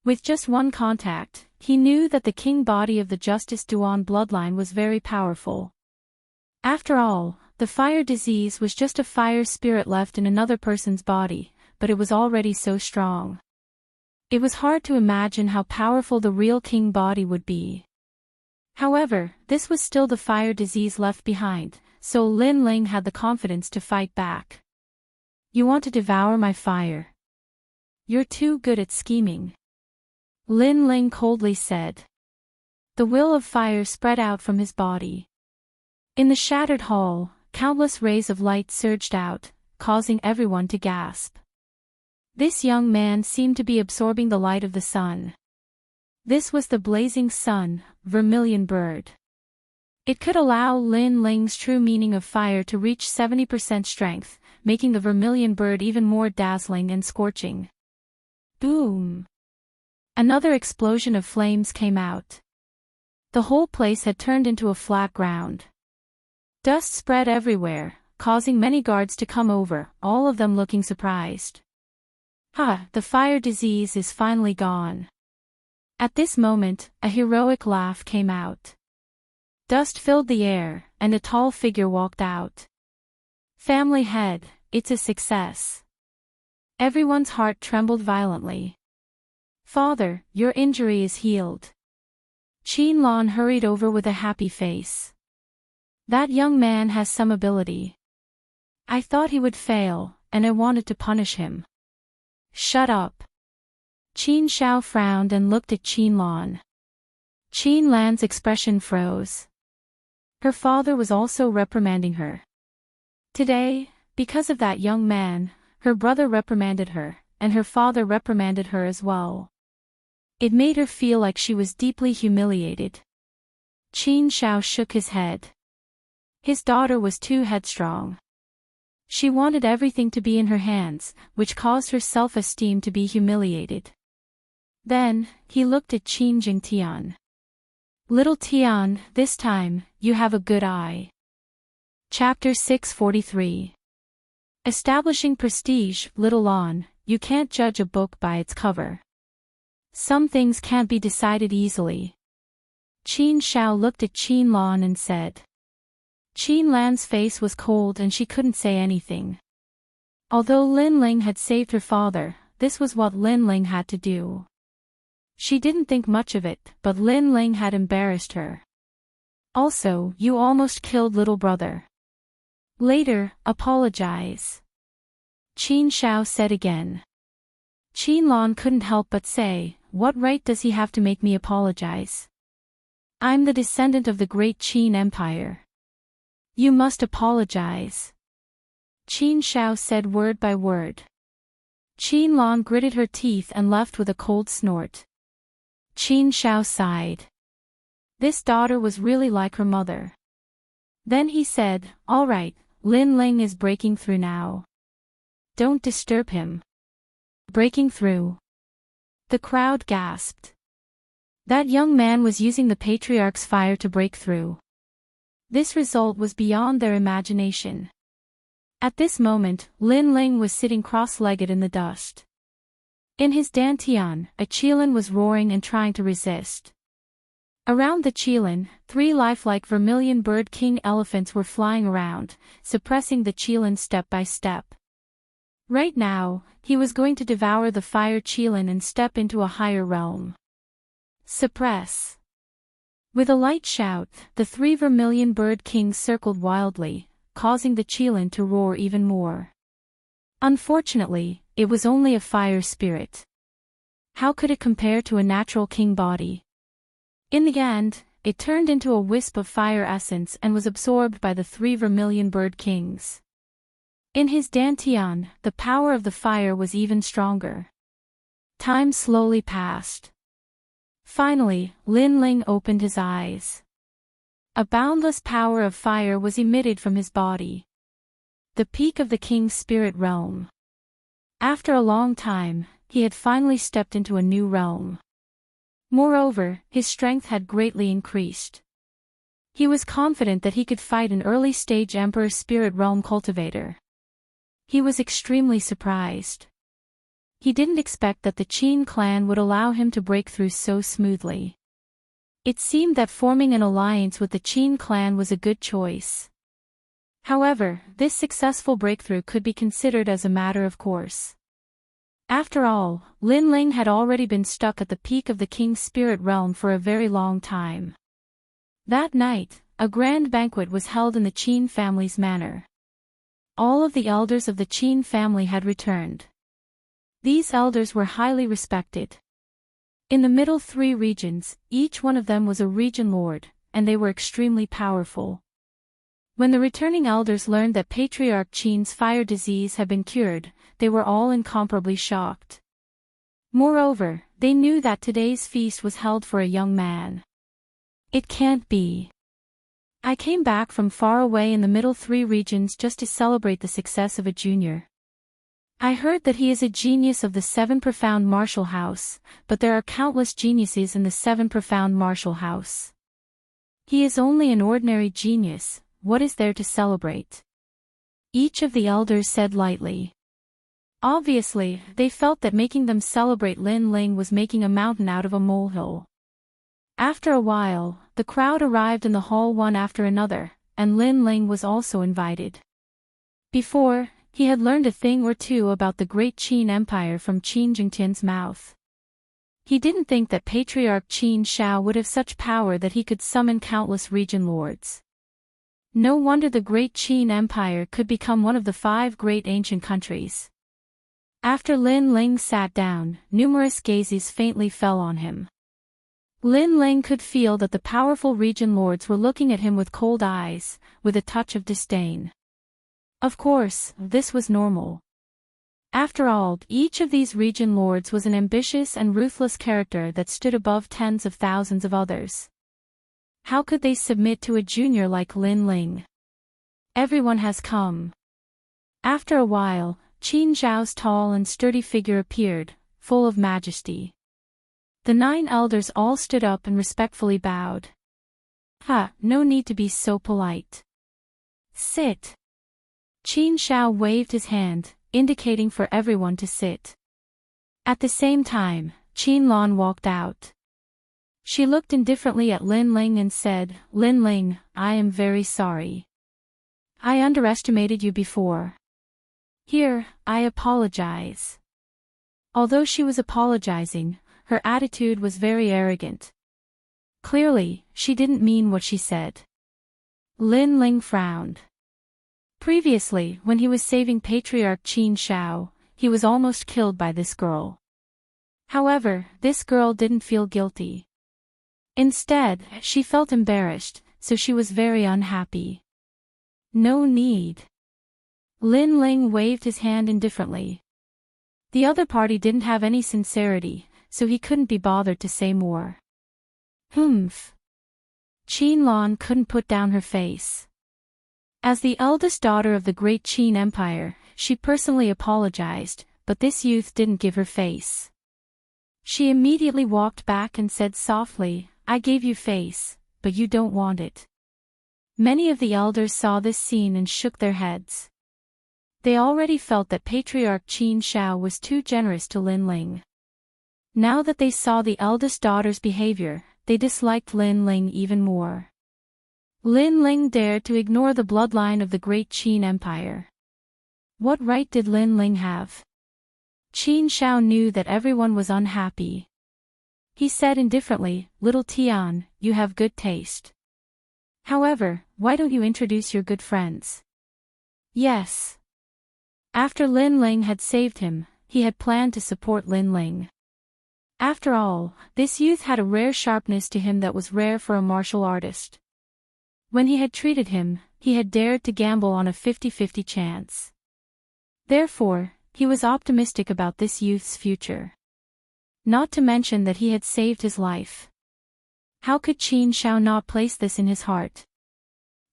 With just one contact, he knew that the king body of the Justice Duan bloodline was very powerful. After all, the fire disease was just a fire spirit left in another person's body, but it was already so strong. It was hard to imagine how powerful the real king body would be. However, this was still the fire disease left behind, so Lin Ling had the confidence to fight back. "You want to devour my fire? You're too good at scheming," Lin Ling coldly said. The will of fire spread out from his body. In the shattered hall, countless rays of light surged out, causing everyone to gasp. This young man seemed to be absorbing the light of the sun. This was the blazing sun, vermilion bird. It could allow Lin Ling's true meaning of fire to reach 70% strength, making the vermilion bird even more dazzling and scorching. Boom! Another explosion of flames came out. The whole place had turned into a flat ground. Dust spread everywhere, causing many guards to come over, all of them looking surprised. "Ha, the fire disease is finally gone." At this moment, a heroic laugh came out. Dust filled the air, and a tall figure walked out. "Family head, it's a success." Everyone's heart trembled violently. "Father, your injury is healed." Qianlan hurried over with a happy face. "That young man has some ability. I thought he would fail, and I wanted to punish him." "Shut up." Qin Shao frowned and looked at Qianlan. Qianlan's expression froze. Her father was also reprimanding her. Today, because of that young man, her brother reprimanded her, and her father reprimanded her as well. It made her feel like she was deeply humiliated. Qin Shao shook his head. His daughter was too headstrong. She wanted everything to be in her hands, which caused her self-esteem to be humiliated. Then, he looked at Qin Jingtian. Little Tian, this time, you have a good eye. Chapter 643. Establishing prestige. Little Lon, you can't judge a book by its cover. Some things can't be decided easily. Qin Shao looked at Qin Lan and said. Qin Lan's face was cold and she couldn't say anything. Although Lin Ling had saved her father, this was what Lin Ling had to do. She didn't think much of it, but Lin Ling had embarrassed her. Also, you almost killed little brother. Later, apologize. Qin Shao said again. Qin Lan couldn't help but say, what right does he have to make me apologize? I'm the descendant of the great Qin Empire. You must apologize. Qin Shao said word by word. Qin Lan gritted her teeth and left with a cold snort. Qin Shao sighed. This daughter was really like her mother. Then he said, all right, Lin Ling is breaking through now. Don't disturb him. Breaking through. The crowd gasped. That young man was using the patriarch's fire to break through. This result was beyond their imagination. At this moment, Lin Ling was sitting cross-legged in the dust. In his dantian, a qilin was roaring and trying to resist. Around the qilin, 3 lifelike vermilion bird king elephants were flying around, suppressing the qilin step by step. Right now, he was going to devour the fire qilin and step into a higher realm. Suppress. With a light shout, the 3 vermilion bird kings circled wildly, causing the qilin to roar even more. Unfortunately, it was only a fire spirit. How could it compare to a natural king body? In the end, it turned into a wisp of fire essence and was absorbed by the 3 vermilion bird kings. In his dantian, the power of the fire was even stronger. Time slowly passed. Finally, Lin Ling opened his eyes. A boundless power of fire was emitted from his body. The peak of the king's spirit realm. After a long time, he had finally stepped into a new realm. Moreover, his strength had greatly increased. He was confident that he could fight an early-stage Emperor Spirit Realm cultivator. He was extremely surprised. He didn't expect that the Qin clan would allow him to break through so smoothly. It seemed that forming an alliance with the Qin clan was a good choice. However, this successful breakthrough could be considered as a matter of course. After all, Lin Ling had already been stuck at the peak of the king's spirit realm for a very long time. That night, a grand banquet was held in the Qin family's manor. All of the elders of the Qin family had returned. These elders were highly respected. In the middle 3 regions, each one of them was a region lord, and they were extremely powerful. When the returning elders learned that Patriarch Qin's fire disease had been cured, they were all incomparably shocked. Moreover, they knew that today's feast was held for a young man. It can't be. I came back from far away in the middle 3 regions just to celebrate the success of a junior. I heard that he is a genius of the 7 profound martial house, but there are countless geniuses in the 7 profound martial house. He is only an ordinary genius. What is there to celebrate? Each of the elders said lightly. Obviously, they felt that making them celebrate Lin Ling was making a mountain out of a molehill. After a while, the crowd arrived in the hall one after another, and Lin Ling was also invited. Before, he had learned a thing or two about the great Qin Empire from Qin Jingtian's mouth. He didn't think that Patriarch Qin Shao would have such power that he could summon countless region lords. No wonder the great Qin Empire could become one of the 5 great ancient countries. After Lin Ling sat down, numerous gazes faintly fell on him. Lin Ling could feel that the powerful region lords were looking at him with cold eyes, with a touch of disdain. Of course, this was normal. After all, each of these region lords was an ambitious and ruthless character that stood above tens of thousands of others. How could they submit to a junior like Lin Ling? Everyone has come. After a while, Qin Zhao's tall and sturdy figure appeared, full of majesty. The 9 elders all stood up and respectfully bowed. No need to be so polite. Sit. Qin Zhao waved his hand, indicating for everyone to sit. At the same time, Qin Lan walked out. She looked indifferently at Lin Ling and said, "Lin Ling, I am very sorry. I underestimated you before. Here, I apologize." Although she was apologizing, her attitude was very arrogant. Clearly, she didn't mean what she said. Lin Ling frowned. Previously, when he was saving Patriarch Qin Zhao, he was almost killed by this girl. However, this girl didn't feel guilty. Instead, she felt embarrassed, so she was very unhappy. No need. Lin Ling waved his hand indifferently. The other party didn't have any sincerity, so he couldn't be bothered to say more. Humph. Qin Lan couldn't put down her face. As the eldest daughter of the great Qin Empire, she personally apologized, but this youth didn't give her face. She immediately walked back and said softly, "I gave you face, but you don't want it." Many of the elders saw this scene and shook their heads. They already felt that Patriarch Qin Zhao was too generous to Lin Ling. Now that they saw the eldest daughter's behavior, they disliked Lin Ling even more. Lin Ling dared to ignore the bloodline of the great Qin Empire. What right did Lin Ling have? Qin Zhao knew that everyone was unhappy. He said indifferently, "Little Tian, you have good taste. However, why don't you introduce your good friends?" Yes. After Lin Ling had saved him, he had planned to support Lin Ling. After all, this youth had a rare sharpness to him that was rare for a martial artist. When he had treated him, he had dared to gamble on a 50-50 chance. Therefore, he was optimistic about this youth's future. Not to mention that he had saved his life. How could Qin Zhao not place this in his heart?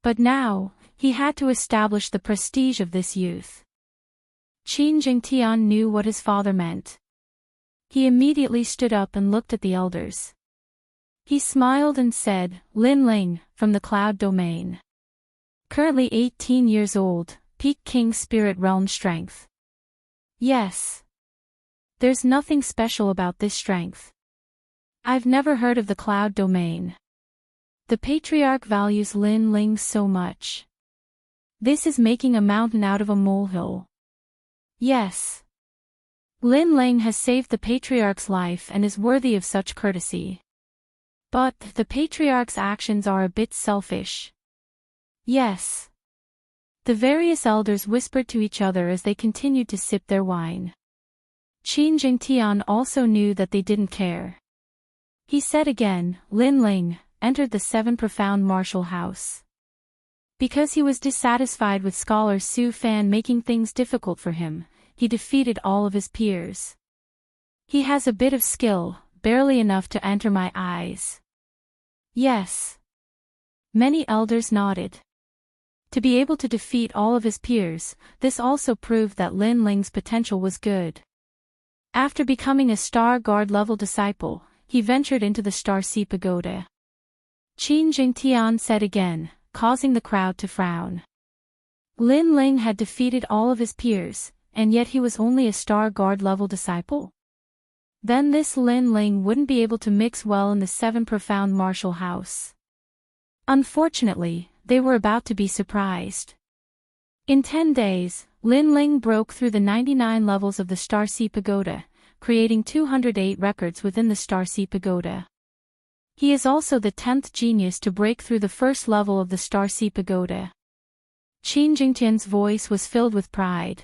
But now, he had to establish the prestige of this youth. Qin Jingtian knew what his father meant. He immediately stood up and looked at the elders. He smiled and said, "Lin Ling, from the Cloud Domain. Currently 18 years old, peak King Spirit Realm strength." Yes. There's nothing special about this strength. I've never heard of the Cloud Domain. The Patriarch values Lin Ling so much. This is making a mountain out of a molehill. Yes. Lin Ling has saved the Patriarch's life and is worthy of such courtesy. But the Patriarch's actions are a bit selfish. Yes. The various elders whispered to each other as they continued to sip their wine. Qin Jingtian also knew that they didn't care. He said again, "Lin Ling entered the 7 profound martial house." Because he was dissatisfied with scholar Su Fan making things difficult for him, he defeated all of his peers. He has a bit of skill, barely enough to enter my eyes. Yes. Many elders nodded. To be able to defeat all of his peers, this also proved that Lin Ling's potential was good. After becoming a Star Guard level disciple, he ventured into the Star Sea Pagoda. Qin Jingtian said again, causing the crowd to frown. Lin Ling had defeated all of his peers, and yet he was only a Star Guard level disciple? Then this Lin Ling wouldn't be able to mix well in the 7 profound martial house. Unfortunately, they were about to be surprised. In 10 days, Lin Ling broke through the 99 levels of the Star Sea Pagoda, creating 208 records within the Star Sea Pagoda. He is also the 10th genius to break through the first level of the Star Sea Pagoda. Qin Jingtian's voice was filled with pride.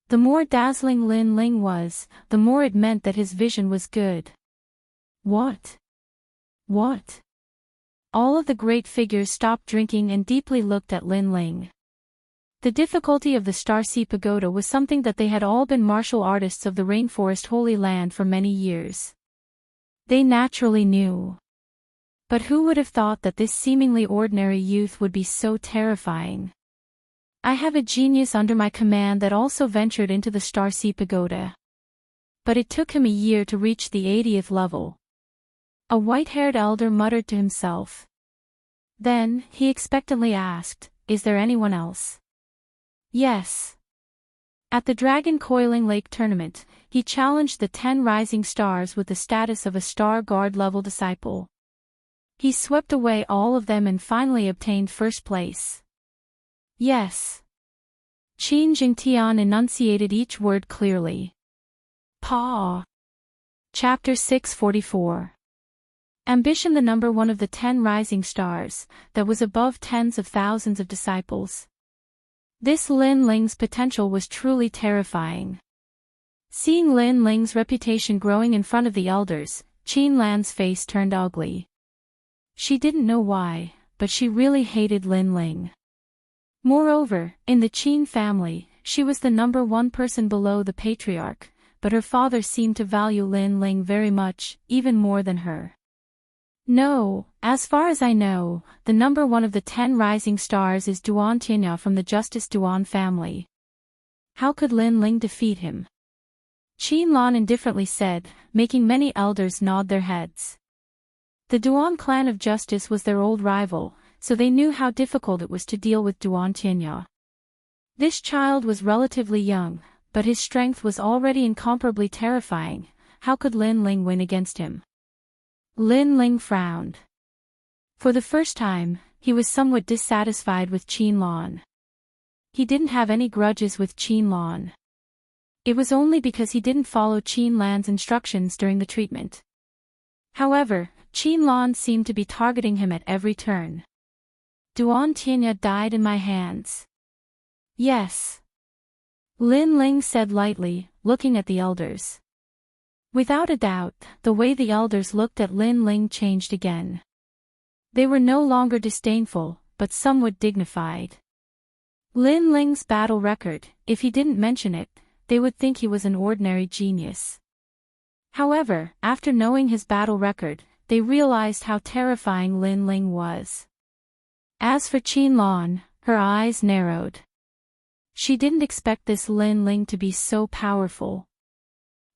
The more dazzling Lin Ling was, the more it meant that his vision was good. What? What? All of the great figures stopped drinking and deeply looked at Lin Ling. The difficulty of the Starseed Pagoda was something that they had all been martial artists of the rainforest Holy Land for many years. They naturally knew. But who would have thought that this seemingly ordinary youth would be so terrifying? I have a genius under my command that also ventured into the Starseed Pagoda. But it took him a year to reach the 80th level. A white-haired elder muttered to himself. Then, he expectantly asked, "Is there anyone else?" Yes. At the Dragon Coiling Lake tournament, he challenged the 10 rising stars with the status of a Star Guard level disciple. He swept away all of them and finally obtained first place. Yes. Qin Jingtian enunciated each word clearly. Pa. Chapter 644. Ambition, the number one of the 10 rising stars, that was above tens of thousands of disciples. This Lin Ling's potential was truly terrifying. Seeing Lin Ling's reputation growing in front of the elders, Qin Lan's face turned ugly. She didn't know why, but she really hated Lin Ling. Moreover, in the Qin family, she was the number one person below the patriarch, but her father seemed to value Lin Ling very much, even more than her. No, as far as I know, the number one of the 10 rising stars is Duan Tianya from the Justice Duan family. How could Lin Ling defeat him? Qin Lan indifferently said, making many elders nod their heads. The Duan clan of Justice was their old rival, so they knew how difficult it was to deal with Duan Tianya. This child was relatively young, but his strength was already incomparably terrifying. How could Lin Ling win against him? Lin Ling frowned. For the first time, he was somewhat dissatisfied with Qin Lan. He didn't have any grudges with Qin Lan. It was only because he didn't follow Qin Lan's instructions during the treatment. However, Qin Lan seemed to be targeting him at every turn. Duan Tianya died in my hands. Yes. Lin Ling said lightly, looking at the elders. Without a doubt, the way the elders looked at Lin Ling changed again. They were no longer disdainful, but somewhat dignified. Lin Ling's battle record, if he didn't mention it, they would think he was an ordinary genius. However, after knowing his battle record, they realized how terrifying Lin Ling was. As for Qin Lan, her eyes narrowed. She didn't expect this Lin Ling to be so powerful.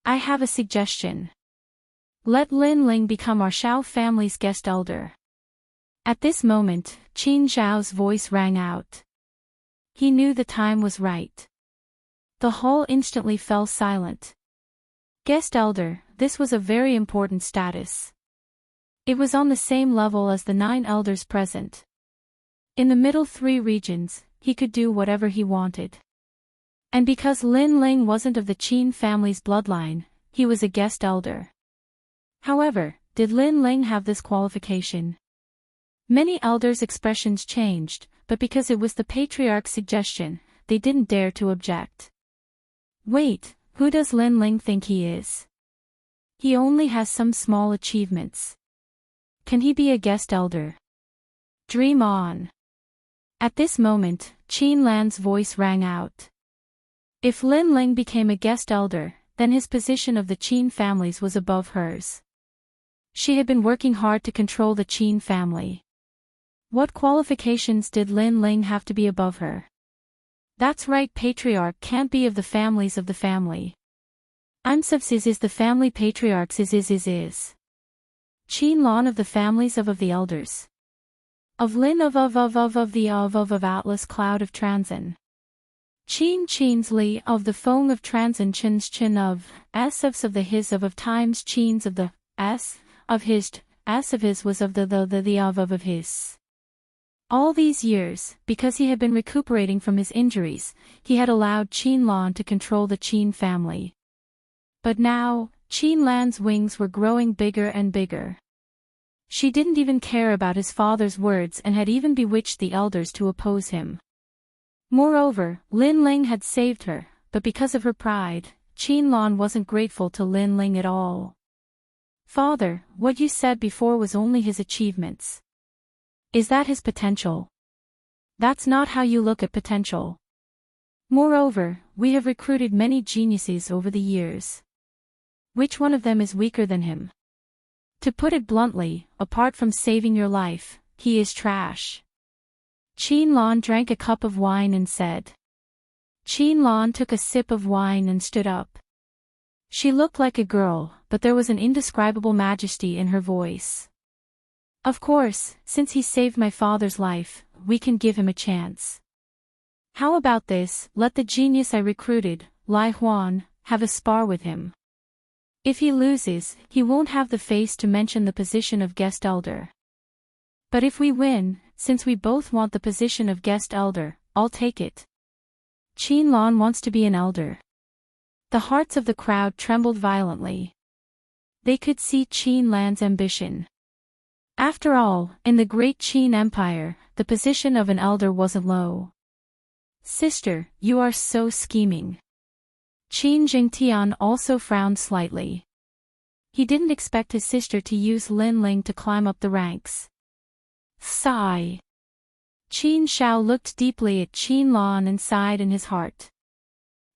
I have a suggestion. Let Lin Ling become our Shao family's guest elder. At this moment, Qin Zhao's voice rang out. He knew the time was right. The hall instantly fell silent. Guest elder, this was a very important status. It was on the same level as the 9 elders present. In the middle 3 regions, he could do whatever he wanted. And because Lin Ling wasn't of the Qin family's bloodline, he was a guest elder. However, did Lin Ling have this qualification? Many elders' expressions changed, but because it was the patriarch's suggestion, they didn't dare to object. Wait, who does Lin Ling think he is? He only has some small achievements. Can he be a guest elder? Dream on. At this moment, Qin Lan's voice rang out. If Lin Ling became a guest elder, then his position of the Qin families was above hers. She had been working hard to control the Qin family. What qualifications did Lin Ling have to be above her? That's right, patriarch can't be of the families of the family. Ansubs is the family patriarchs is. Qin Lan of the families of the elders. Of Lin of the Atlas cloud of Transin. Qin's Li of the Fong of Transin Chin's Chin of S of the His of times Qin's of the S of his S of his was of the of his. All these years, because he had been recuperating from his injuries, he had allowed Qin Lan to control the Qin family. But now, Qin Lan's wings were growing bigger and bigger. She didn't even care about his father's words and had even bewitched the elders to oppose him. Moreover, Lin Ling had saved her, but because of her pride, Qin Lan wasn't grateful to Lin Ling at all. Father, what you said before was only his achievements. Is that his potential? That's not how you look at potential. Moreover, we have recruited many geniuses over the years. Which one of them is weaker than him? To put it bluntly, apart from saving your life, he is trash. Qianlan drank a cup of wine and said. Qianlan took a sip of wine and stood up. She looked like a girl, but there was an indescribable majesty in her voice. Of course, since he saved my father's life, we can give him a chance. How about this, let the genius I recruited, Lai Huan, have a spar with him. If he loses, he won't have the face to mention the position of guest elder. But if we win, since we both want the position of guest elder, I'll take it. Qianlan wants to be an elder. The hearts of the crowd trembled violently. They could see Qianlan's ambition. After all, in the great Qin Empire, the position of an elder wasn't low. Sister, you are so scheming. Qin Jingtian also frowned slightly. He didn't expect his sister to use Lin Ling to climb up the ranks. Sigh. Qin Shao looked deeply at Qianlan and sighed in his heart.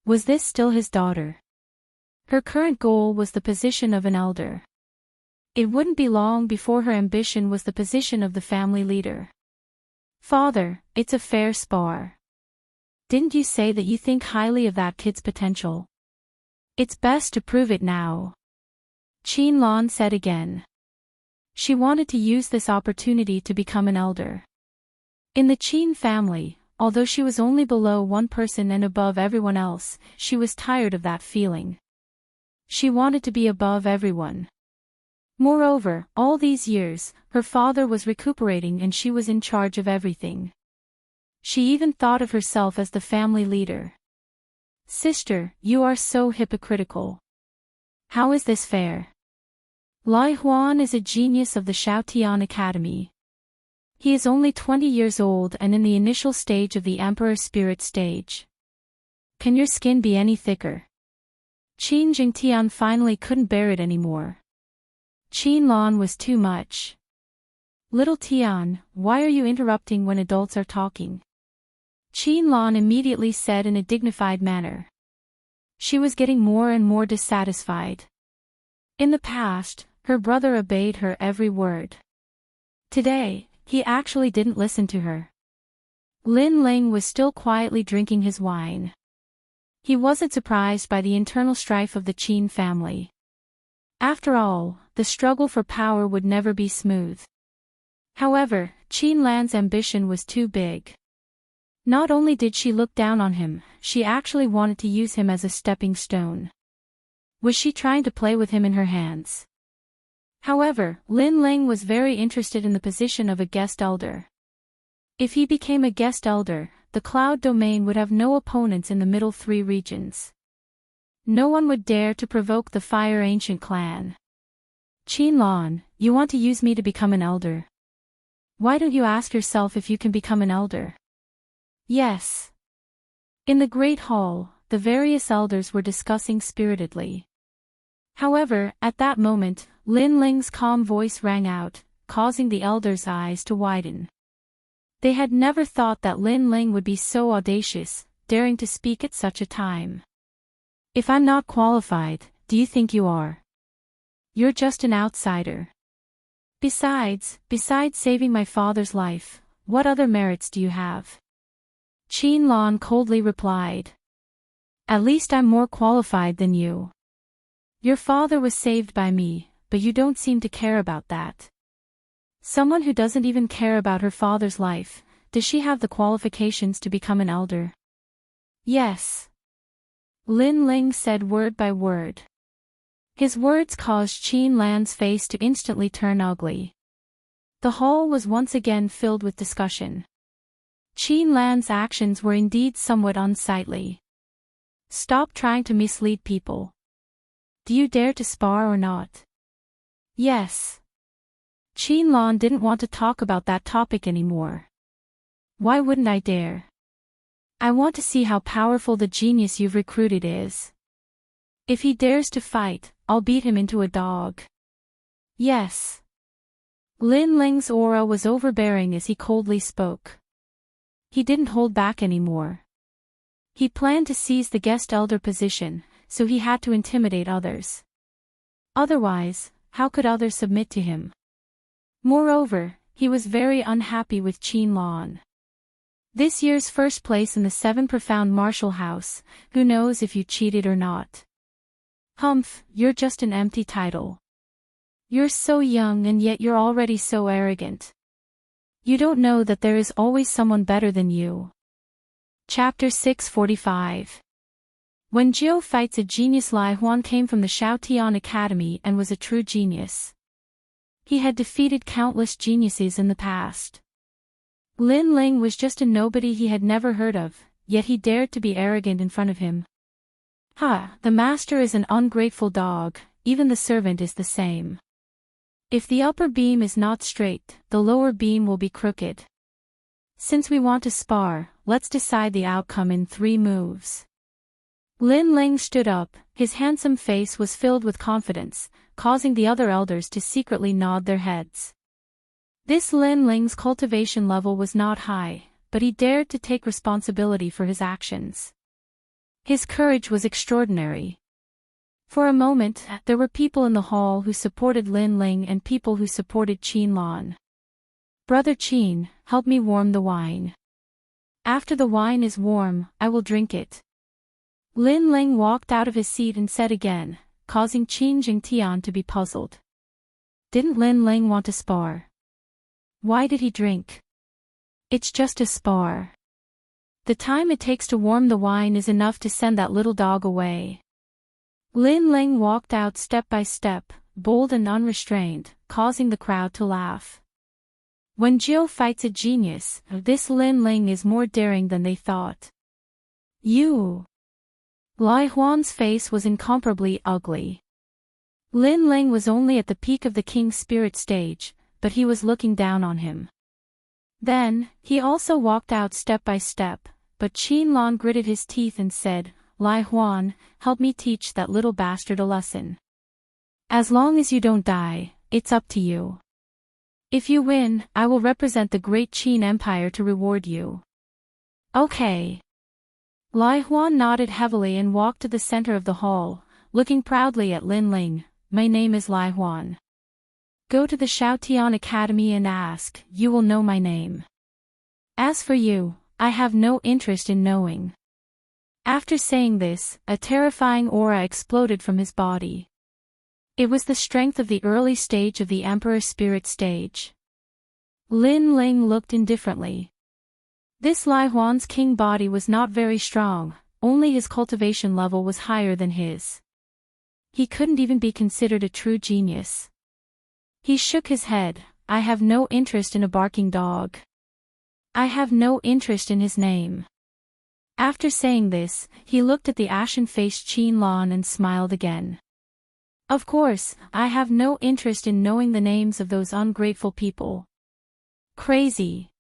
Was this still his daughter? Her current goal was the position of an elder. It wouldn't be long before her ambition was the position of the family leader. Father, it's a fair spar. Didn't you say that you think highly of that kid's potential? It's best to prove it now. Qianlan said again. She wanted to use this opportunity to become an elder. In the Qin family, although she was only below one person and above everyone else, she was tired of that feeling. She wanted to be above everyone. Moreover, all these years, her father was recuperating and she was in charge of everything. She even thought of herself as the family leader. Sister, you are so hypocritical. How is this fair? Lai Huan is a genius of the Shaotian Academy. He is only 20 years old and in the initial stage of the Emperor Spirit stage. Can your skin be any thicker? Qin Jingtian finally couldn't bear it anymore. Qianlan was too much. Little Tian, why are you interrupting when adults are talking? Qianlan immediately said in a dignified manner. She was getting more and more dissatisfied. In the past, her brother obeyed her every word. Today, he actually didn't listen to her. Lin Ling was still quietly drinking his wine. He wasn't surprised by the internal strife of the Qin family. After all, the struggle for power would never be smooth. However, Qianlan's ambition was too big. Not only did she look down on him, she actually wanted to use him as a stepping stone. Was she trying to play with him in her hands? However, Lin Ling was very interested in the position of a guest elder. If he became a guest elder, the cloud domain would have no opponents in the middle three regions. No one would dare to provoke the Fire Ancient clan. Qianlan, you want to use me to become an elder? Why don't you ask yourself if you can become an elder? Yes. In the Great Hall, the various elders were discussing spiritedly. However, at that moment, Lin Ling's calm voice rang out, causing the elders' eyes to widen. They had never thought that Lin Ling would be so audacious, daring to speak at such a time. If I'm not qualified, do you think you are? You're just an outsider. Besides saving my father's life, what other merits do you have? Qianlan coldly replied. At least I'm more qualified than you. Your father was saved by me, but you don't seem to care about that. Someone who doesn't even care about her father's life, does she have the qualifications to become an elder? Yes. Lin Ling said word by word. His words caused Qianlan's face to instantly turn ugly. The hall was once again filled with discussion. Qianlan's actions were indeed somewhat unsightly. Stop trying to mislead people. Do you dare to spar or not? Yes. Qianlan didn't want to talk about that topic anymore. Why wouldn't I dare? I want to see how powerful the genius you've recruited is. If he dares to fight, I'll beat him into a dog. Yes. Lin Ling's aura was overbearing as he coldly spoke. He didn't hold back anymore. He planned to seize the guest elder position, so he had to intimidate others. Otherwise, how could others submit to him? Moreover, he was very unhappy with Qin Lan. This year's first place in the 7 profound martial house, who knows if you cheated or not? Humph, you're just an empty title. You're so young and yet you're already so arrogant. You don't know that there is always someone better than you. Chapter 645. When Jiu fights a genius, Lai Huan came from the Shaotian Academy and was a true genius. He had defeated countless geniuses in the past. Lin Ling was just a nobody he had never heard of, yet he dared to be arrogant in front of him. Ha, the master is an ungrateful dog, even the servant is the same. If the upper beam is not straight, the lower beam will be crooked. Since we want to spar, let's decide the outcome in 3 moves. Lin Ling stood up, his handsome face was filled with confidence, causing the other elders to secretly nod their heads. This Lin Ling's cultivation level was not high, but he dared to take responsibility for his actions. His courage was extraordinary. For a moment, there were people in the hall who supported Lin Ling and people who supported Qin Lan. Brother Qin, help me warm the wine. After the wine is warm, I will drink it. Lin Ling walked out of his seat and said again, causing Qin Jingtian to be puzzled. Didn't Lin Ling want to spar? Why did he drink? It's just a spar. The time it takes to warm the wine is enough to send that little dog away. Lin Ling walked out step by step, bold and unrestrained, causing the crowd to laugh. When Jiu fights a genius, this Lin Ling is more daring than they thought. You! Lai Huan's face was incomparably ugly. Lin Ling was only at the peak of the king's spirit stage, but he was looking down on him. Then, he also walked out step by step, but Qin Lan gritted his teeth and said, Lai Huan, help me teach that little bastard a lesson. As long as you don't die, it's up to you. If you win, I will represent the great Qin Empire to reward you. Okay. Lai Huan nodded heavily and walked to the center of the hall, looking proudly at Lin Ling. My name is Lai Huan. Go to the Shaotian Academy and ask, you will know my name. As for you, I have no interest in knowing. After saying this, a terrifying aura exploded from his body. It was the strength of the early stage of the Emperor's spirit stage. Lin Ling looked indifferently. This Lai Huan's king body was not very strong, only his cultivation level was higher than his. He couldn't even be considered a true genius. He shook his head. I have no interest in a barking dog. I have no interest in his name. After saying this, he looked at the ashen-faced Qin Lan and smiled again. Of course, I have no interest in knowing the names of those ungrateful people. Crazy.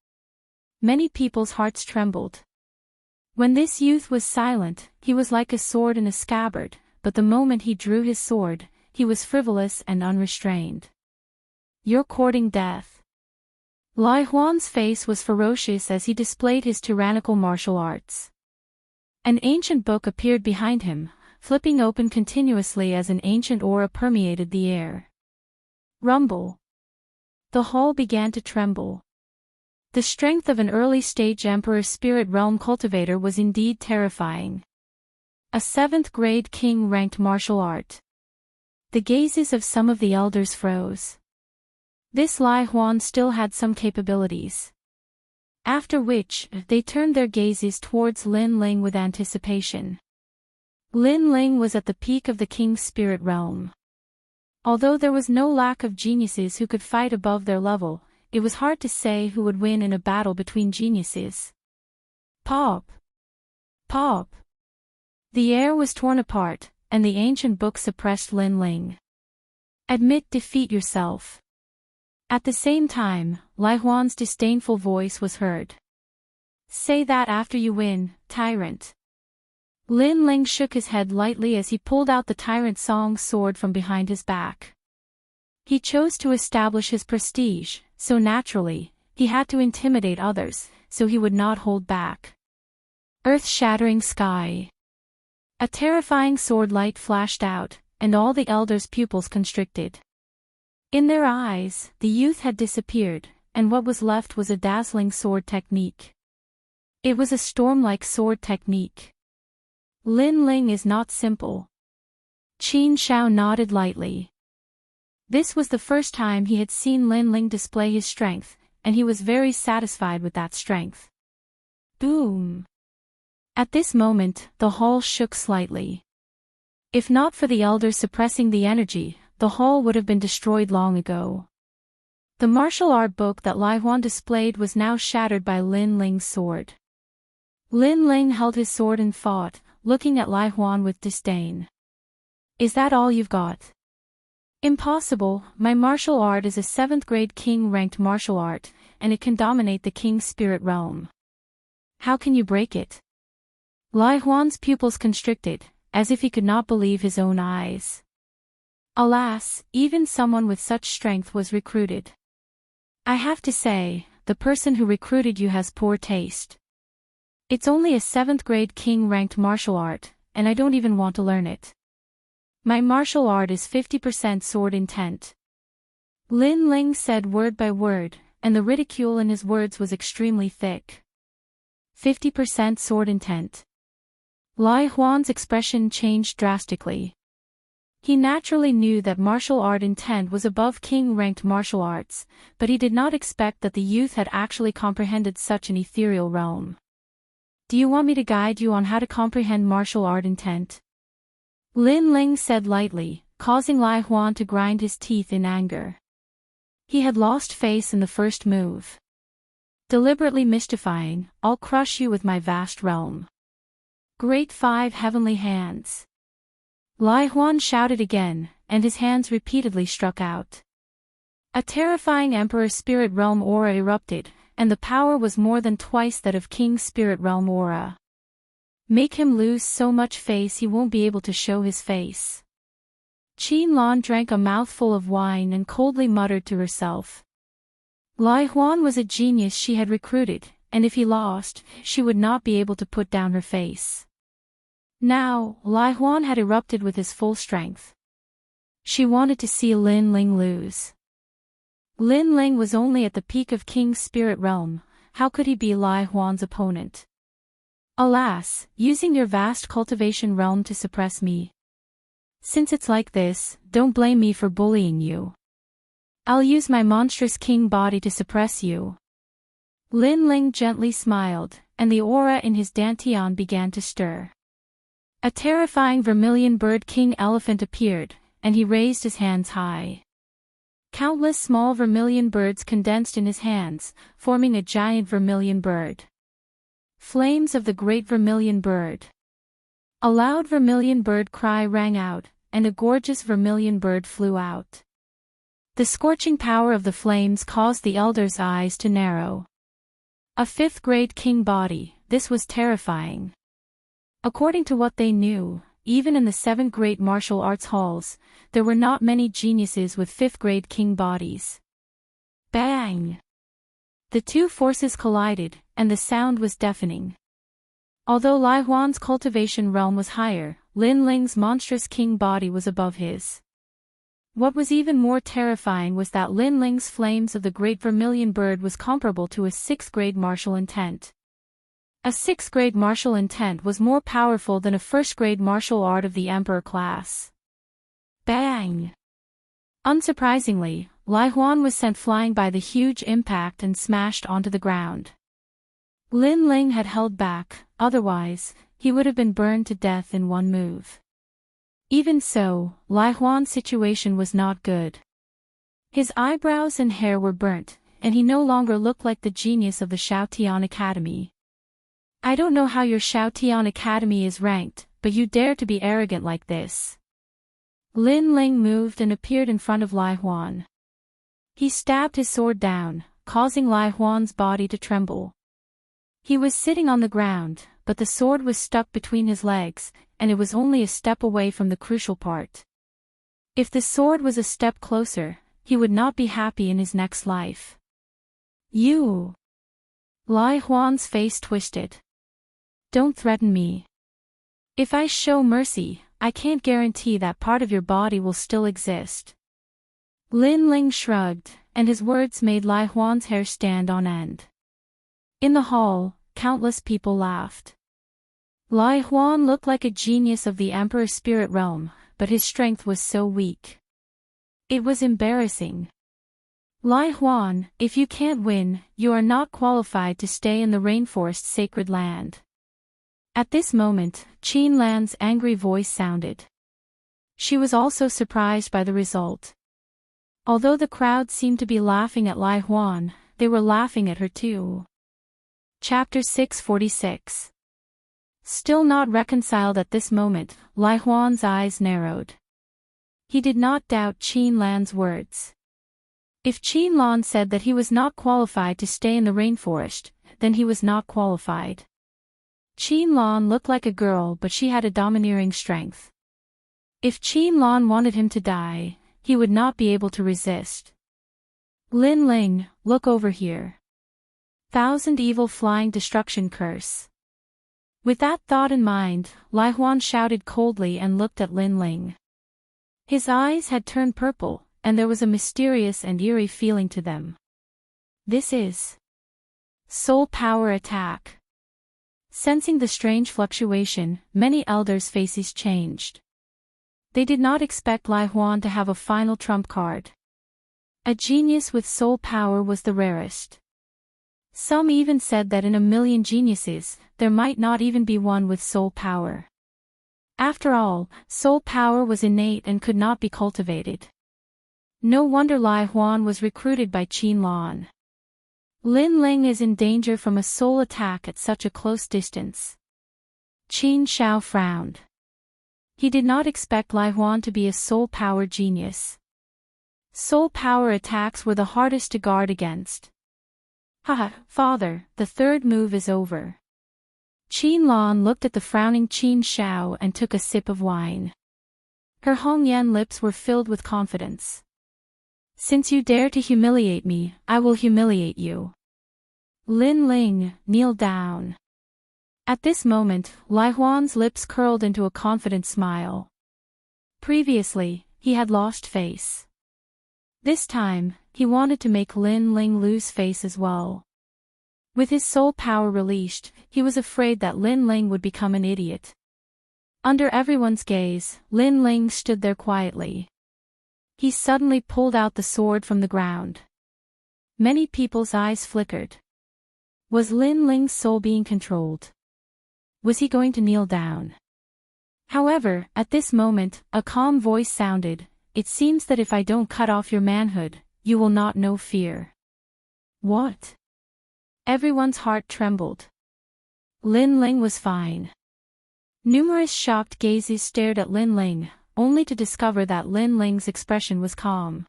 Many people's hearts trembled. When this youth was silent, he was like a sword in a scabbard, but the moment he drew his sword, he was frivolous and unrestrained. You're courting death. Lai Huan's face was ferocious as he displayed his tyrannical martial arts. An ancient book appeared behind him, flipping open continuously as an ancient aura permeated the air. Rumble. The hall began to tremble. The strength of an early-stage Emperor's spirit realm cultivator was indeed terrifying. A 7th-grade king-ranked martial art. The gazes of some of the elders froze. This Lai Huan still had some capabilities. After which, they turned their gazes towards Lin Ling with anticipation. Lin Ling was at the peak of the king's spirit realm. Although there was no lack of geniuses who could fight above their level, it was hard to say who would win in a battle between geniuses. Pop! Pop! The air was torn apart, and the ancient book suppressed Lin Ling. Admit defeat yourself. At the same time, Lai Huan's disdainful voice was heard. Say that after you win, tyrant. Lin Ling shook his head lightly as he pulled out the Tyrant Song's sword from behind his back. He chose to establish his prestige, so naturally, he had to intimidate others, so he would not hold back. Earth-shattering sky. A terrifying sword light flashed out, and all the elders' pupils constricted. In their eyes, the youth had disappeared, and what was left was a dazzling sword technique. It was a storm-like sword technique. Lin Ling is not simple. Qin Shao nodded lightly. This was the first time he had seen Lin Ling display his strength, and he was very satisfied with that strength. Boom! At this moment, the hall shook slightly. If not for the elders suppressing the energy, the hall would have been destroyed long ago. The martial art book that Lai Huan displayed was now shattered by Lin Ling's sword. Lin Ling held his sword and fought, looking at Lai Huan with disdain. Is that all you've got? Impossible, my martial art is a 7th grade king-ranked martial art, and it can dominate the king's spirit realm. How can you break it? Lai Huan's pupils constricted, as if he could not believe his own eyes. Alas, even someone with such strength was recruited. I have to say, the person who recruited you has poor taste. It's only a 7th grade king-ranked martial art, and I don't even want to learn it. My martial art is 50% sword intent. Lin Ling said word by word, and the ridicule in his words was extremely thick. 50% sword intent. Lai Huan's expression changed drastically. He naturally knew that martial art intent was above king-ranked martial arts, but he did not expect that the youth had actually comprehended such an ethereal realm. Do you want me to guide you on how to comprehend martial art intent? Lin Ling said lightly, causing Lai Huan to grind his teeth in anger. He had lost face in the first move. Deliberately mystifying, I'll crush you with my vast realm. Great 5 heavenly hands. Lai Huan shouted again, and his hands repeatedly struck out. A terrifying Emperor Spirit Realm aura erupted, and the power was more than twice that of King Spirit Realm aura. Make him lose so much face he won't be able to show his face. Qin Lan drank a mouthful of wine and coldly muttered to herself. Lai Huan was a genius she had recruited, and if he lost, she would not be able to put down her face. Now, Lai Huan had erupted with his full strength. She wanted to see Lin Ling lose. Lin Ling was only at the peak of King's Spirit Realm, how could he be Lai Huan's opponent? Alas, using your vast cultivation realm to suppress me. Since it's like this, don't blame me for bullying you. I'll use my monstrous king body to suppress you. Lin Ling gently smiled, and the aura in his dantian began to stir. A terrifying vermilion bird king elephant appeared, and he raised his hands high. Countless small vermilion birds condensed in his hands, forming a giant vermilion bird. Flames of the great vermilion bird. A loud vermilion bird cry rang out, and a gorgeous vermilion bird flew out. The scorching power of the flames caused the elders' eyes to narrow. A 5th grade king body, this was terrifying. According to what they knew, even in the 7th grade martial arts halls, there were not many geniuses with 5th grade king bodies. Bang! The two forces collided, and the sound was deafening. Although Lai Huan's cultivation realm was higher, Lin Ling's monstrous king body was above his. What was even more terrifying was that Lin Ling's flames of the great vermilion bird was comparable to a 6th grade martial intent. A 6th grade martial intent was more powerful than a 1st grade martial art of the emperor class. Bang! Unsurprisingly, Lai Huan was sent flying by the huge impact and smashed onto the ground. Lin Ling had held back, otherwise, he would have been burned to death in one move. Even so, Lai Huan's situation was not good. His eyebrows and hair were burnt, and he no longer looked like the genius of the Shaotian Academy. I don't know how your Shaotian Academy is ranked, but you dare to be arrogant like this. Lin Ling moved and appeared in front of Lai Huan. He stabbed his sword down, causing Lai Huan's body to tremble. He was sitting on the ground, but the sword was stuck between his legs, and it was only a step away from the crucial part. If the sword was a step closer, he would not be happy in his next life. You! Lai Huan's face twisted. Don't threaten me. If I show mercy, I can't guarantee that part of your body will still exist. Lin Ling shrugged, and his words made Lai Huan's hair stand on end. In the hall, countless people laughed. Lai Huan looked like a genius of the Emperor's spirit realm, but his strength was so weak. It was embarrassing. Lai Huan, if you can't win, you are not qualified to stay in the rainforest's sacred land. At this moment, Qin Lan's angry voice sounded. She was also surprised by the result. Although the crowd seemed to be laughing at Lai Huan, they were laughing at her too. Chapter 646. Still not reconciled at this moment, Lai Huan's eyes narrowed. He did not doubt Qin Lan's words. If Qin Lan said that he was not qualified to stay in the rainforest, then he was not qualified. Qin Lan looked like a girl, but she had a domineering strength. If Qin Lan wanted him to die, he would not be able to resist. Lin Ling, look over here. Thousand evil flying destruction curse. With that thought in mind, Lai Huan shouted coldly and looked at Lin Ling. His eyes had turned purple, and there was a mysterious and eerie feeling to them. This is soul power attack. Sensing the strange fluctuation, many elders' faces changed. They did not expect Lai Huan to have a final trump card. A genius with soul power was the rarest. Some even said that in a million geniuses, there might not even be one with soul power. After all, soul power was innate and could not be cultivated. No wonder Lai Huan was recruited by Qin Lan. Lin Ling is in danger from a soul attack at such a close distance. Qin Shao frowned. He did not expect Lai Huan to be a soul power genius. Soul power attacks were the hardest to guard against. Haha, father, the third move is over. Qin Lan looked at the frowning Qin Shao and took a sip of wine. Her Hongyan lips were filled with confidence. Since you dare to humiliate me, I will humiliate you. Lin Ling, kneel down. At this moment, Lai Huan's lips curled into a confident smile. Previously, he had lost face. This time, he wanted to make Lin Ling lose face as well. With his soul power released, he was afraid that Lin Ling would become an idiot. Under everyone's gaze, Lin Ling stood there quietly. He suddenly pulled out the sword from the ground. Many people's eyes flickered. Was Lin Ling's soul being controlled? Was he going to kneel down? However, at this moment, a calm voice sounded, "It seems that if I don't cut off your manhood, you will not know fear." What? Everyone's heart trembled. Lin Ling was fine. Numerous shocked gazes stared at Lin Ling, only to discover that Lin Ling's expression was calm.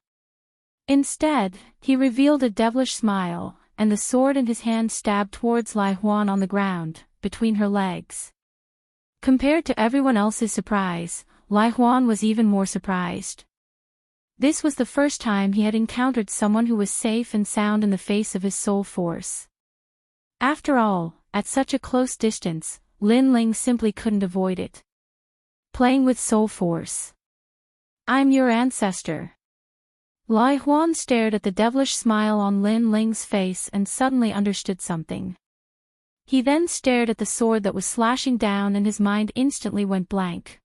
Instead, he revealed a devilish smile, and the sword in his hand stabbed towards Lai Huan on the ground, between her legs. Compared to everyone else's surprise, Lai Huan was even more surprised. This was the first time he had encountered someone who was safe and sound in the face of his soul force. After all, at such a close distance, Lin Ling simply couldn't avoid it. Playing with soul force. I'm your ancestor. Lai Huan stared at the devilish smile on Lin Ling's face and suddenly understood something. He then stared at the sword that was slashing down and his mind instantly went blank.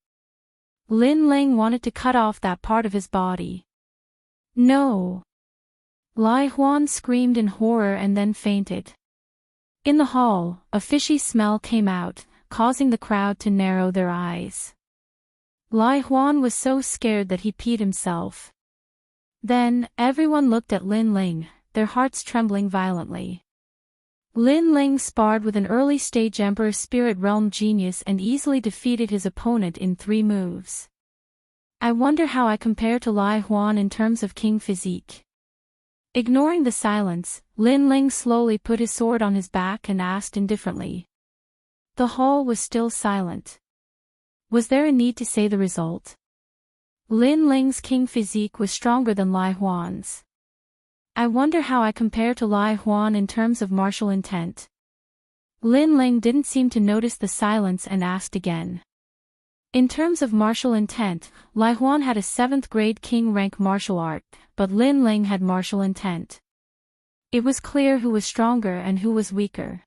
Lin Ling wanted to cut off that part of his body. No! Lai Huan screamed in horror and then fainted. In the hall, a fishy smell came out, causing the crowd to narrow their eyes. Lai Huan was so scared that he peed himself. Then, everyone looked at Lin Ling, their hearts trembling violently. Lin Ling sparred with an early-stage Emperor Spirit Realm genius and easily defeated his opponent in 3 moves. I wonder how I compare to Lai Huan in terms of king physique. Ignoring the silence, Lin Ling slowly put his sword on his back and asked indifferently. The hall was still silent. Was there a need to say the result? Lin Ling's king physique was stronger than Lai Huan's. I wonder how I compare to Lai Huan in terms of martial intent. Lin Ling didn't seem to notice the silence and asked again. In terms of martial intent, Lai Huan had a 7th grade king rank martial art, but Lin Ling had martial intent. It was clear who was stronger and who was weaker.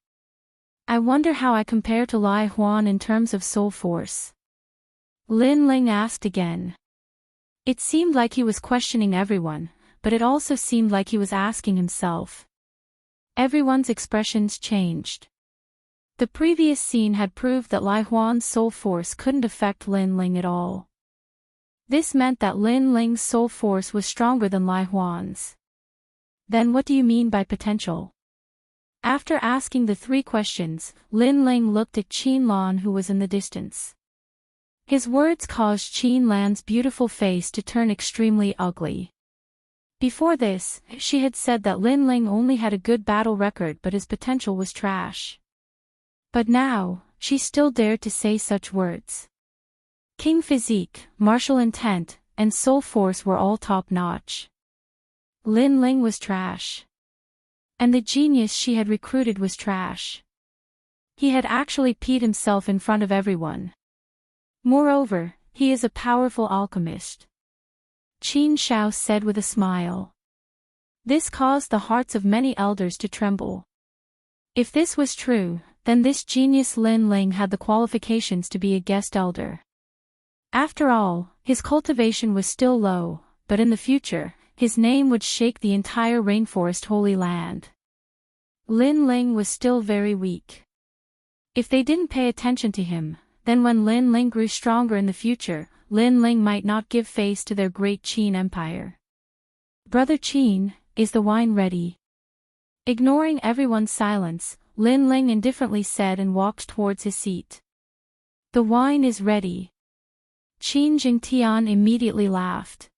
I wonder how I compare to Lai Huan in terms of soul force. Lin Ling asked again. It seemed like he was questioning everyone, but it also seemed like he was asking himself. Everyone's expressions changed. The previous scene had proved that Lai Huan's soul force couldn't affect Lin Ling at all. This meant that Lin Ling's soul force was stronger than Lai Huan's. Then what do you mean by potential? After asking the 3 questions, Lin Ling looked at Qin Lan, who was in the distance. His words caused Qin Lan's beautiful face to turn extremely ugly. Before this, she had said that Lin Ling only had a good battle record but his potential was trash. But now, she still dared to say such words. King physique, martial intent, and soul force were all top-notch. Lin Ling was trash. And the genius she had recruited was trash. He had actually peed himself in front of everyone. Moreover, he is a powerful alchemist. Qin Shao said with a smile. This caused the hearts of many elders to tremble. If this was true, then this genius Lin Ling had the qualifications to be a guest elder. After all, his cultivation was still low, but in the future, his name would shake the entire rainforest holy land. Lin Ling was still very weak. If they didn't pay attention to him, then when Lin Ling grew stronger in the future, Lin Ling might not give face to their great Qin Empire. Brother Qin, is the wine ready? Ignoring everyone's silence, Lin Ling indifferently said and walked towards his seat. The wine is ready. Qin Jingtian immediately laughed.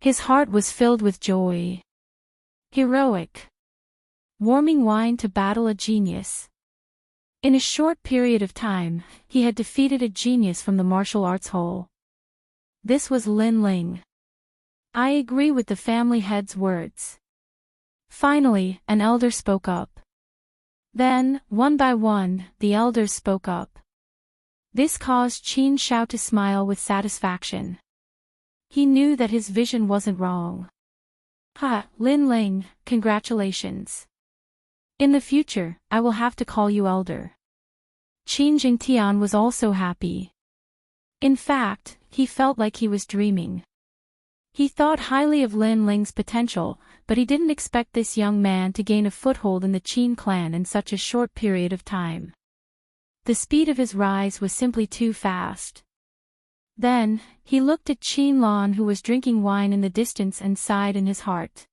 His heart was filled with joy. Heroic. Warming wine to battle a genius. In a short period of time, he had defeated a genius from the martial arts hall. This was Lin Ling. I agree with the family head's words. Finally, an elder spoke up. Then, one by one, the elders spoke up. This caused Qin Shao to smile with satisfaction. He knew that his vision wasn't wrong. Ha, Lin Ling, congratulations. In the future, I will have to call you elder. Qin Jingtian was also happy. In fact, he felt like he was dreaming. He thought highly of Lin Ling's potential, but he didn't expect this young man to gain a foothold in the Qin clan in such a short period of time. The speed of his rise was simply too fast. Then, he looked at Qin Lan, who was drinking wine in the distance, and sighed in his heart.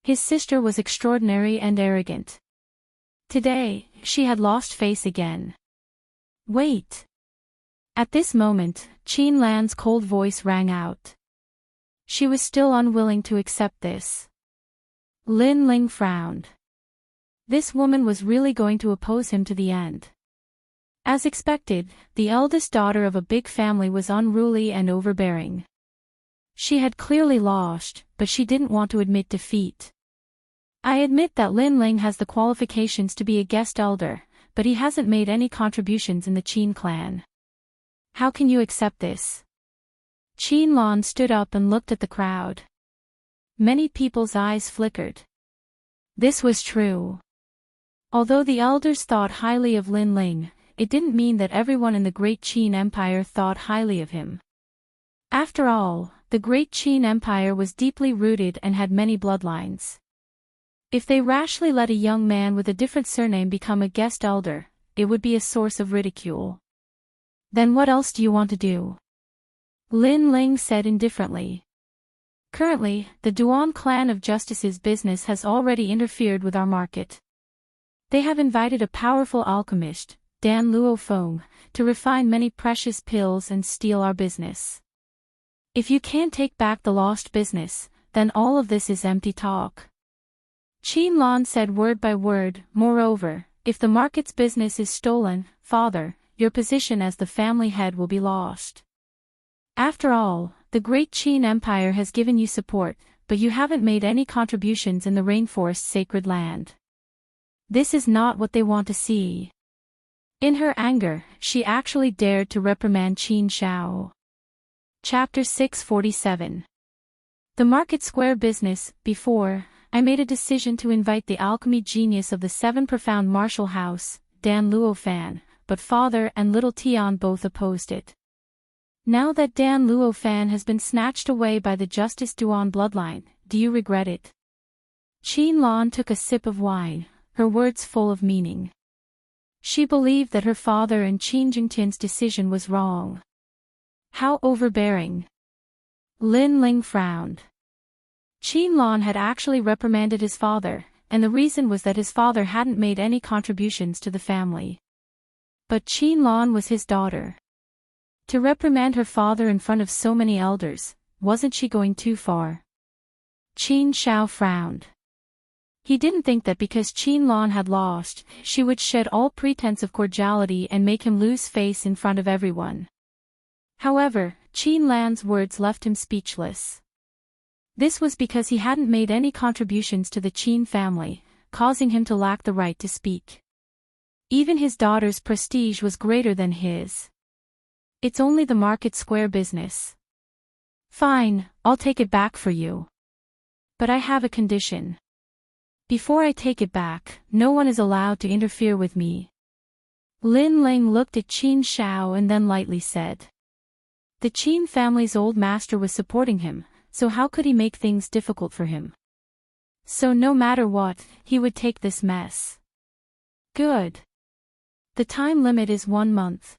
His sister was extraordinary and arrogant. Today, she had lost face again. Wait. At this moment, Qin Lan's cold voice rang out. She was still unwilling to accept this. Lin Ling frowned. This woman was really going to oppose him to the end. As expected, the eldest daughter of a big family was unruly and overbearing. She had clearly lost, but she didn't want to admit defeat. I admit that Lin Ling has the qualifications to be a guest elder, but he hasn't made any contributions in the Qin clan. How can you accept this? Qin Lan stood up and looked at the crowd. Many people's eyes flickered. This was true. Although the elders thought highly of Lin Ling, it didn't mean that everyone in the Great Qin Empire thought highly of him. After all, the Great Qin Empire was deeply rooted and had many bloodlines. If they rashly let a young man with a different surname become a guest elder, it would be a source of ridicule. Then what else do you want to do? Lin Ling said indifferently. Currently, the Duan clan of Justice's business has already interfered with our market. They have invited a powerful alchemist, Dan Luofeng, to refine many precious pills and steal our business. If you can't take back the lost business, then all of this is empty talk. Qin Lan said word by word, moreover, if the market's business is stolen, father, your position as the family head will be lost. After all, the Great Qin Empire has given you support, but you haven't made any contributions in the rainforest's sacred land. This is not what they want to see. In her anger, she actually dared to reprimand Qin Shao. Chapter 647. The Market Square Business. Before, I made a decision to invite the alchemy genius of the Seven Profound Martial House, Dan Luofan, but Father and Little Tian both opposed it. Now that Dan Luofan has been snatched away by the Justice Duan bloodline, do you regret it? Qin Lan took a sip of wine, her words full of meaning. She believed that her father and Qin Jingtian's decision was wrong. How overbearing. Lin Ling frowned. Qin Lan had actually reprimanded his father, and the reason was that his father hadn't made any contributions to the family. But Qin Lan was his daughter. To reprimand her father in front of so many elders, wasn't she going too far? Qin Shao frowned. He didn't think that because Qin Lan had lost, she would shed all pretense of cordiality and make him lose face in front of everyone. However, Qin Lan's words left him speechless. This was because he hadn't made any contributions to the Qin family, causing him to lack the right to speak. Even his daughter's prestige was greater than his. It's only the Market Square Business. Fine, I'll take it back for you. But I have a condition. Before I take it back, no one is allowed to interfere with me. Lin Ling looked at Qin Shao and then lightly said. The Qin family's old master was supporting him, so how could he make things difficult for him? So no matter what, he would take this mess. Good. The time limit is 1 month.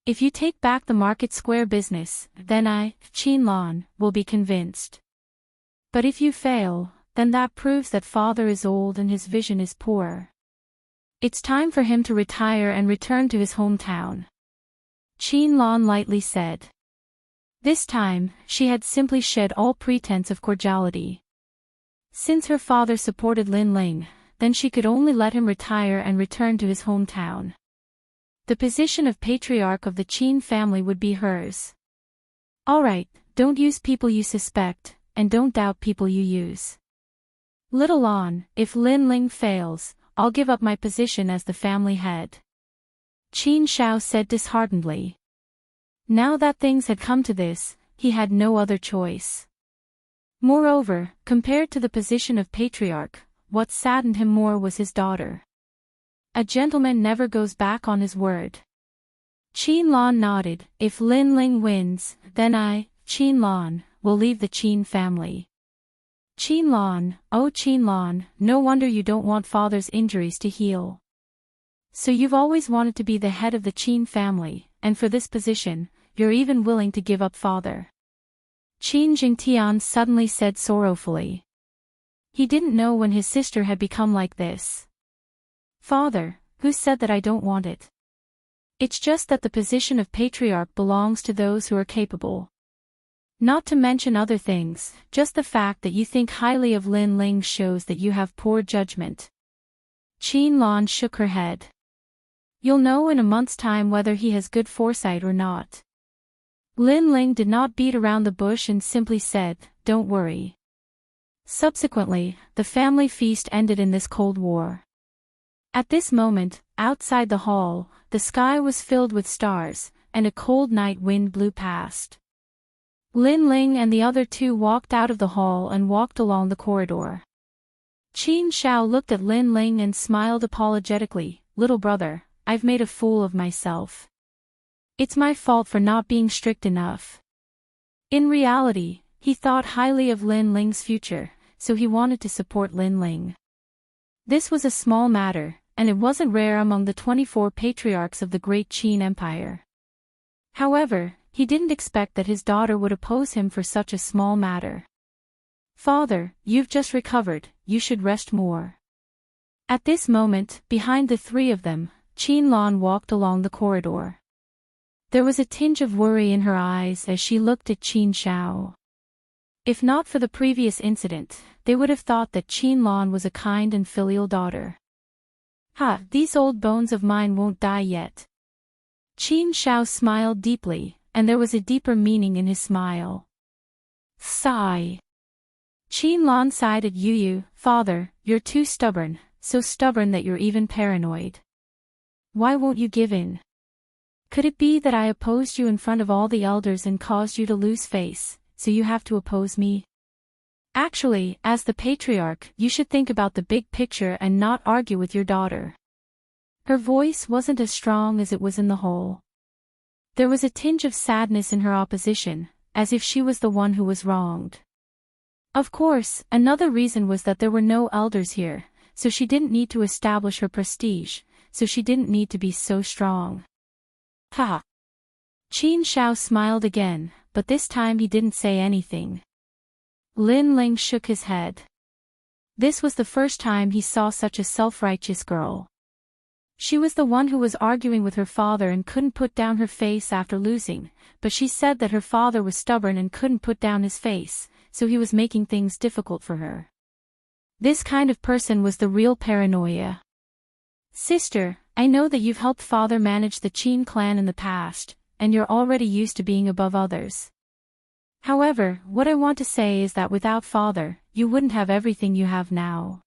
If you take back the Market Square Business, then I, Qin Lan, will be convinced. But if you fail, then that proves that father is old and his vision is poor. It's time for him to retire and return to his hometown. Qin Lan lightly said. This time, she had simply shed all pretense of cordiality. Since her father supported Lin Ling, then she could only let him retire and return to his hometown. The position of patriarch of the Qin family would be hers. Alright, don't use people you suspect, and don't doubt people you use. Little Lan, if Lin Ling fails, I'll give up my position as the family head. Qin Shao said disheartenedly. Now that things had come to this, he had no other choice. Moreover, compared to the position of patriarch, what saddened him more was his daughter. A gentleman never goes back on his word. Qin Lan nodded. If Lin Ling wins, then I, Qin Lan, will leave the Qin family. Qin Lan, oh Qin Lan, no wonder you don't want father's injuries to heal. So you've always wanted to be the head of the Qin family, and for this position, you're even willing to give up father. Qin Jingtian suddenly said sorrowfully. He didn't know when his sister had become like this. Father, who said that I don't want it? It's just that the position of patriarch belongs to those who are capable. Not to mention other things, just the fact that you think highly of Lin Ling shows that you have poor judgment. Qin Lan shook her head. You'll know in a month's time whether he has good foresight or not. Lin Ling did not beat around the bush and simply said, don't worry. Subsequently, the family feast ended in this cold war. At this moment, outside the hall, the sky was filled with stars, and a cold night wind blew past. Lin Ling and the other two walked out of the hall and walked along the corridor. Qin Shao looked at Lin Ling and smiled apologetically. Little brother, I've made a fool of myself. It's my fault for not being strict enough. In reality, he thought highly of Lin Ling's future, so he wanted to support Lin Ling. This was a small matter, and it wasn't rare among the 24 patriarchs of the great Qin Empire. However, he didn't expect that his daughter would oppose him for such a small matter. Father, you've just recovered, you should rest more. At this moment, behind the three of them, Qin Lan walked along the corridor. There was a tinge of worry in her eyes as she looked at Qin Shao. If not for the previous incident, they would have thought that Qin Lan was a kind and filial daughter. Ha, these old bones of mine won't die yet. Qin Shao smiled deeply, and there was a deeper meaning in his smile. Sigh. Qin Lan sighed at Yu. Father, you're too stubborn, so stubborn that you're even paranoid. Why won't you give in? Could it be that I opposed you in front of all the elders and caused you to lose face, so you have to oppose me? Actually, as the patriarch, you should think about the big picture and not argue with your daughter. Her voice wasn't as strong as it was in the hole. There was a tinge of sadness in her opposition, as if she was the one who was wronged. Of course, another reason was that there were no elders here, so she didn't need to establish her prestige, so she didn't need to be so strong. Ha! Qin Shao smiled again, but this time he didn't say anything. Lin Ling shook his head. This was the first time he saw such a self-righteous girl. She was the one who was arguing with her father and couldn't put down her face after losing, but she said that her father was stubborn and couldn't put down his face, so he was making things difficult for her. This kind of person was the real paranoia. Sister, I know that you've helped father manage the Qin clan in the past, and you're already used to being above others. However, what I want to say is that without father, you wouldn't have everything you have now.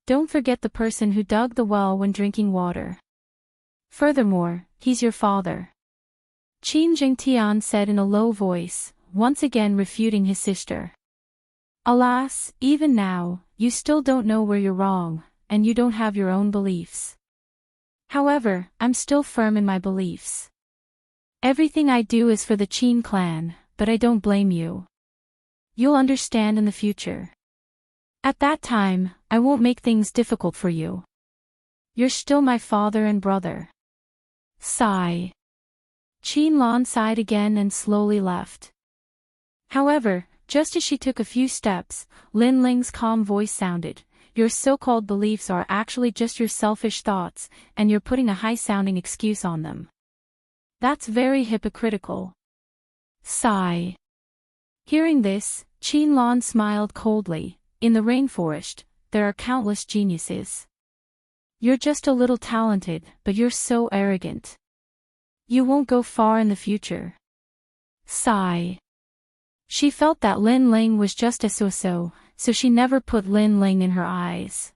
Don't forget the person who dug the well when drinking water. Furthermore, he's your father. Qin Jingtian said in a low voice, once again refuting his sister. Alas, even now, you still don't know where you're wrong, and you don't have your own beliefs. However, I'm still firm in my beliefs. Everything I do is for the Qin clan, but I don't blame you. You'll understand in the future. At that time, I won't make things difficult for you. You're still my father and brother. Sigh. Qin Lan sighed again and slowly left. However, just as she took a few steps, Lin Ling's calm voice sounded, your so-called beliefs are actually just your selfish thoughts, and you're putting a high-sounding excuse on them. That's very hypocritical. Sigh. Hearing this, Qin Lan smiled coldly. In the rainforest, there are countless geniuses. You're just a little talented, but you're so arrogant. You won't go far in the future. Sigh. She felt that Lin Ling was just a so-so, so she never put Lin Ling in her eyes.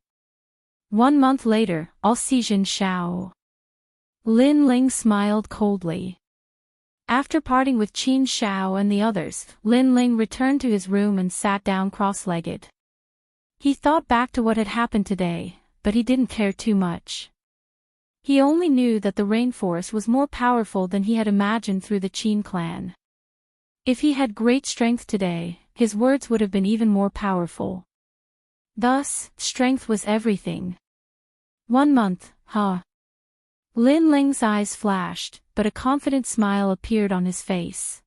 1 month later, all Xijin Shao. Lin Ling smiled coldly. After parting with Qin Shao and the others, Lin Ling returned to his room and sat down cross-legged. He thought back to what had happened today, but he didn't care too much. He only knew that the rainforest was more powerful than he had imagined through the Qin clan. If he had great strength today, his words would have been even more powerful. Thus, strength was everything. 1 month, huh? Lin Ling's eyes flashed, but a confident smile appeared on his face.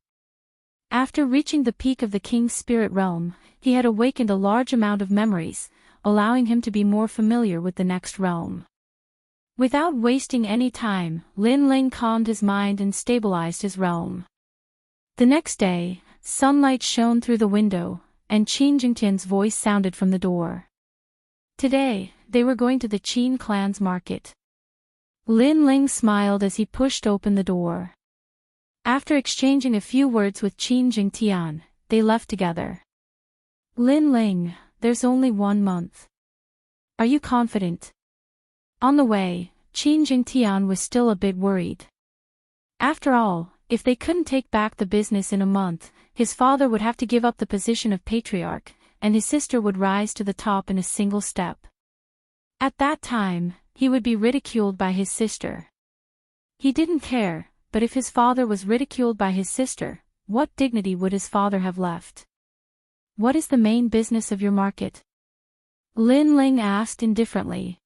After reaching the peak of the king's spirit realm, he had awakened a large amount of memories, allowing him to be more familiar with the next realm. Without wasting any time, Lin Ling calmed his mind and stabilized his realm. The next day, sunlight shone through the window, and Qin Jingtian's voice sounded from the door. Today, they were going to the Qin clan's market. Lin Ling smiled as he pushed open the door. After exchanging a few words with Qin Jingtian, they left together. Lin Ling, there's only 1 month. Are you confident? On the way, Qin Jingtian was still a bit worried. After all, if they couldn't take back the business in a month, his father would have to give up the position of patriarch, and his sister would rise to the top in a single step. At that time, he would be ridiculed by his sister. He didn't care, but if his father was ridiculed by his sister, what dignity would his father have left? What is the main business of your market? Lin Ling asked indifferently.